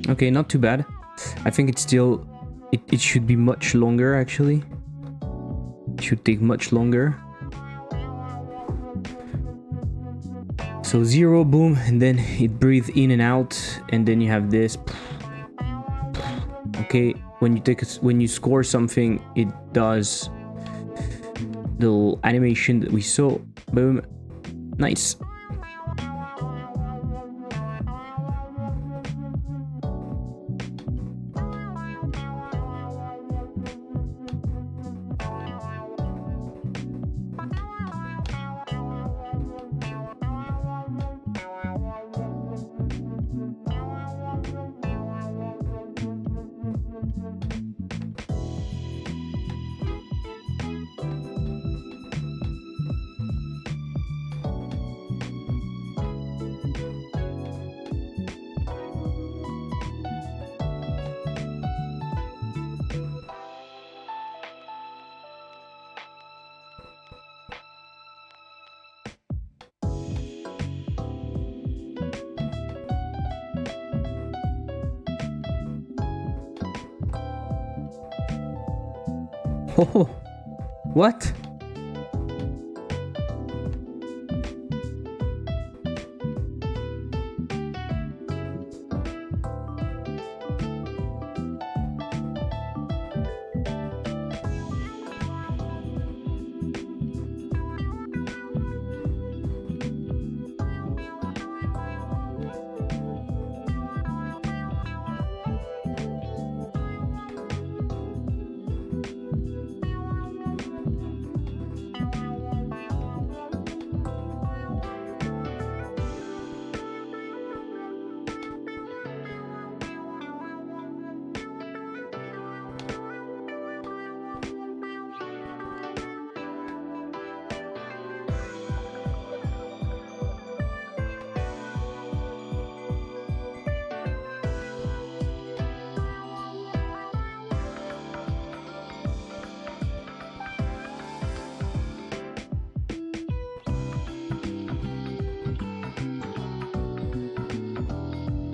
Okay, not too bad. I think it's still... It should be much longer, actually. It should take much longer. So 0, boom, and then it breathes in and out, and then you have this. Okay, when you score something, it does the little animation that we saw. Boom. Nice. Oh, what?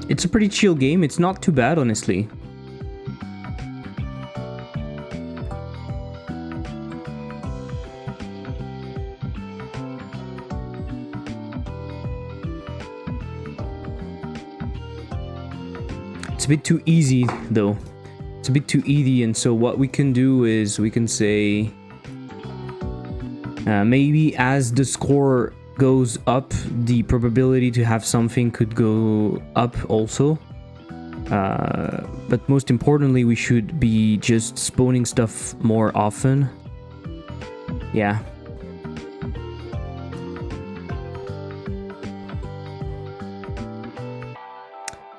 It's a pretty chill game. It's not too bad, honestly. It's a bit too easy, though. It's a bit too easy, and so what we can do is we can say... maybe as the score goes up, the probability to have something could go up also. But most importantly, we should be just spawning stuff more often. Yeah.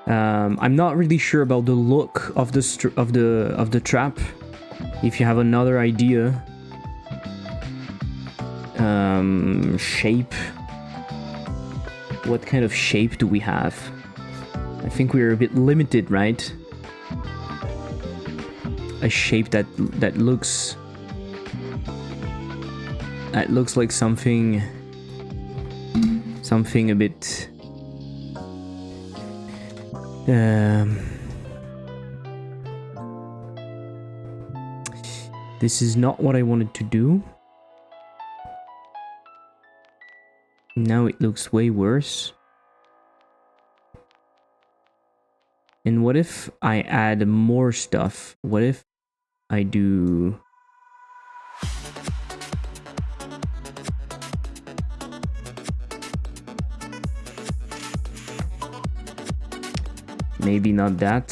I'm not really sure about the look of the trap. If you have another idea, shape. What kind of shape do we have? I think we're a bit limited, right? A shape that looks It looks like something a bit this is not what I wanted to do. Now it looks way worse. And what if I add more stuff? What if I do... Maybe not that.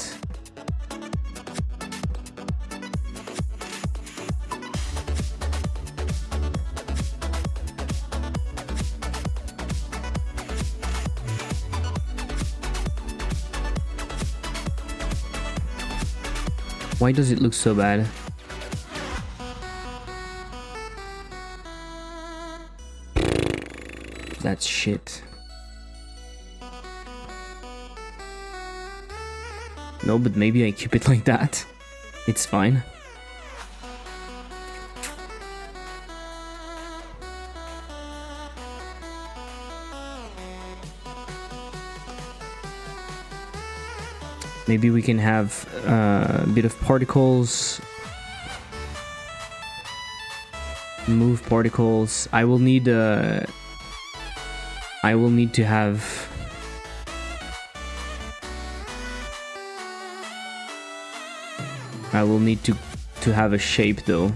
Why does it look so bad? That's shit. No, but maybe I keep it like that. It's fine. Maybe we can have a bit of particles. Move particles. I will need to have... I will need to have a shape though.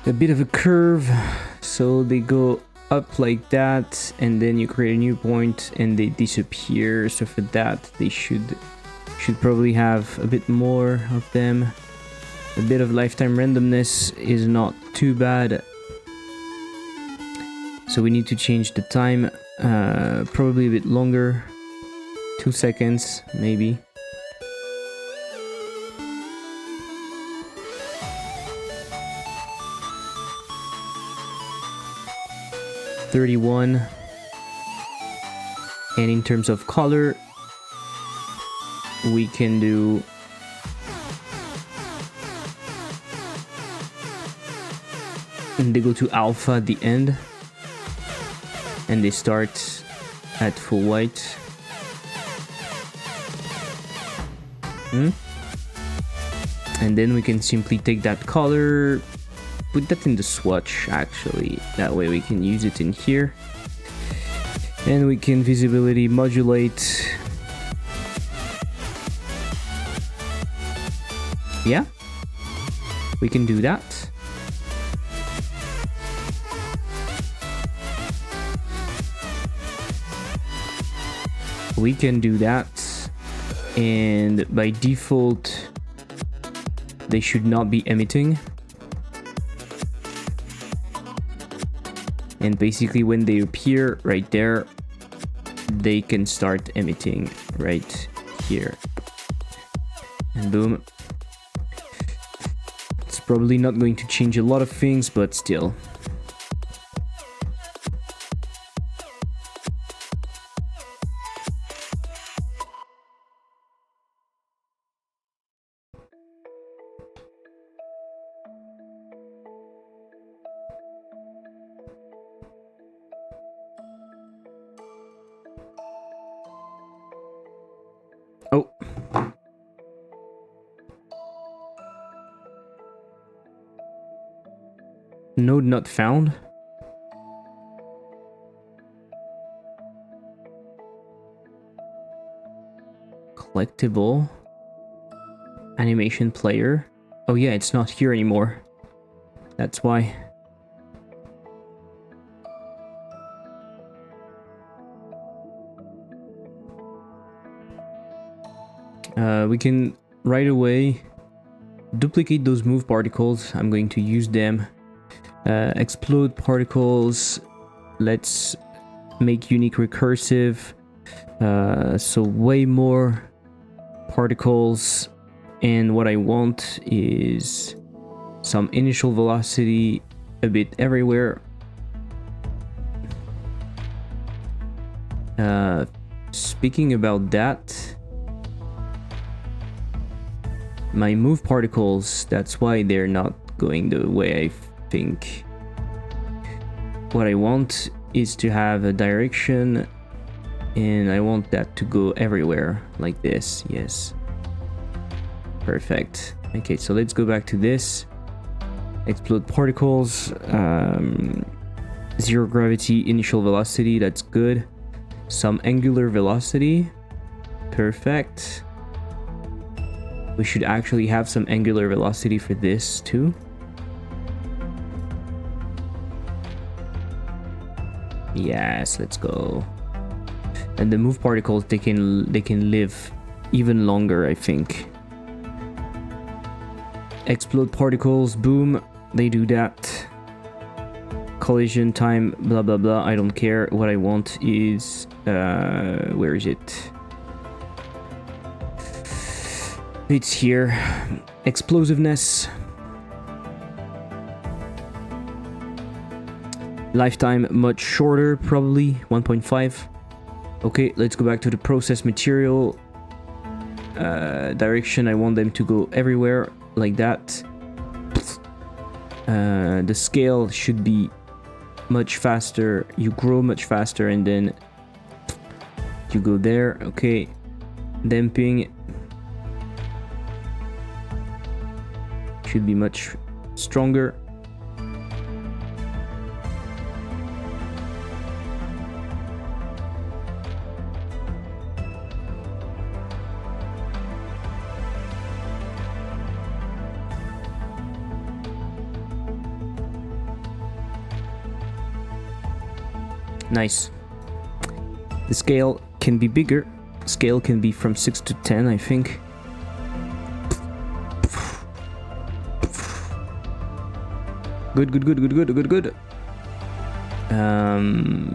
A bit of a curve, so they go up like that, and then you create a new point and they disappear. So for that they should probably have a bit more of them. A bit of lifetime randomness is not too bad, so we need to change the time, probably a bit longer, 2 seconds maybe. $31, and in terms of color we can do and they go to alpha at the end and they start at full white. And then we can simply take that color, put that in the swatch actually, that way we can use it in here, and we can visibility modulate. Yeah, we can do that. We can do that, and by default they should not be emitting. And basically when they appear right there, they can start emitting right here. And boom. It's probably not going to change a lot of things, but still. Oh. Node not found. collectible animation player. Oh yeah, it's not here anymore. That's why. We can right away duplicate those move particles. I'm going to use them. Explode particles. Let's make unique recursive. So way more particles. And what I want is some initial velocity a bit everywhere. Speaking about that, my move particles, that's why they're not going the way I think. What I want is to have a direction, and I want that to go everywhere like this. Yes, perfect. Okay, so let's go back to this. Explode particles, zero gravity, initial velocity, that's good. Some angular velocity, perfect. We should actually have some angular velocity for this too. Yes, let's go. And the move particles, they can live even longer, I think. Explode particles, boom, they do that. Collision time, blah blah blah, I don't care. What I want is where is it? It's here. Explosiveness. Lifetime much shorter, probably 1.5. Okay, let's go back to the process material. Direction, I want them to go everywhere like that. The scale should be much faster. You grow much faster and then you go there. Okay, damping should be much stronger. Nice. The scale can be bigger. Scale can be from 6 to 10, I think. Good, good, good, good, good, good, good.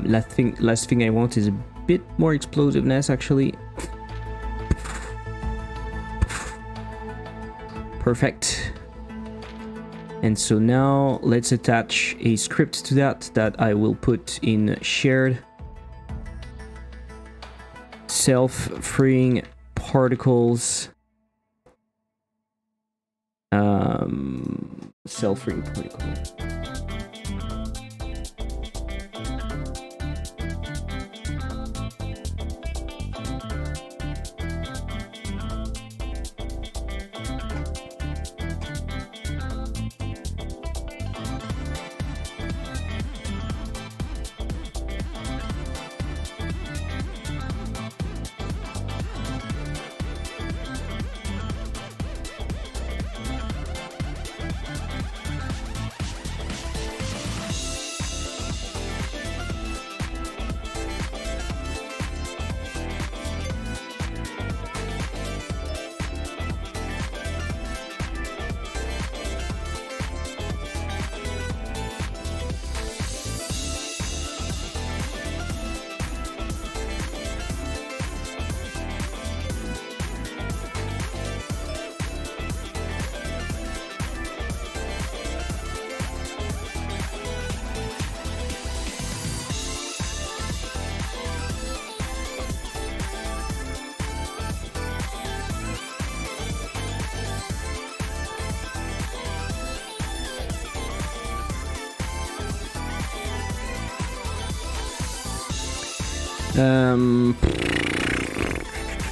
Last thing I want is a bit more explosiveness, actually. Perfect. And so now let's attach a script to that I will put in shared. Self-freeing particles. Self-freeing particle.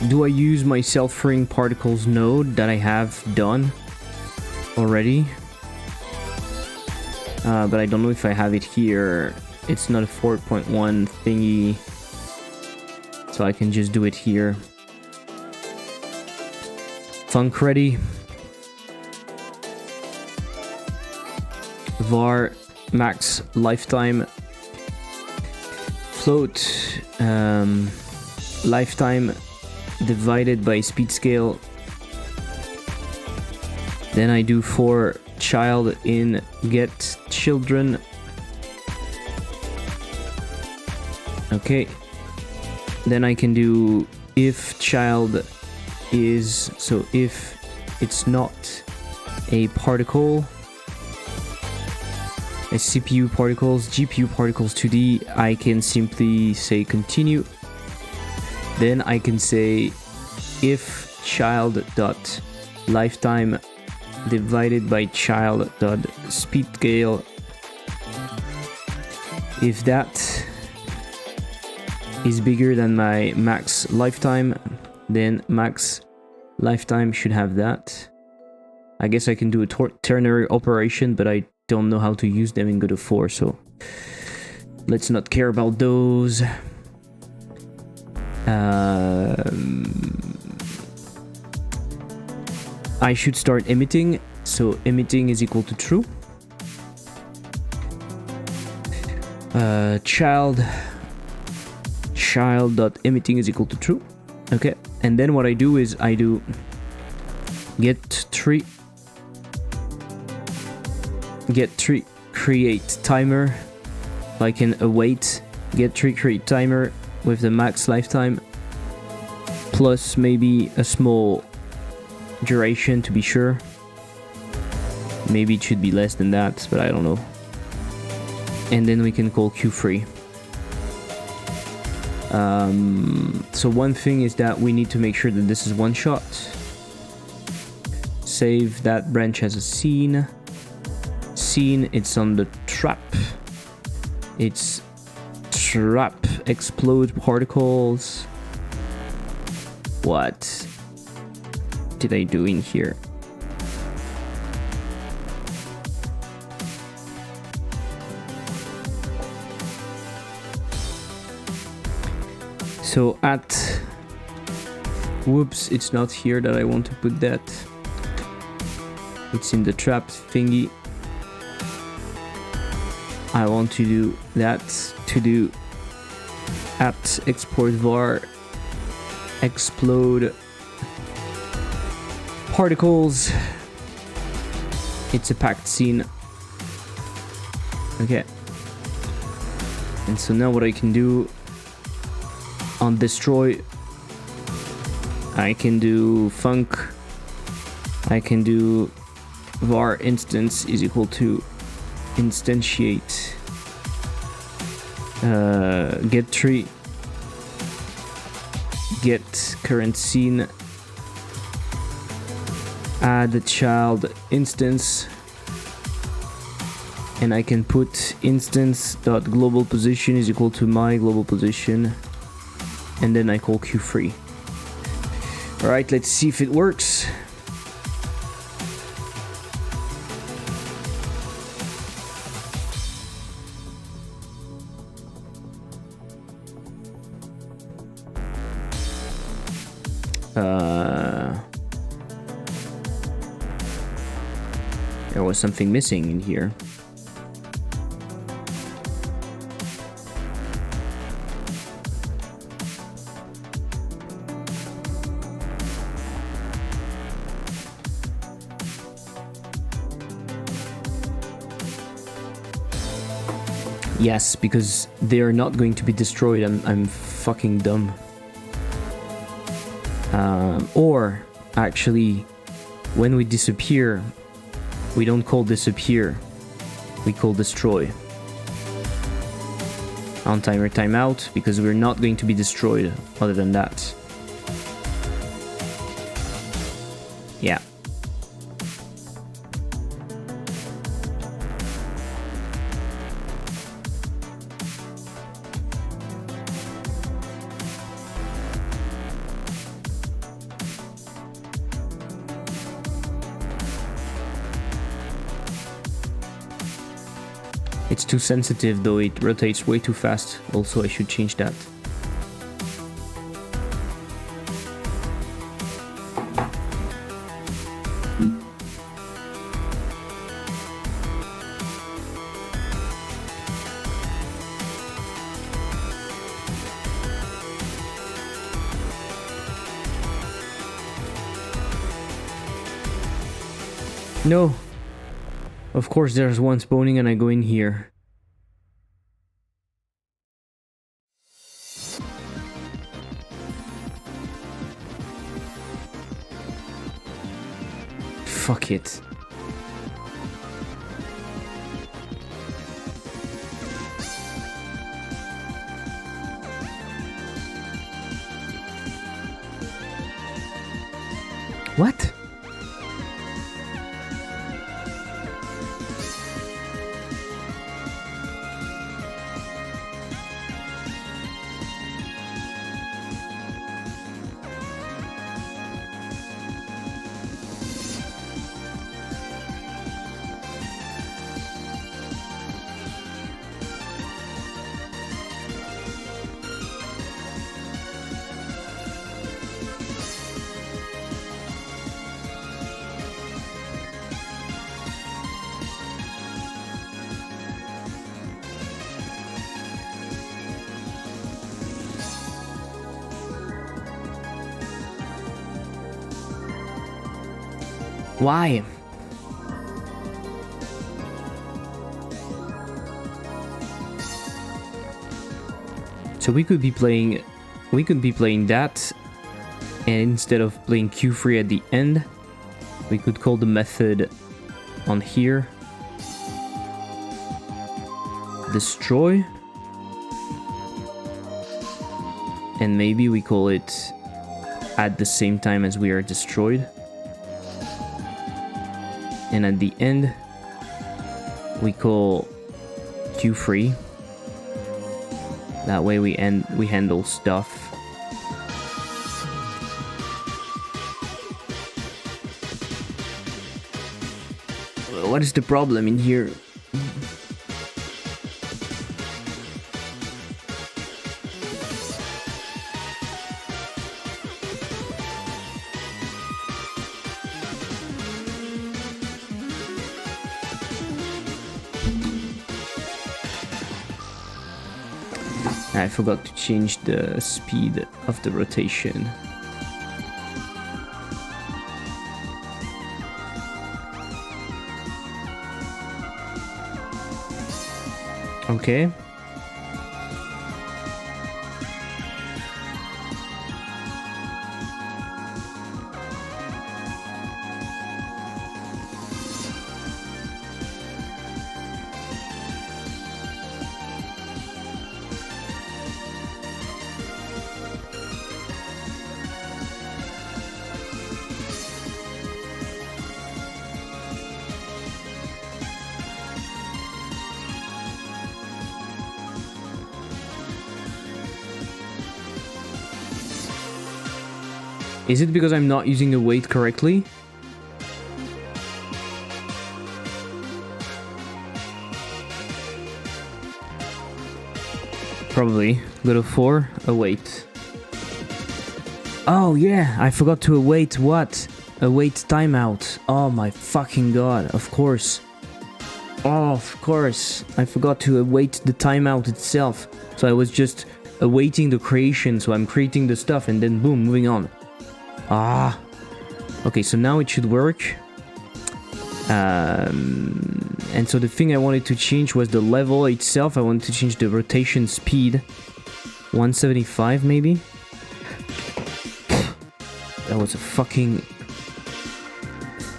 Do I use my self-freeing particles node that I have done already? But I don't know if I have it here. It's not a 4.1 thingy, so I can just do it here. Funk ready. var max lifetime float lifetime divided by speed scale. Then I do for child in get children. Okay. Then I can do if child is, so if it's not a particle, a CPU particles, GPU particles 2D, I can simply say continue. Then I can say if child dot lifetime divided by child dot speed scale, if that is bigger than my max lifetime, then max lifetime should have that. I guess I can do a ternary operation, but I don't know how to use them in God of War, so let's not care about those. I should start emitting, so emitting is equal to true. Child dot emitting is equal to true. Okay, and then what I do is I do get tree create timer. I can await get tree create timer with the max lifetime plus maybe a small duration to be sure. Maybe it should be less than that, but I don't know. And then we can call Q3. So one thing is that we need to make sure that this is one shot. Save that branch as a scene. Scene, it's on the trap. It's trap explode particles. What did I do in here? So at, whoops, it's not here that I want to put that. It's in the trap thingy. I want to do that, to do at export var explode particles. It's a packed scene. Okay. And so now what I can do on destroy, I can do func, I can do var instance is equal to instantiate get tree, get current scene, add a child instance, and I can put instance dot global position is equal to my global position, and then I call Q3. All right, let's see if it works. There was something missing in here. Yes, because they are not going to be destroyed. I'm fucking dumb. Or actually, when we disappear, we don't call disappear, we call destroy. On timer timeout, because we're not going to be destroyed other than that. Yeah. It's too sensitive though, it rotates way too fast. Also, I should change that. No. Of course there's one spawning and I go in here. Fuck it. What? Why? So we could be playing that, and instead of playing Q3 at the end, we could call the method on here destroy, and maybe we call it at the same time as we are destroyed. And at the end, we call Q3. That way we handle stuff. What is the problem in here? I forgot to change the speed of the rotation. Okay. Is it because I'm not using the weight correctly? Probably. Go to 4, await. Oh yeah, I forgot to await what? Await timeout. Oh my fucking god, of course. Oh, of course. I forgot to await the timeout itself. So I was just awaiting the creation, so I'm creating the stuff and then boom, moving on. Ah, okay, so now it should work. And so the thing I wanted to change was the level itself. I wanted to change the rotation speed. 175 maybe? That was a fucking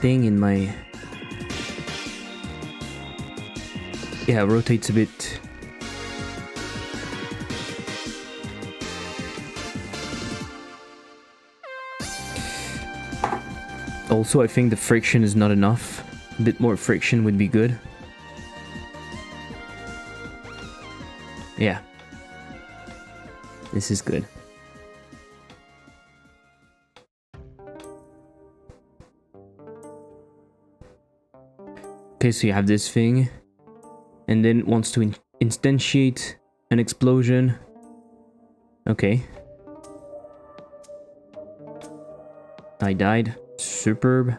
thing in my... Yeah, it rotates a bit. Also, I think the friction is not enough. A bit more friction would be good. Yeah. This is good. Okay, so you have this thing. And then it wants to instantiate an explosion. Okay. I died. Superb.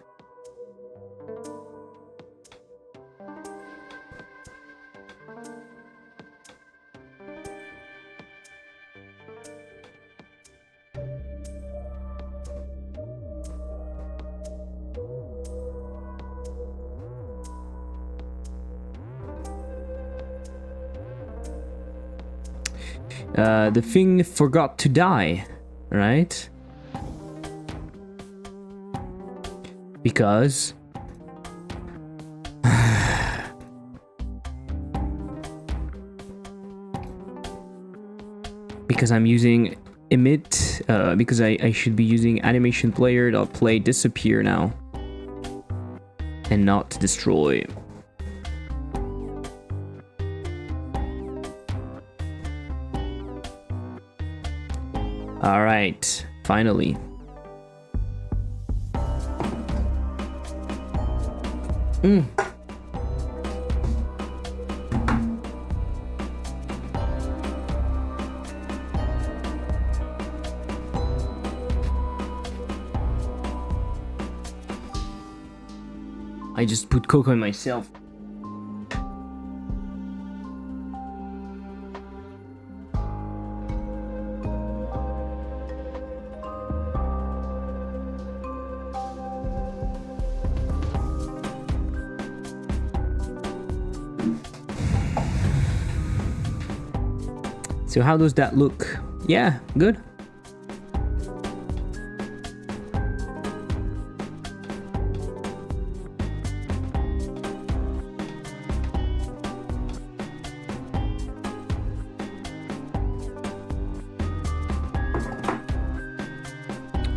The thing forgot to die, right? Because I'm using emit, because I should be using animation player.play disappear now and not destroy. All right, finally. I just put cocoa in myself. So how does that look? Yeah, good.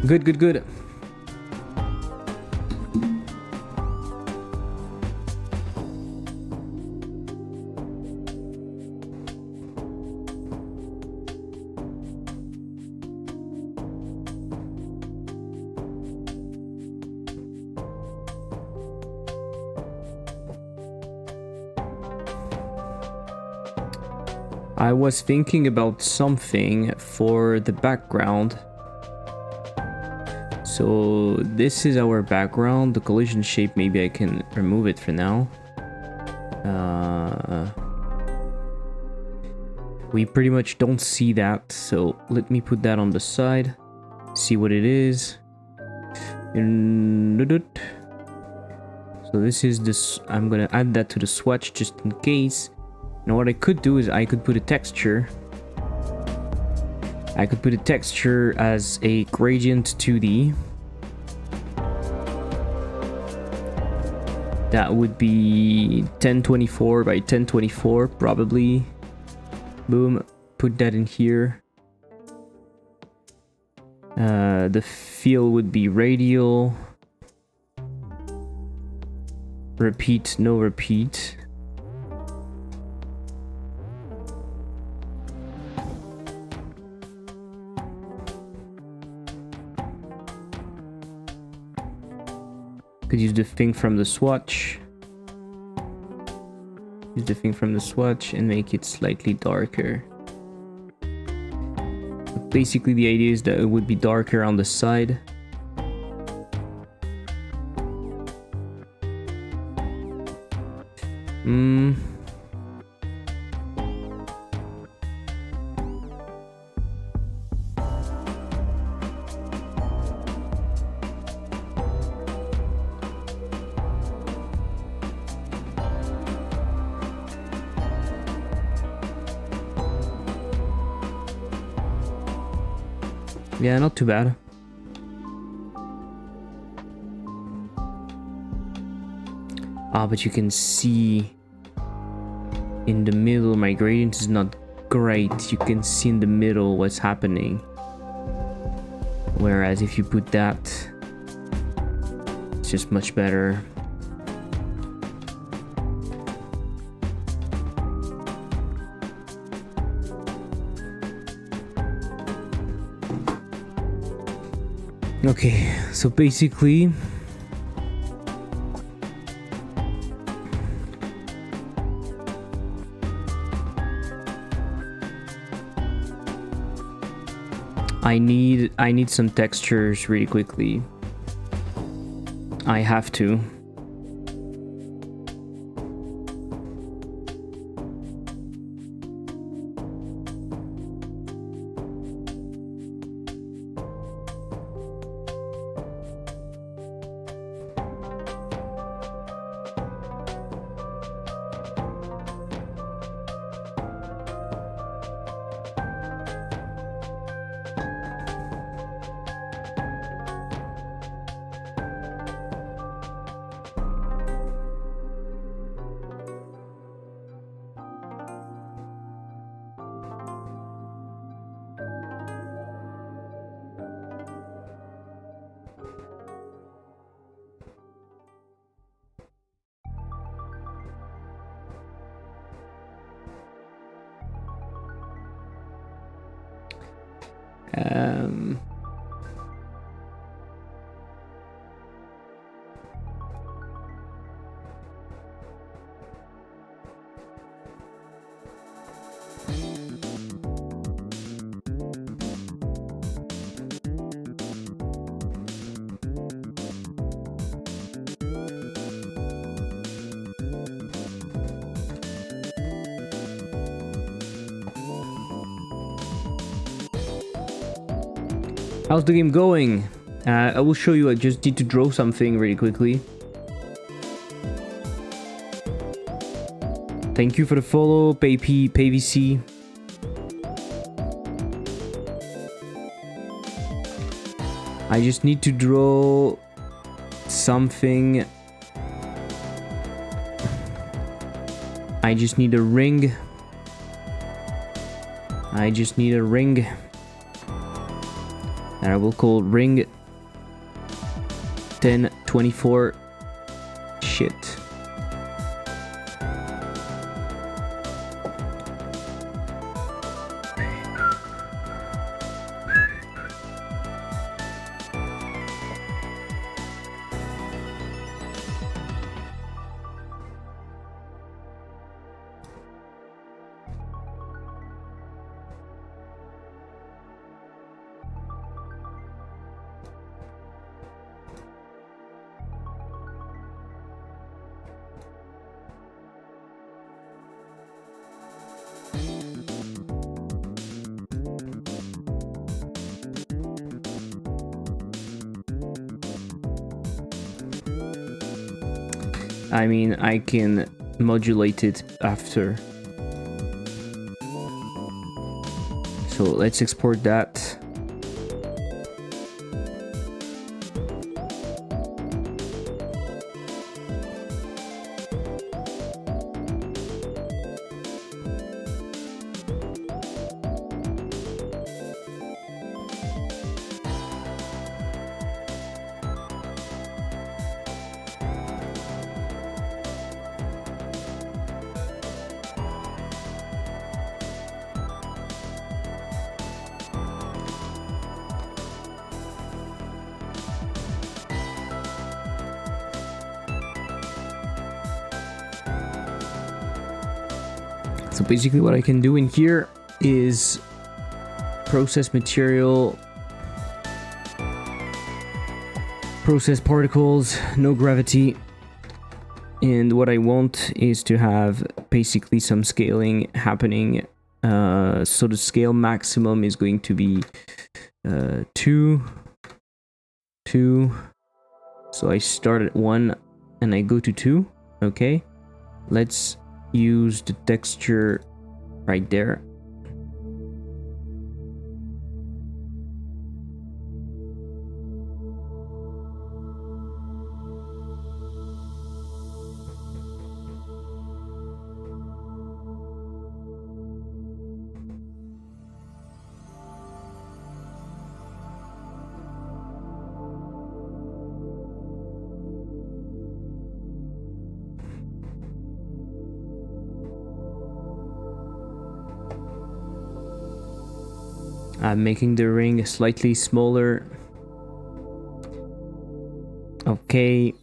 Good, good, good. I was thinking about something for the background. So this is our background. The collision shape, maybe I can remove it for now. We pretty much don't see that, so let me put that on the side. See what it is. So this is this. I'm gonna add that to the swatch just in case. Now what I could do is I could put a texture. I could put a texture as a gradient 2D. That would be 1024 by 1024 probably. Boom, put that in here. The fill would be radial. Repeat, no repeat. Could use the thing from the swatch. Use the thing from the swatch and make it slightly darker. But basically the idea is that it would be darker on the side. Yeah, not too bad. But you can see in the middle my gradient is not great. You can see in the middle what's happening. Whereas if you put that, it's just much better. Okay, so basically I need some textures really quickly. I have to. Um, how's the game going? I will show you. I just need to draw something really quickly. Thank you for the follow, PayVC. I just need to draw something. I just need a ring. I just need a ring. And I will call ring 1024. Shit. I mean, I can modulate it after. So let's export that. So basically what I can do in here is process material, process particles, no gravity. And what I want is to have basically some scaling happening. So the scale maximum is going to be 2. So I start at 1 and I go to 2. Okay, let's use the texture right there. I'm making the ring slightly smaller. Okay.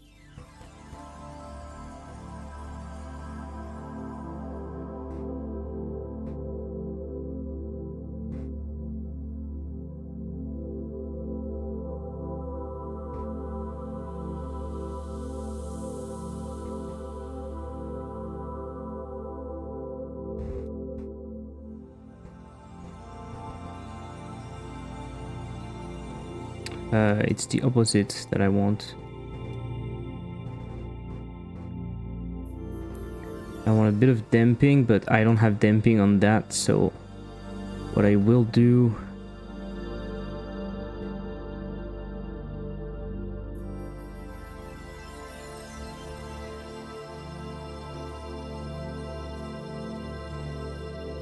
It's the opposite that I want. I want a bit of damping, but I don't have damping on that, so what I will do...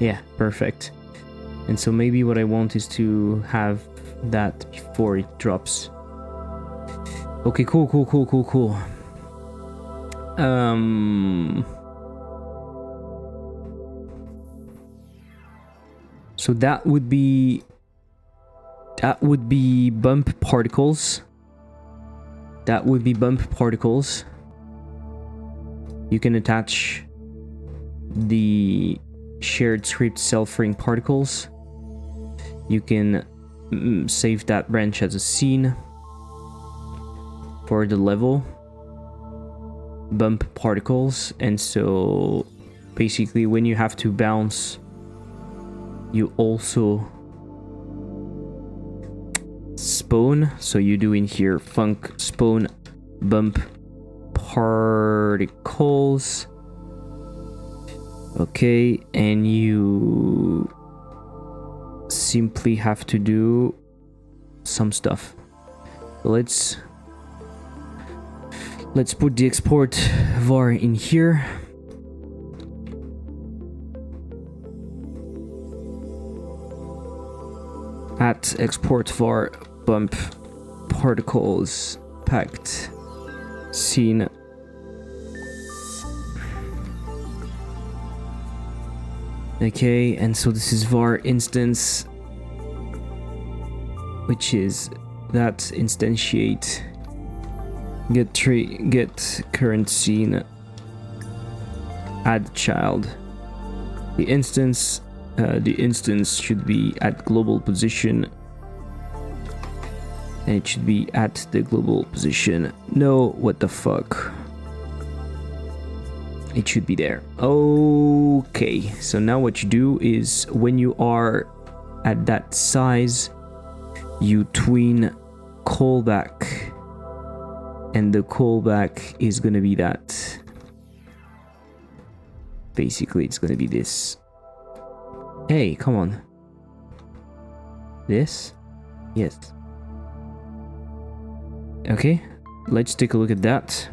Yeah, perfect. And so maybe what I want is to have that before it drops. Okay, cool. So that would be That would be bump particles. That would be bump particles. You can attach the shared script self-ring particles. You can save that branch as a scene for the level. Bump particles. And so basically when you have to bounce, you also spawn. So you do in here func spawn bump particles. Okay, and you simply have to do some stuff. Let's put the export var in here. At export var bump particles packed scene. Okay, and so this is var instance, which is that instantiate get current scene add child. The instance should be at global position, and it should be at the global position. No, what the fuck? It should be there. Okay, so now what you do is when you are at that size, you tween callback, and the callback is gonna be that. Basically, it's gonna be this. Hey, come on. This? Yes. Okay, let's take a look at that.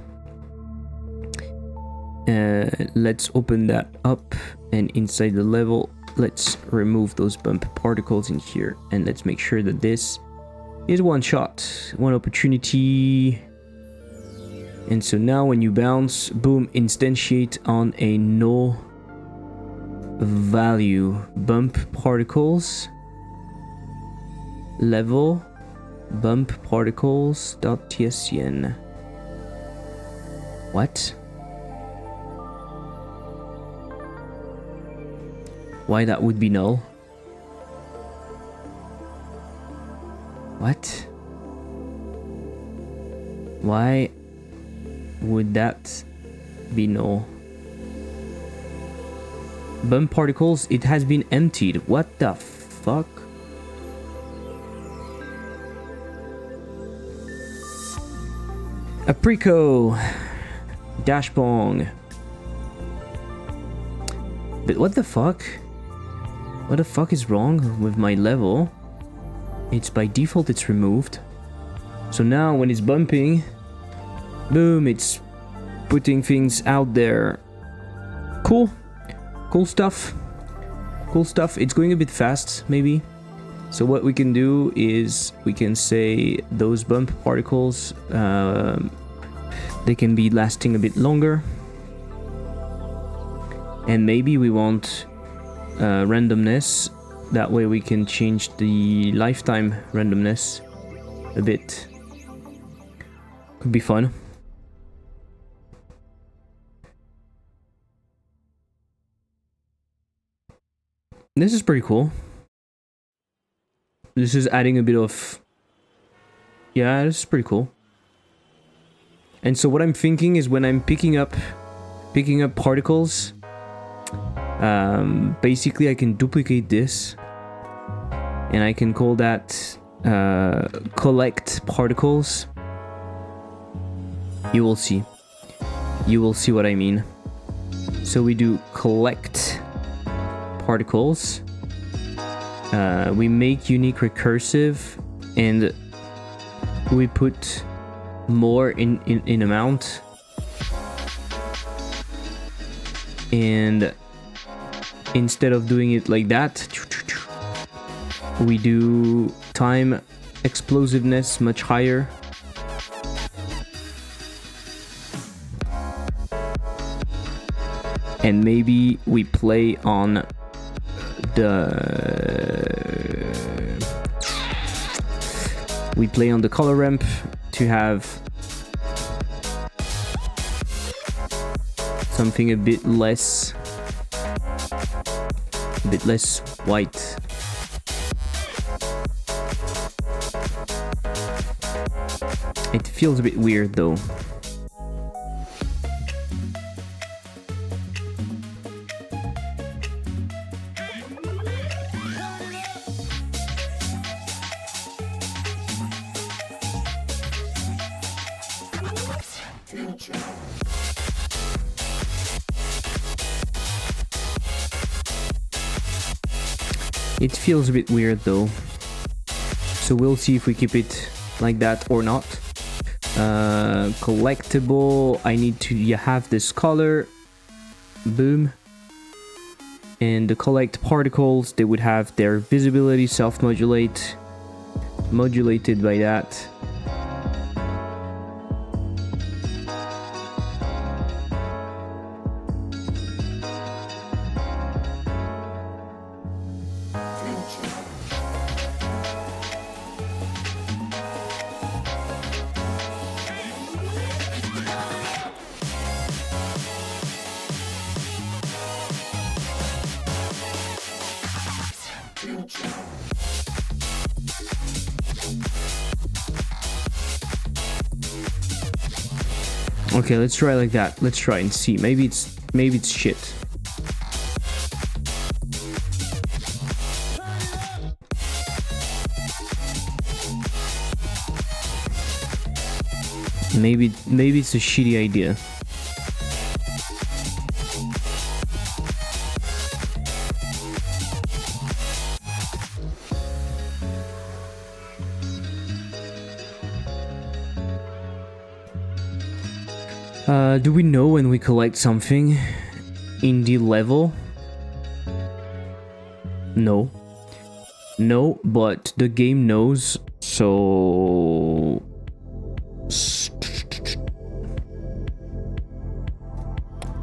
Let's open that up, and inside the level, let's remove those bump particles in here, and let's make sure that this is one shot, one opportunity. And so now when you bounce, boom, instantiate on a null value bump particles level bump particles.tscn. What? Why that would be null? What? Why would that be null? Bump particles, it has been emptied. What the fuck? Aprico dash bong. But what the fuck? What the fuck is wrong with my level? It's by default it's removed. So now when it's bumping, boom, it's putting things out there. Cool. Cool stuff. Cool stuff. It's going a bit fast, maybe. So what we can do is we can say those bump particles, they can be lasting a bit longer. And maybe we want randomness. That way we can change the lifetime randomness a bit. Could be fun. This is pretty cool. This is adding a bit of... Yeah, this is pretty cool. And so what I'm thinking is when I'm picking up particles, basically I can duplicate this, and I can call that collect particles. You will see. You will see what I mean. So we do collect particles. We make unique recursive, and we put more in amount, and instead of doing it like that, we do time explosiveness much higher. And maybe we play on the... We play on the color ramp to have something a bit less white. It feels a bit weird though. It feels a bit weird though. So we'll see if we keep it like that or not. Collectible, I need to have this color. Boom. And the collect particles, they would have their visibility self-modulate, modulated by that. Okay, let's try like that. Let's try and see. Maybe it's shit. Maybe it's a shitty idea. Do we know when we collect something in the level? No. No, but the game knows, so...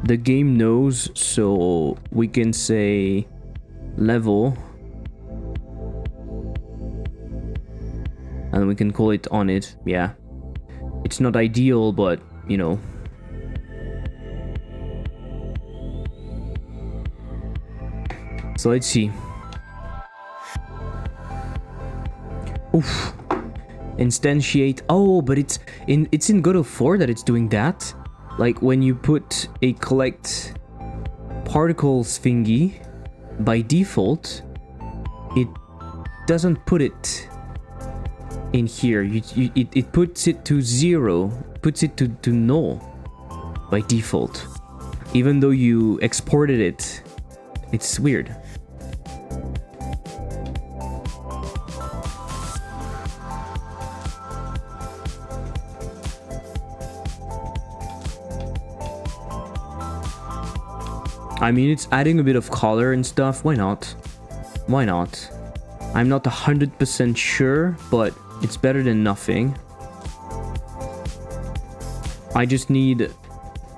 The game knows, so we can say level. And we can call it on it, yeah. It's not ideal, but, you know. So let's see. Oof. Instantiate. Oh, but it's in God of War that it's doing that. Like when you put a collect particles thingy, by default, it doesn't put it in here. It puts it to 0, puts it to null by default. Even though you exported it, it's weird. I mean, it's adding a bit of color and stuff. Why not? Why not? I'm not 100% sure, but it's better than nothing. I just need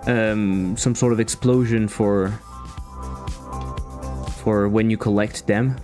some sort of explosion for when you collect them.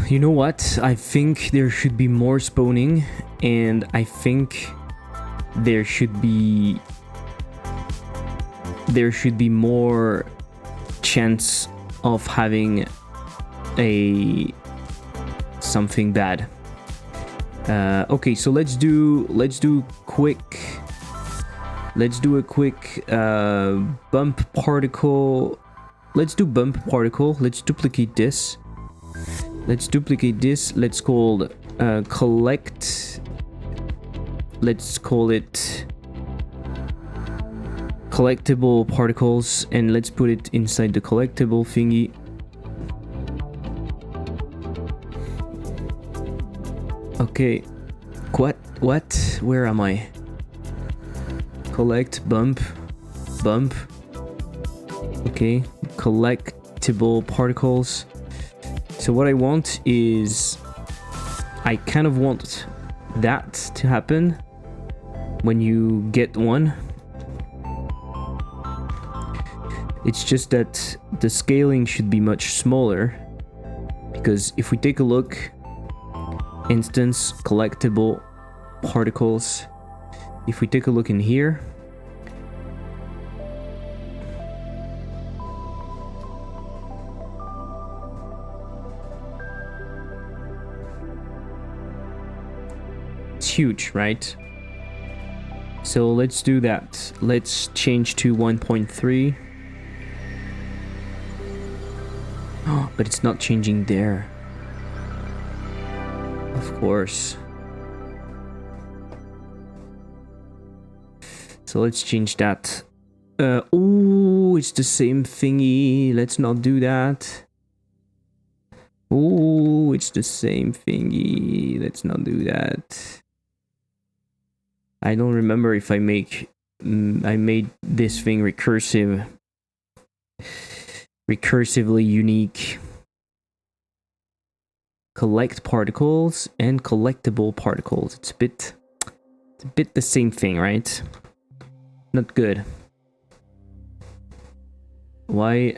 You know what? I think there should be more spawning, and I think there should be more chance of having something bad. Okay, so let's do a quick bump particle. Let's do bump particle. Let's duplicate this. Let's call collect. Let's call it collectible particles, and let's put it inside the collectible thingy. Okay, what? Where am I? Collect, bump. Okay, collectible particles. So what I want is, I kind of want that to happen when you get one. It's just that the scaling should be much smaller, because if we take a look, instance collectible particles, if we take a look in here, it's huge, right? So let's do that. Let's change to 1.3. Oh, but it's not changing there. Of course. So let's change that. Oh, it's the same thingy. Let's not do that. Oh, it's the same thingy. Let's not do that. I don't remember if I made this thing recursively unique. Collect particles and collectible particles. It's a bit the same thing, right? Not good. Why?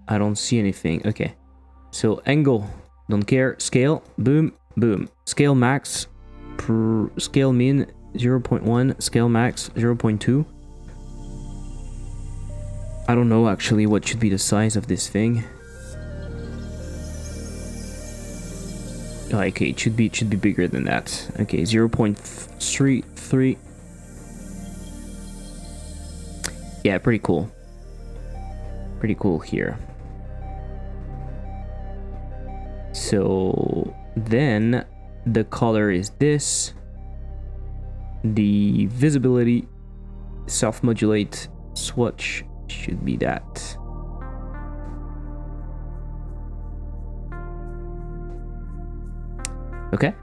I don't see anything. Okay. So angle, don't care. Scale, boom, boom. Scale max, scale min 0.1, scale max 0.2. I don't know actually what should be the size of this thing. Oh, okay, it should be bigger than that. Okay, 0.33. Yeah, pretty cool. Pretty cool here. So then the color is this. The visibility, self-modulate, swatch should be that. Okay,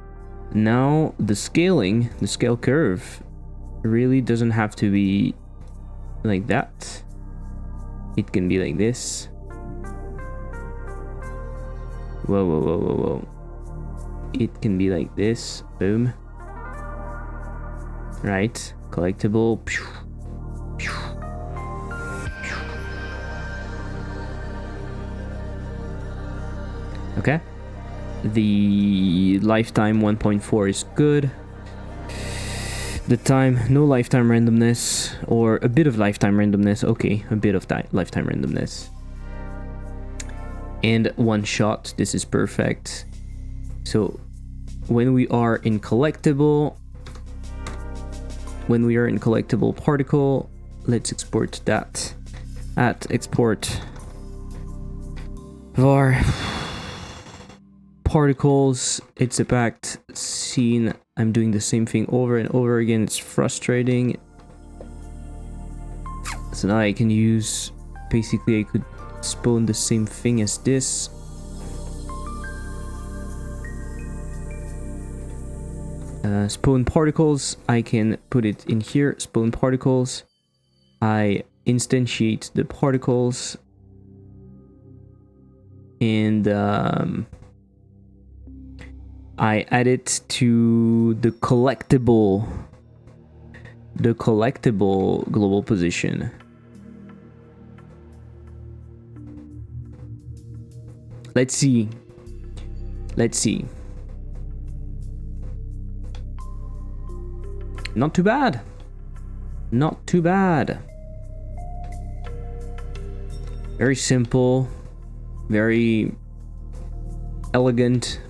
now the scaling, the scale curve really doesn't have to be like that. It can be like this. Whoa. It can be like this. Boom. Right, collectible. Okay. The lifetime 1.4 is good. The time, no lifetime randomness, or a bit of lifetime randomness. Okay, a bit of lifetime randomness. And one shot, this is perfect. So when we are in collectible particle, let's export that at export var particles. It's a packed scene. I'm doing the same thing over and over again. It's frustrating. So now I can use, basically I could spawn the same thing as this. Spawn particles, I can put it in here. Spawn particles. I instantiate the particles. And I add it to the collectible global position. Let's see Let's see. Not too bad. Not too bad. Very simple. Very elegant.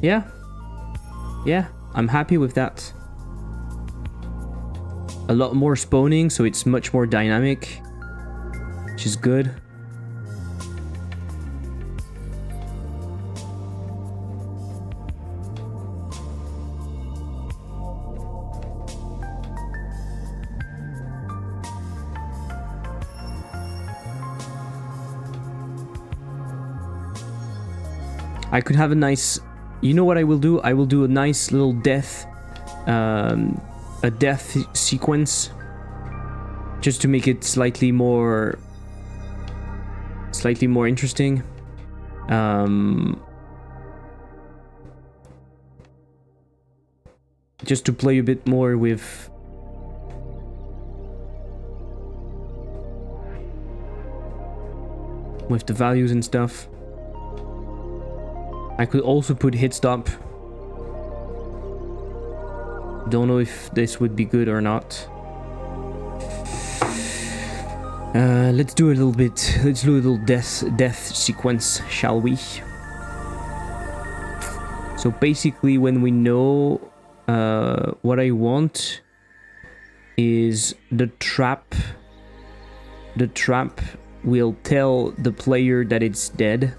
Yeah. Yeah, I'm happy with that. A lot more spawning, so it's much more dynamic, which is good. I could have a nice... You know what I will do? I will do a nice little death... a death sequence. Just to make it slightly more interesting. Just to play a bit more with... the values and stuff. I could also put hit stop. Don't know if this would be good or not. Let's do a little bit. Let's do a little death sequence, shall we? So basically, when we know what I want is the trap. The trap will tell the player that it's dead.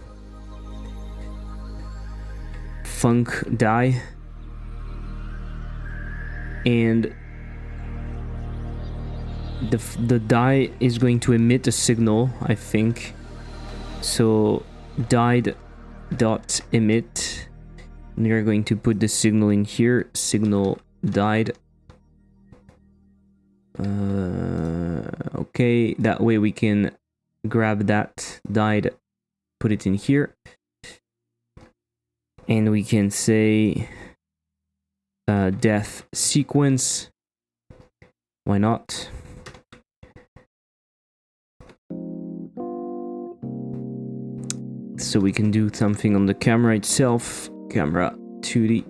Funk die. And the die is going to emit a signal, I think. So died dot emit. We are going to put the signal in here. Signal died. Okay, that way we can grab that died, put it in here, and we can say death sequence. Why not? So we can do something on the camera itself. Camera 2D.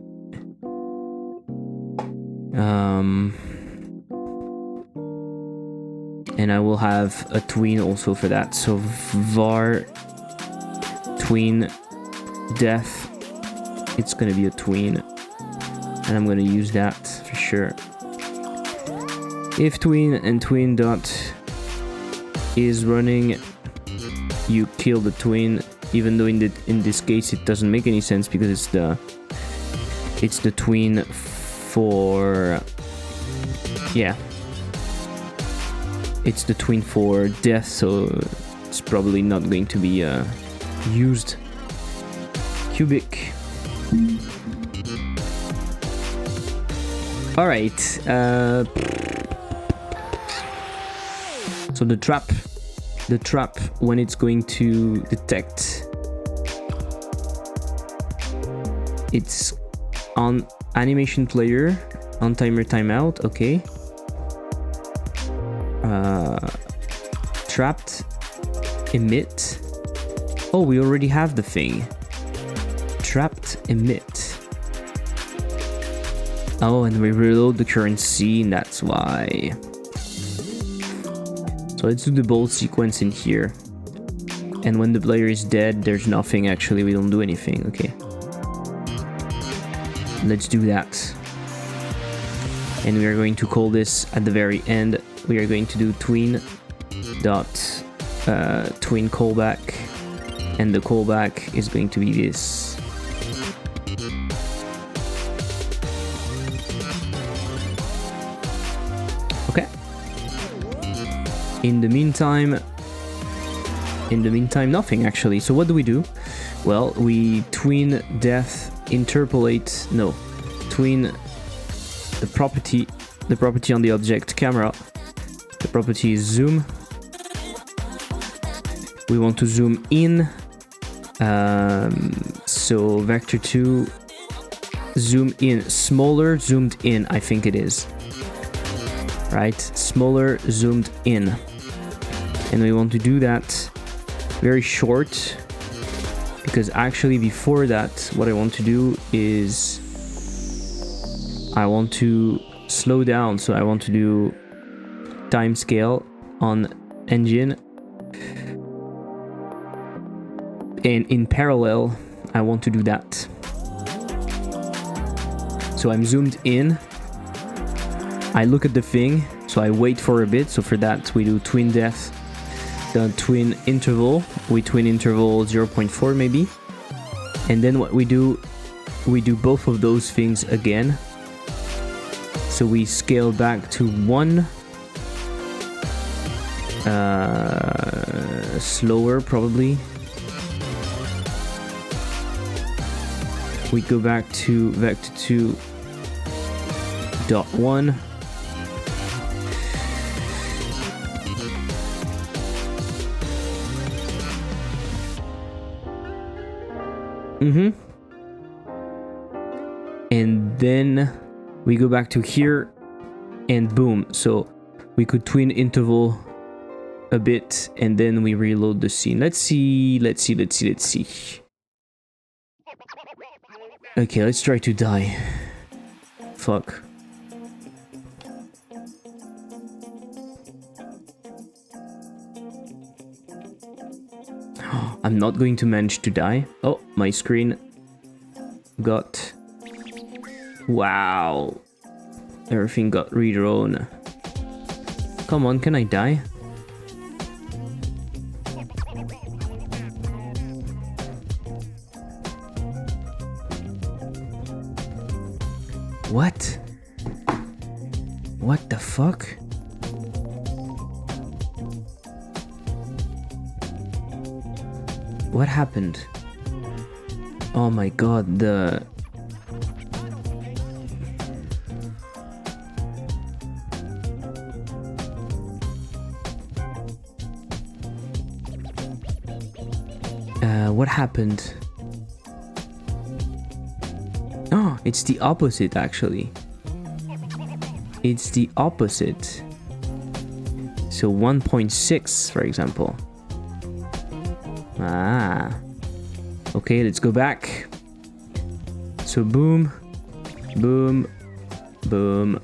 And I will have a tween also for that. So var tween death. It's gonna be a tween. And I'm gonna use that for sure. If tween and tween dot is running, you kill the tween. Even though in this case it doesn't make any sense because it's the tween for, yeah, it's the tween for death, so it's probably not going to be used. Cubic. All right. So the trap when it's going to detect, it's on animation player, on timer timeout. Okay. Trapped emit. Oh, we already have the thing. Trapped emit. Oh, and we reload the current scene, that's why. So let's do the bolt sequence in here. And when the player is dead, there's nothing actually, we don't do anything, okay. Let's do that. And we are going to call this at the very end. We are going to do tween dot tween callback. And the callback is going to be this. Okay. In the meantime, nothing actually. So what do we do? Well, we tween death interpolate. No, tween the property on the object camera. The property is zoom. We want to zoom in. So vector 2, zoom in, smaller, zoomed in, I think it is. Right? Smaller, zoomed in. And we want to do that very short, because actually before that, what I want to do is I want to slow down. So I want to do time scale on engine, and in parallel I want to do that. So I'm zoomed in, I look at the thing, so I wait for a bit. So for that we do twin depth, the twin interval, we twin interval 0.4 maybe, and then what we do both of those things again. So we scale back to 1, slower probably. We go back to vector 2.1. And then we go back to here, and boom. So we could twin interval a bit, and then we reload the scene. Let's see. Okay, let's try to die. Fuck. I'm not going to manage to die. Oh, my screen got... Wow. Everything got redrawn. Come on, can I die? What? What the fuck? What happened? Oh my god, the... what happened? Oh, it's the opposite actually. It's the opposite. So 1.6, for example. Ah. Okay, let's go back. So boom, boom, boom.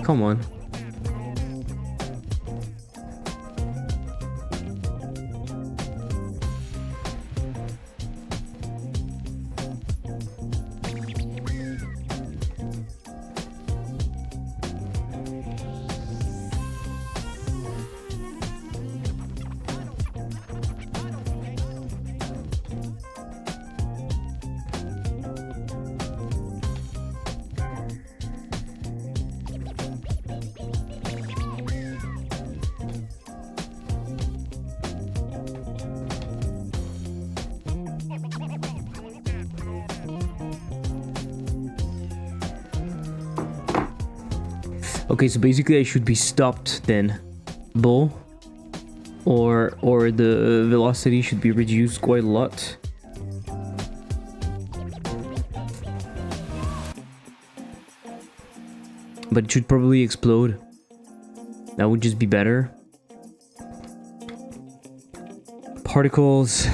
Come on. Okay, so basically I should be stopped then, bull, or the velocity should be reduced quite a lot. But it should probably explode. That would just be better. Particles.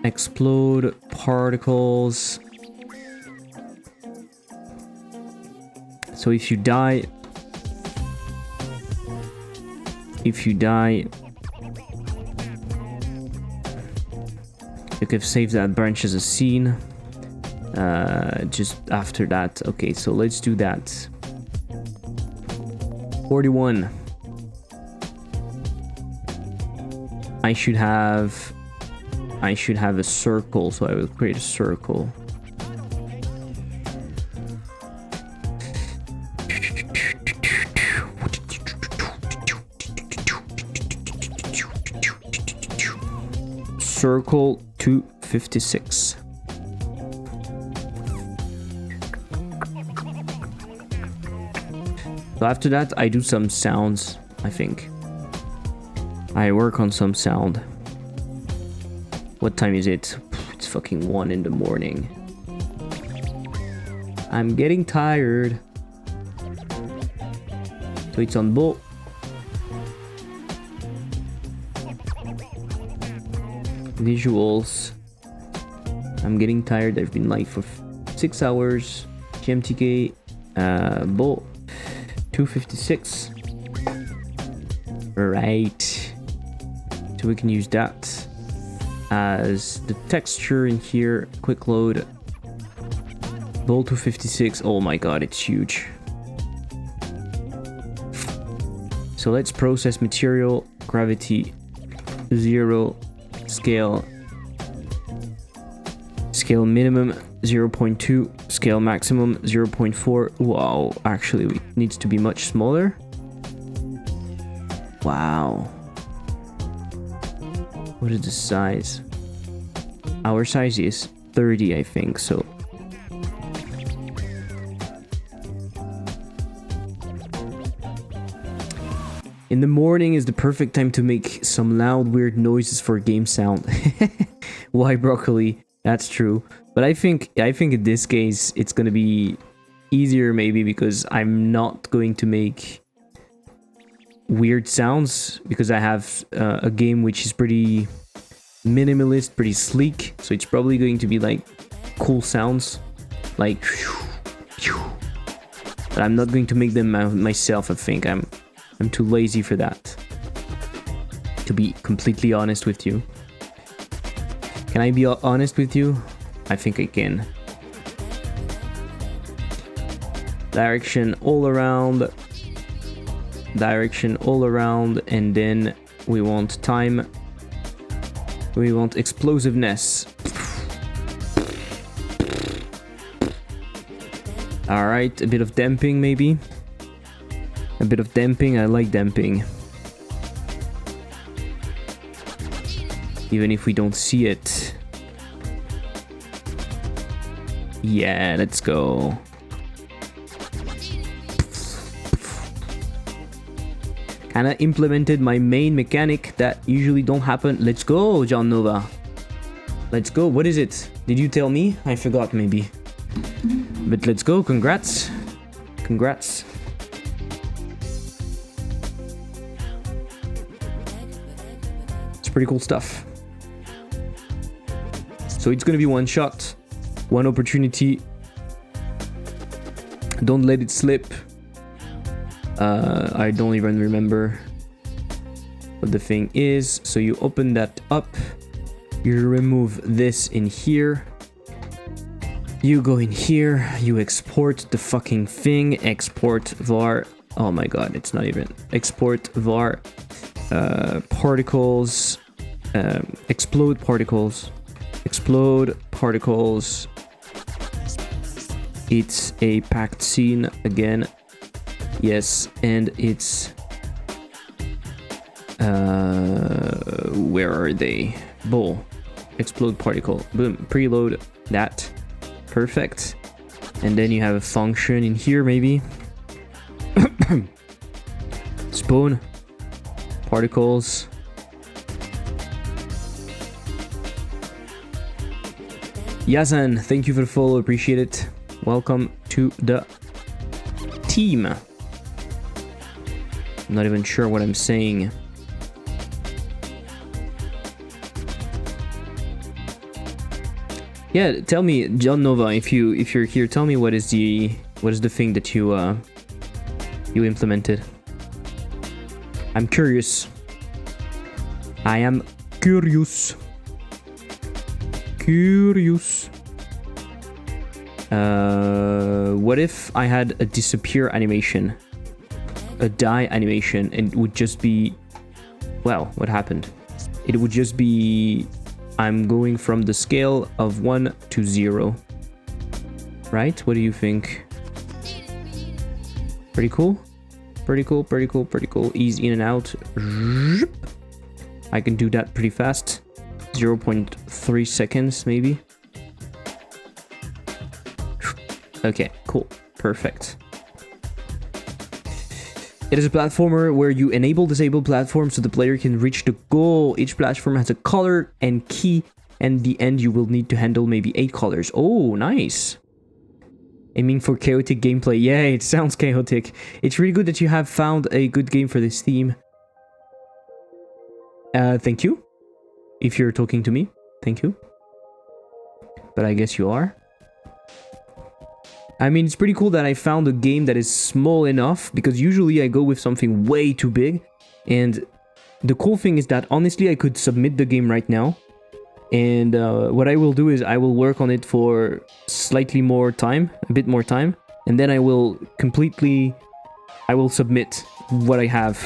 Explode particles. So if you die, you can save that branch as a scene. Just after that. Okay, so let's do that. 41. I should have a circle, so I will create a circle. Circle 256. So after that, I do some sounds, I think. I work on some sound. What time is it? It's fucking 1 in the morning. I'm getting tired. So it's on both. Visuals. I'm getting tired. I've been live for 6 hours. GMTK. Bolt 256. Right. So we can use that as the texture in here. Quick load. Bolt 256. Oh my god, it's huge. So let's process material, gravity 0, scale minimum 0.2, scale maximum 0.4. Wow, actually it needs to be much smaller. Wow. What is the size? Our size is 30, I think, so. In the morning is the perfect time to make some loud, weird noises for game sound. Why broccoli? That's true. But I think in this case it's gonna be easier maybe because I'm not going to make weird sounds because I have a game which is pretty minimalist, pretty sleek. So it's probably going to be like cool sounds, like. But I'm not going to make them myself. I think I'm too lazy for that. To be completely honest with you. Can I be honest with you? I think I can. Direction all around. Direction all around. And then we want time. We want explosiveness. Alright, a bit of damping maybe. A bit of damping, I like damping. Even if we don't see it. Yeah, let's go. Kinda implemented my main mechanic that usually don't happen. Let's go, John Nova. Let's go. What is it? Did you tell me? I forgot maybe. But let's go, congrats. Congrats. It's pretty cool stuff. So it's gonna be one shot, one opportunity. Don't let it slip. I don't even remember what the thing is. So you open that up. You remove this in here. You go in here. You export the fucking thing. Export var. Oh my god, it's not even. Export var. Particles. Explode particles. Explode particles. It's a packed scene again. Yes, and it's where are they? Bull. Explode particle. Boom. Preload that. Perfect. And then you have a function in here maybe. Spawn. Particles. Yazan, thank you for the follow, appreciate it. Welcome to the team. I'm not even sure what I'm saying. Yeah, tell me, John Nova, if you're here, tell me what is the thing that you implemented. I'm curious. I am curious. Curious. What if I had a disappear animation? A die animation, and it would just be... Well, what happened? It would just be... I'm going from the scale of 1 to 0. Right? What do you think? Pretty cool? Pretty cool, pretty cool, pretty cool. Ease in and out. I can do that pretty fast. 0.3 seconds, maybe. Okay, cool. Perfect. It is a platformer where you enable disabled platforms so the player can reach the goal. Each platform has a color and key, and in the end you will need to handle maybe 8 colors. Oh, nice. Aiming for chaotic gameplay. Yeah, it sounds chaotic. It's really good that you have found a good game for this theme. Thank you. If you're talking to me, thank you. But I guess you are. I mean, it's pretty cool that I found a game that is small enough, because usually I go with something way too big. And the cool thing is that honestly I could submit the game right now. And what I will do is I will work on it for slightly more time, a bit more time. And then I will submit what I have,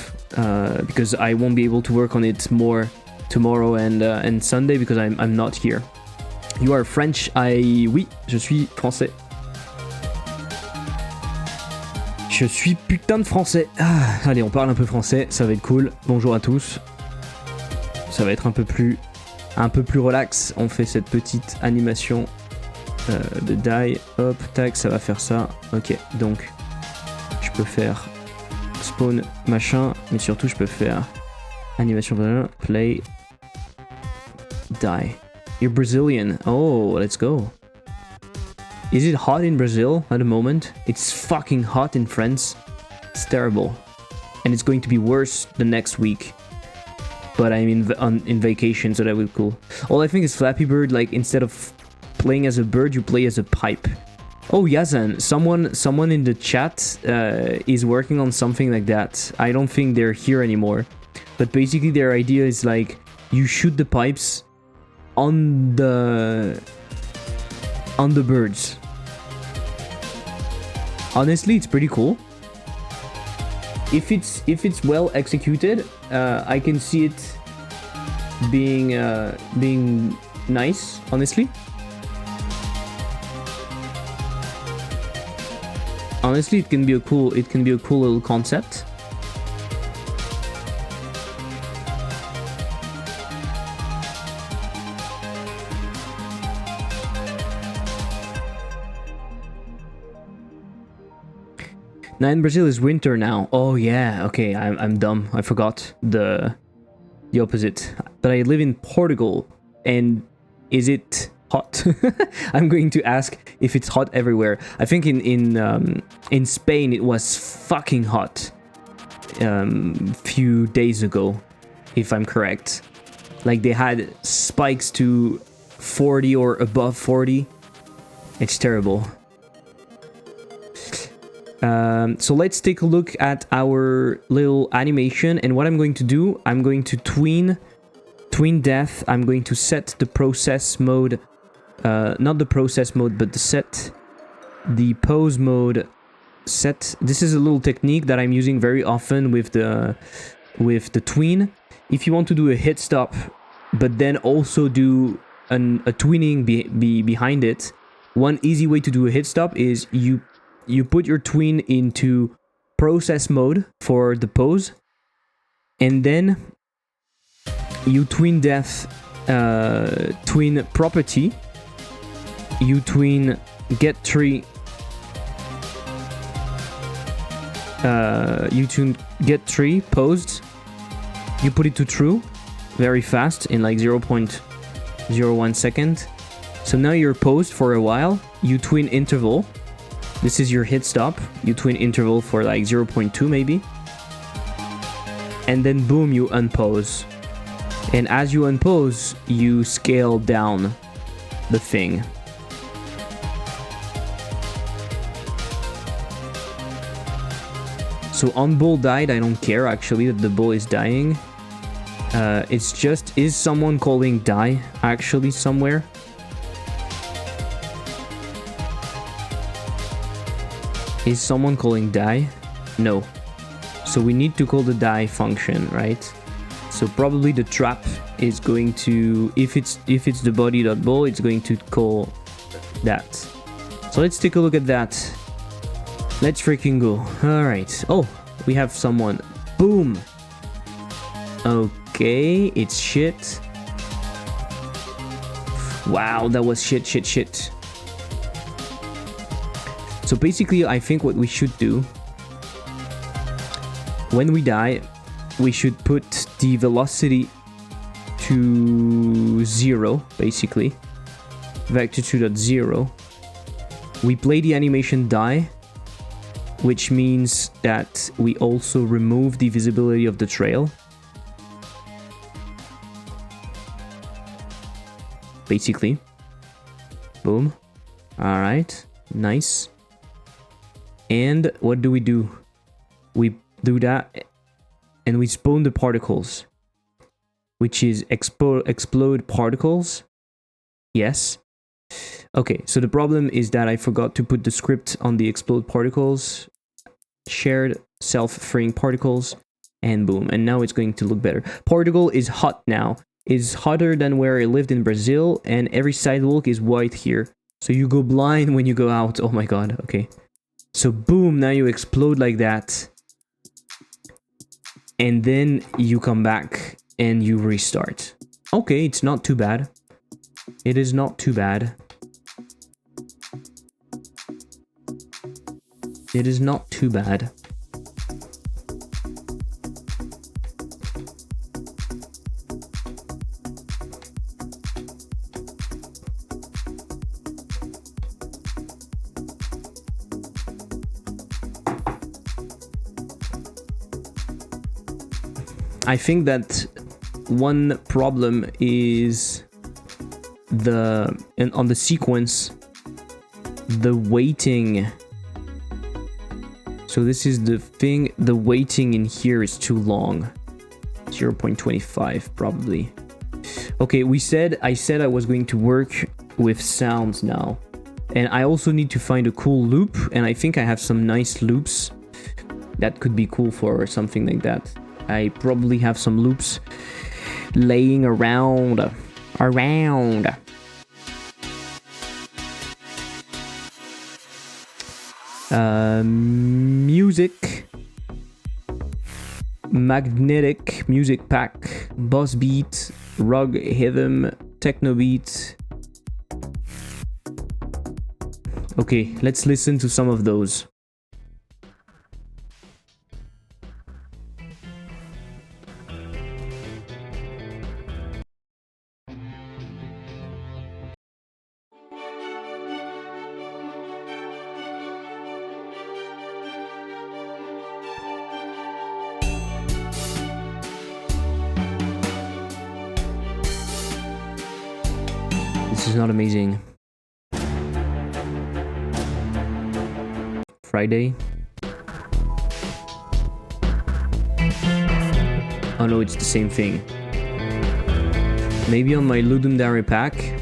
because I won't be able to work on it more tomorrow and Sunday because I'm not here. You are French? Oui, je suis français. Je suis putain de français. Ah, allez, on parle un peu français, ça va être cool. Bonjour à tous. Ça va être un peu plus relax. On fait cette petite animation de die. Hop, tac, ça va faire ça. Ok, donc je peux faire spawn machin, mais surtout je peux faire animation play die. You're Brazilian. Oh, let's go. Is it hot in Brazil at the moment? It's fucking hot in France. It's terrible. And it's going to be worse the next week. But I'm in vacation, so that will be cool. All I think is Flappy Bird, like, instead of playing as a bird, you play as a pipe. Oh, Yazan, someone in the chat is working on something like that. I don't think they're here anymore. But basically their idea is, like, you shoot the pipes on the birds. Honestly, it's pretty cool. If it's well executed, I can see it being nice. Honestly, it can be a cool little concept. Now in Brazil is winter now. Oh yeah, okay, I'm dumb. I forgot the opposite. But I live in Portugal, and is it hot? I'm going to ask if it's hot everywhere. I think in Spain it was fucking hot few days ago, if I'm correct. Like they had spikes to 40 or above 40. It's terrible. So let's take a look at our little animation, and what I'm going to do, I'm going to tween death. I'm going to set the process mode, not the process mode, but the pose mode set. This is a little technique that I'm using very often with the tween. If you want to do a hit stop, but then also do a tweening behind it, one easy way to do a hit stop is you put your tween into process mode for the pose, and then you tween death, tween property, you tween get tree, posed, you put it to true very fast in like 0.01 second. So now you're posed for a while, you tween interval. This is your hit stop. You tween interval for like 0.2 maybe. And then boom, you unpose. And as you unpose, you scale down the thing. So on bull died, I don't care actually that the bull is dying. It's just, is someone calling die actually somewhere? Is someone calling die? No. So we need to call the die function, right? So probably the trap is going to, if it's the body.ball, it's going to call that. So let's take a look at that. Let's freaking go. All right. Oh, we have someone. Boom. Okay, it's shit. Wow, that was shit. So basically, I think what we should do when we die, we should put the velocity to 0, basically. Vector 2.0. We play the animation die, which means that we also remove the visibility of the trail. Basically. Boom. Alright. Nice. And what do? We do that and we spawn the particles, which is explode particles. Yes. Okay, so the problem is that I forgot to put the script on the explode particles, shared self-freeing particles, and boom. And now it's going to look better. Particle is hot now. It's hotter than where I lived in Brazil, and every sidewalk is white here. So you go blind when you go out. Oh my god, okay. So boom, now you explode like that. And then you come back and you restart. Okay, it's not too bad. It is not too bad. It is not too bad. I think that one problem is on the sequence, the weighting. So this is the thing, the weighting in here is too long. 0.25 probably. Okay, I said I was going to work with sounds now. And I also need to find a cool loop, and I think I have some nice loops that could be cool for something like that. I probably have some loops laying around. Music, magnetic music pack, boss beat, rug rhythm, techno beat. Okay, let's listen to some of those. This is not amazing. Friday. Oh no, it's the same thing. Maybe on my Ludum Dare pack.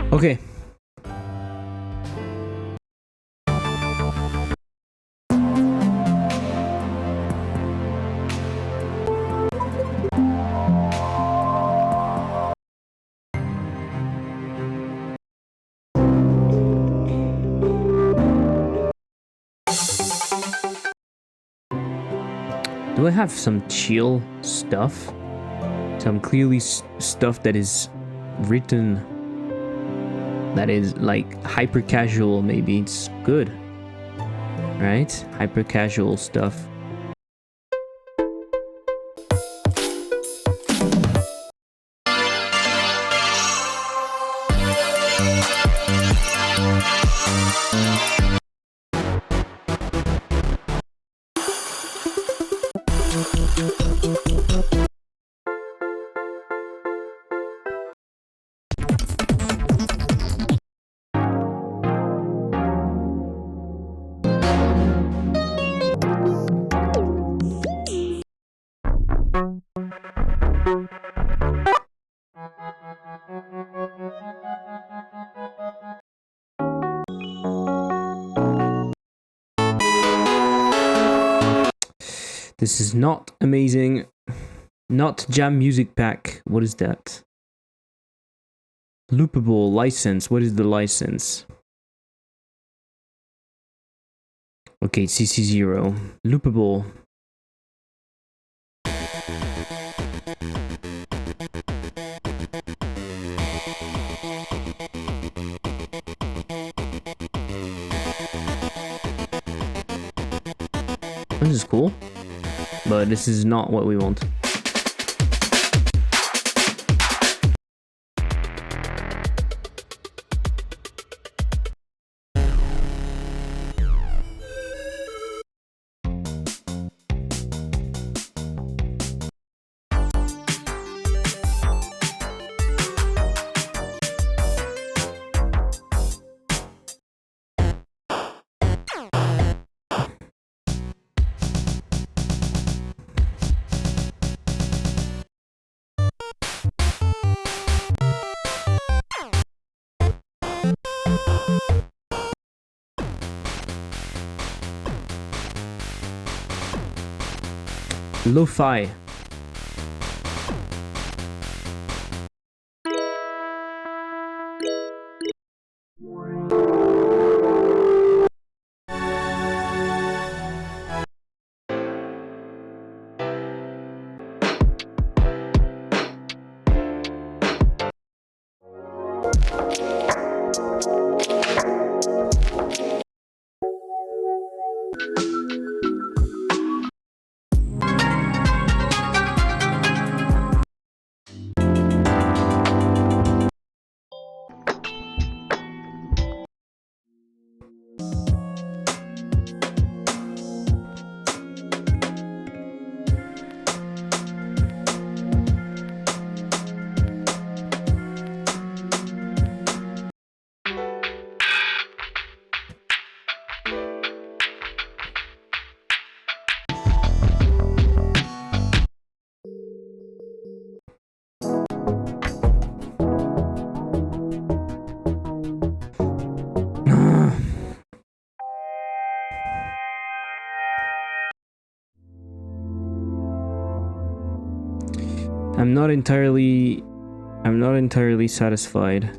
Okay. Do I have some chill stuff? Some clearly stuff that is written, that is like hyper casual. Maybe it's good, right? Hyper casual stuff. This is not amazing. Not Jam Music Pack. What is that? Loopable license. What is the license? Okay, CC0. Loopable. This is cool, but this is not what we want. Lo-fi. I'm not entirely satisfied.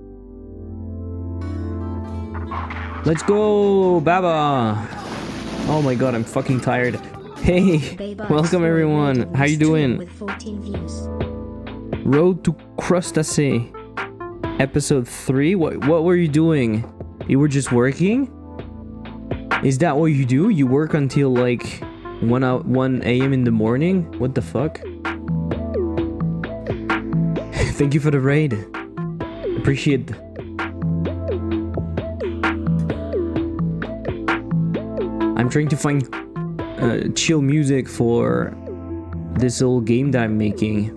Let's go, Baba! Oh my god, I'm fucking tired. Hey, Baby, welcome everyone. How you doing? With 14 views. Road to Crustacea, episode 3. What were you doing? You were just working? Is that what you do? You work until like 1 a.m. in the morning? What the fuck? Thank you for the raid. Appreciate. I'm trying to find chill music for this little game that I'm making.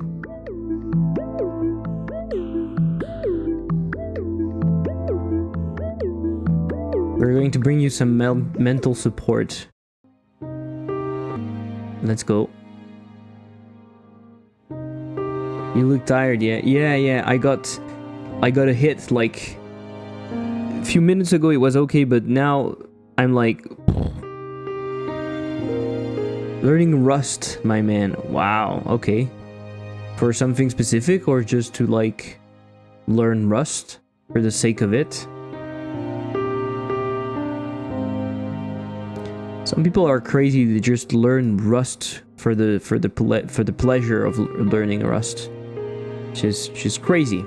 We're going to bring you some mental support. Let's go. You look tired, yeah. Yeah. I got a hit like a few minutes ago. It was okay, but now I'm like learning Rust, my man. Wow. Okay. For something specific or just to like learn Rust for the sake of it? Some people are crazy to just learn Rust for the pleasure of learning Rust. She's crazy.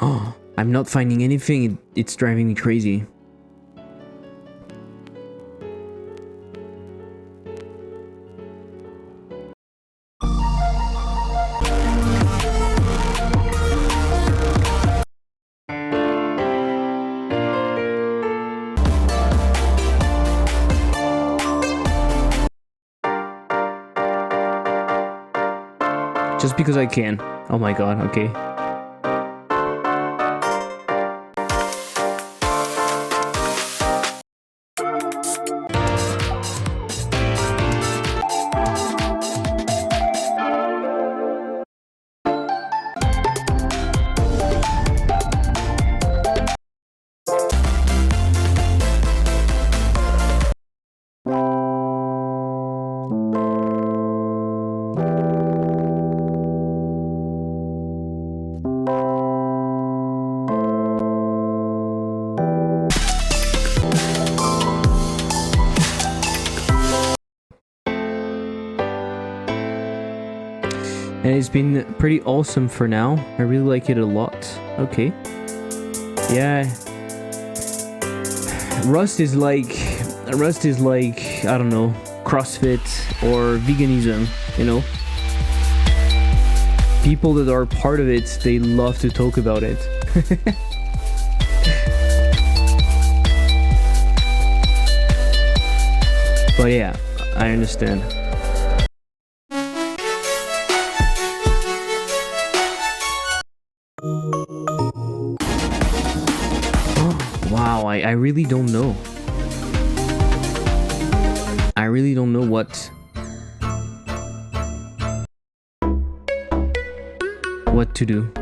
Oh, I'm not finding anything. It's driving me crazy. Just because I can. Oh my god, okay. And it's been pretty awesome for now. I really like it a lot. Okay. Yeah. Rust is like, I don't know, CrossFit or veganism, you know? People that are part of it, they love to talk about it. But yeah, I understand. Wow, I really don't know. I really don't know what to do.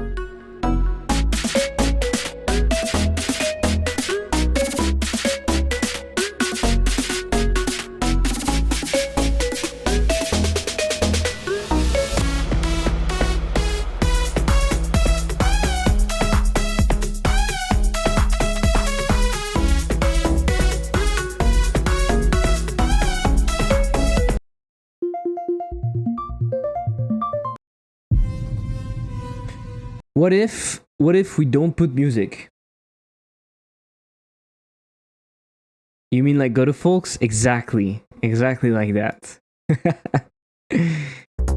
What if we don't put music? You mean like Godot folks? Exactly like that.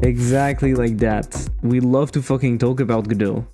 Exactly like that. We love to fucking talk about Godot.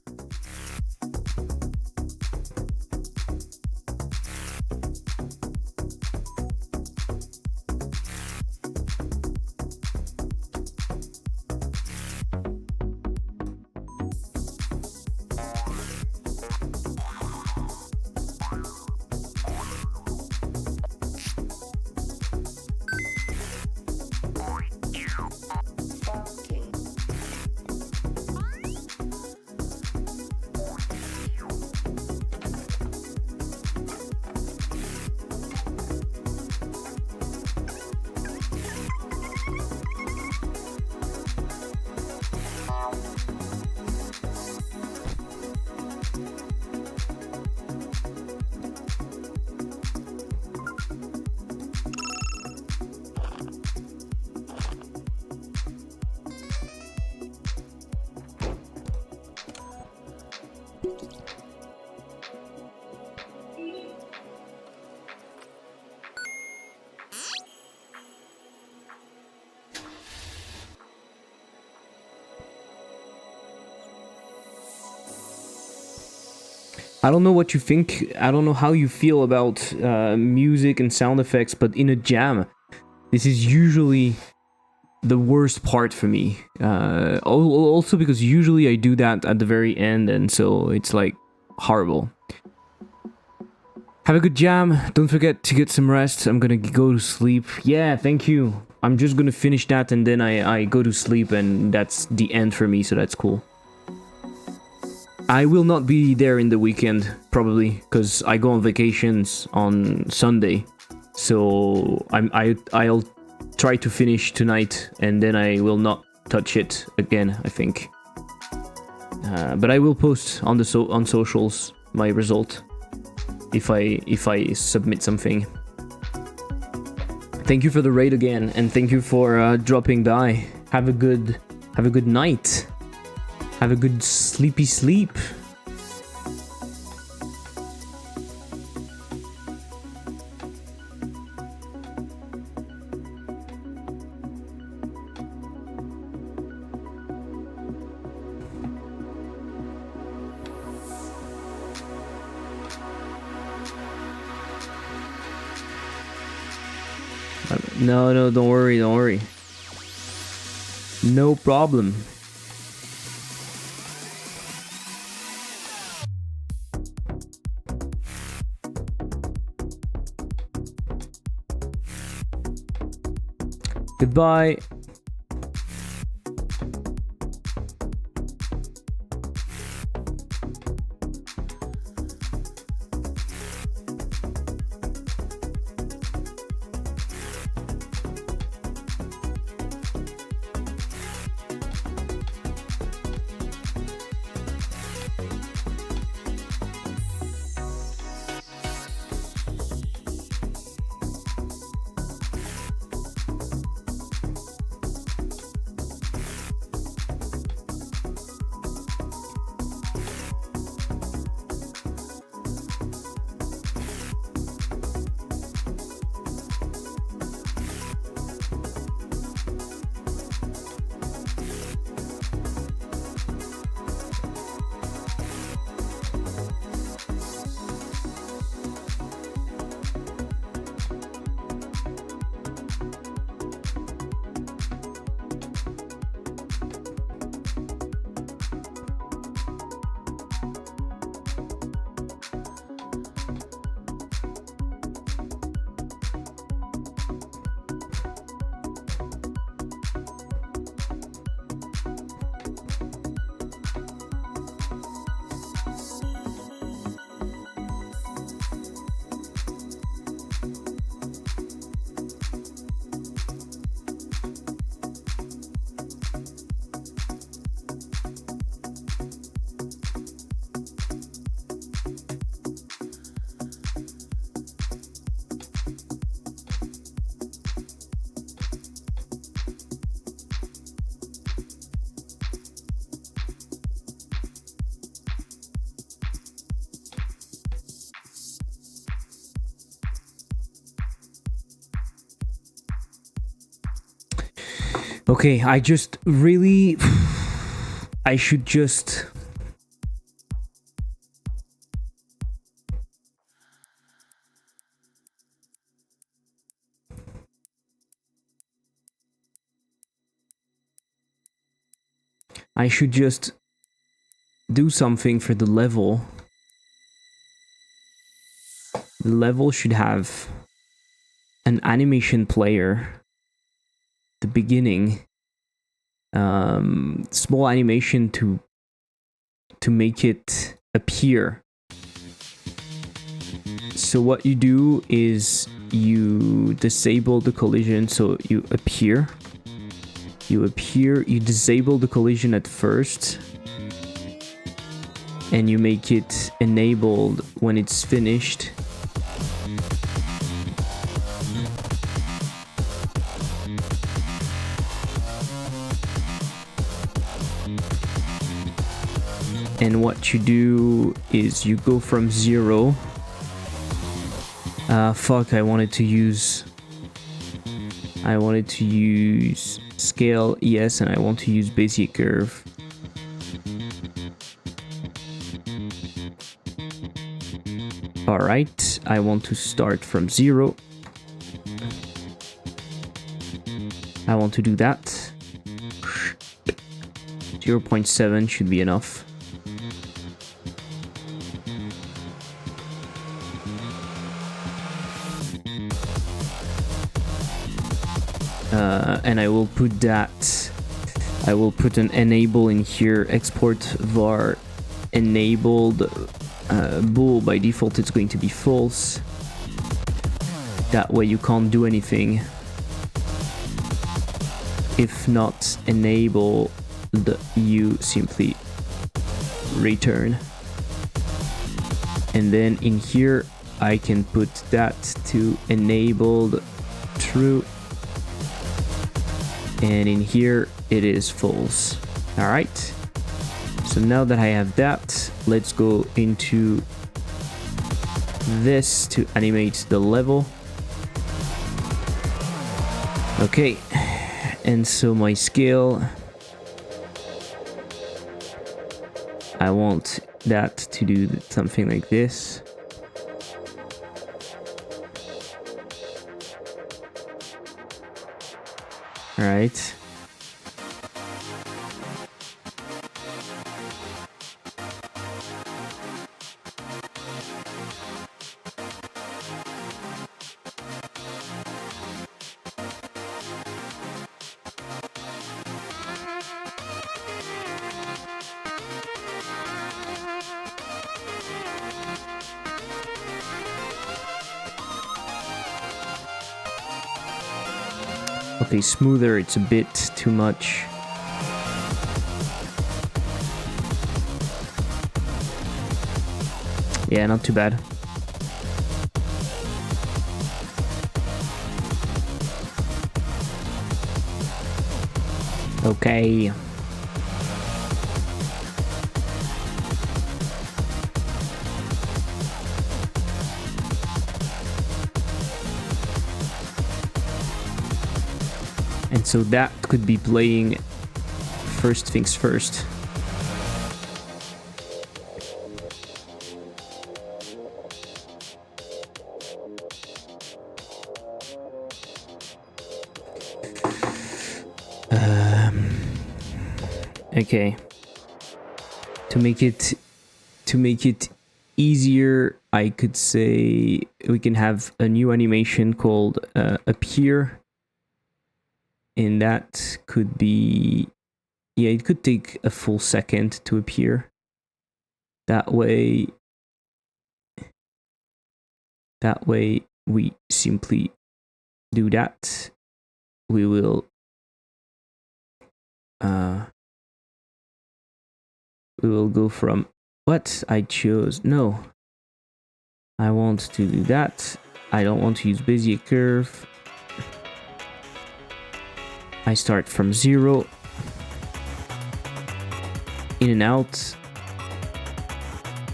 I don't know what you think, I don't know how you feel about music and sound effects, but in a jam, this is usually the worst part for me. Also because usually I do that at the very end, and so it's like horrible. Have a good jam, don't forget to get some rest, I'm gonna go to sleep. Yeah, thank you. I'm just gonna finish that and then I go to sleep, and that's the end for me, so that's cool. I will not be there in the weekend, probably, because I go on vacations on Sunday. So I'll try to finish tonight, and then I will not touch it again, I think. But I will post on on socials my result if I submit something. Thank you for the raid again, and thank you for dropping by. Have a good night. Have a good sleepy sleep. No, don't worry. No problem. Goodbye. Okay, I just really... I should just... I should just do something for the level. The level should have an animation player. The beginning, small animation to make it appear. So what you do is you disable the collision, so you appear, you disable the collision at first, and you make it enabled when it's finished. And what you do is you go from 0. Fuck, I wanted to use scale, yes, and I want to use basic curve. Alright, I want to start from 0. I want to do that. 0.7 should be enough. And I will put that, I will put an enable in here, export var enabled bool. By default it's going to be false. That way you can't do anything if not enabled. You simply return. And then in here I can put that to enabled true, and in here it is false. Alright, so now that I have that, let's go into this to animate the level. Okay, and so my scale, I want that to do something like this. All right. Okay, smoother, it's a bit too much. Yeah, not too bad. Okay. And so that could be playing first things first. Okay. To make it easier, I could say we can have a new animation called appear. And that could be, yeah, it could take a full second to appear. That way we simply do that. We will go from what I chose. No, I want to do that. I don't want to use Bezier curve. I start from 0, in and out,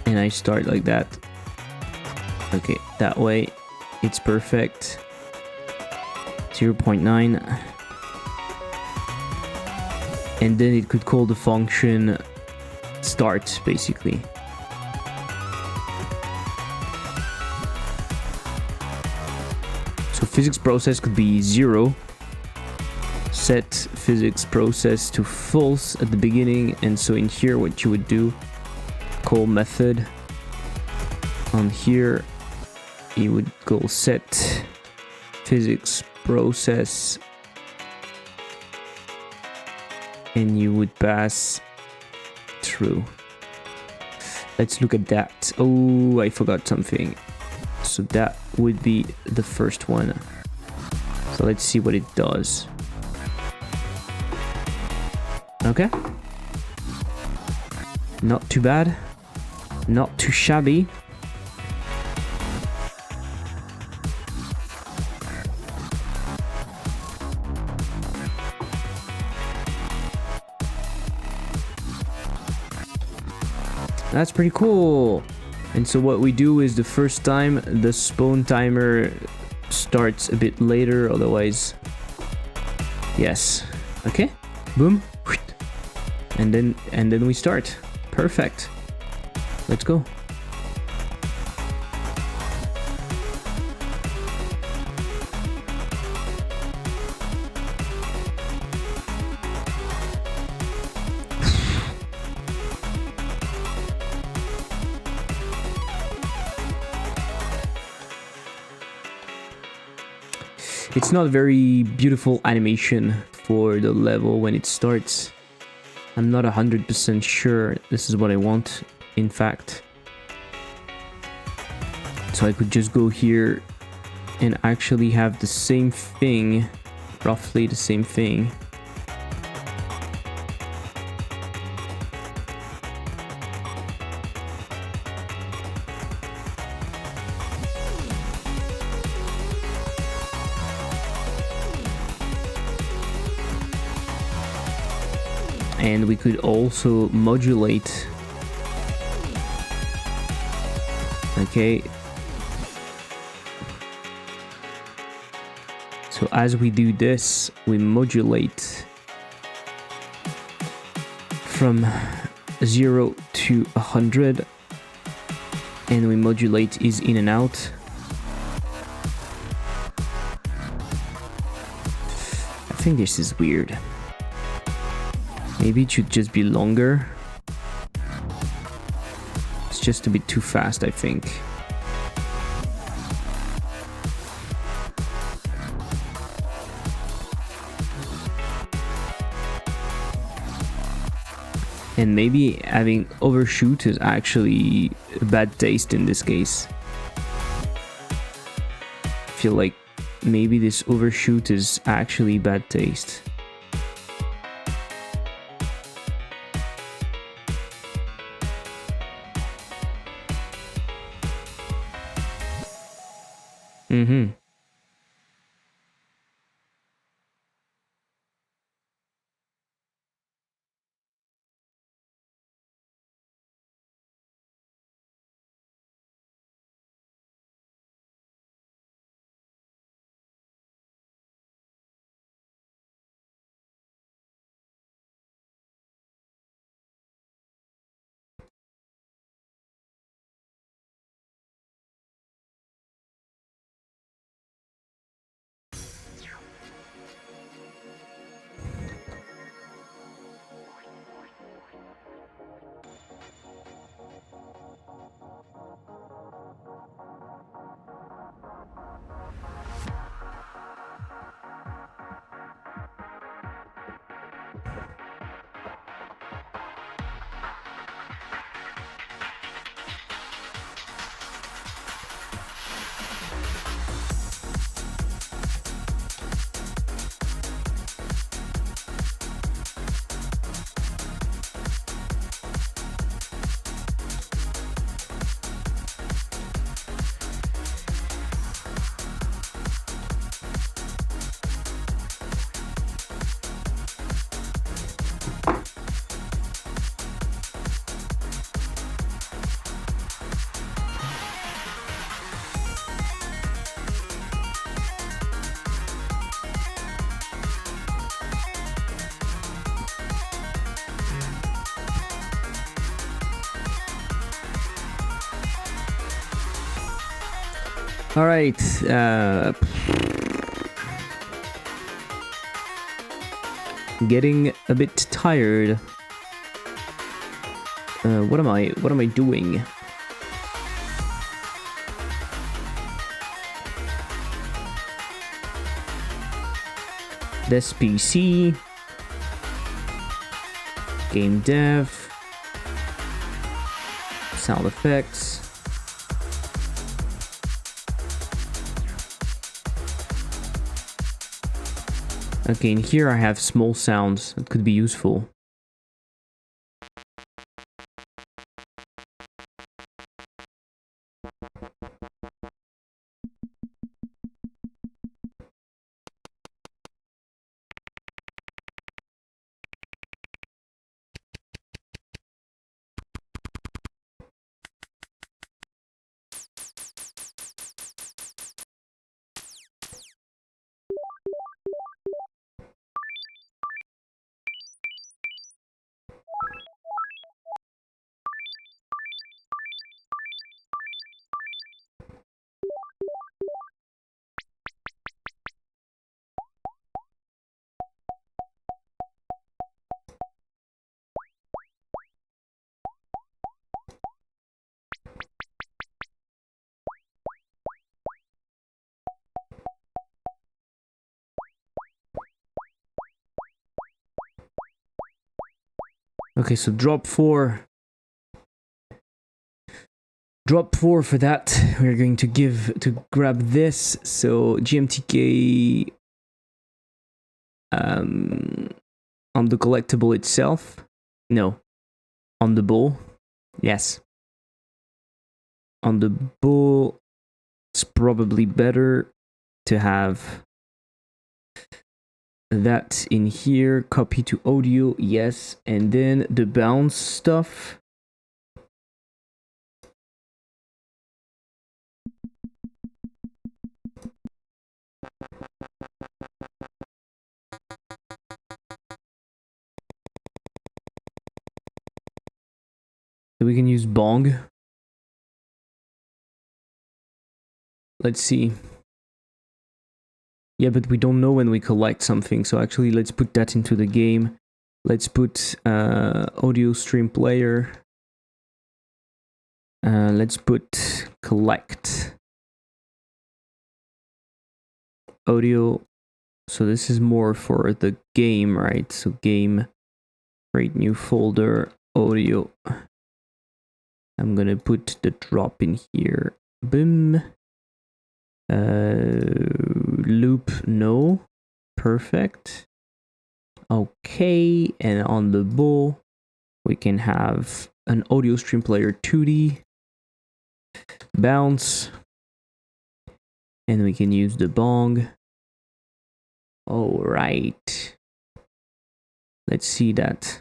and I start like that. Okay, that way it's perfect. 0.9, and then it could call the function start, basically. So physics process could be 0. Set physics process to false at the beginning, and so in here what you would do, call method. On here you would go set physics process, and you would pass true. Let's look at that. Oh, I forgot something. So that would be the first one. So let's see what it does. Okay. Not too bad. Not too shabby. That's pretty cool. And so what we do is the first time the spawn timer starts a bit later, otherwise, yes. Okay, boom, and then we start. Perfect. Let's go. It's not very beautiful animation for the level when it starts. I'm not 100% sure this is what I want, in fact. So I could just go here and actually have the same thing, roughly the same thing. And we could also modulate. Okay. So as we do this, we modulate from 0 to 100, and we modulate is in and out. I think this is weird. Maybe it should just be longer. It's just a bit too fast, I think. And maybe having overshoot is actually a bad taste in this case. I feel like maybe this overshoot is actually bad taste. Mm-hmm. All right. Getting a bit tired. What am I doing? This PC. Game dev. Sound effects. Okay, in here I have small sounds that could be useful. Okay, so drop 4. Drop 4 for that. We're going to grab this. So GMTK on the collectible itself. No. On the ball. Yes. On the ball, it's probably better to have that in here. Copy to audio, yes. And then the bounce stuff. So we can use bong. Let's see. Yeah, but we don't know when we collect something, so actually let's put that into the game. Let's put audio stream player. Let's put collect audio. So this is more for the game, right? So game, create new folder, audio. I'm gonna put the drop in here. Boom. Loop, no. Perfect. Okay, and on the ball, we can have an audio stream player 2D. Bounce. And we can use the bong. All right. Let's see that.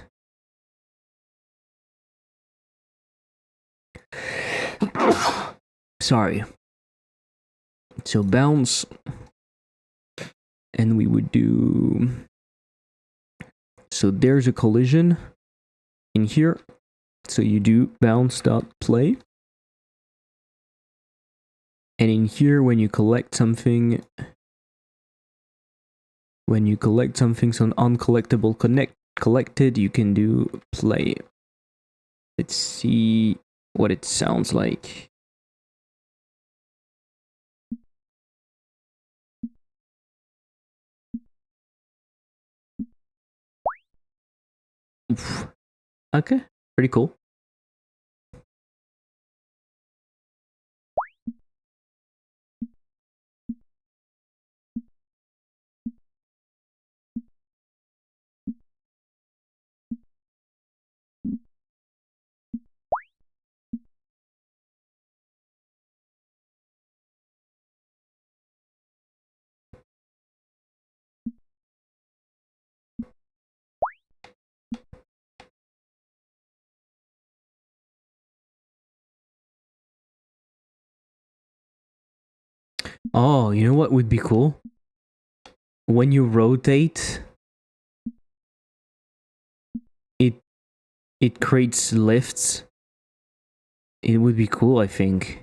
Sorry. So bounce. And we would do... So there's a collision in here. So you do bounce.play. And in here, when you collect something... When you collect something, so an uncollectible collected, you can do play. Let's see what it sounds like. Oof. Okay, pretty cool. Oh, you know what would be cool? When you rotate, it creates lifts. It would be cool, I think.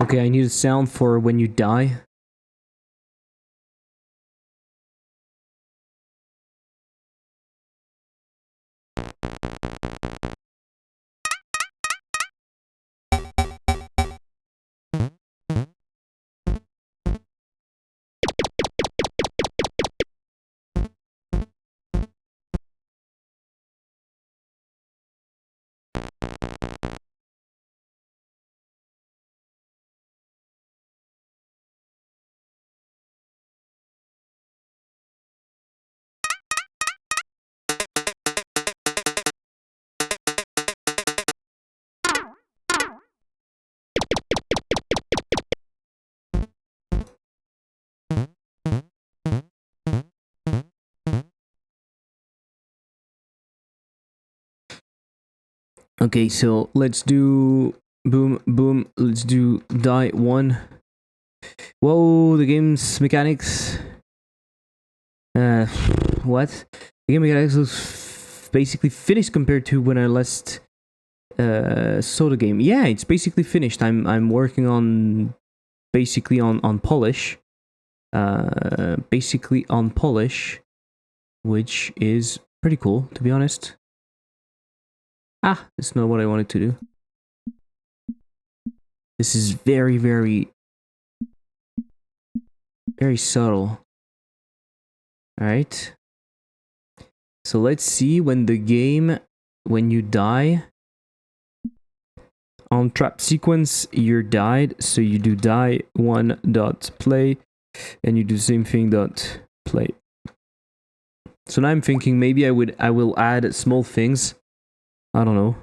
Okay, I need a sound for when you die. Okay, so let's do boom, boom. Let's do die 1. Whoa, the game's mechanics. What? The game mechanics looks basically finished compared to when I last saw the game. Yeah, it's basically finished. I'm working on basically on polish. Basically on polish, which is pretty cool, to be honest. Ah, that's not what I wanted to do. This is very, very, very subtle. Alright. So let's see when you die. On trap sequence, you're died, so you do die 1 dot play, and you do the same thing dot play. So now I'm thinking maybe I will add small things. I don't know.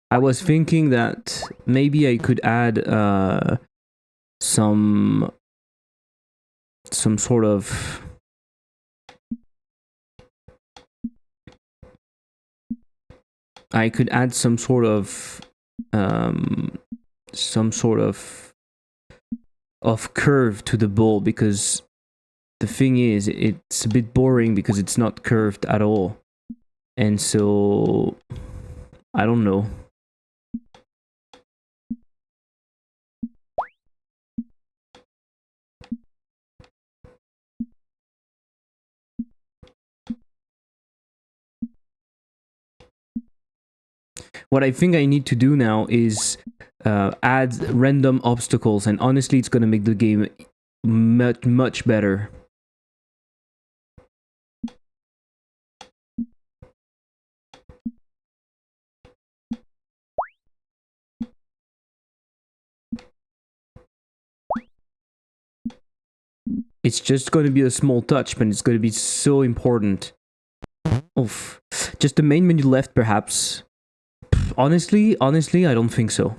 I was thinking that maybe I could add some some sort of I could add some sort of curve to the ball, because the thing is, it's a bit boring because it's not curved at all. And so I don't know. What I think I need to do now is add random obstacles, and honestly, it's gonna make the game much better. It's just going to be a small touch, but it's going to be so important. Oof. Just the main menu left, perhaps. Honestly, I don't think so.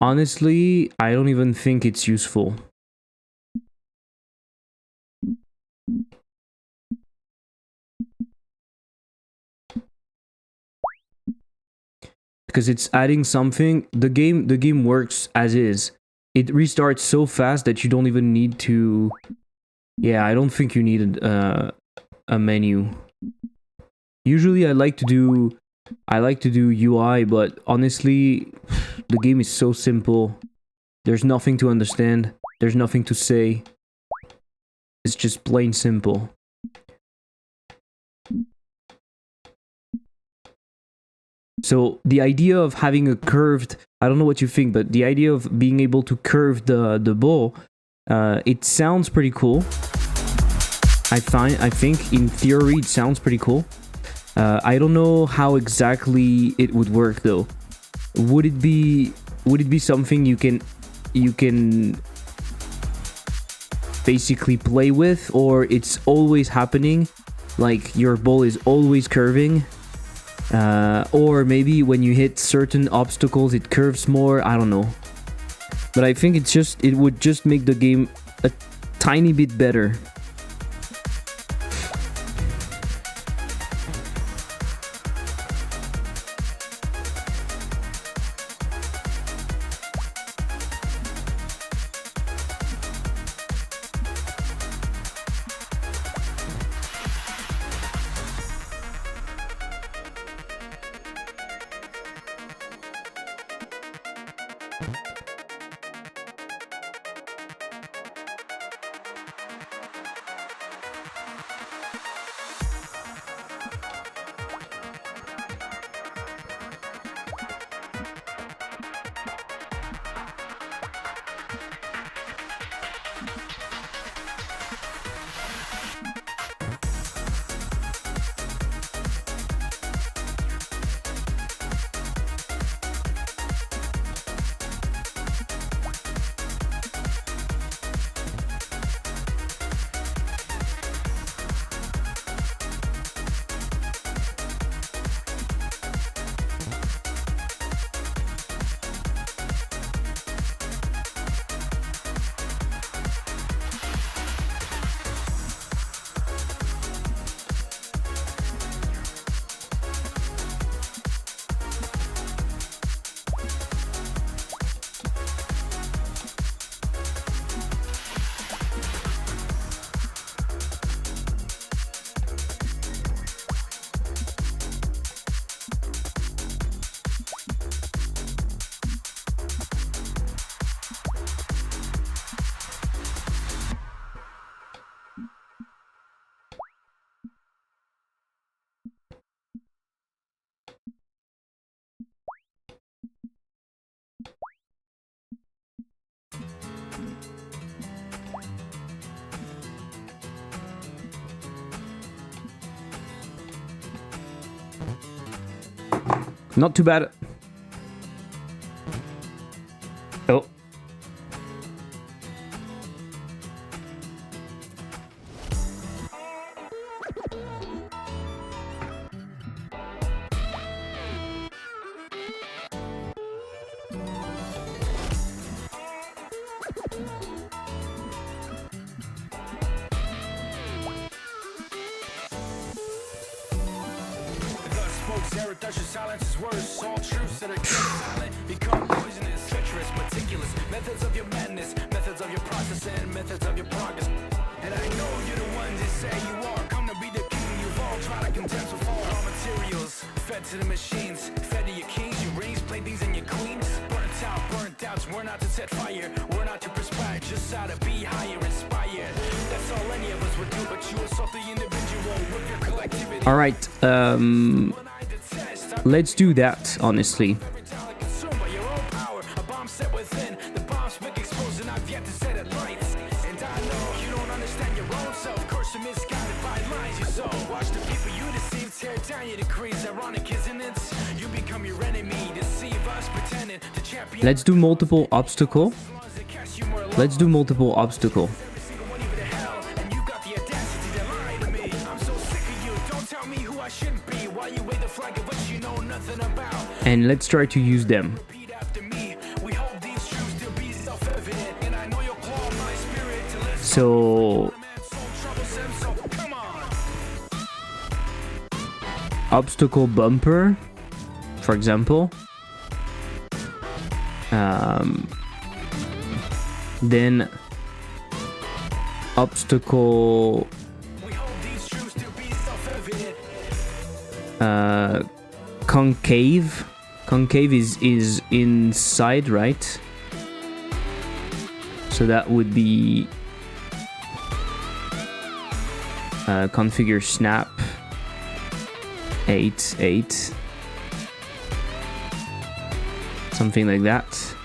Honestly, I don't even think it's useful. Because it's adding something. The game works as is. It restarts so fast that you don't even need to... Yeah, I don't think you need a menu. Usually I like to do UI, but honestly, the game is so simple. There's nothing to understand. There's nothing to say. It's just plain simple. So the idea of having a curved, I don't know what you think, but the idea of being able to curve the ball, it sounds pretty cool. I think in theory it sounds pretty cool. I don't know how exactly it would work though. Would it be something you can basically play with, or it's always happening, like your ball is always curving? Or maybe when you hit certain obstacles it curves more, I don't know. But I think it would just make the game a tiny bit better. Not too bad. Oh. worse. All truths that are kept silent become poisonous, treacherous, meticulous. Methods of your madness, methods of your process, and methods of your progress. And I know you're the one to say you are. Come to be the king you've all tried to condense with all raw materials. Fed to the machines, fed to your kings, your rings, playthings, and your queens. Burnt outs, we're not to set fire. We're not to perspire, just how to be higher, inspired. That's all any of us would do, but you assault the individual with your collectivity. All right, let's do that, honestly. Every talent consumed by your own power. A bomb set within, the bomb's been exposed, and I've yet to set it light. And I know you don't understand your own self. Curse and misguided by lines you sow. Watch the people you deceive tear down your decrees. Ironic, isn't it? You become your enemy. Deceive us, pretending to champion. Let's do multiple obstacle. Let's do multiple obstacle. Every single one even to hell, and you got the audacity to lie to me. I'm so sick of you. Don't tell me who I shouldn't be. While you wave the flag of what you know nothing about. And let's try to use them. Repeat after me. We hold these truths to be self-evident, and I know you'll claw my spirit to listen. So, Man, so troublesome, so come on. obstacle bumper, for example. Then obstacle We hold these truths to be self-evident. concave. Concave is inside, right? So that would be configure snap 8 something like that.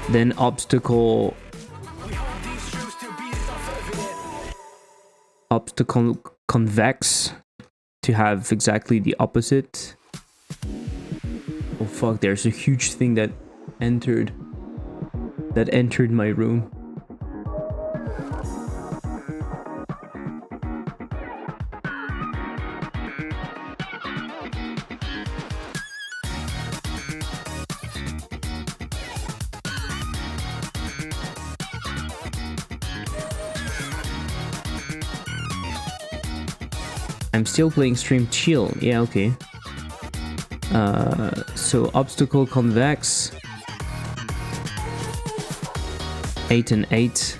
Then obstacle We hold these truths to be self-evident. obstacle convex to have exactly the opposite. Oh fuck, there's a huge thing that entered my room. I'm still playing Stream Chill. Yeah, okay. So obstacle convex 8 and 8.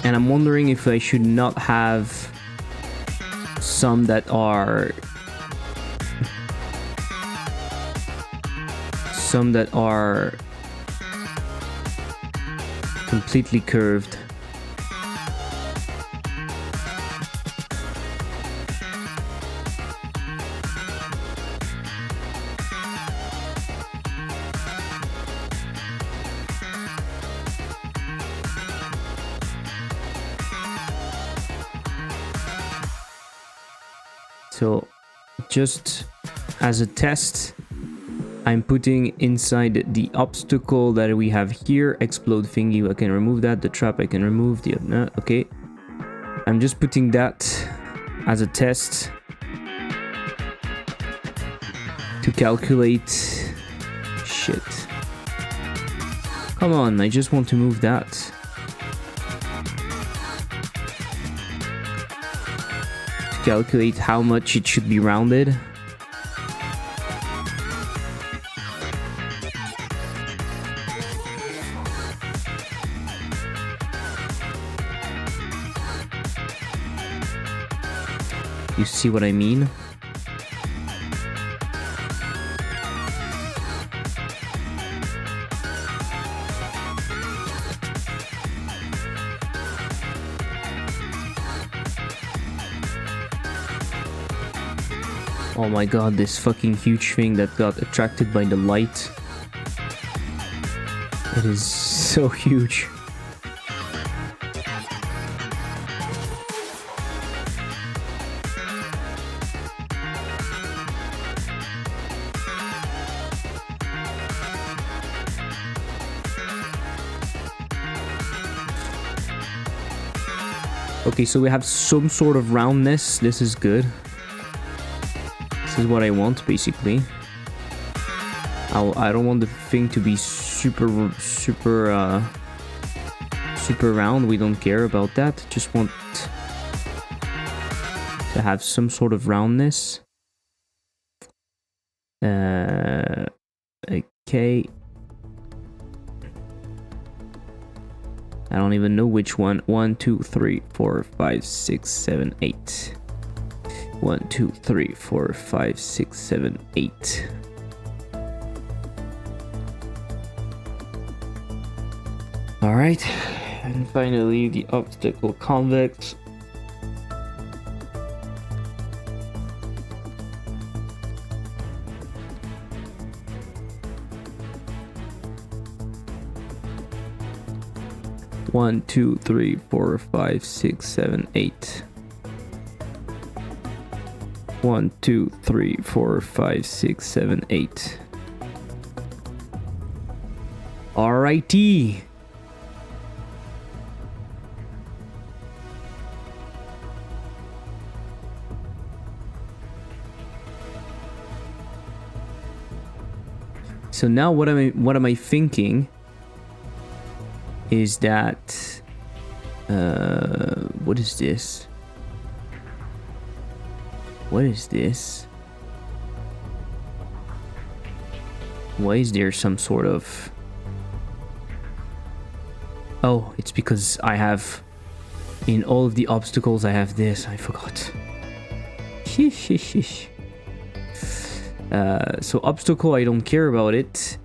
And I'm wondering if I should not have some that are completely curved. So just as a test, I'm putting inside the obstacle that we have here, explode thingy, I can remove that, the trap I can remove, the okay. I'm just putting that as a test to calculate shit. Come on, I just want to move that. Calculate how much it should be rounded. You see what I mean? Oh my god, this fucking huge thing that got attracted by the light. It is so huge. Okay, so we have some sort of roundness. This is good. This is what I want, basically. I don't want the thing to be super round. We don't care about that. Just want to have some sort of roundness. Okay. I don't even know which one. 1, 2, 3, 4, 5, 6, 7, 8. 1, 2, 3, 4, 5, 6, 7, 8. Alright. And finally the obstacle convex. One, 2, 3, 4, 5, 6, 7, 8. 1, 2, 3, 4, 5, 6, 7, 8. Alrighty. So now what am I thinking is that what is this? What is this? Why is there some sort of... Oh, it's because I have... In all of the obstacles I have this. I forgot. So obstacle, I don't care about it.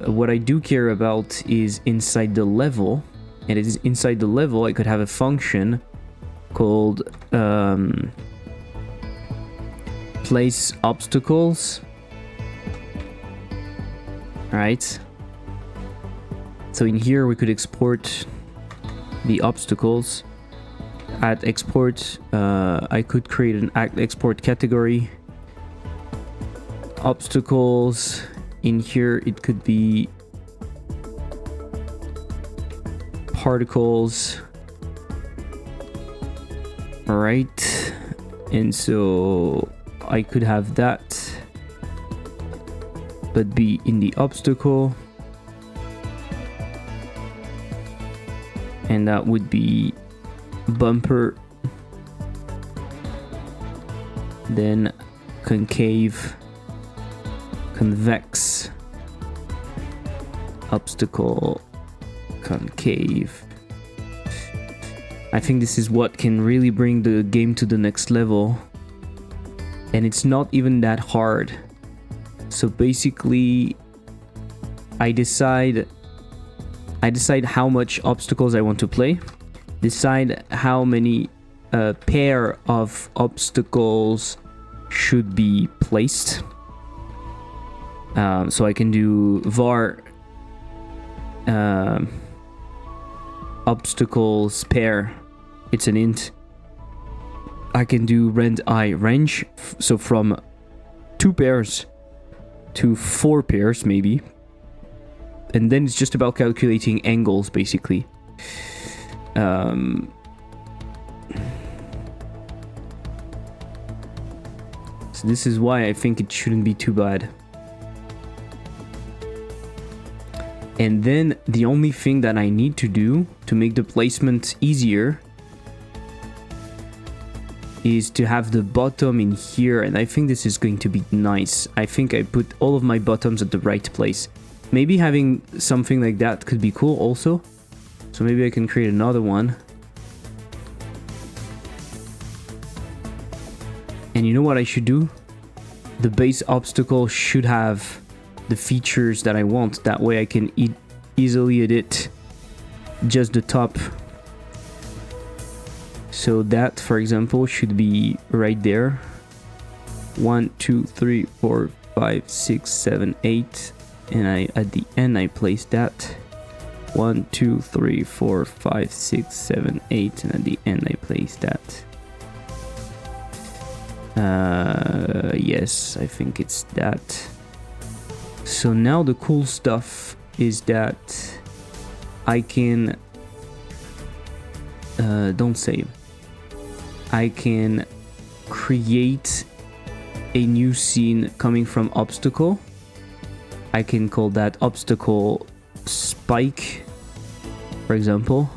What I do care about is inside the level. And it is inside the level I could have a function called place obstacles. Alright. So in here we could export the obstacles. At export, I could create an export category. Obstacles. In here it could be particles. Alright. And so I could have that, but be in the obstacle. And that would be bumper. Then concave. Convex, obstacle, concave. I think this is what can really bring the game to the next level. And it's not even that hard. So basically, I decide how much obstacles I want to play. Decide how many pair of obstacles should be placed. So I can do var obstacles pair. It's an int. I can do rend I range, so from 2 pairs to 4 pairs maybe. And then it's just about calculating angles basically. So this is why I think it shouldn't be too bad. And then the only thing that I need to do to make the placement easier is to have the bottom in here, and I think this is going to be nice. I think I put all of my bottoms at the right place. Maybe having something like that could be cool also. So maybe I can create another one. And you know what I should do? The base obstacle should have the features that I want. That way I can easily edit just the top. So that, for example, should be right there. 1, 2, 3, 4, 5, 6, 7, 8, and at the end I place that. 1, 2, 3, 4, 5, 6, 7, 8, and at the end I place that. Yes, I think it's that. So now the cool stuff is that I can don't save. I can create a new scene coming from obstacle. I can call that obstacle spike, for example.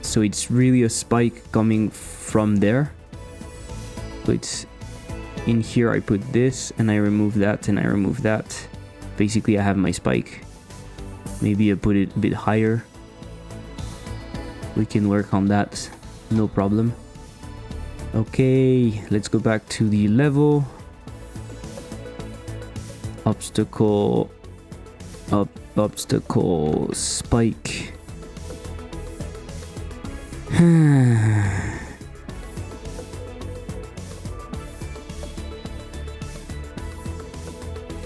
So it's really a spike coming from there. So it's in here, I put this and I remove that and I remove that. Basically I have my spike. Maybe I put it a bit higher. We can work on that, no problem. Okay, let's go back to the level. Obstacle, obstacle, spike.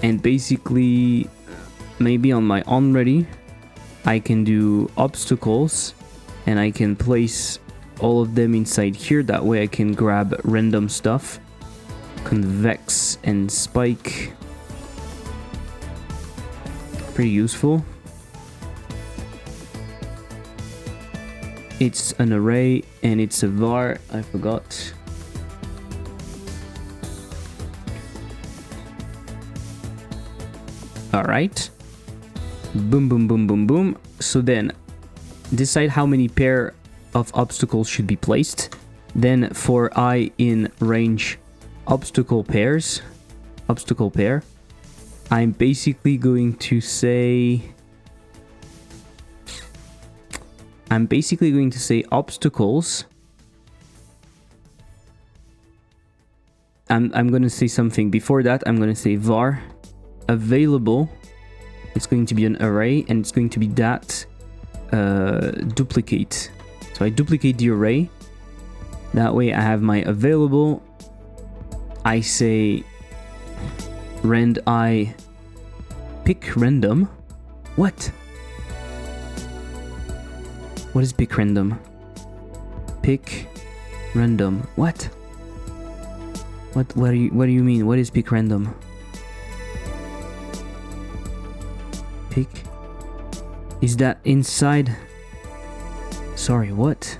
And basically, maybe on my onReady, I can do obstacles and I can place all of them inside here. That way I can grab random stuff. Convex and spike. Pretty useful. It's an array and it's a var. I forgot. Alright. Boom, boom, boom, boom, boom. So then decide how many pair of obstacles should be placed. Then for I in range obstacle pairs, obstacle pair, I'm basically going to say obstacles. I'm going to say something before that. I'm going to say var available. It's going to be an array and it's going to be that duplicate. So I duplicate the array. That way I have my available. I say rand I pick random. What? What is pick random? Pick random. What? What do you mean? What is pick random? Pick? Is that inside? Sorry, what?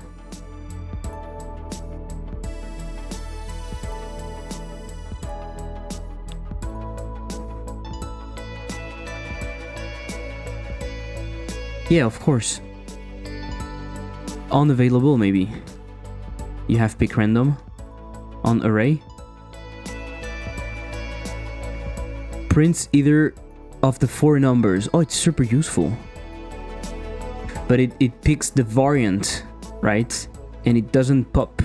Yeah, of course. Unavailable, maybe. You have pick random on array. Prints either of the 4 numbers. Oh, it's super useful. But it picks the variant, right? And it doesn't pop.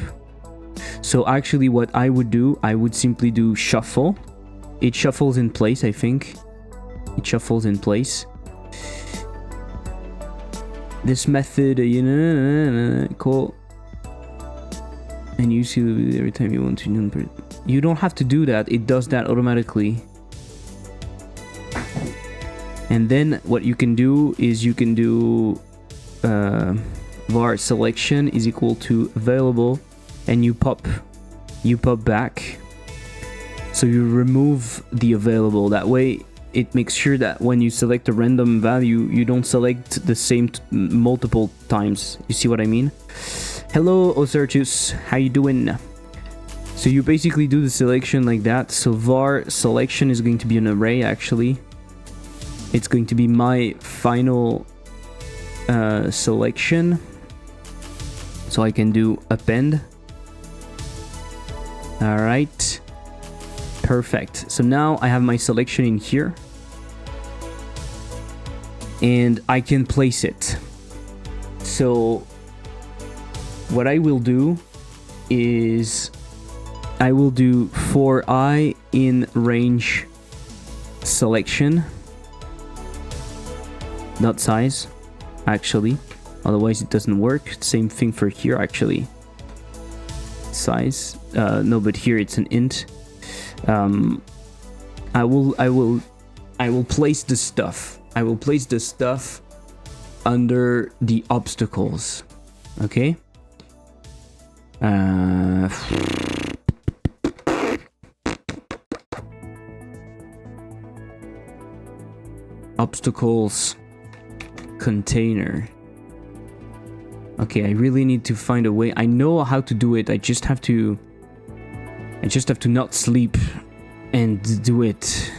So actually what I would do, I would simply do shuffle. It shuffles in place, I think. It shuffles in place. This method, cool. And you see every time you want to. You don't have to do that. It does that automatically. And then what you can do is you can do var selection is equal to available, and you pop back. So you remove the available. That way it makes sure that when you select a random value, you don't select the same multiple times. You see what I mean? Hello, Osertus. How you doing? So you basically do the selection like that. So var selection is going to be an array, actually. It's going to be my final selection. So I can do append. All right. Perfect. So now I have my selection in here. And I can place it. So what I will do is I will do for I in range selection dot size, actually, otherwise it doesn't work. Same thing for here, actually. text size. No, but here it's an int. I will place the stuff. I will place the stuff under the obstacles. Okay. Obstacles container. Okay, I really need to find a way. I know how to do it. I just have to not sleep and do it.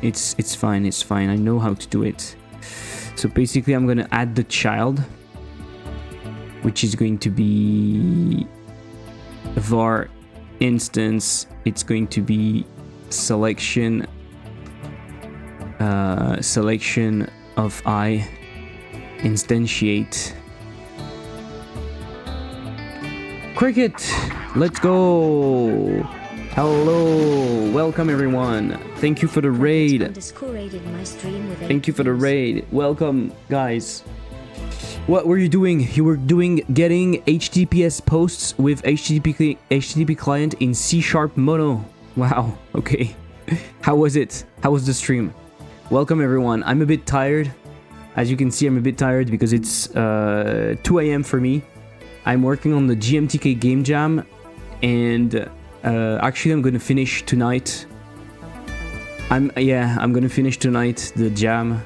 It's fine. It's fine. I know how to do it. So basically, I'm gonna add the child, which is going to be var instance. It's going to be selection of I instantiate cricket. Let's go. Hello, welcome everyone. Thank you for the raid. Thank you for the raid. Welcome, guys. What were you doing? You were getting HTTPS posts with HTTP client in C# mono. Wow. Okay. How was it? How was the stream? Welcome everyone. I'm a bit tired. As you can see, I'm a bit tired because it's 2 a.m. for me. I'm working on the GMTK game jam, and actually I'm gonna finish tonight. I'm gonna finish tonight the jam,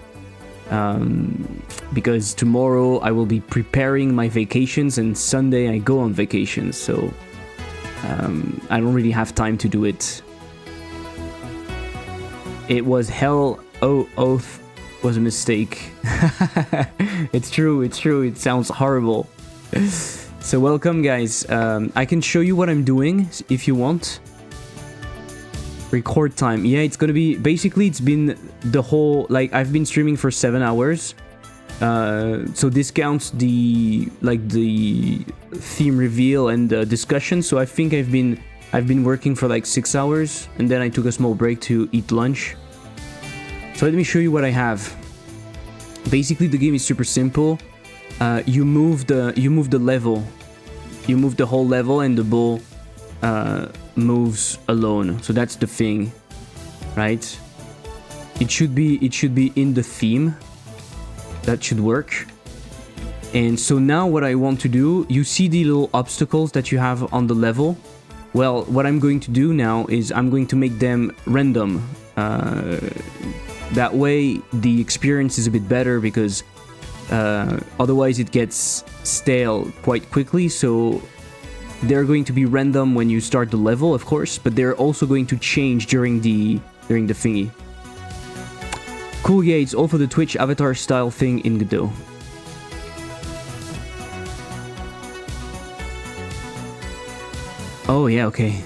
because tomorrow I will be preparing my vacations, and Sunday I go on vacation, so I don't really have time to do it. It was hell. Oh, oath was a mistake. It's true. It sounds horrible. So welcome, guys. I can show you what I'm doing if you want. Record time. Yeah, it's gonna be... Basically, it's been the whole... Like, I've been streaming for 7 hours. So this counts the theme reveal and the discussion. So I think I've been working for like 6 hours, and then I took a small break to eat lunch. So let me show you what I have. Basically, the game is super simple. You move the level. You move the whole level, and the ball moves alone. So that's the thing, right? It should be in the theme. That should work. And so now what I want to do, you see the little obstacles that you have on the level? Well, what I'm going to do now is I'm going to make them random. That way the experience is a bit better, because otherwise it gets stale quite quickly. So they're going to be random when you start the level, of course, but they're also going to change during the thingy. Cool, yeah, it's all for the Twitch avatar style thing in Godot. Oh yeah, okay.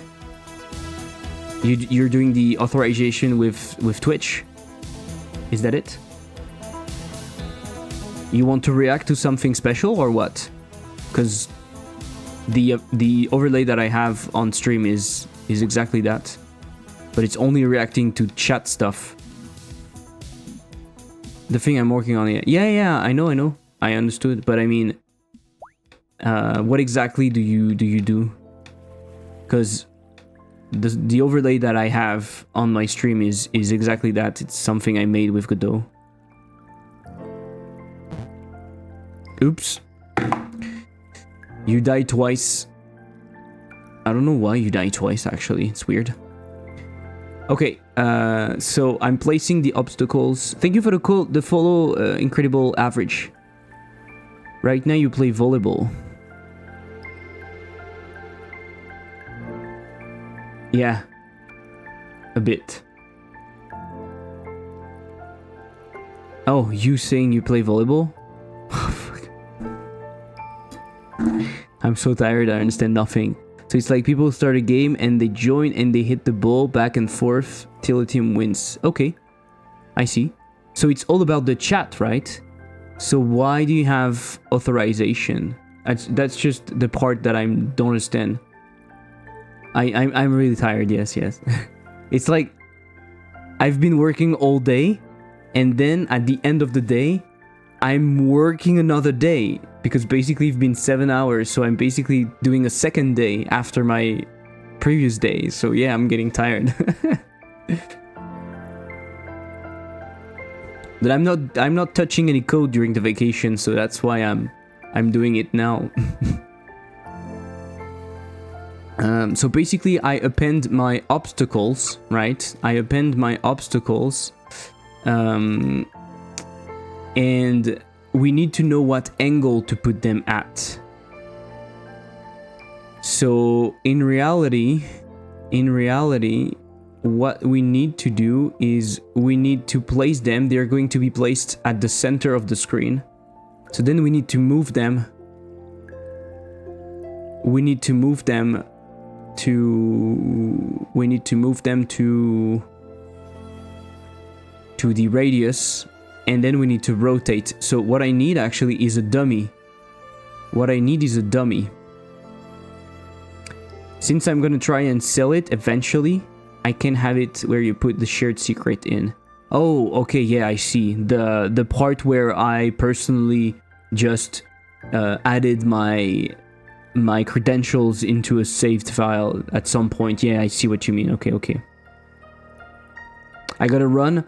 You're doing the authorization with Twitch? Is that it? You want to react to something special or what? Because the overlay that I have on stream is exactly that, but it's only reacting to chat stuff. The thing I'm working on, yeah, I know, I understood, but I mean, what exactly do you do? Because the overlay that I have on my stream is exactly that. It's something I made with Godot. Oops. You died twice. I don't know why you died twice, actually. It's weird. Okay, so I'm placing the obstacles. Thank you for the follow, Incredible Average. Right now you play volleyball. Yeah, a bit. Oh, you saying you play volleyball? I'm so tired, I understand nothing. So it's like people start a game and they join and they hit the ball back and forth till a team wins. Okay, I see. So it's all about the chat, right? So why do you have authorization? That's just the part that I don't understand. I'm really tired, yes. It's like I've been working all day, and then at the end of the day, I'm working another day because basically it's been 7 hours, so I'm basically doing a second day after my previous day. So yeah, I'm getting tired. But I'm not touching any code during the vacation, so that's why I'm doing it now. So basically I append my obstacles, right? I append my obstacles, and we need to know what angle to put them at. So in reality, what we need to do is we need to place them. They're going to be placed at the center of the screen. So then we need to move them. We need to move them to the radius, and then we need to rotate. So what I need actually is a dummy. Since I'm gonna try and sell it eventually, I can have it where you put the shared secret in. Oh, okay, yeah, I see. The part where I personally just added my credentials into a saved file at some point. Yeah, I see what you mean. Okay. I gotta run.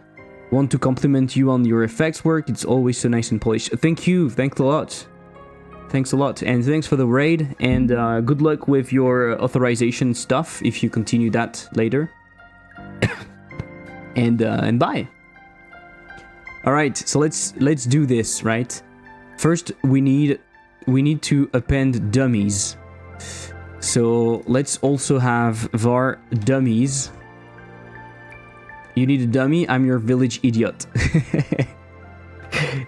Want to compliment you on your effects work. It's always so nice and polished. Thank you. Thanks a lot. And thanks for the raid. And good luck with your authorization stuff if you continue that later. and bye. All right. So let's do this, right? First, we need to append dummies. So let's also have var dummies. You need a dummy? I'm your village idiot.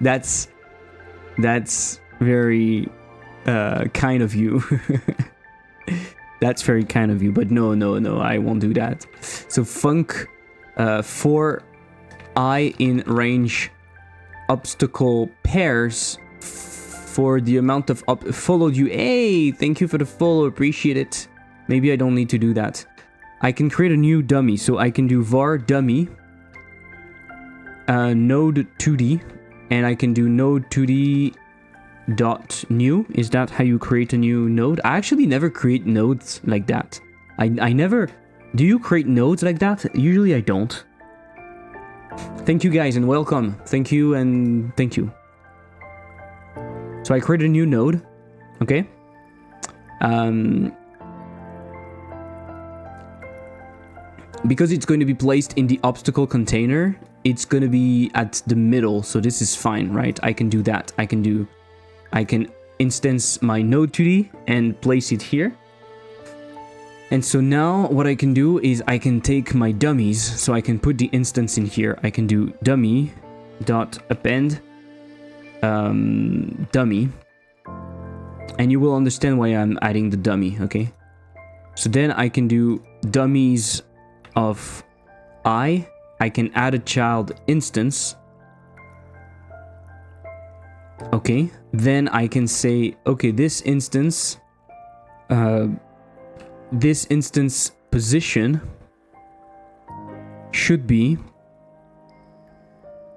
That's very kind of you. That's very kind of you, but no, I won't do that. So func for I in range obstacle pairs for the amount of followed you. Hey, thank you for the follow, appreciate it. Maybe I don't need to do that. I can create a new dummy, so I can do var dummy node 2D, and I can do node 2D dot new. Is that how you create a new node? I actually never create nodes like that. I never. Do you create nodes like that? Usually I don't. Thank you guys and welcome. Thank you and thank you. So I create a new node. Okay. Because it's going to be placed in the obstacle container, it's going to be at the middle, so this is fine, right? I can do that. I can instance my node 2D and place it here. And so now what I can do is I can take my dummies, so I can put the instance in here. I can do dummy dot append dummy, and you will understand why I'm adding the dummy, okay? So then I can do dummies of I can add a child instance. Okay, then I can say, okay, this instance position should be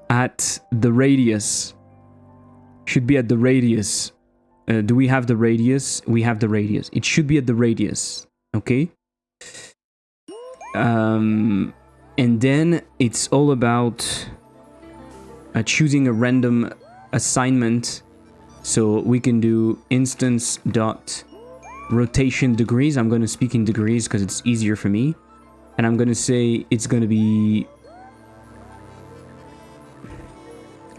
at the radius. Do we have the radius? We have the radius. It should be at the radius. Okay. And then it's all about choosing a random assignment. So we can do instance dot rotation degrees. I'm going to speak in degrees because it's easier for me. And I'm going to say it's going to be...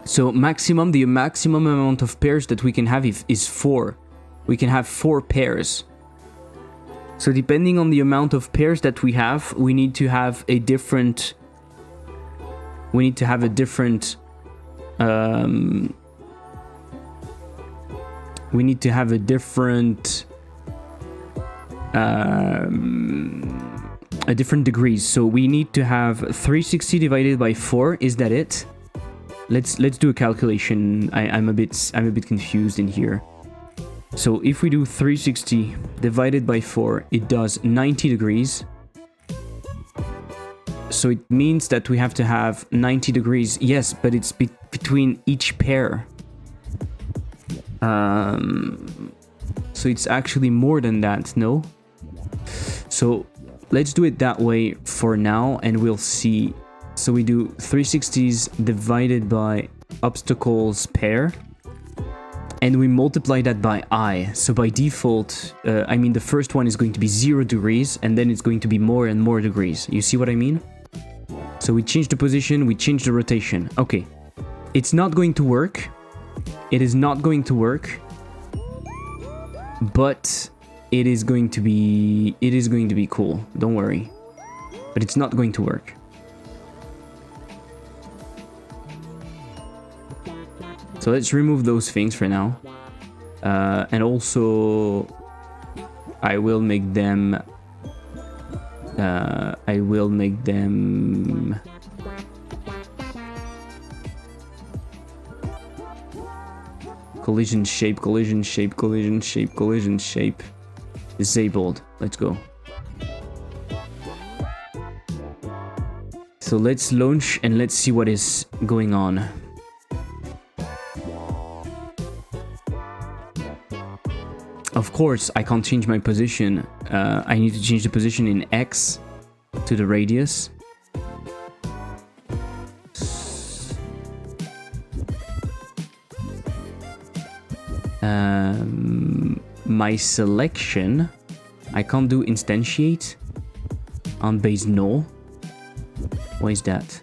So the maximum amount of pairs that we can have is 4. We can have 4 pairs. So depending on the amount of pairs that we have, we need to have a different... different degrees. So we need to have 360 divided by 4. Is that it? Let's do a calculation. I'm a bit confused in here. So if we do 360 divided by 4, it does 90 degrees. So it means that we have to have 90 degrees. Yes, but it's between each pair. So it's actually more than that, no? So let's do it that way for now, and we'll see. So we do 360s divided by obstacles pair, and we multiply that by I. So by default, I mean the first one is going to be 0 degrees, and then it's going to be more and more degrees. You see what I mean? So we change the position, we change the rotation. Okay, it's not going to work. It is not going to work, but it is going to be cool. Don't worry, but it's not going to work. So let's remove those things for now, and also I will make them. Collision shape, collision shape, collision shape, collision shape. Disabled. Let's go. So let's launch and let's see what is going on. Of course, I can't change my position. I need to change the position in X to the radius. My selection, I can't do instantiate on base null. Why is that?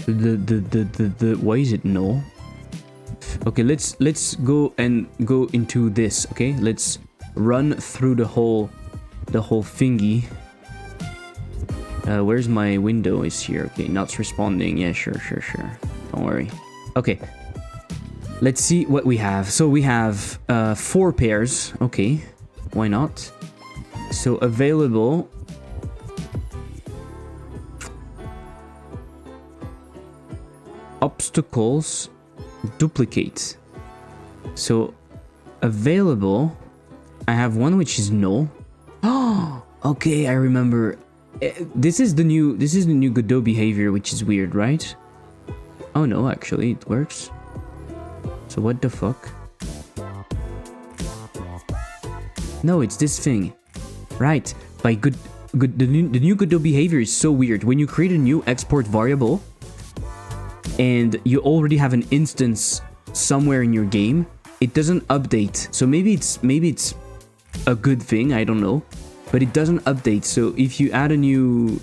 Why is it null? Okay, let's go into this. Okay, let's run through the whole thingy. Where's my window? Is here. Okay, not responding. Yeah, sure. Don't worry. Okay, let's see what we have. So we have 4 pairs. Okay, why not? So available. Obstacles. Duplicate. So available, I have one which is null. Oh, okay, I remember. This is the new Godot behavior, which is weird, right? Oh no, actually it works. So what the fuck? No, it's this thing. Right. By the new Godot behavior is so weird. When you create a new export variable and you already have an instance somewhere in your game, it doesn't update. So maybe it's a good thing, I don't know, but it doesn't update. So if you add a new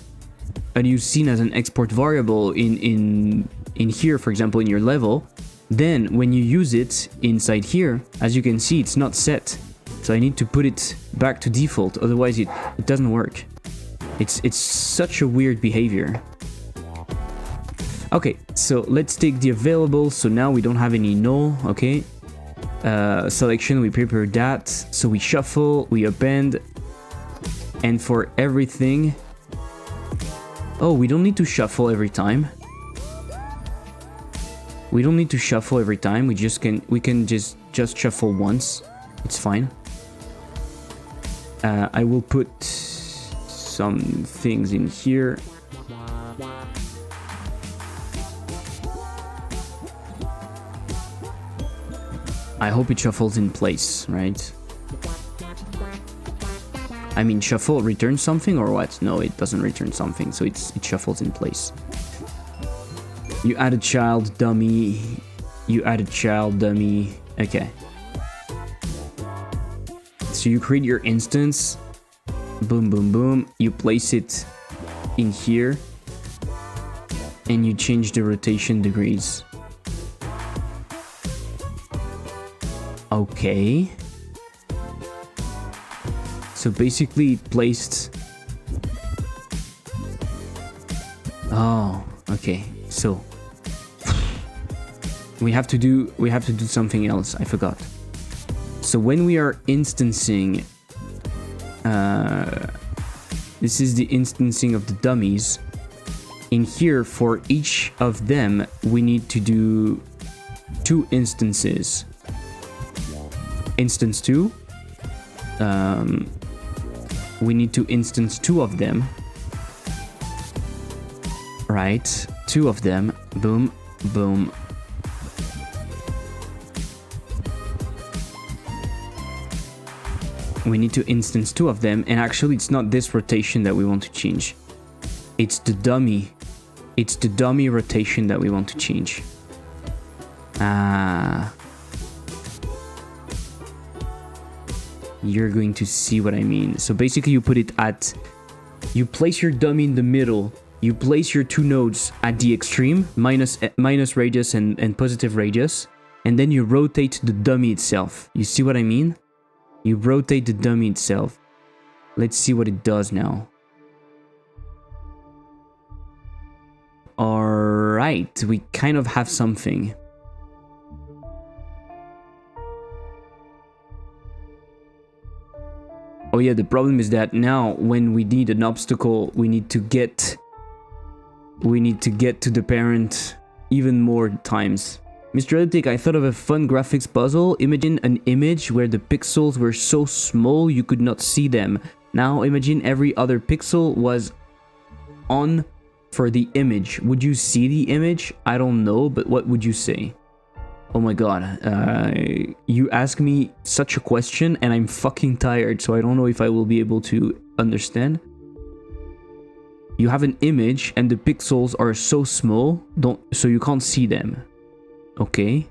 scene as an export variable in here, for example, in your level, then when you use it inside here, as you can see, it's not set. So I need to put it back to default, otherwise it doesn't work. It's such a weird behavior. Okay, so let's take the available. So now we don't have any null. Okay, selection, we prepare that. So we shuffle, we append, and for everything, oh, we don't need to shuffle every time. We don't need to shuffle every time. We can just shuffle once. It's fine. I will put some things in here. I hope it shuffles in place, right? I mean, shuffle returns something or what? No, it doesn't return something, so it shuffles in place. You add a child dummy. You add a child dummy. Okay. So you create your instance. Boom, boom, boom. You place it in here. And you change the rotation degrees. Okay. So basically it placed... Oh, okay. So we have to do something else. I forgot. So when we are instancing, this is the instancing of the dummies. In here, for each of them, we need to do 2 instances. Instance 2. We need to instance 2 of them. Right, 2 of them. Boom, boom, We need to instance 2 of them, and actually it's not this rotation that we want to change. It's the dummy. It's the dummy rotation that we want to change. You're going to see what I mean. So basically you put it at... You place your dummy in the middle. You place your 2 nodes at the extreme, minus radius and positive radius. And then you rotate the dummy itself. You see what I mean? You rotate the dummy itself. Let's see what it does now. Alright, we kind of have something. Oh yeah, the problem is that now when we need an obstacle, we need to get to the parent even more times. Mr. Elliptic, I thought of a fun graphics puzzle. Imagine an image where the pixels were so small you could not see them. Now imagine every other pixel was on for the image. Would you see the image? I don't know, but what would you say? Oh my god, you ask me such a question and I'm fucking tired, so I don't know if I will be able to understand. You have an image and the pixels are so small, so you can't see them. Okay.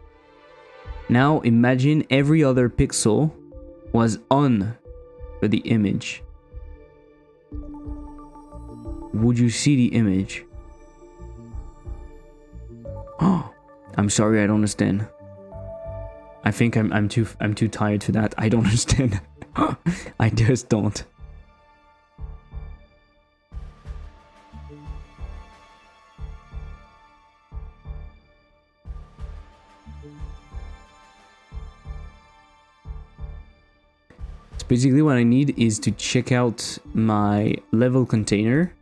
Now imagine every other pixel was on for the image. Would you see the image? Oh, I'm sorry, I don't understand. I think I'm too tired for that. I don't understand. I just don't. So basically what I need is to check out my level container.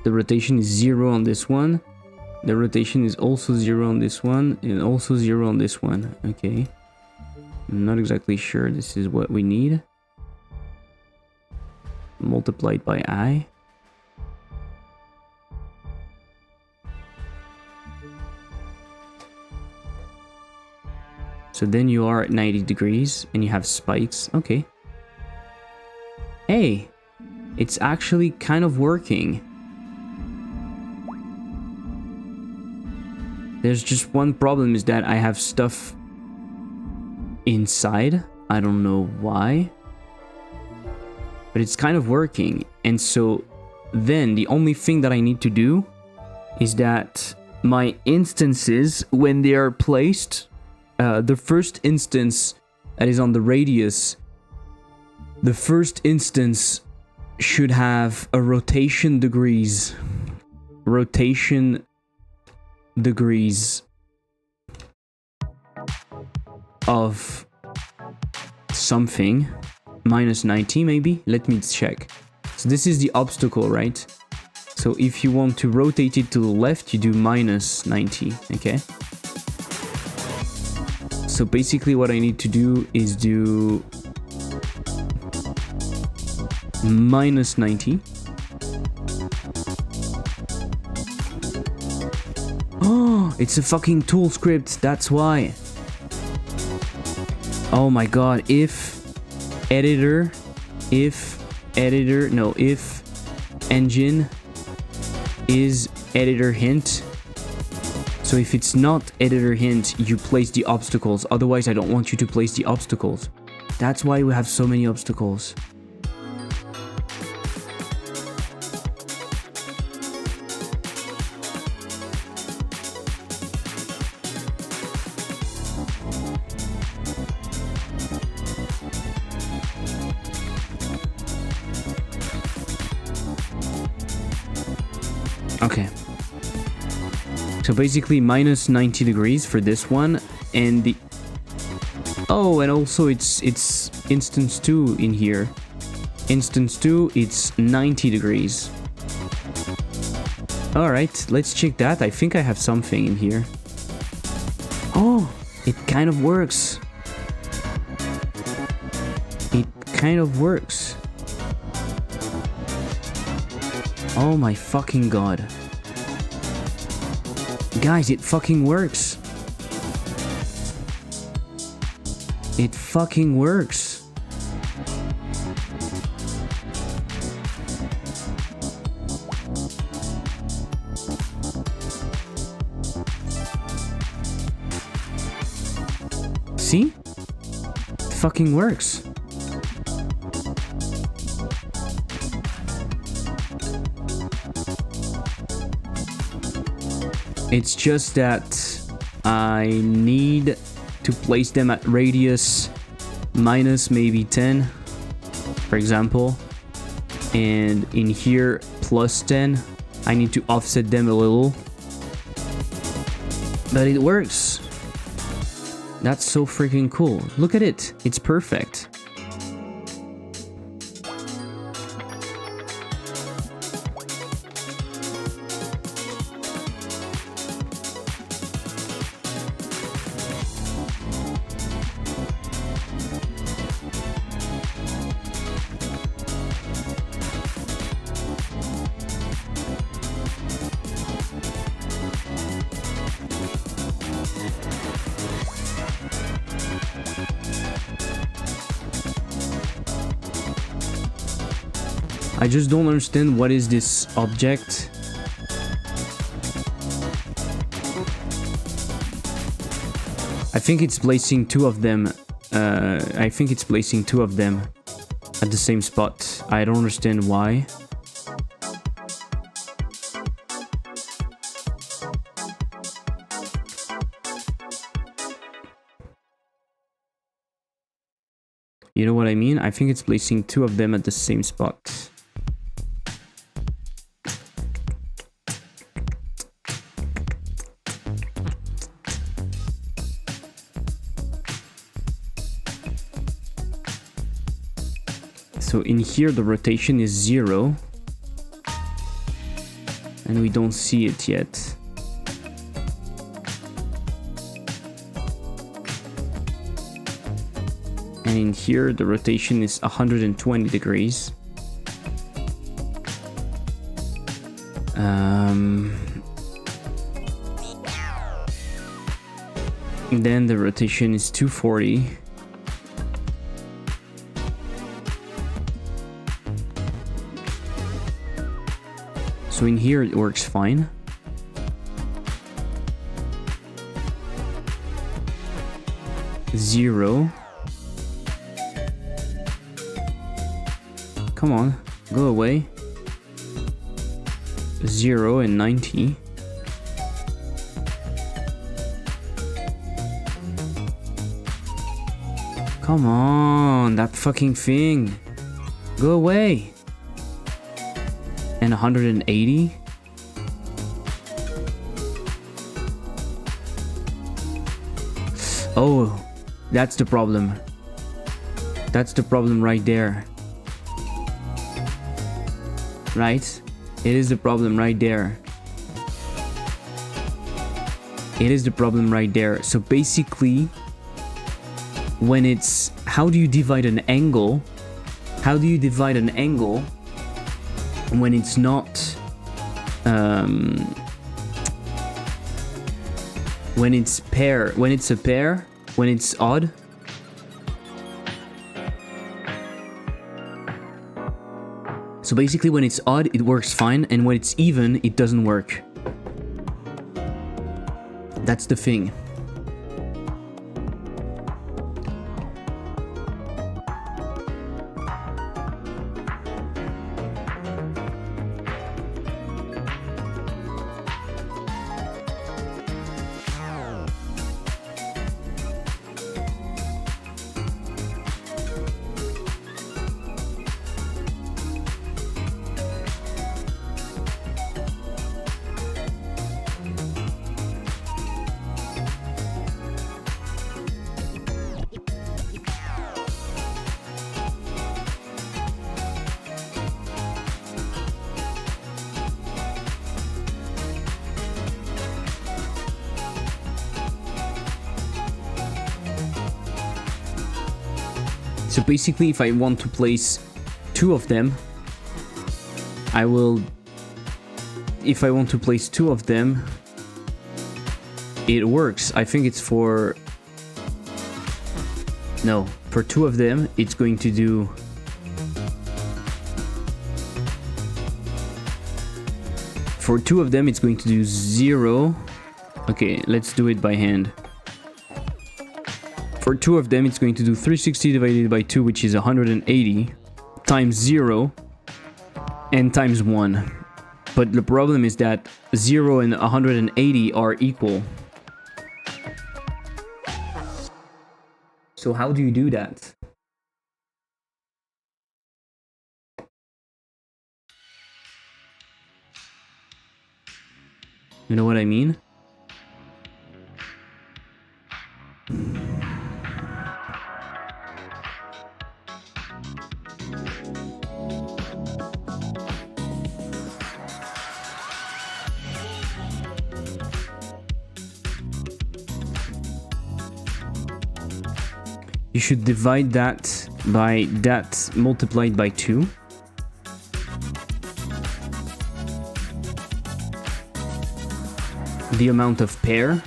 The rotation is 0 on this one. The rotation is also 0 on this one, and also 0 on this one. Okay. I'm not exactly sure this is what we need. Multiplied by I. So then you are at 90 degrees, and you have spikes. Okay. Hey! It's actually kind of working. There's just one problem, is that I have stuff inside. I don't know why. But it's kind of working. And so then the only thing that I need to do is that my instances, when they are placed, the first instance that is on the radius, the first instance should have a rotation degrees of something, minus 90 maybe. Let me check. So this is the obstacle, right? So if you want to rotate it to the left, you do minus 90. Okay, so basically what I need to do is do minus 90. Oh, it's a fucking tool script, that's why. Oh my god, if engine is editor hint. So if it's not editor hint, you place the obstacles. Otherwise, I don't want you to place the obstacles. That's why we have so many obstacles. Okay. So basically minus 90 degrees for this one, and the... Oh, and also it's instance 2 in here. Instance 2, it's 90 degrees. Alright, let's check that. I think I have something in here. Oh, it kind of works. It kind of works. Oh my fucking god. Guys, it fucking works. It fucking works. See? It fucking works. It's just that I need to place them at radius minus maybe 10, for example. And in here, plus 10. I need to offset them a little. But it works. That's so freaking cool. Look at it. It's perfect. I just don't understand what is this object. I think it's placing two of them. I think it's placing two of them at the same spot. I don't understand why. You know what I mean? I think it's placing two of them at the same spot. So in here the rotation is 0 and we don't see it yet. And in here the rotation is 120 degrees. Then the rotation is 240. So in here it works fine. Zero. Come on, go away. 0 and 90. Come on, that fucking thing. Go away. And 180. Oh, that's the problem. That's the problem right there. Right? It is the problem right there. It is the problem right there. So basically, when it's... How do you divide an angle? How do you divide an angle when it's not when it's a pair, when it's odd? So basically when it's odd it works fine, and when it's even it doesn't work. That's the thing. So basically, if I want to place 2 of them, I will... If I want to place 2 of them, it works. I think it's for... No, for 2 of them, it's going to do... For 2 of them, it's going to do 0. Okay, let's do it by hand. For 2 of them, it's going to do 360 divided by 2, which is 180, times 0, and times 1. But the problem is that 0 and 180 are equal. So how do you do that? You know what I mean? You should divide that by that multiplied by 2. The amount of pair.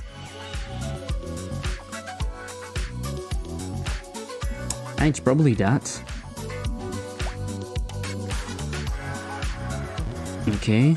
And it's probably that. Okay.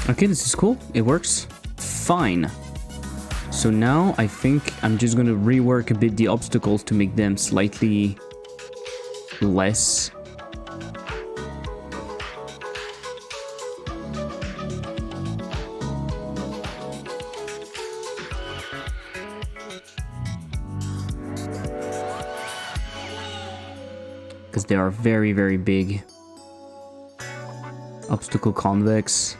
Okay, this is cool. It works fine. So now I think I'm just gonna rework a bit the obstacles to make them slightly less. Because they are very, very big. Obstacle convex.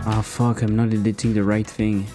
Ah, fuck, I'm not editing the right thing.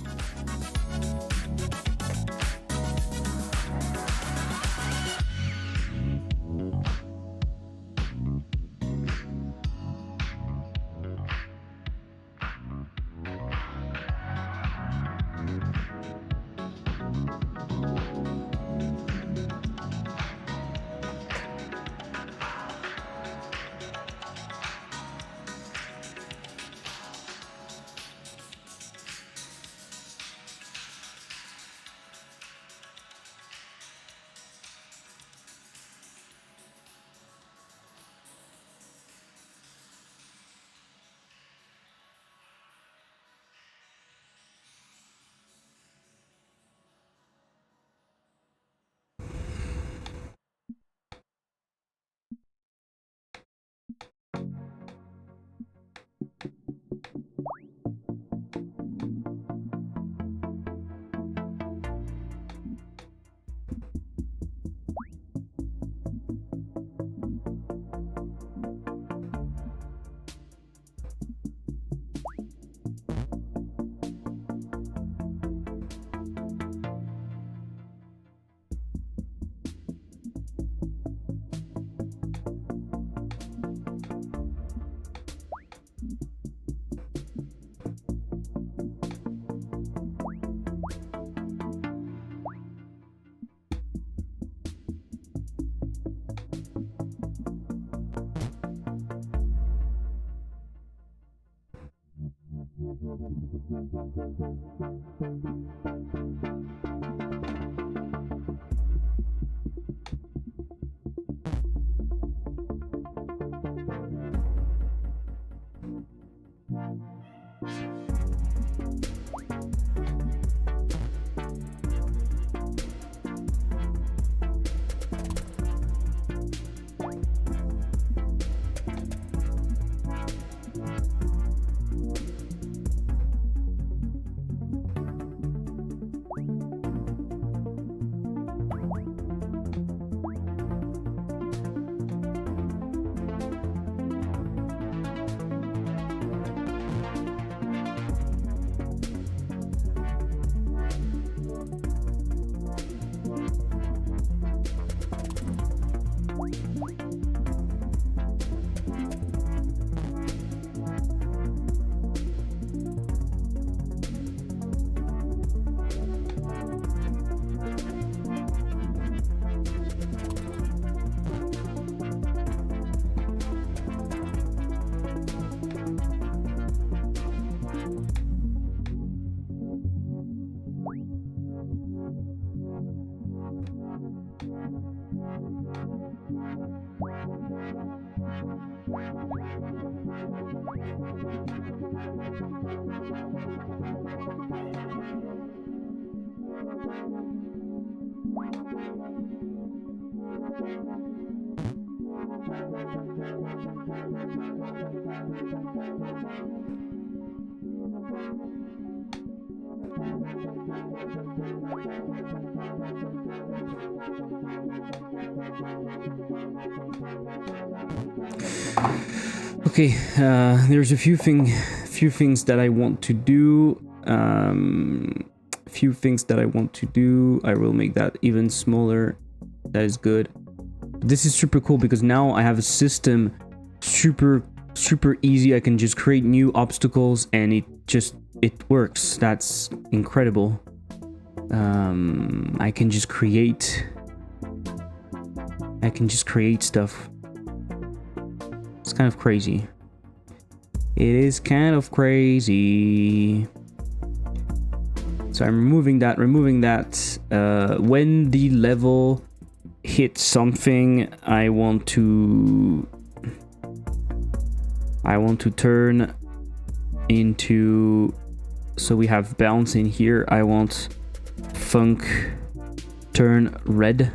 Okay, there's a few things that I want to do. Few things that I want to do. I will make that even smaller. That is good. This is super cool because now I have a system super easy. I can just create new obstacles and it works. That's incredible. I can just create stuff. It's kind of crazy. It is kind of crazy. So I'm removing that. When the level hits something, I want to turn into, so we have bounce in here. I want funk turn red.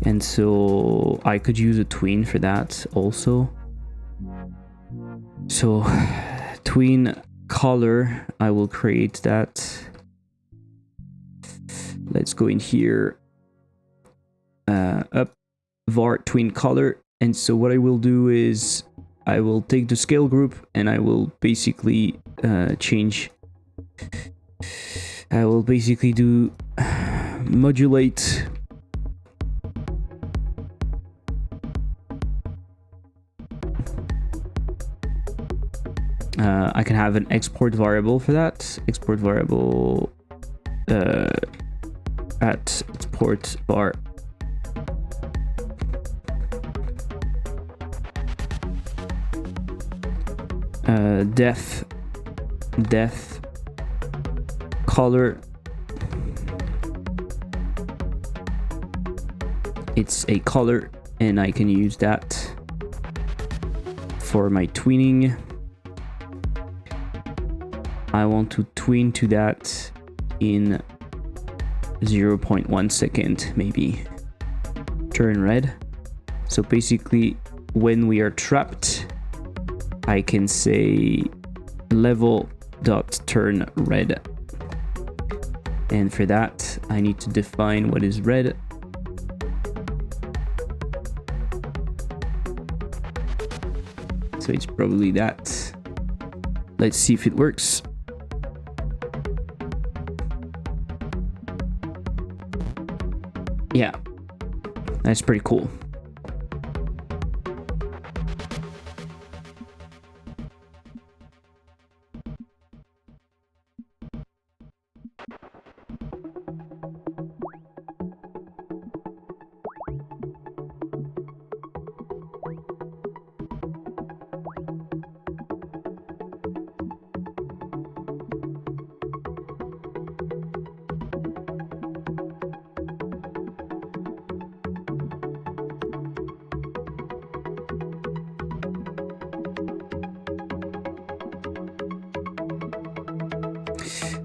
And so I could use a tween for that also. So tween color, I will create that. Let's go in here, up var tween color. And so what I will do is I will take the scale group and I will basically change. I will basically do modulate. I can have an export variable for that. Export variable at export var depth color. It's a color and I can use that for my tweening. I want to tween to that in 0.1 second, maybe. Turn red. So basically, when we are trapped, I can say level dot turn red. And for that, I need to define what is red. So it's probably that. Let's see if it works. Yeah, that's pretty cool.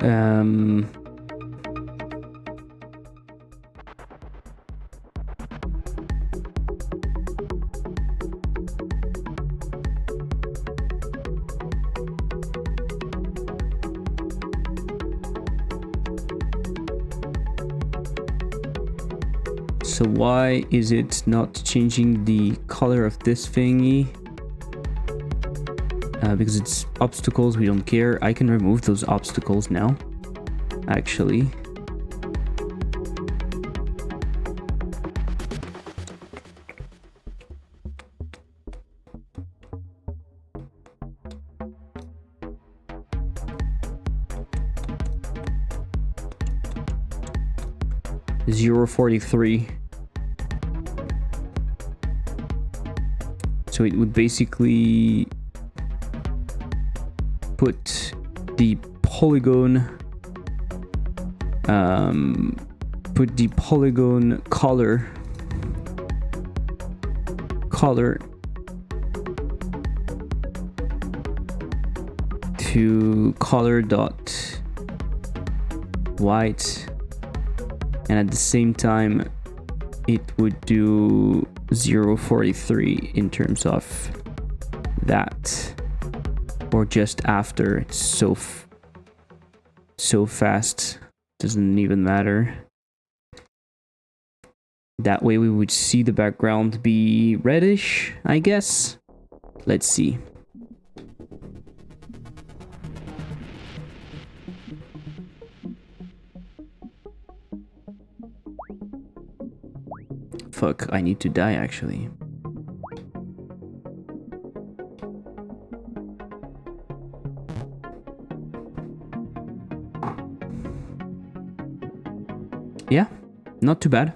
Um, So why is it not changing the color of this thingy? Because it's obstacles, we don't care. I can remove those obstacles now, actually. $0.43. So it would basically put the polygon color to color dot white, and at the same time it would do 0.43 in terms of that, or just after. It's so fast, doesn't even matter. That way we would see the background be reddish, I guess. Let's see. Fuck, I need to die actually. Yeah, not too bad.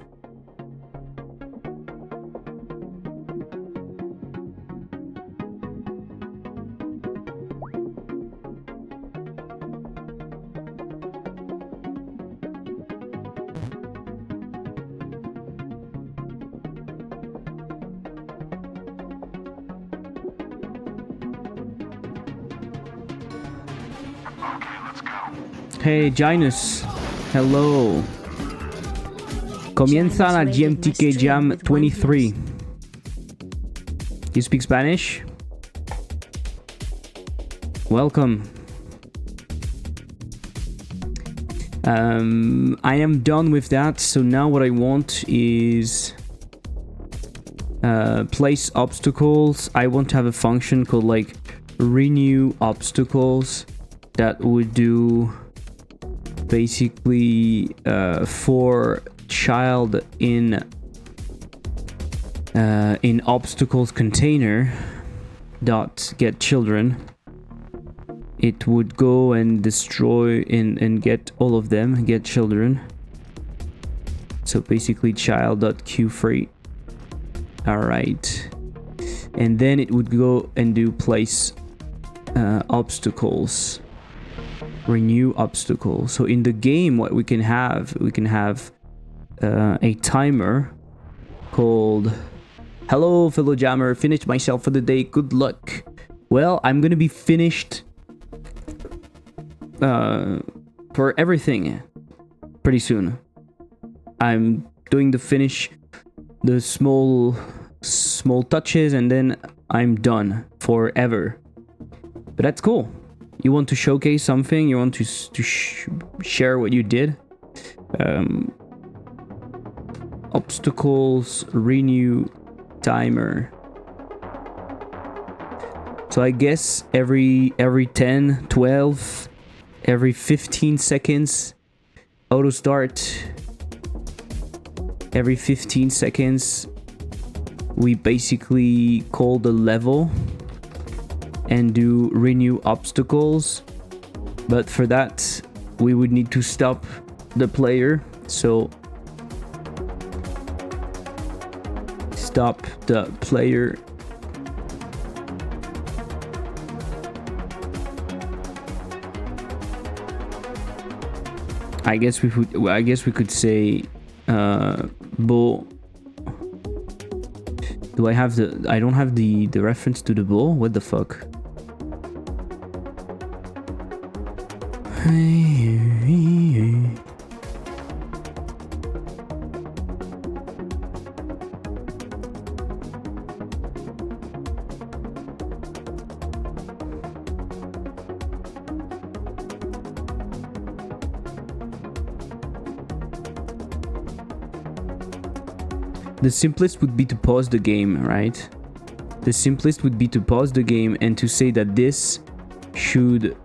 Hey, Janus. Hello. Comienza la GMTK Jam 23. You speak Spanish? Welcome. I am done with that, so now what I want is place obstacles. I want to have a function called like renew obstacles that would do basically for child in obstacles container dot get children, it would go and destroy and get all of them, get children. So basically child dot queue free. All right, and then it would go and do place obstacles, renew obstacles. So in the game, what we can have a timer called "Hello, fellow jammer. Finished myself for the day. Good luck." Well, I'm gonna be finished for everything pretty soon. I'm doing the finish, the small touches, and then I'm done forever. But that's cool. You want to showcase something? You want to share what you did? Obstacles renew timer. So I guess every 10, 12, every 15 seconds auto start. Every 15 seconds we basically call the level and do renew obstacles, but for that we would need to stop the player. So stop the player. I guess we could say bull. Do I have the? I don't have the reference to the bull. What the fuck? The simplest would be to pause the game, right? The simplest would be to pause the game and to say that this should...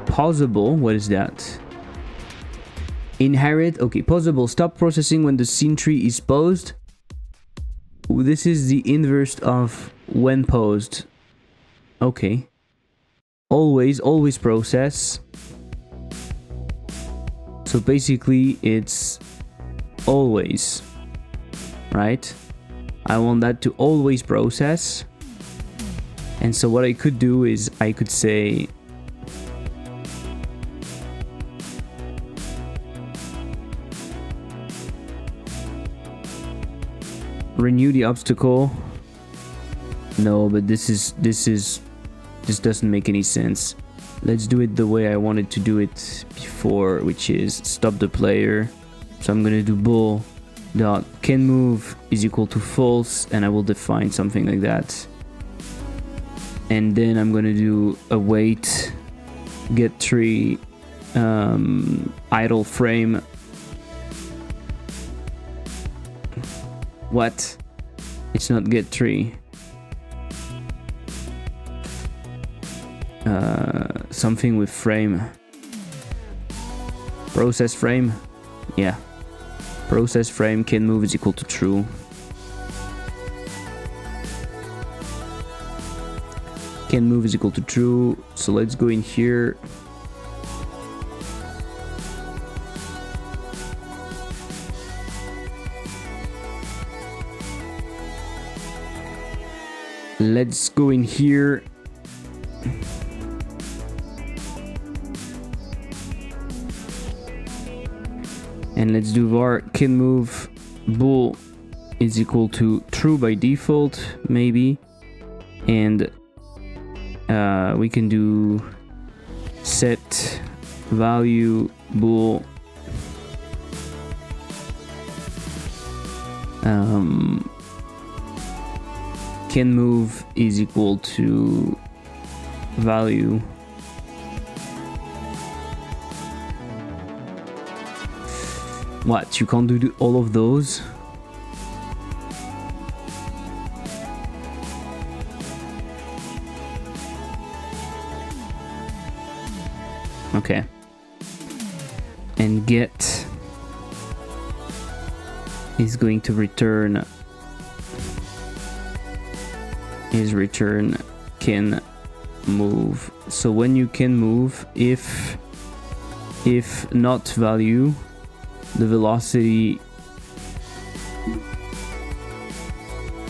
Pausable, what is that? Inherit, okay, pausable, stop processing when the scene tree is paused. This is the inverse of when paused. Okay. Always process. So basically it's always, right? I want that to always process. And so what I could do is I could say renew the obstacle. No, but this doesn't make any sense. Let's do it the way I wanted to do it before, which is stop the player. So I'm gonna do bool dot can move is equal to false, and I will define something like that. And then I'm gonna do await get tree idle frame. What? It's not get tree. Something with frame. Process frame. Yeah. Process frame can move is equal to true. Can move is equal to true. So let's go in here. Let's go in here. And let's do var can move bool is equal to true by default, maybe. And we can do set value bool can move is equal to value what? You can't do all of those? Okay. And get is going to return return can move. So when you can move, if not value, the velocity.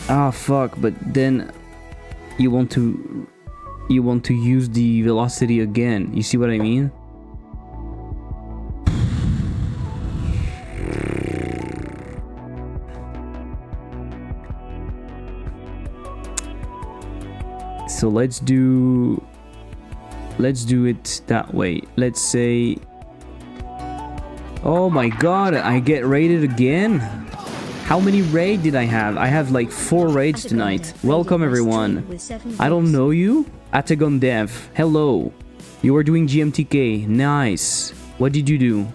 Ah, fuck! But then you want to use the velocity again. You see what I mean? So let's do it that way. Let's say, oh my god, I get raided again? How many raids did I have? I have like 4 raids tonight. Welcome everyone. I don't know you? Atagon Dev, hello. You are doing GMTK, nice. What did you do?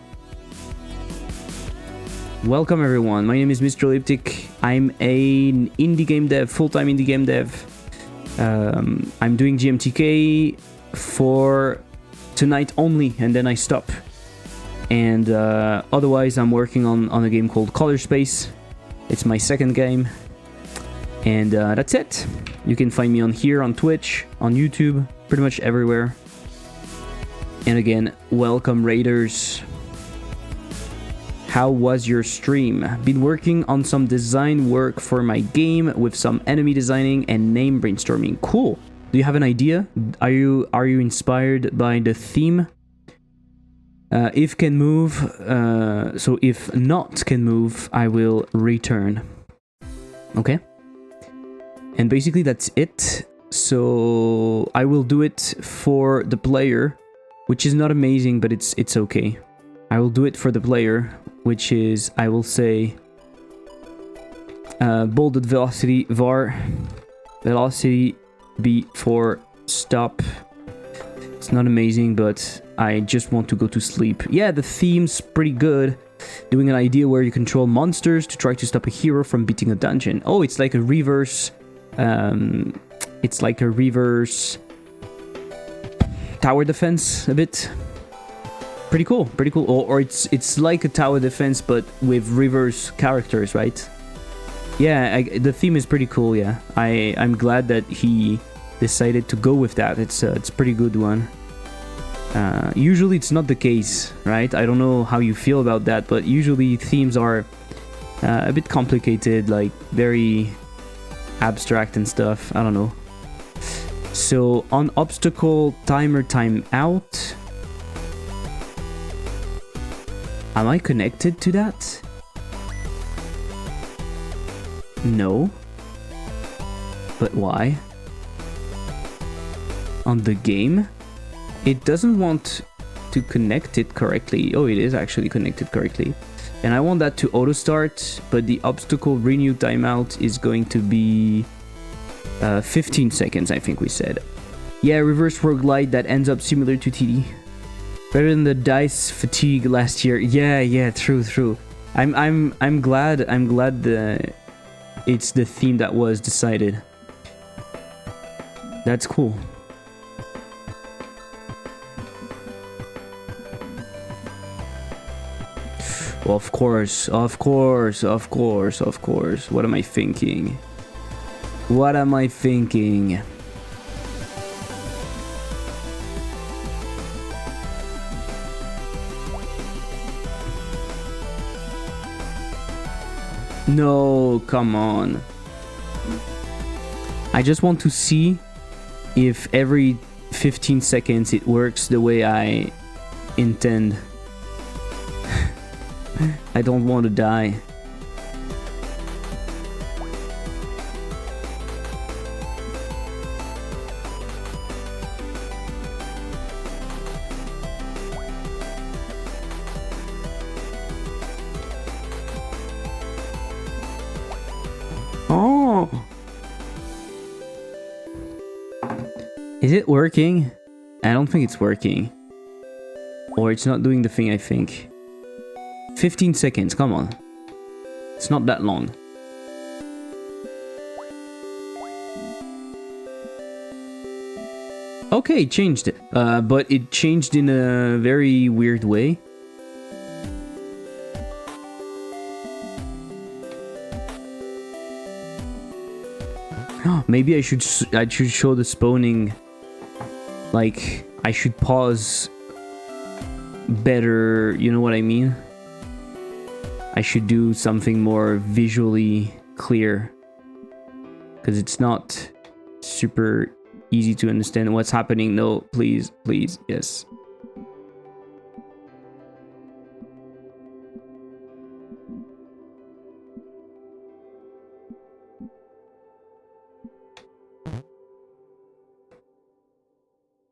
Welcome everyone, my name is Mr. Elliptic. I'm an indie game dev, full-time indie game dev. I'm doing GMTK for tonight only, and then I stop. And otherwise I'm working on a game called Color Space. It's my second game. And that's it. You can find me on here, on Twitch, on YouTube, pretty much everywhere. And again, welcome raiders. How was your stream? Been working on some design work for my game with some enemy designing and name brainstorming. Cool. Do you have an idea? Are you inspired by the theme? If can move, so if not can move, I will return. Okay. And basically that's it. So I will do it for the player, which is not amazing, but it's okay. I will do it for the player, which is, I will say, bolded velocity var, velocity B for stop. It's not amazing, but I just want to go to sleep. Yeah, the theme's pretty good. Doing an idea where you control monsters to try to stop a hero from beating a dungeon. Oh, it's like a reverse... it's like a reverse... tower defense, a bit. Pretty cool, pretty cool. Or it's like a tower defense, but with reverse characters, right? Yeah, the theme is pretty cool, yeah. I'm glad that he decided to go with that. It's a pretty good one. Usually it's not the case, right? I don't know how you feel about that, but usually themes are a bit complicated, like very abstract and stuff. I don't know. So on obstacle timer timeout, am I connected to that? No. But why? On the game, it doesn't want to connect it correctly. Oh, it is actually connected correctly. And I want that to auto start, but the obstacle renew timeout is going to be 15 seconds, I think we said. Yeah, reverse roguelite that ends up similar to TD. Better than the dice fatigue last year. Yeah, true. I'm glad it's the theme that was decided. That's cool. Well, of course. What am I thinking? No, come on. I just want to see if every 15 seconds it works the way I intend. I don't want to die. Oh! Is it working? I don't think it's working. Or it's not doing the thing I think. 15 seconds, come on. It's not that long. Okay, it changed. But it changed in a very weird way. Maybe I should show the spawning. Like, I should pause better, you know what I mean? I should do something more visually clear, because it's not super easy to understand what's happening. No, please, yes.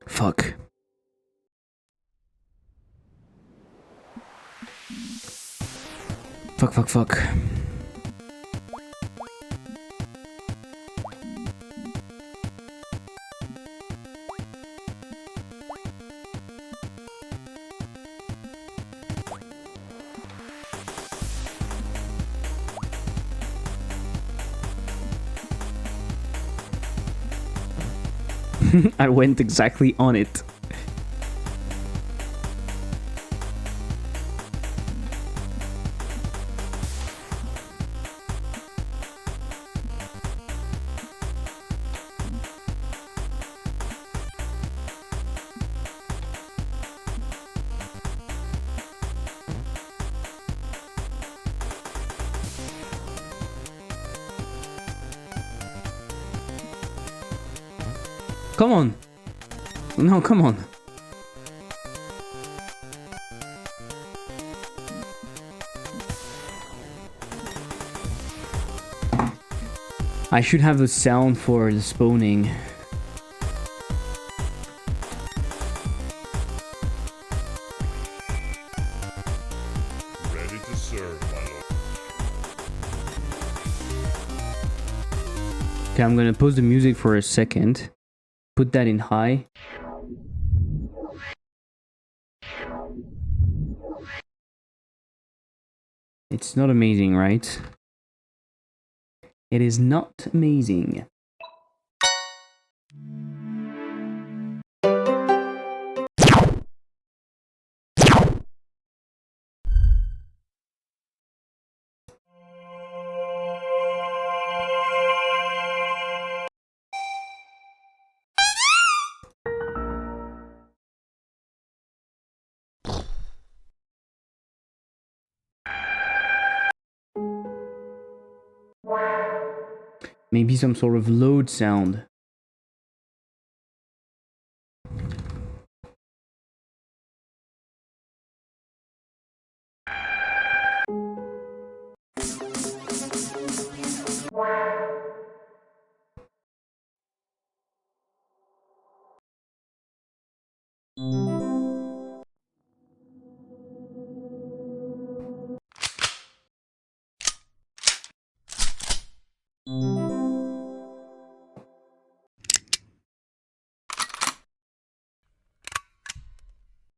Fuck. Fuck. I went exactly on it. Come on. No, come on. I should have a sound for the spawning. Okay, I'm gonna pause the music for a second. Put that in high. It's not amazing, right? It is not amazing. Maybe some sort of load sound.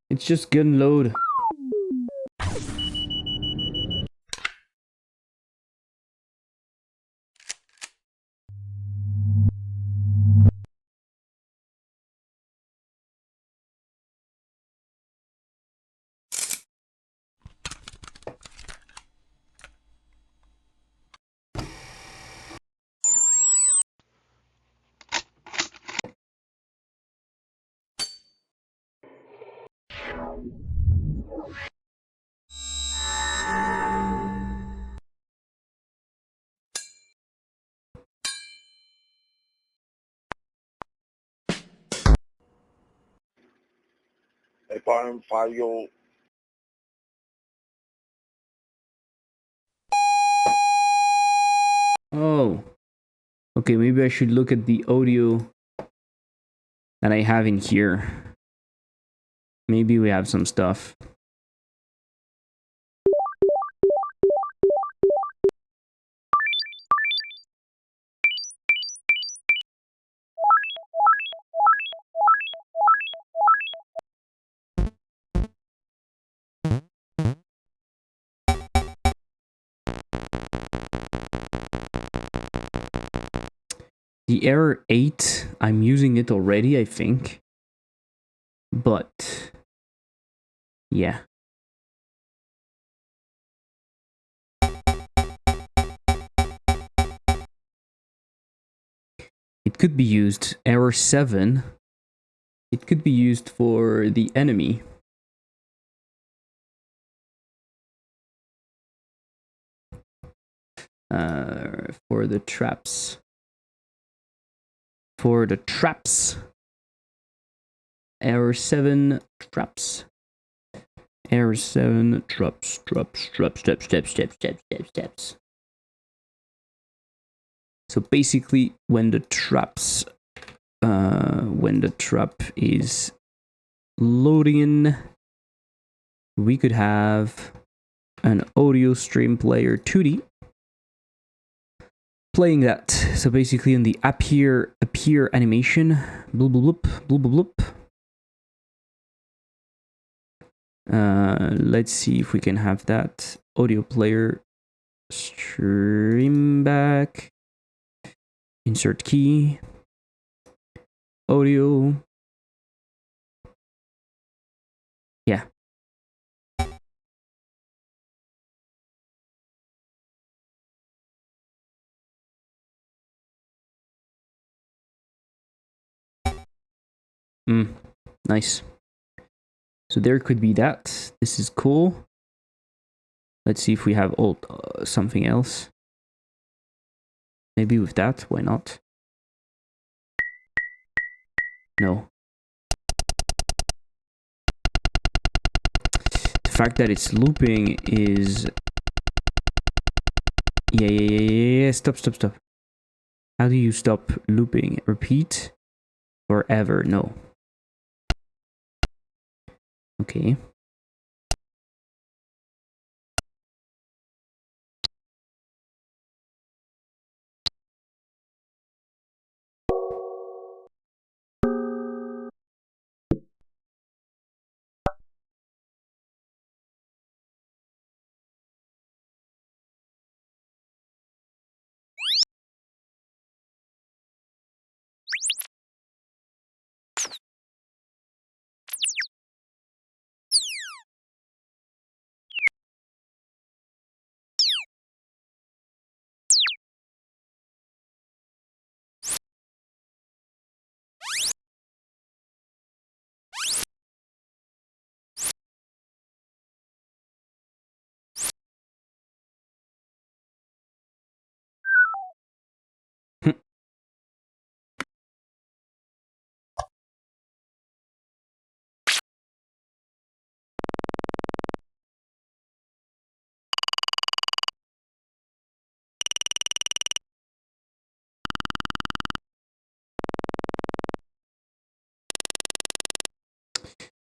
It's just gun load. They bought him 5-year-old. Oh. Okay, maybe I should look at the audio that I have in here. Maybe we have some stuff. The error 8, I'm using it already, I think. But yeah. It could be used. Error 7. It could be used for the enemy. For the traps. For the traps. Error 7 traps. Error 7 traps. So basically, when the trap is loading, we could have an audio stream player 2D playing that. So basically, in the appear animation, bloop bloop bloop bloop bloop. Let's see if we can have that audio player stream back. Insert key. Audio. Yeah. Nice. So there could be that. This is cool. Let's see if we have something else. Maybe with that, why not? No. The fact that it's looping is... Yeah. Stop. How do you stop looping? Repeat? Forever? No. Okay.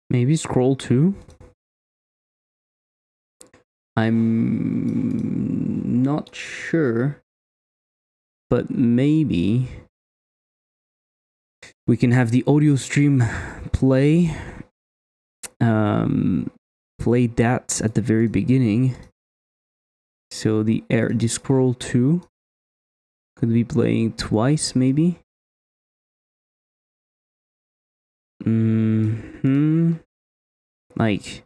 Maybe scroll 2? I'm not sure, but maybe we can have the audio stream play play that at the very beginning. So the scroll 2 could be playing twice, maybe. Like,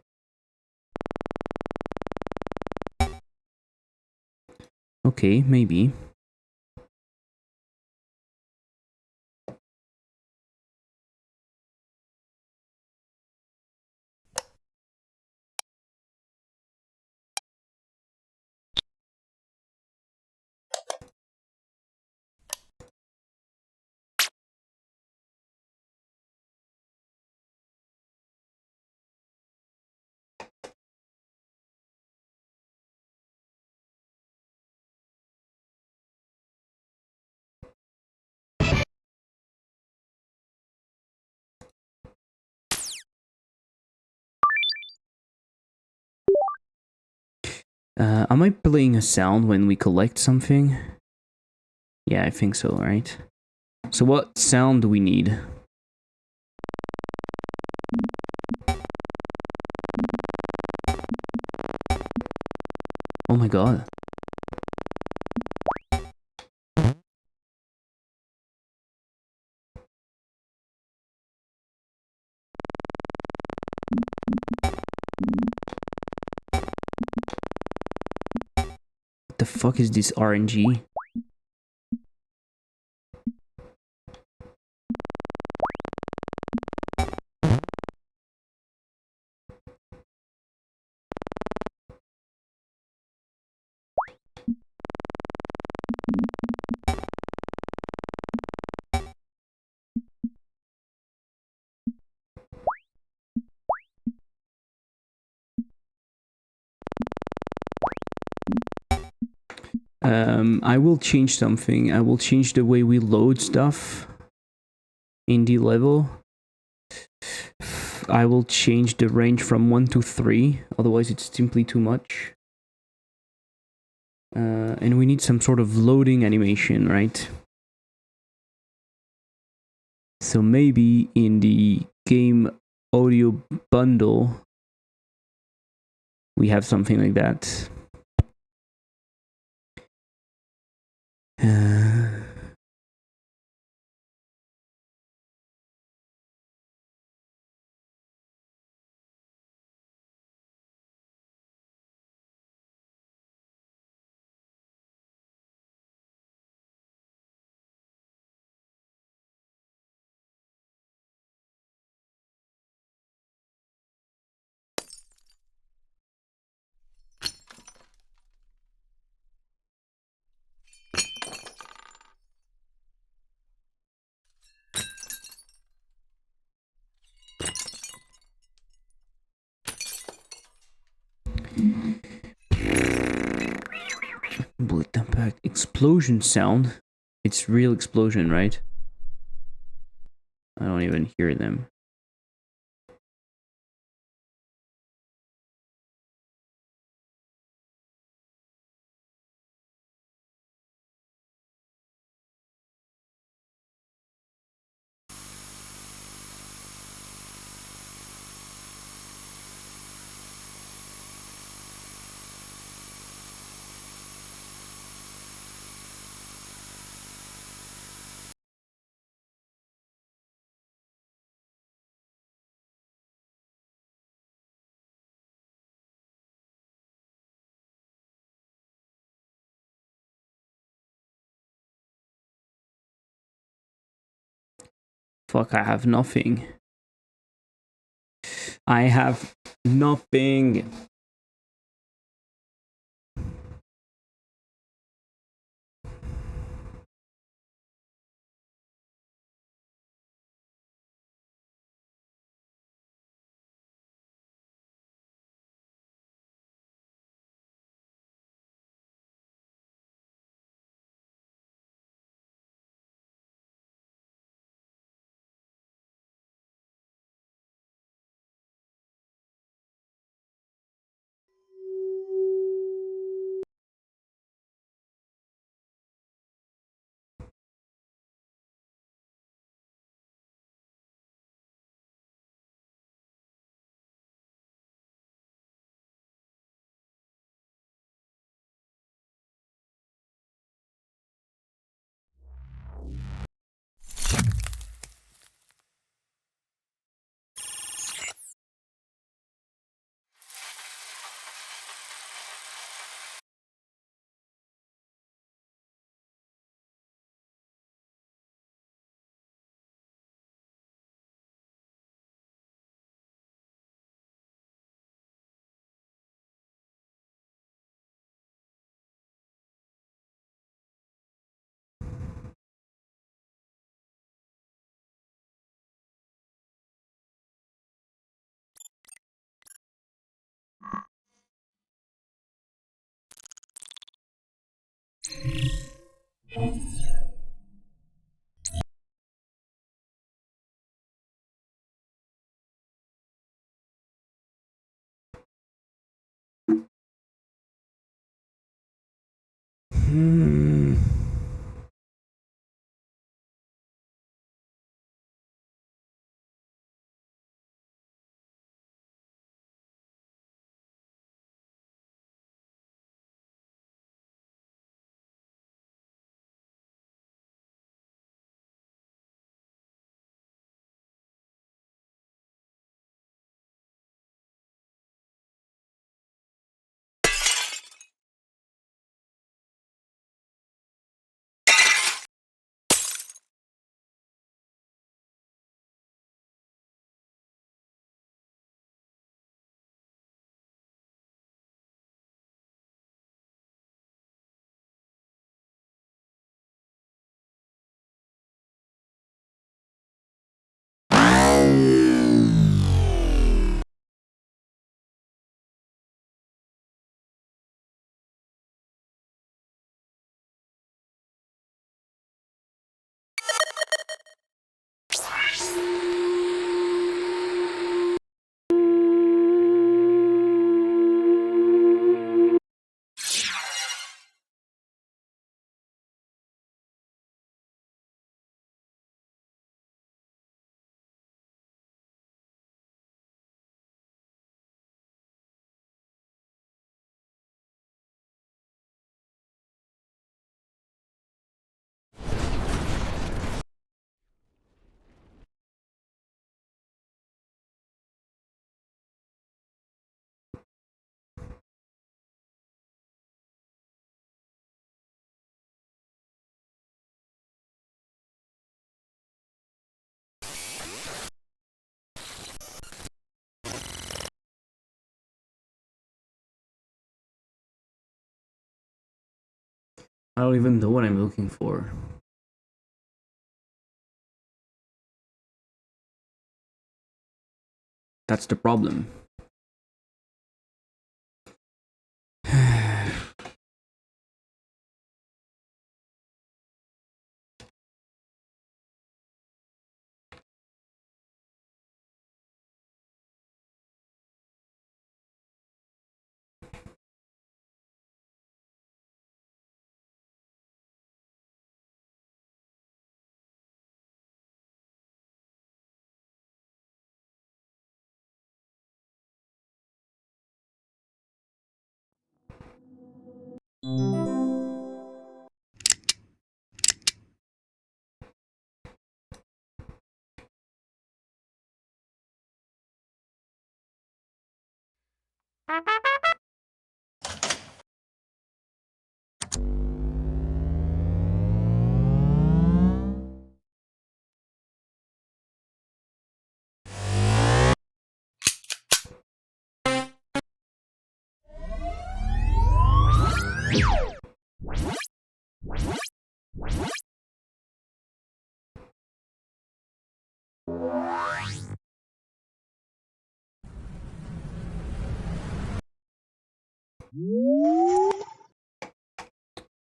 okay, maybe. Am I playing a sound when we collect something? Yeah, I think so, right? So what sound do we need? Oh my god. What the fuck is this RNG? I will change something. I will change the way we load stuff in the level. I will change the range from 1 to 3, otherwise it's simply too much. And we need some sort of loading animation, right? So maybe in the game audio bundle, we have something like that. Bullet impact explosion sound. It's real explosion, right? I don't even hear them. Fuck, I have nothing. I have nothing. Hmm. I don't even know what I'm looking for. That's the problem.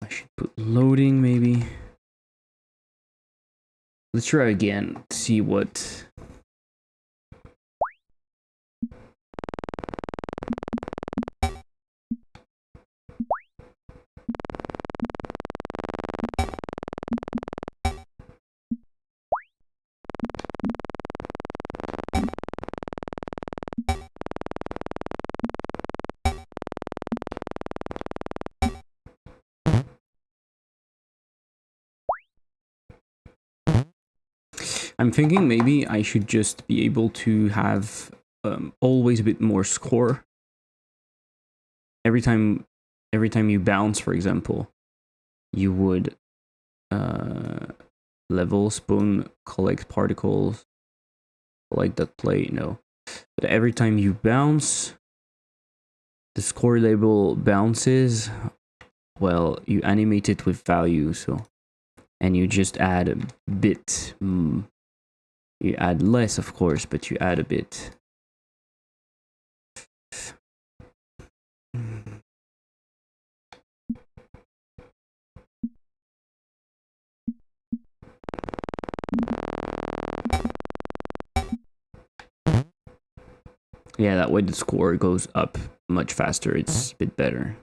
I should put loading maybe. Let's try again, see what. I'm thinking maybe I should just be able to have always a bit more score. Every time you bounce, for example, you would level, spawn, collect particles, collect that plate, no. But every time you bounce, the score label bounces, well, you animate it with value, so, and you just add a bit. You add less, of course, but you add a bit. Yeah, that way the score goes up much faster. It's a bit better.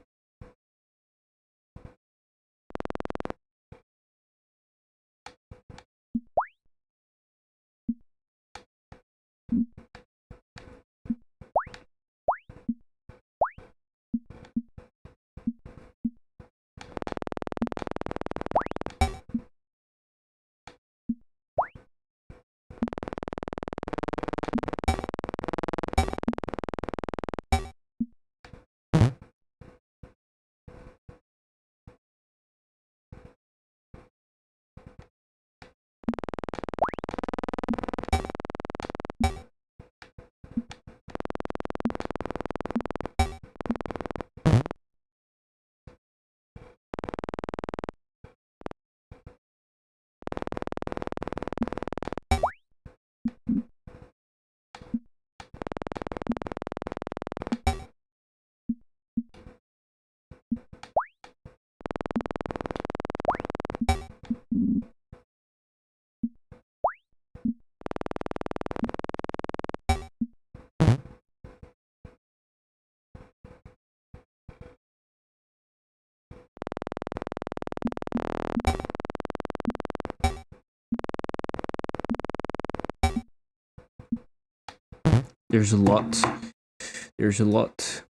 There's a lot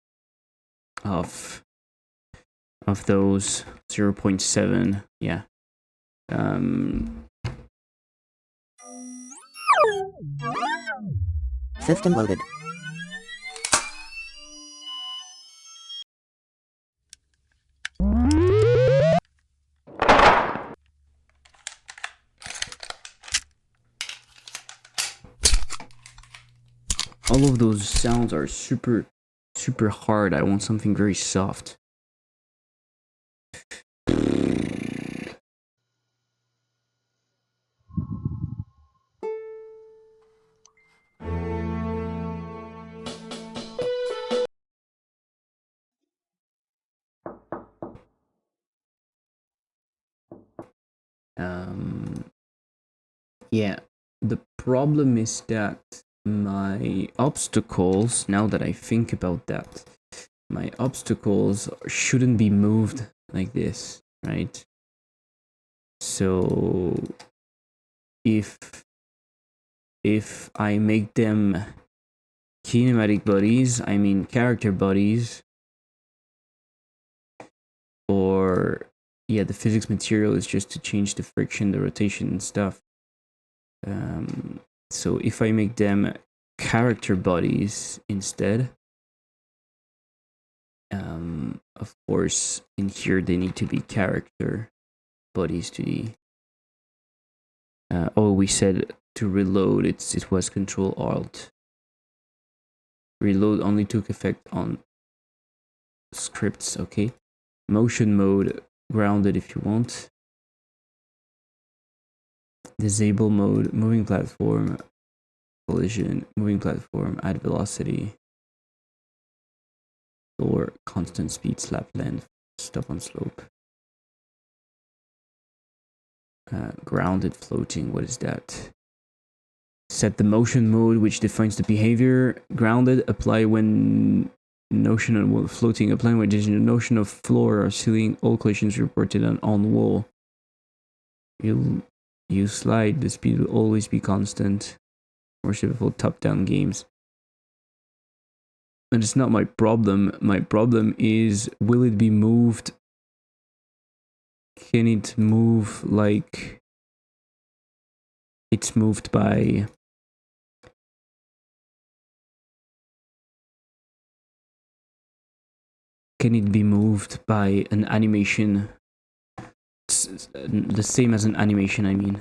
of those 0.7. Yeah. System loaded. All of those sounds are super hard. I want something very soft. Yeah, the problem is that my obstacles, now that I think about that, my obstacles shouldn't be moved like this, right? So if I make them kinematic bodies, I mean character bodies, or yeah, the physics material is just to change the friction, the rotation and stuff. So if I make them character bodies instead, of course in here they need to be character bodies to the oh, we said to reload it was Control Alt. Reload only took effect on scripts. Okay, motion mode grounded if you want. Disable mode, moving platform, collision, moving platform, add velocity, or constant speed, slap length, stop on slope. Grounded floating, what is that? Set the motion mode, which defines the behavior. Grounded, apply when notion on floating, apply when there's no notion of floor or ceiling. All collisions reported on wall. You slide, the speed will always be constant. More suitable top-down games. And it's not my problem. My problem is, will it be moved? Can it move like it's moved by... Can it be moved by an animation? It's the same as an animation, I mean.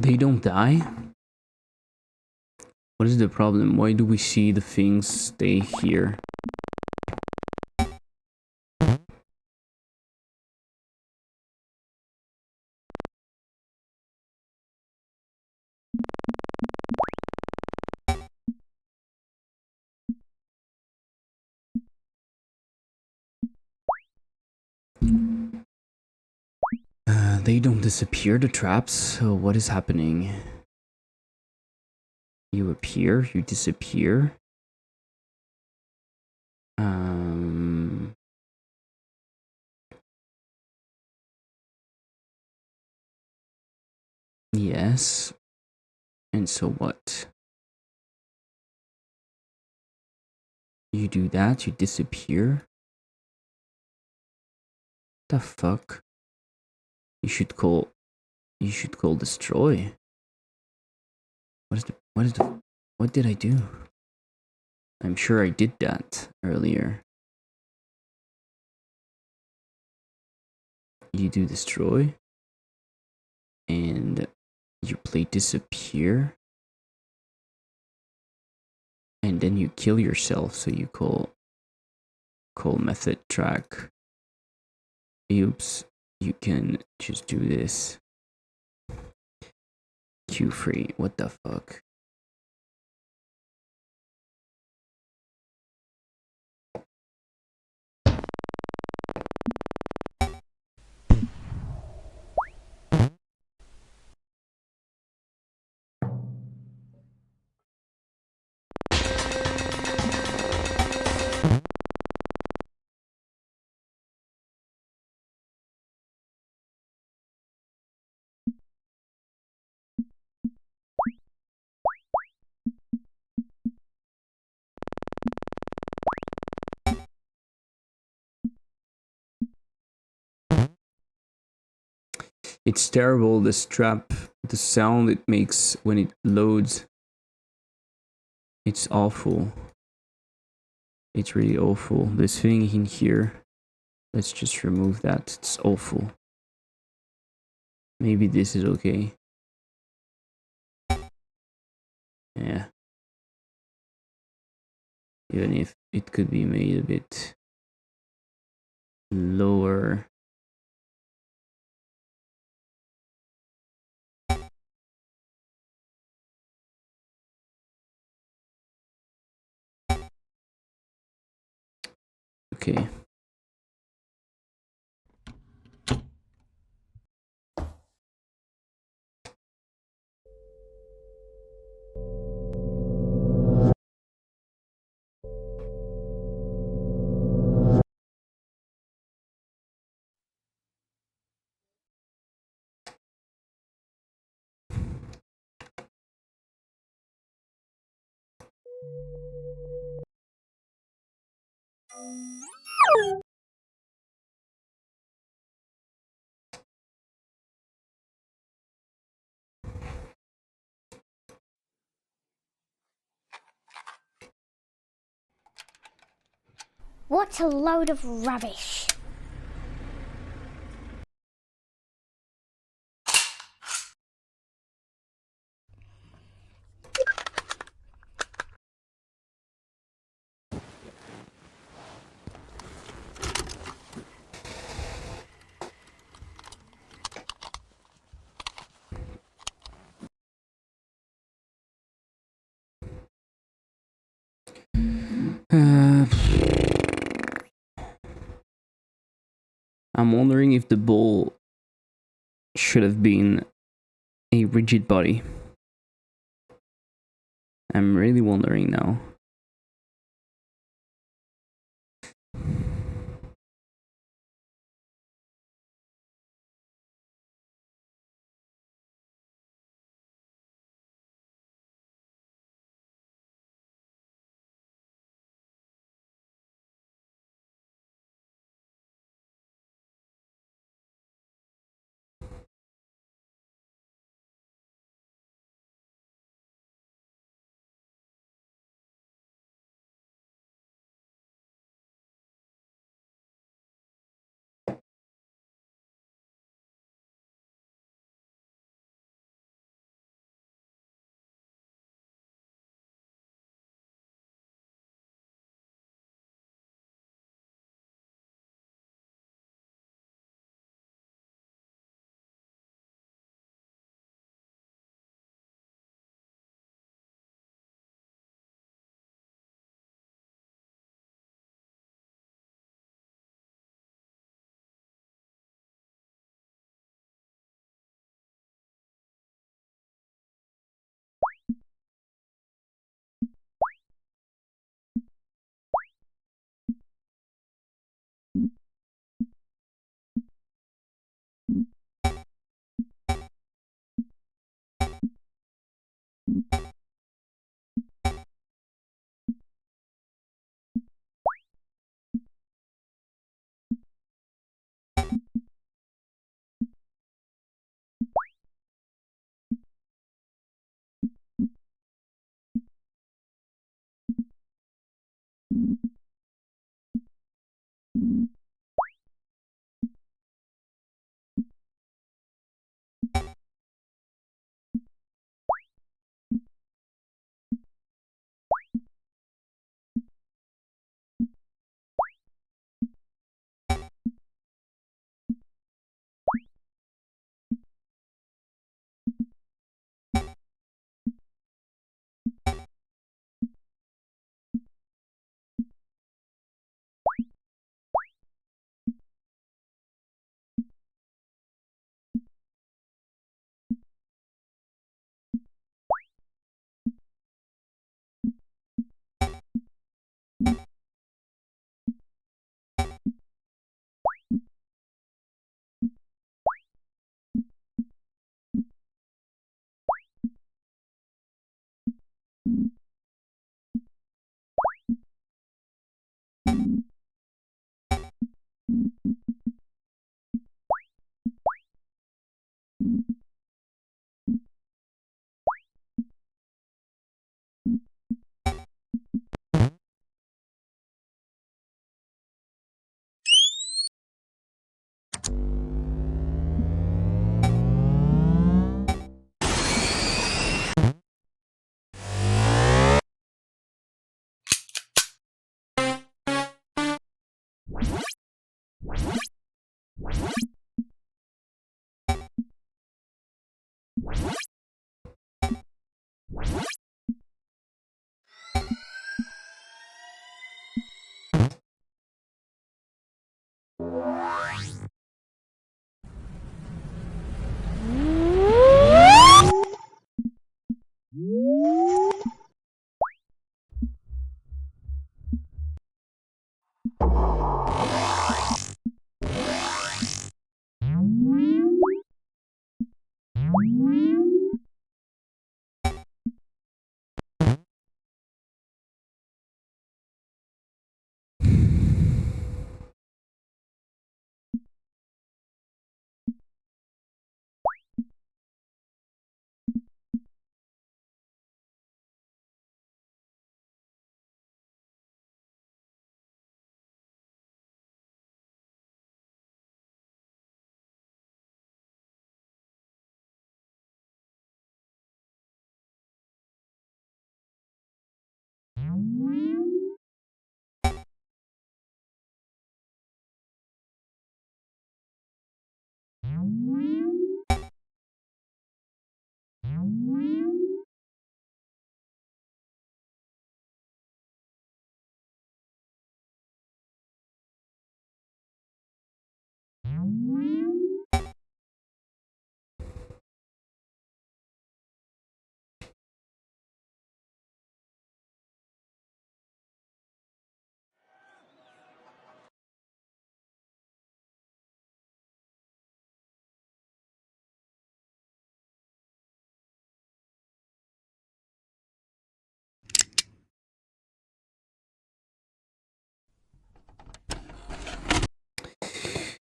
They don't die? What is the problem? Why do we see the things stay here? They don't disappear, the traps, so what is happening? You appear, you disappear. Yes. And so what? You do that, you disappear. The fuck? You should call destroy. What did I do? I'm sure I did that earlier. You do destroy. And you play disappear. And then you kill yourself, so you call method track. Oops, you can just do this. Q free, what the fuck? It's terrible, this trap, the sound it makes when it loads. It's awful. It's really awful. This thing in here, let's just remove that. It's awful. Maybe this is okay. Yeah. Even if it could be made a bit lower. Okay. What a load of rubbish. I'm wondering if the ball should have been a rigid body. I'm really wondering now.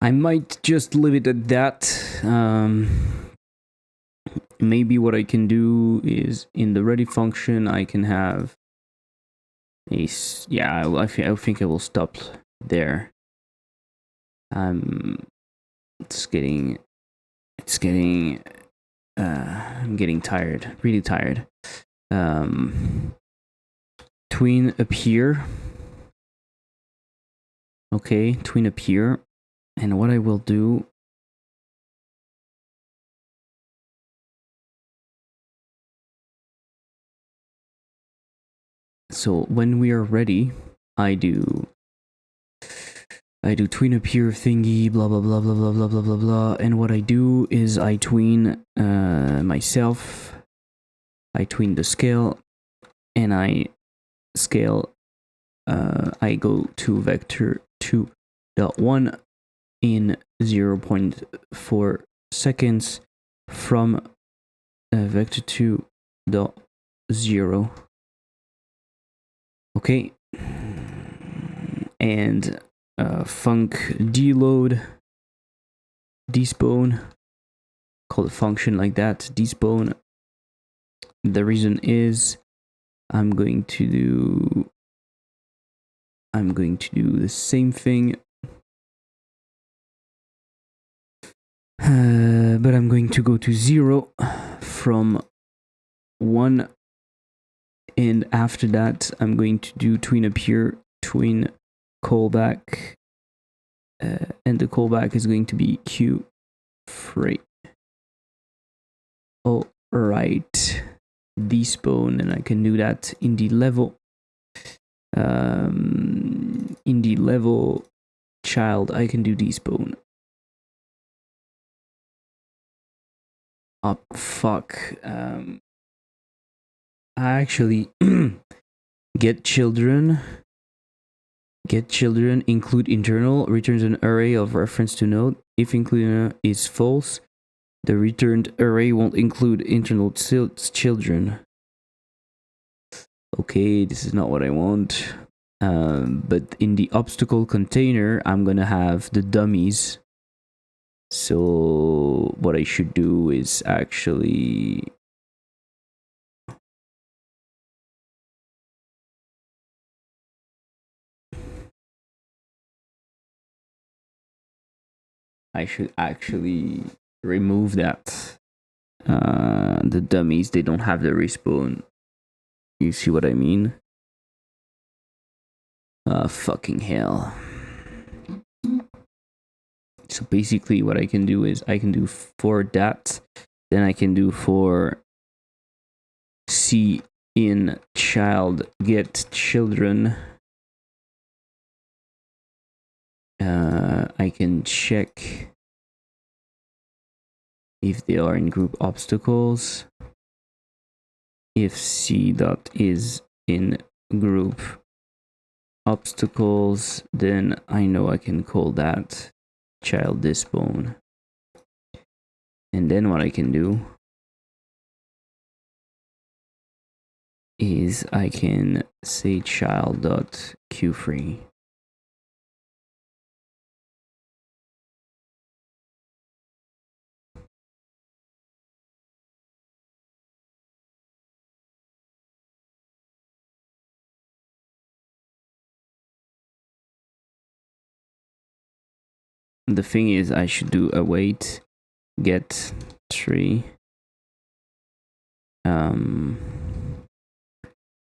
I might just leave it at that. Maybe what I can do is in the ready function, I can have yeah, I think I will stop there. It's getting, I'm getting tired, really tired. Tween appear. Okay, tween appear. And what I will do, so when we are ready, I do tween appear thingy, blah blah blah blah blah blah blah blah blah. And what I do is I tween myself, I tween the scale, and I scale. I go to vector 2.1 in 0.4 seconds from vector 2.0. Okay, and func deload despawn, call the function like that, despawn. The reason is I'm going to do the same thing, but I'm going to go to 0 from 1, and after that I'm going to do tween appear, tween callback, and the callback is going to be Q free. All right, despawn, and I can do that in the level. In the level child, I can do despawn. Oh fuck. I actually get children. Get children, include internal, returns an array of reference to node. If include is false, the returned array won't include internal children. Okay, this is not what I want. But in the obstacle container, I'm gonna have the dummies. So what I should do is actually remove that. The dummies, they don't have the respawn. You see what I mean? Fucking hell. So basically what I can do is I can do for that, then I can do for C in child get children. I can check if they are in group obstacles. If C dot is in group obstacles, then I know I can call that child despawn. And then what I can do is I can say child dot queue_free. The thing is, I should do await get tree,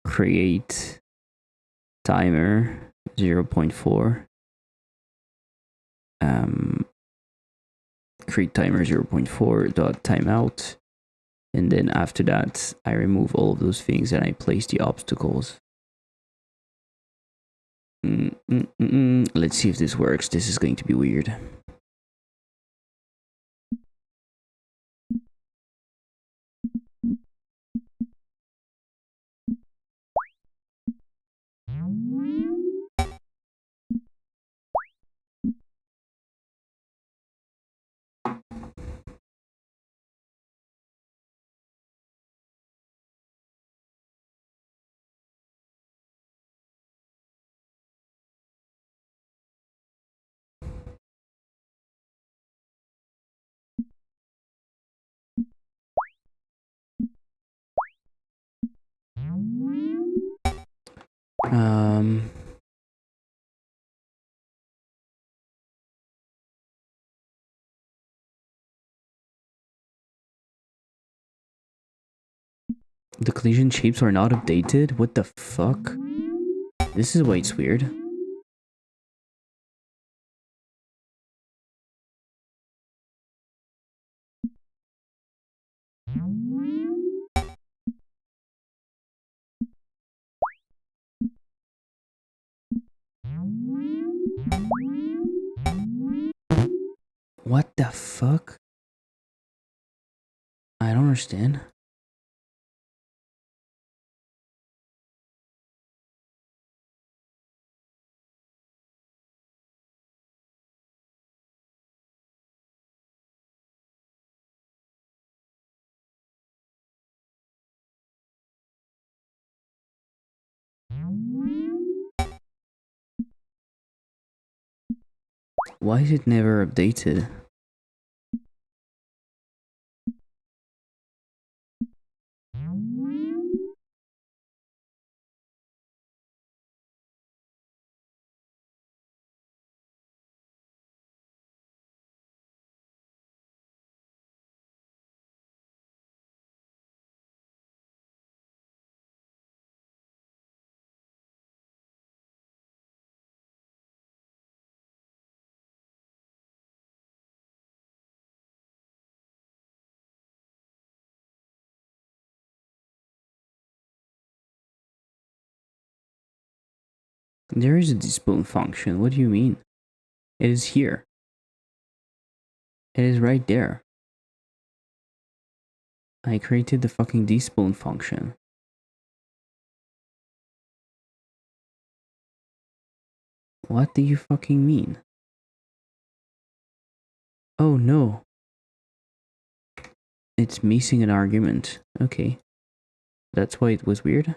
create timer 0.4, create timer 0.4 dot timeout, and then after that I remove all of those things and I place the obstacles. Let's see if this works. This is going to be weird. The collision shapes are not updated? What the fuck? This is why it's weird. What the fuck? I don't understand. Why is it never updated? There is a despawn function. What do you mean? It is here. It is right there. I created the fucking despawn function. What do you fucking mean? Oh no. It's missing an argument. Okay. That's why it was weird.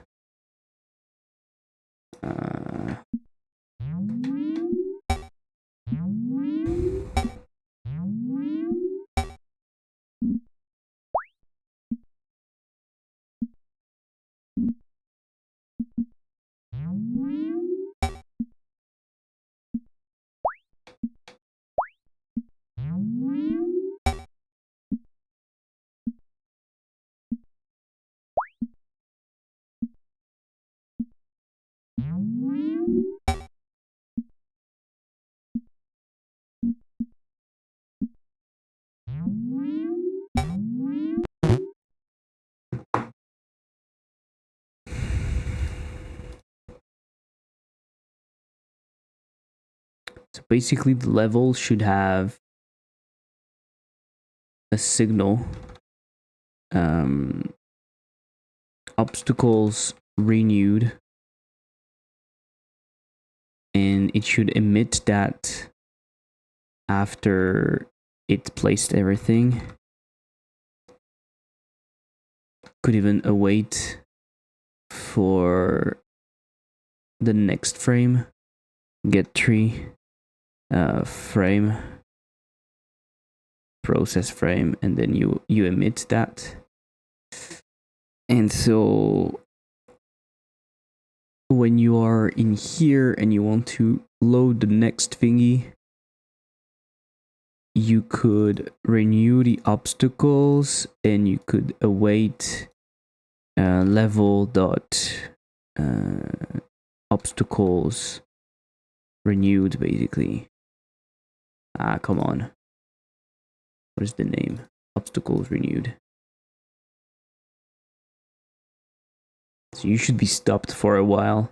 So basically the level should have a signal. Obstacles renewed. And it should emit that after it placed everything. Could even await for the next frame. Get tree. Frame, process frame, and then you emit that. And so when you are in here and you want to load the next thingy, you could renew the obstacles and you could await level dot obstacles renewed, basically. Ah, come on. What is the name? Obstacles renewed. So you should be stopped for a while.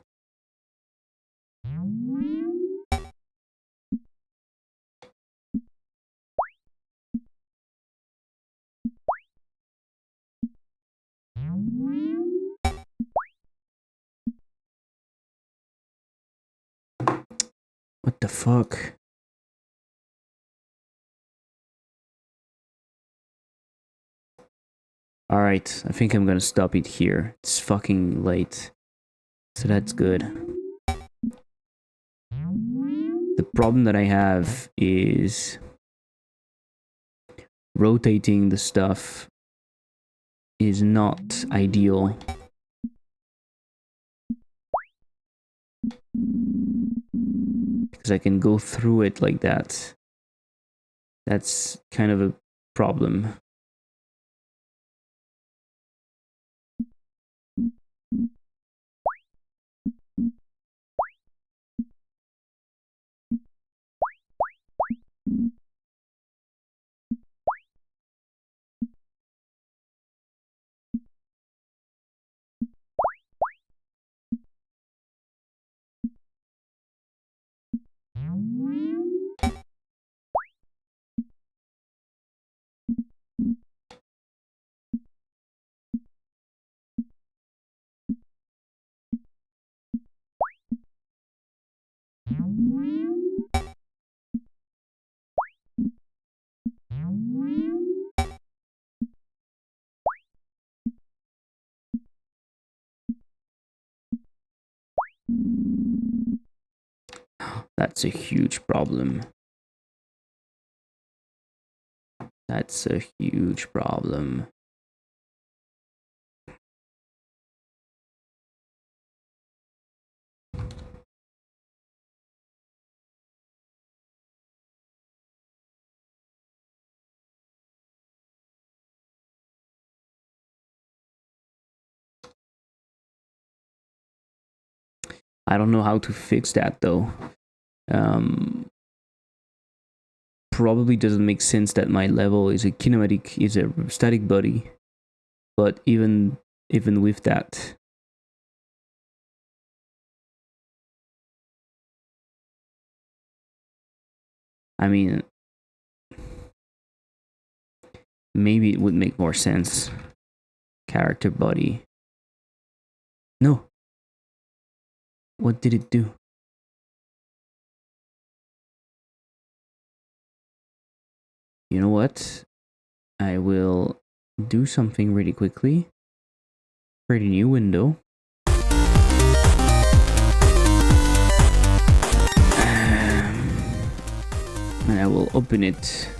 What the fuck? Alright, I think I'm gonna stop it here. It's fucking late. So that's good. The problem that I have is rotating the stuff is not ideal. because I can go through it like that. That's kind of a problem. That's a huge problem. That's a huge problem. I don't know how to fix that though. Probably doesn't make sense that my level is a kinematic, is a static body, but even with that, I mean, maybe it would make more sense. Character body. No. What did it do? You know what? I will do something really quickly. Create a new window. And I will open it.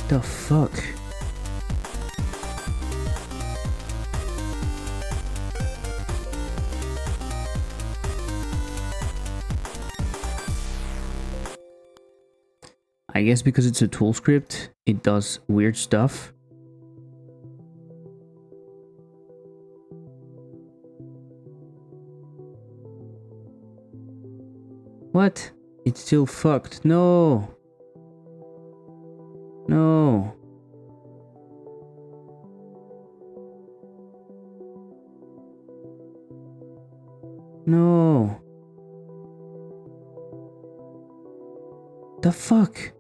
The fuck? I guess because it's a tool script, it does weird stuff. What? It's still fucked. No. No. No. The fuck?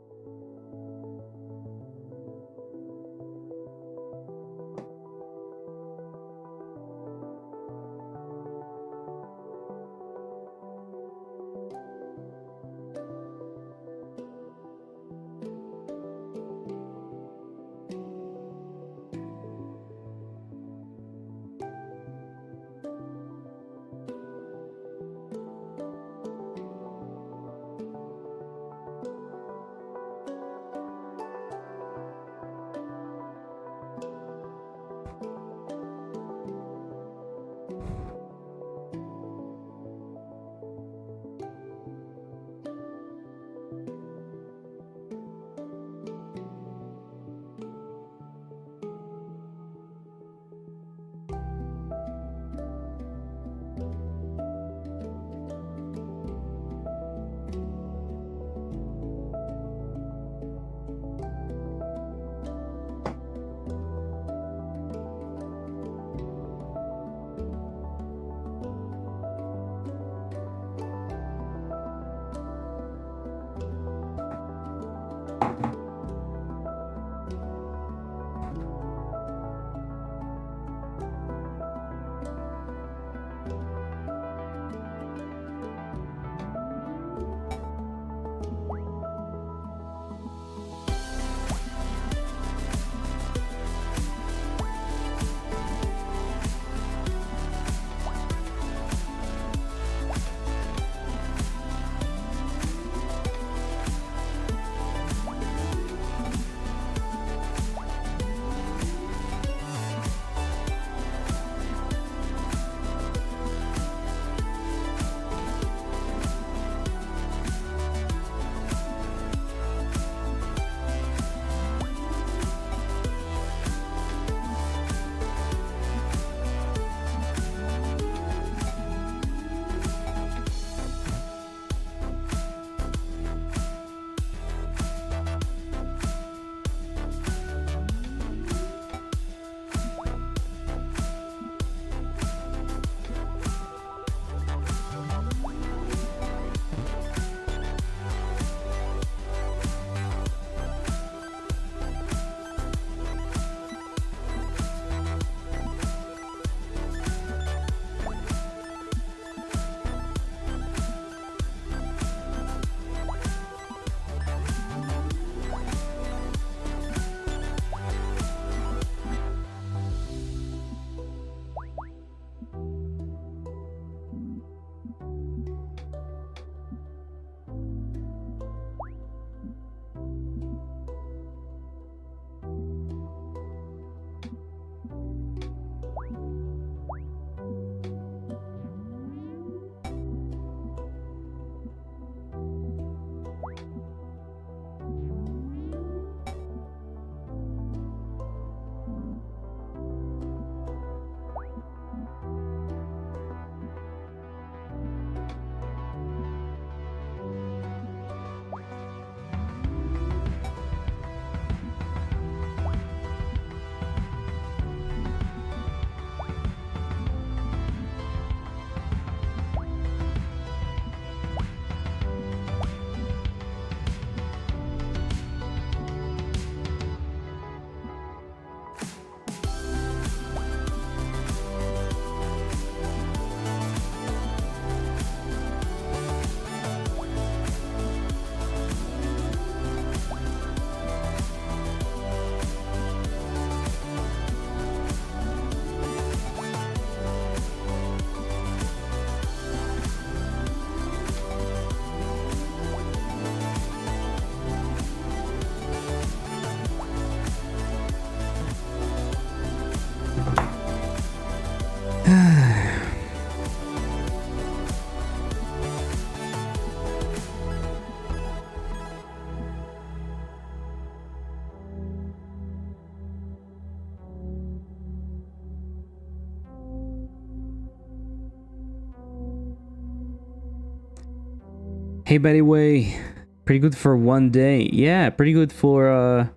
Hey, by the way, pretty good for one day. Yeah, pretty good for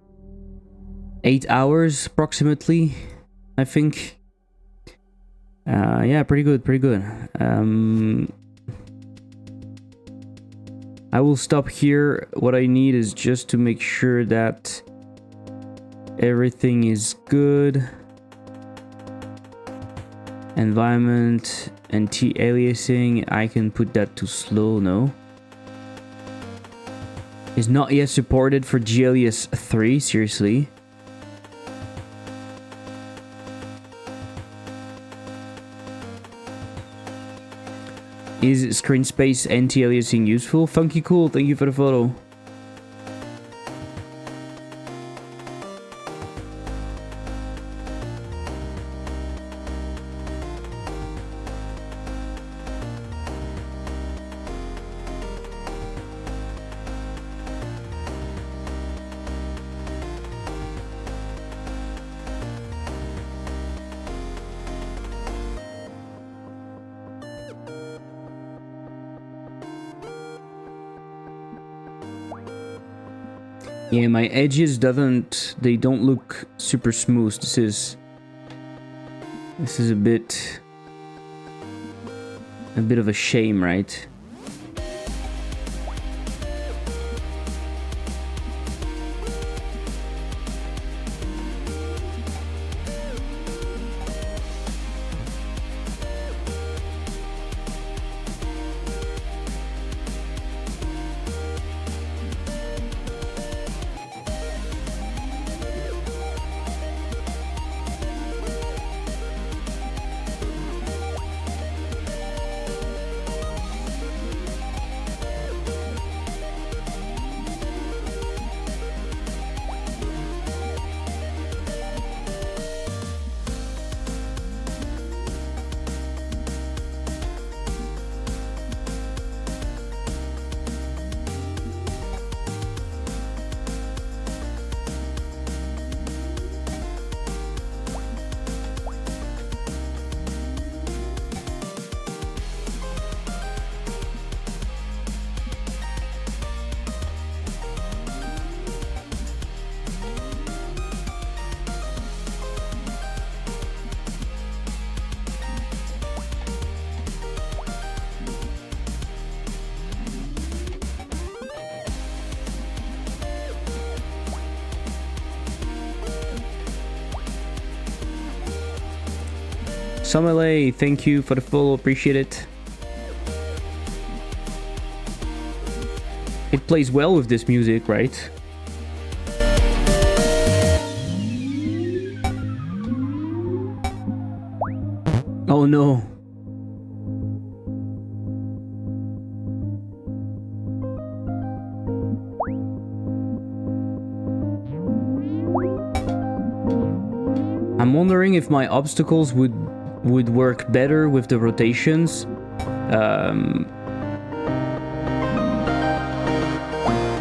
8 hours approximately, I think. Yeah, pretty good, pretty good. I will stop here. What I need is just to make sure that everything is good. Environment, anti-aliasing, I can put that to slow, no? Is not yet supported for GLES 3, seriously. Is screen space anti-aliasing useful? Funky cool, thank you for the photo. Yeah, my edges they don't look super smooth. This is a bit of a shame, right? Samale, thank you for the follow, appreciate it. It plays well with this music, right? Oh no. I'm wondering if my obstacles would work better with the rotations.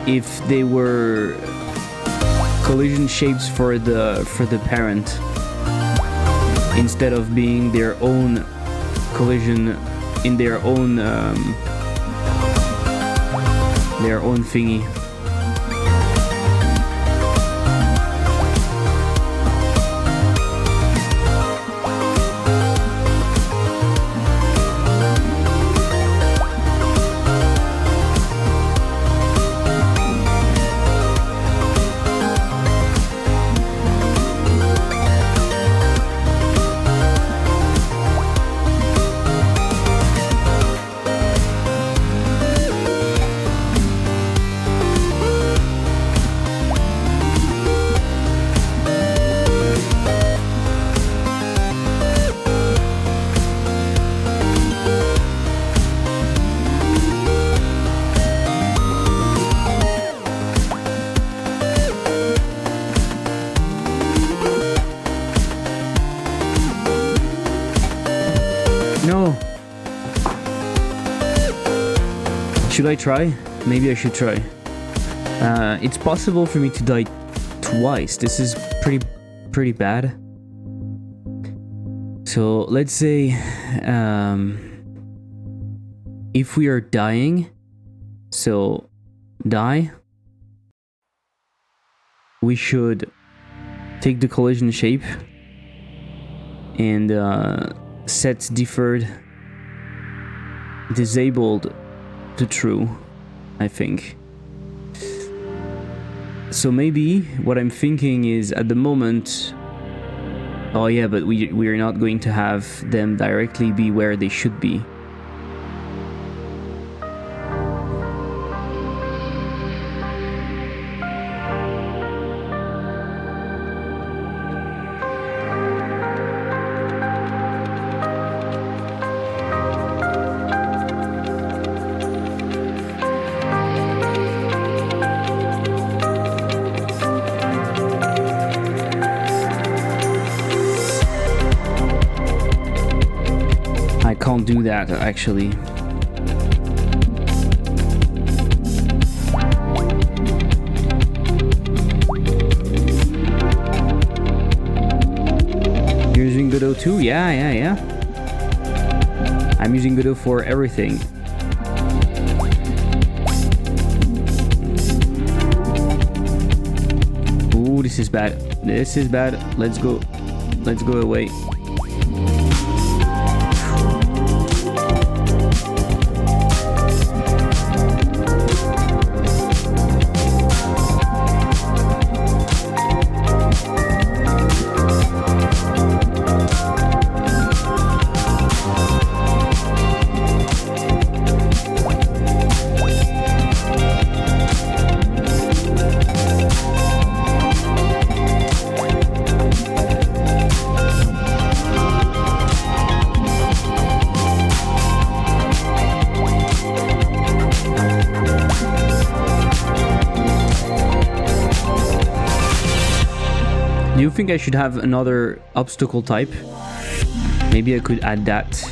If they were collision shapes for the parent instead of being their own collision in their own thingy. No. Should I try? Maybe I should try. It's possible for me to die twice. This is pretty bad. So let's say if we are dying So, die. We should take the collision shape and set deferred disabled to true, I think. So maybe what I'm thinking is at the moment, oh yeah, but we're not going to have them directly be where they should be. I can't do that actually. You're using Godot too? Yeah. I'm using Godot for everything. Ooh, this is bad. This is bad. Let's go. Let's go away. Do you think I should have another obstacle type? Maybe I could add that.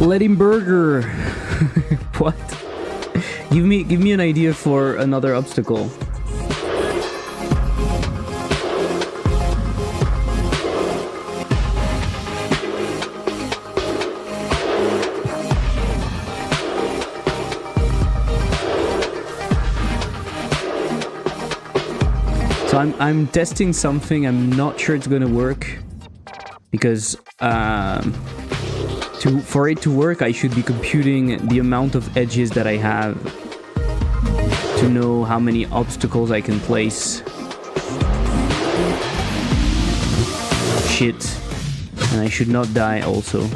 Let him burger. What? Give me an idea for another obstacle. So I'm testing something. I'm not sure it's gonna work because for it to work, I should be computing the amount of edges that I have to know how many obstacles I can place. Shit. And I should not die also.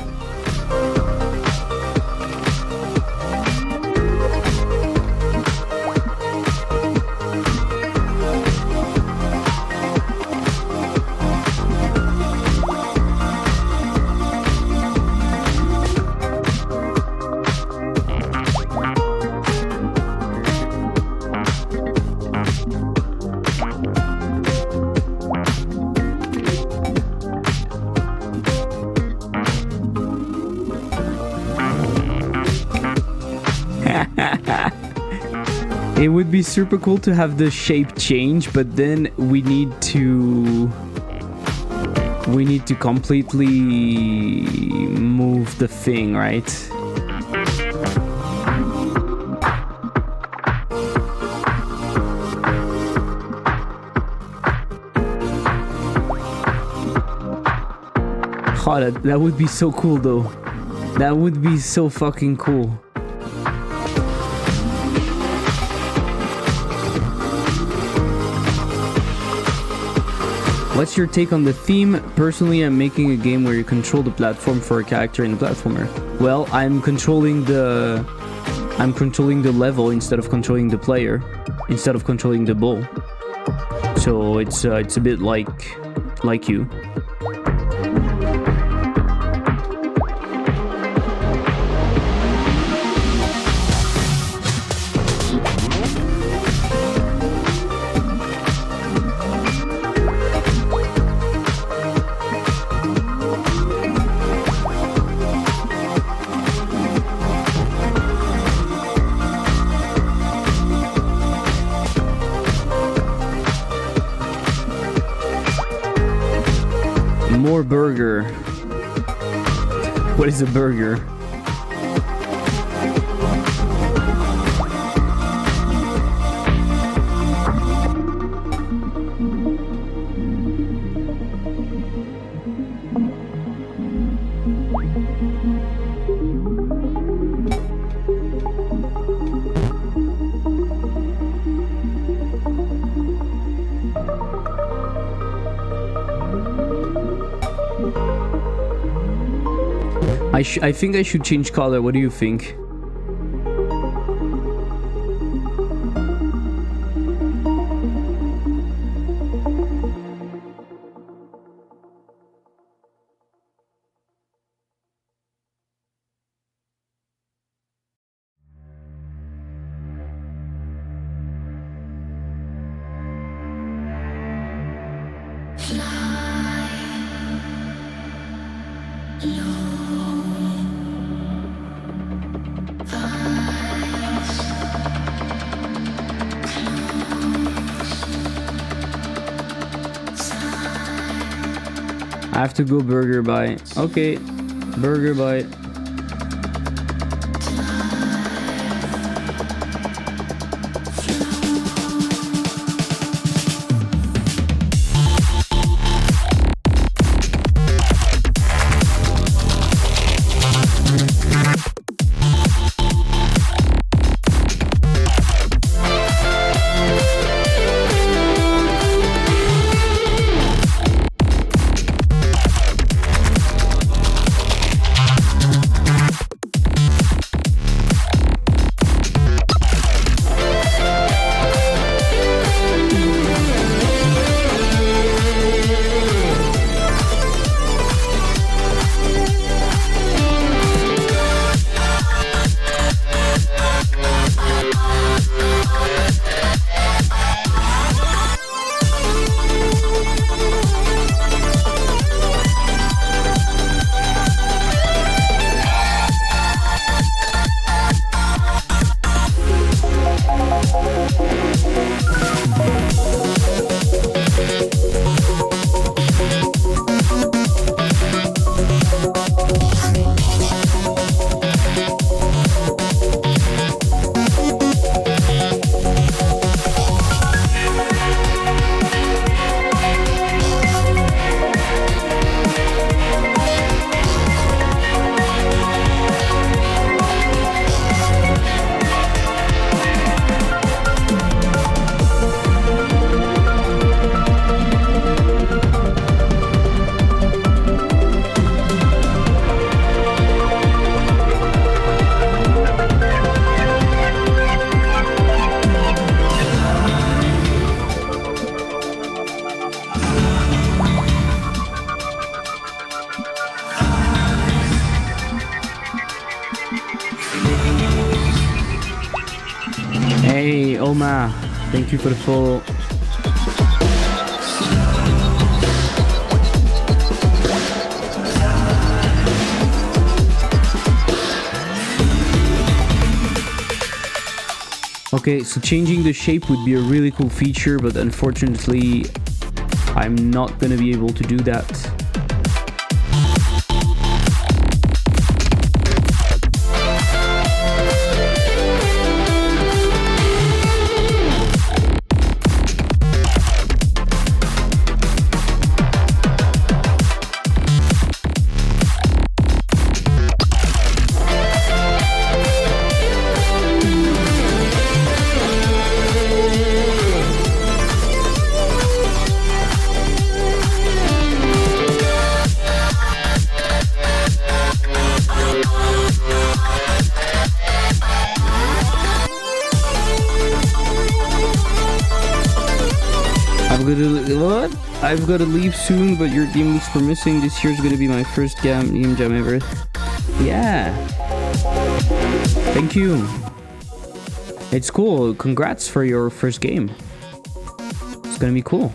It would be super cool to have the shape change, but then we need to completely move the thing, right? Oh, that would be so cool though. That would be so fucking cool. What's your take on the theme? Personally, I'm making a game where you control the platform for a character in the platformer. Well, I'm controlling the level instead of controlling the player, instead of controlling the ball. So it's a bit like you. More burger. What is a burger? I think I should change color. What do you think? I have to go burger buy. Okay, burger buy. Oma, thank you for the follow. Okay, so changing the shape would be a really cool feature, but unfortunately, I'm not gonna be able to do that. I've got to leave soon, but your game looks promising. This year's gonna be my first game jam ever. Yeah. Thank you. It's cool. Congrats for your first game. It's gonna be cool.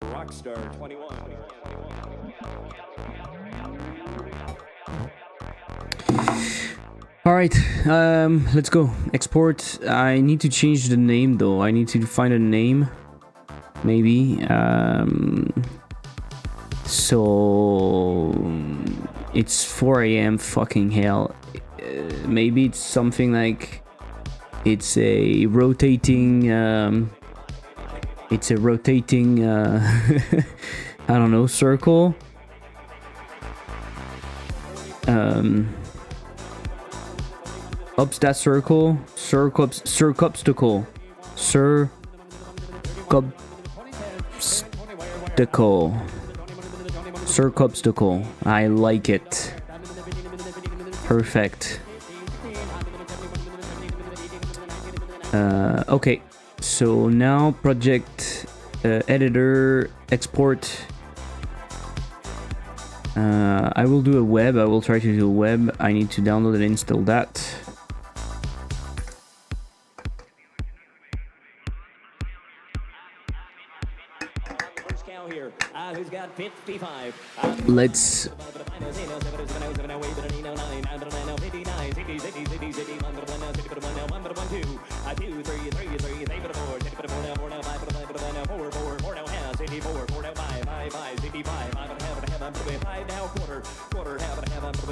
Rockstar 21. All right, let's go. Export. I need to change the name though. I need to find a name. Maybe. So it's 4 a.m. Fucking hell. Maybe it's something like it's a rotating. It's a rotating. I don't know, circle. Ups that circle. Circobstacle. Circobstacle. I like it. Perfect. Okay. So now project editor export. I will do a web. I will try to do a web. I need to download and install that.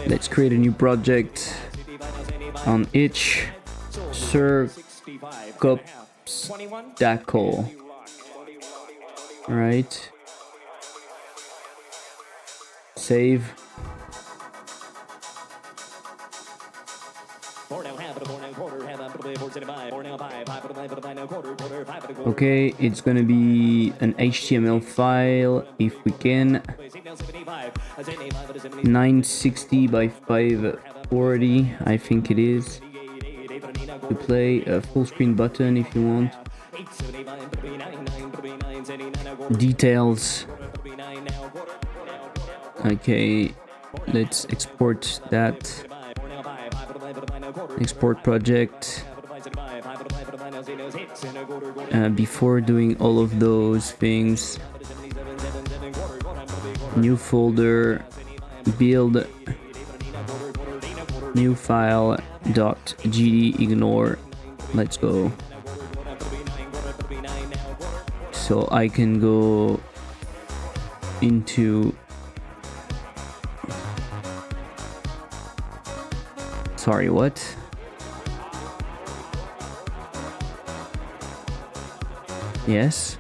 Let's create a new project on itch Circobstacle. Right. Save. Okay, it's gonna be an HTML file if we can. 960 by 540, I think it is. To play a full screen button if you want. Details. Okay, let's export that. Export project. Before doing all of those things, new folder, build, new file, .gd ignore. Let's go. So I can go into. Sorry, what? Yes.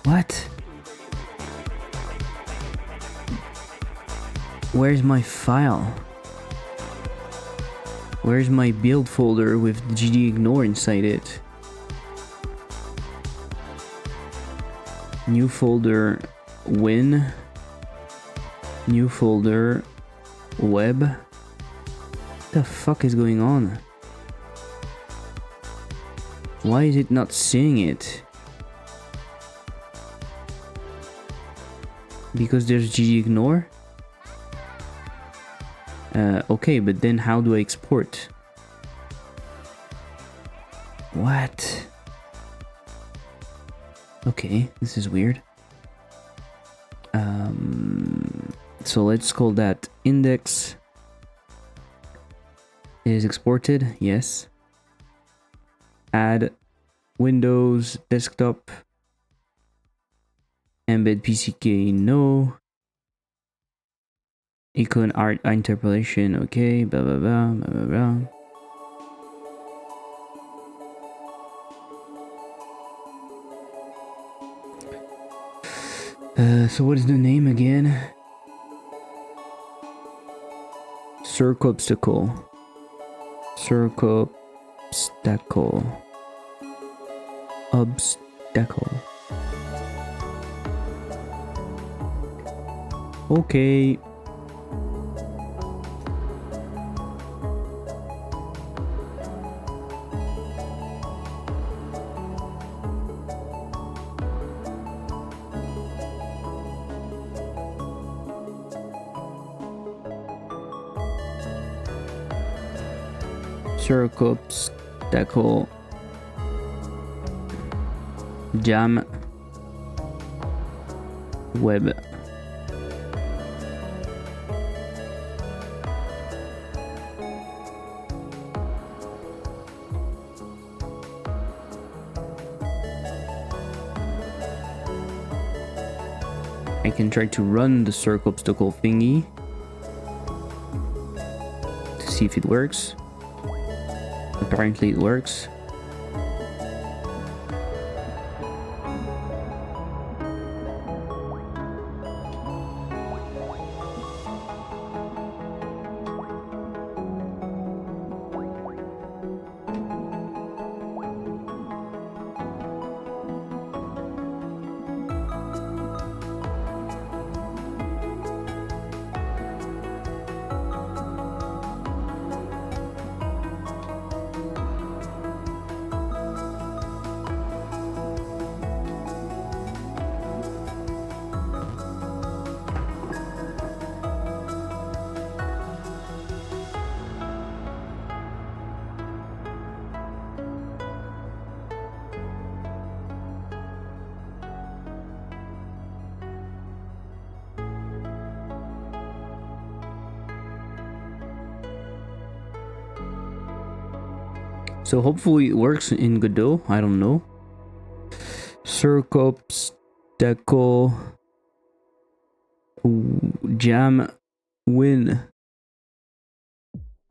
What? Where's my file? Where's my build folder with gdignore inside it? New folder, win. New folder, web. What the fuck is going on? Why is it not seeing it? Because there's gdignore? Okay, but then how do I export? What? Okay, this is weird. So let's call that index. It is exported, yes. Add Windows, desktop, embed PCK, no. Icon art interpolation, okay, blah blah blah blah blah blah. So what is the name again? Circobstacle. Circobstacle. Obstacle. Okay. Circobstacle Jam Web. I can try to run the Circobstacle thingy to see if it works. Apparently it works. So hopefully it works in Godot. I don't know. Circobstacle Jam Win.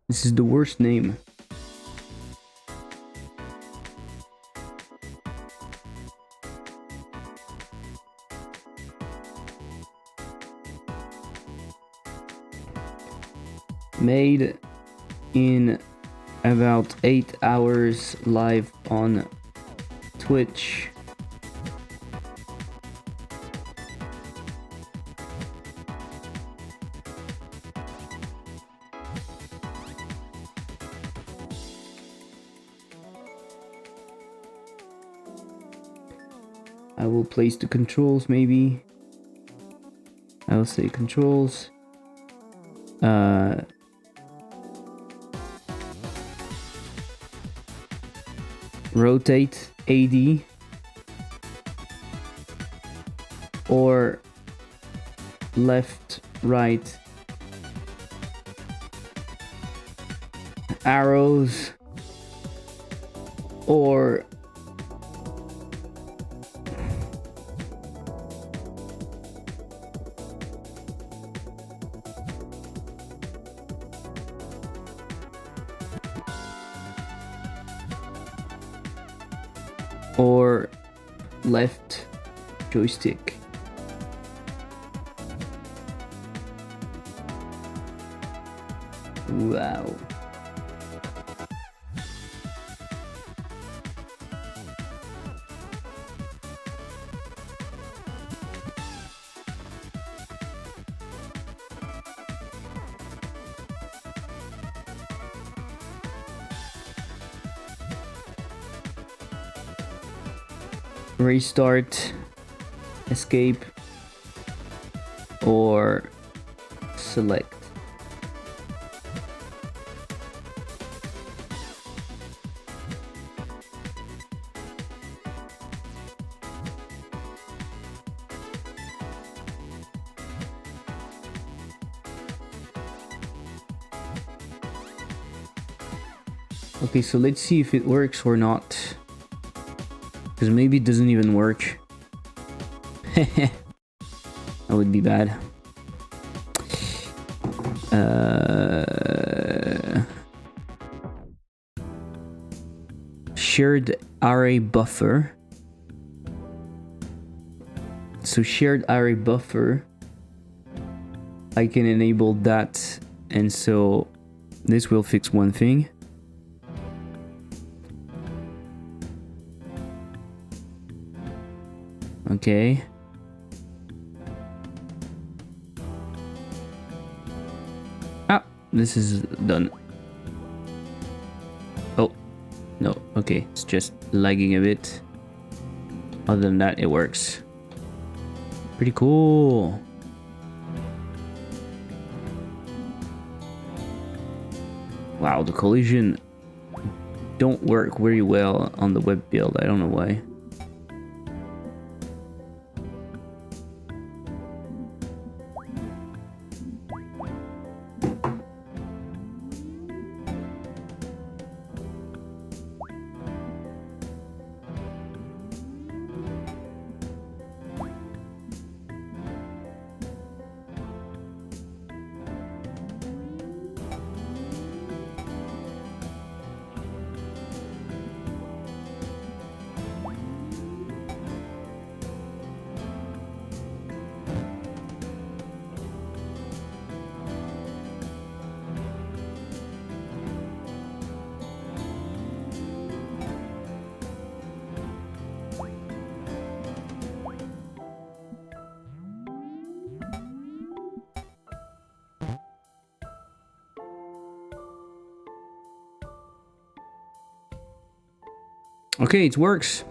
This is the worst name. Made in about 8 hours live on Twitch. I will place the controls maybe. I'll say controls. Rotate AD or left, right, arrows or left joystick. Wow. Restart, escape, or select. Okay, so let's see if it works or not. Because maybe it doesn't even work. That would be bad. Shared array buffer. So shared array buffer, I can enable that, and so this will fix one thing. Okay. Ah, this is done. Oh, no, okay, it's just lagging a bit. Other than that, it works. Pretty cool. Wow, the collision don't work very well on the web build. I don't know why. Okay, it works.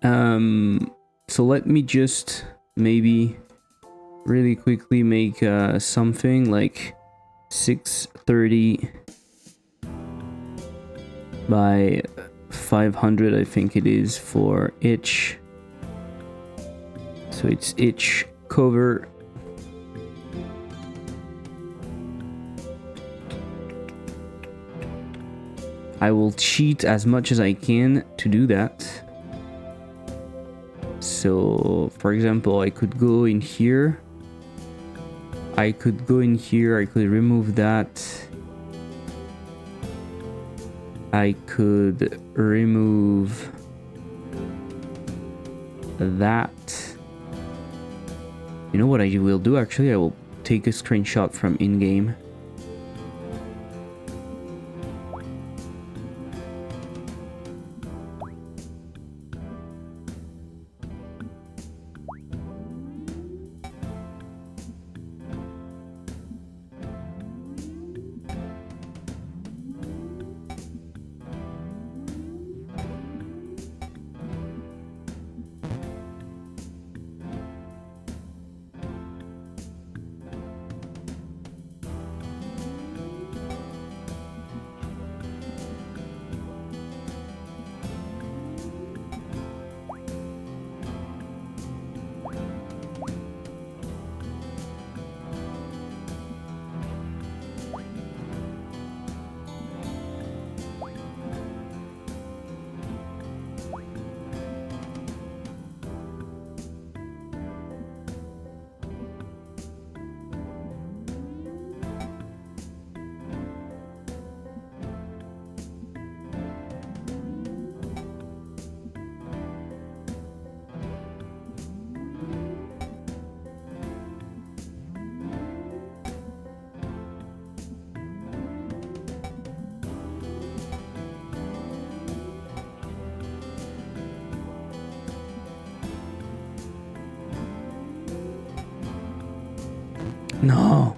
So let me just maybe really quickly make something like 630 by 500, I think it is, for each. So it's each cover. I will cheat as much as I can to do that. So, for example, I could go in here. I could go in here, I could remove that. I could remove that. You know what I will do actually? I will take a screenshot from in-game. No.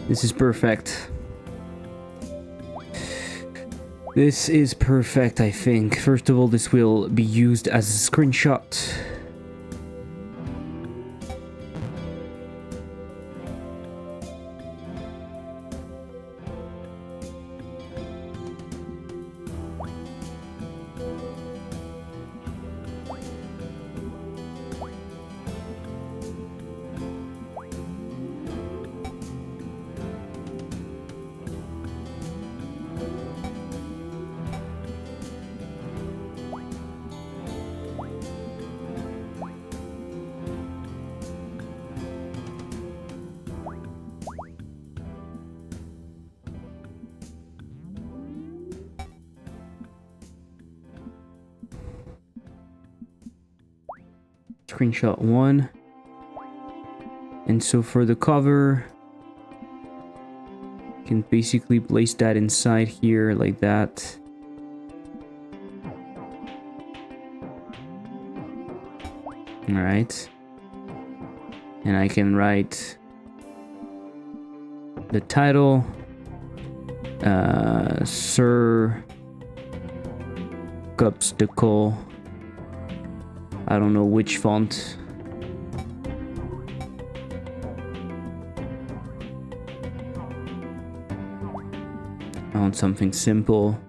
This is perfect. This is perfect, I think. First of all, this will be used as a screenshot. Screenshot 1. And so for the cover, you can basically place that inside here like that. Alright. And I can write the title, Circobstacle. I don't know which font. I want something simple.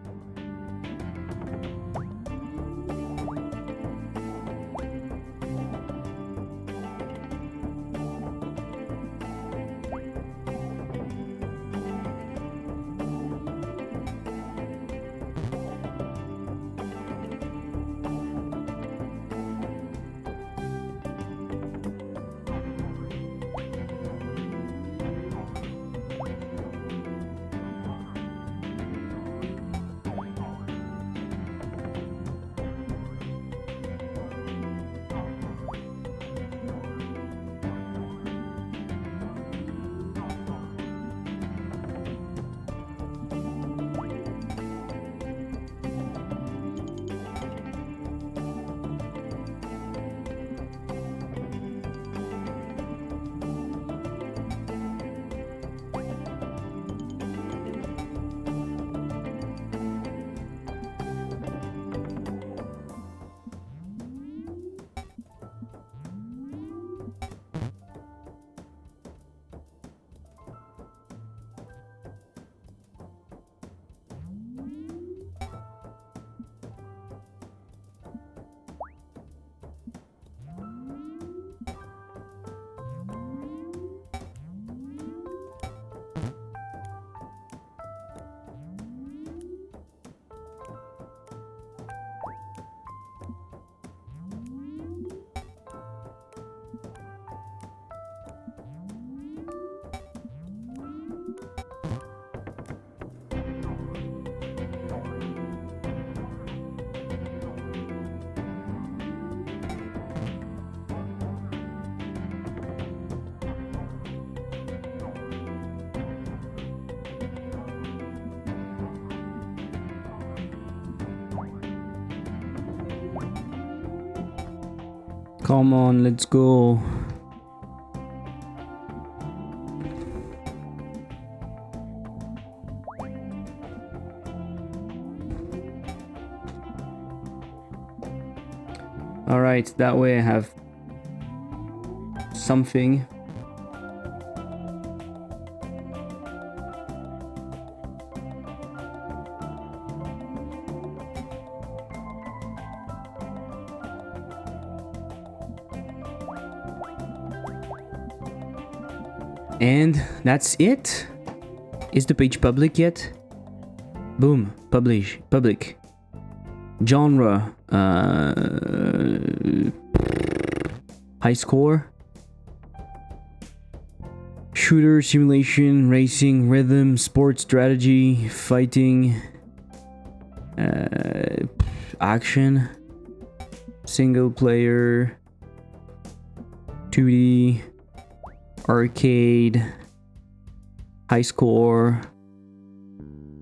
Come on, let's go. Alright, that way I have something. And that's it. Is the page public yet? Boom, public. Genre, high score. Shooter, simulation, racing, rhythm, sports, strategy, fighting, action, single player, 2D, arcade, high score,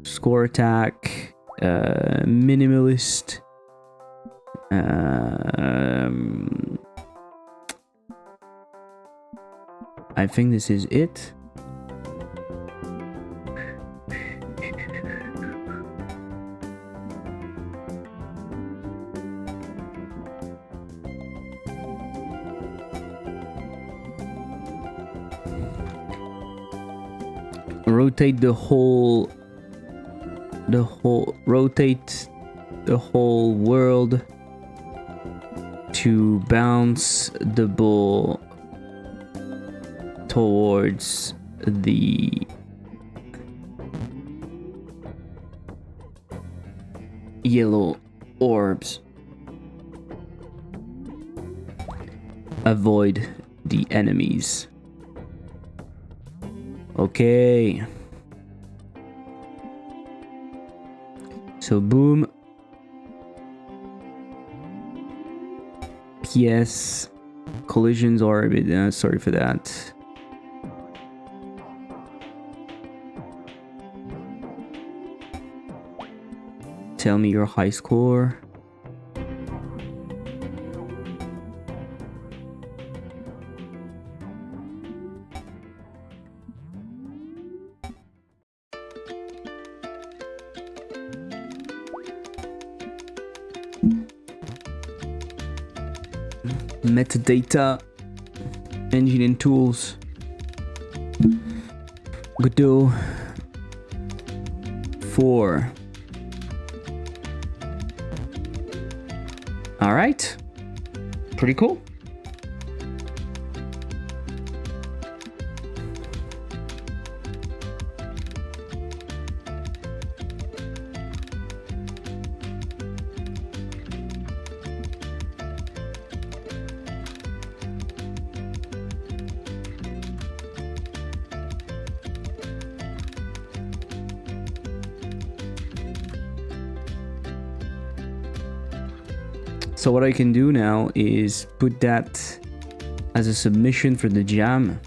score attack, minimalist, I think this is it. Rotate rotate the whole world to bounce the ball towards the yellow orbs. Avoid the enemies. Okay. So boom. PS Collisions are a bit... sorry for that. Tell me your high score. Metadata, engine and tools. Godot 4. All right, pretty cool. So what I can do now is put that as a submission for the jam.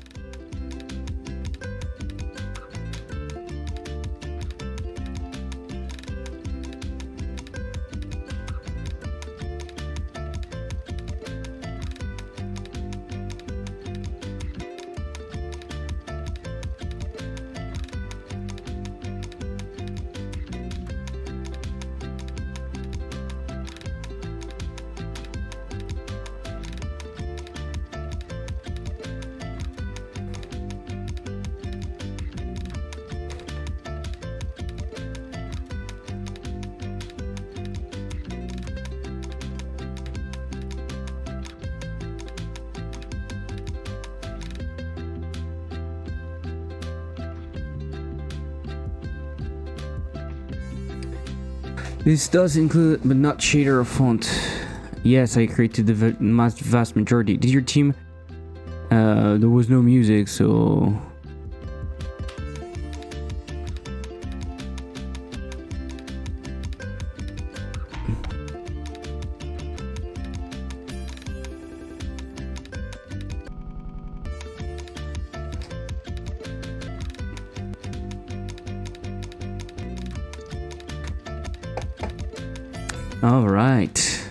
This does include, but not shader or font. Yes, I created the vast majority. Did your team? There was no music, so... All right.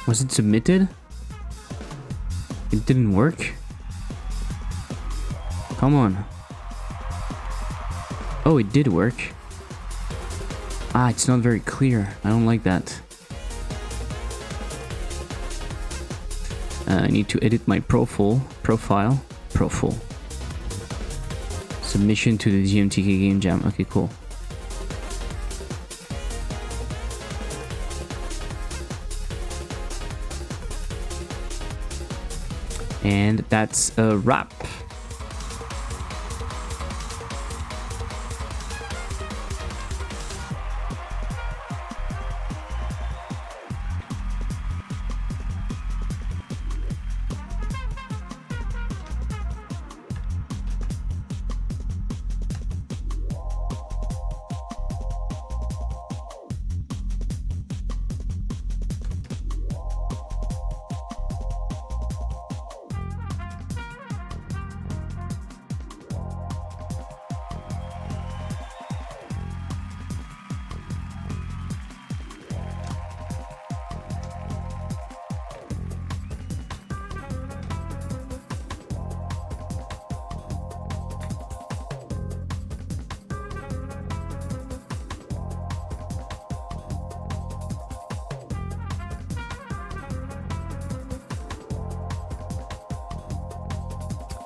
Was it submitted? It didn't work? Come on. Oh, it did work. Ah, it's not very clear. I don't like that. I need to edit my profile. Submission to the GMTK Game Jam. Okay, cool. And that's a wrap.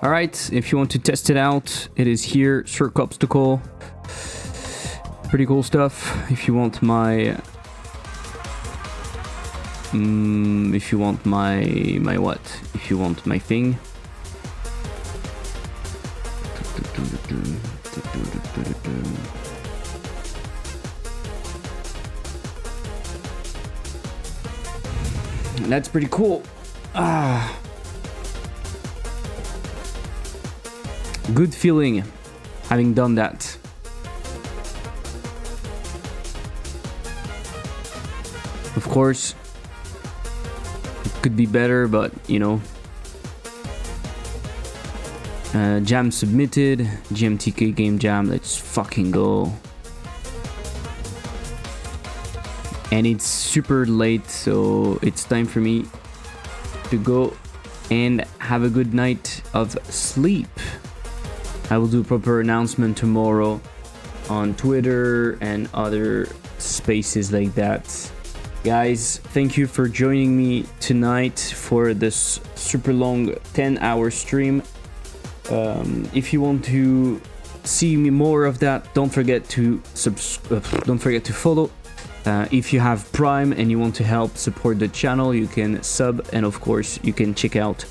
All right, if you want to test it out, it is here, Circobstacle. Pretty cool stuff. If you want my what? If you want my thing. That's pretty cool. Good feeling having done that. Of course, it could be better, but you know. Jam submitted, GMTK game jam, let's fucking go. And it's super late, so it's time for me to go and have a good night of sleep. I will do a proper announcement tomorrow on Twitter and other spaces like that. Guys, thank you for joining me tonight for this super long 10-hour stream. If you want to see me more of that, don't forget to follow. If you have Prime and you want to help support the channel, you can sub, and of course you can check out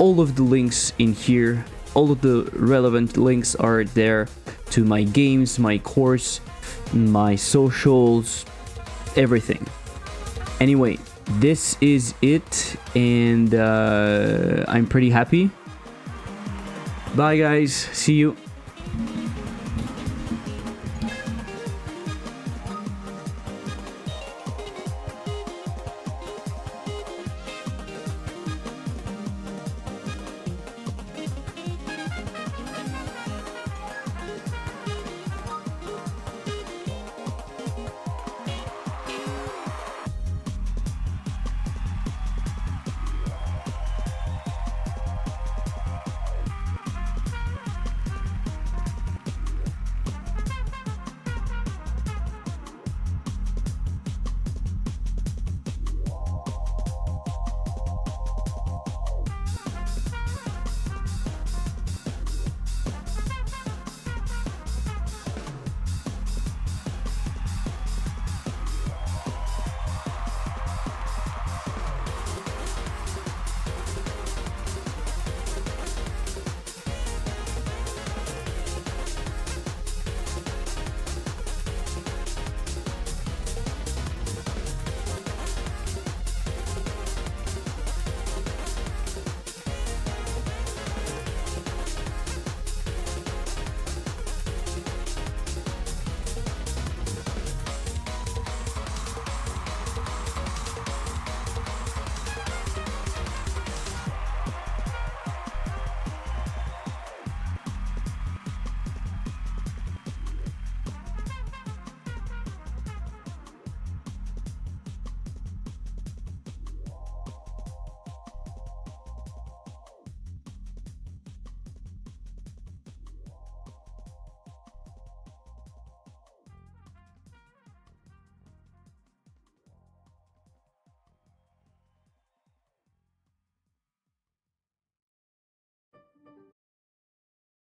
all of the links in here. All of the relevant links are there to my games, my course, my socials, everything. Anyway, this is it, and I'm pretty happy. Bye guys, see you.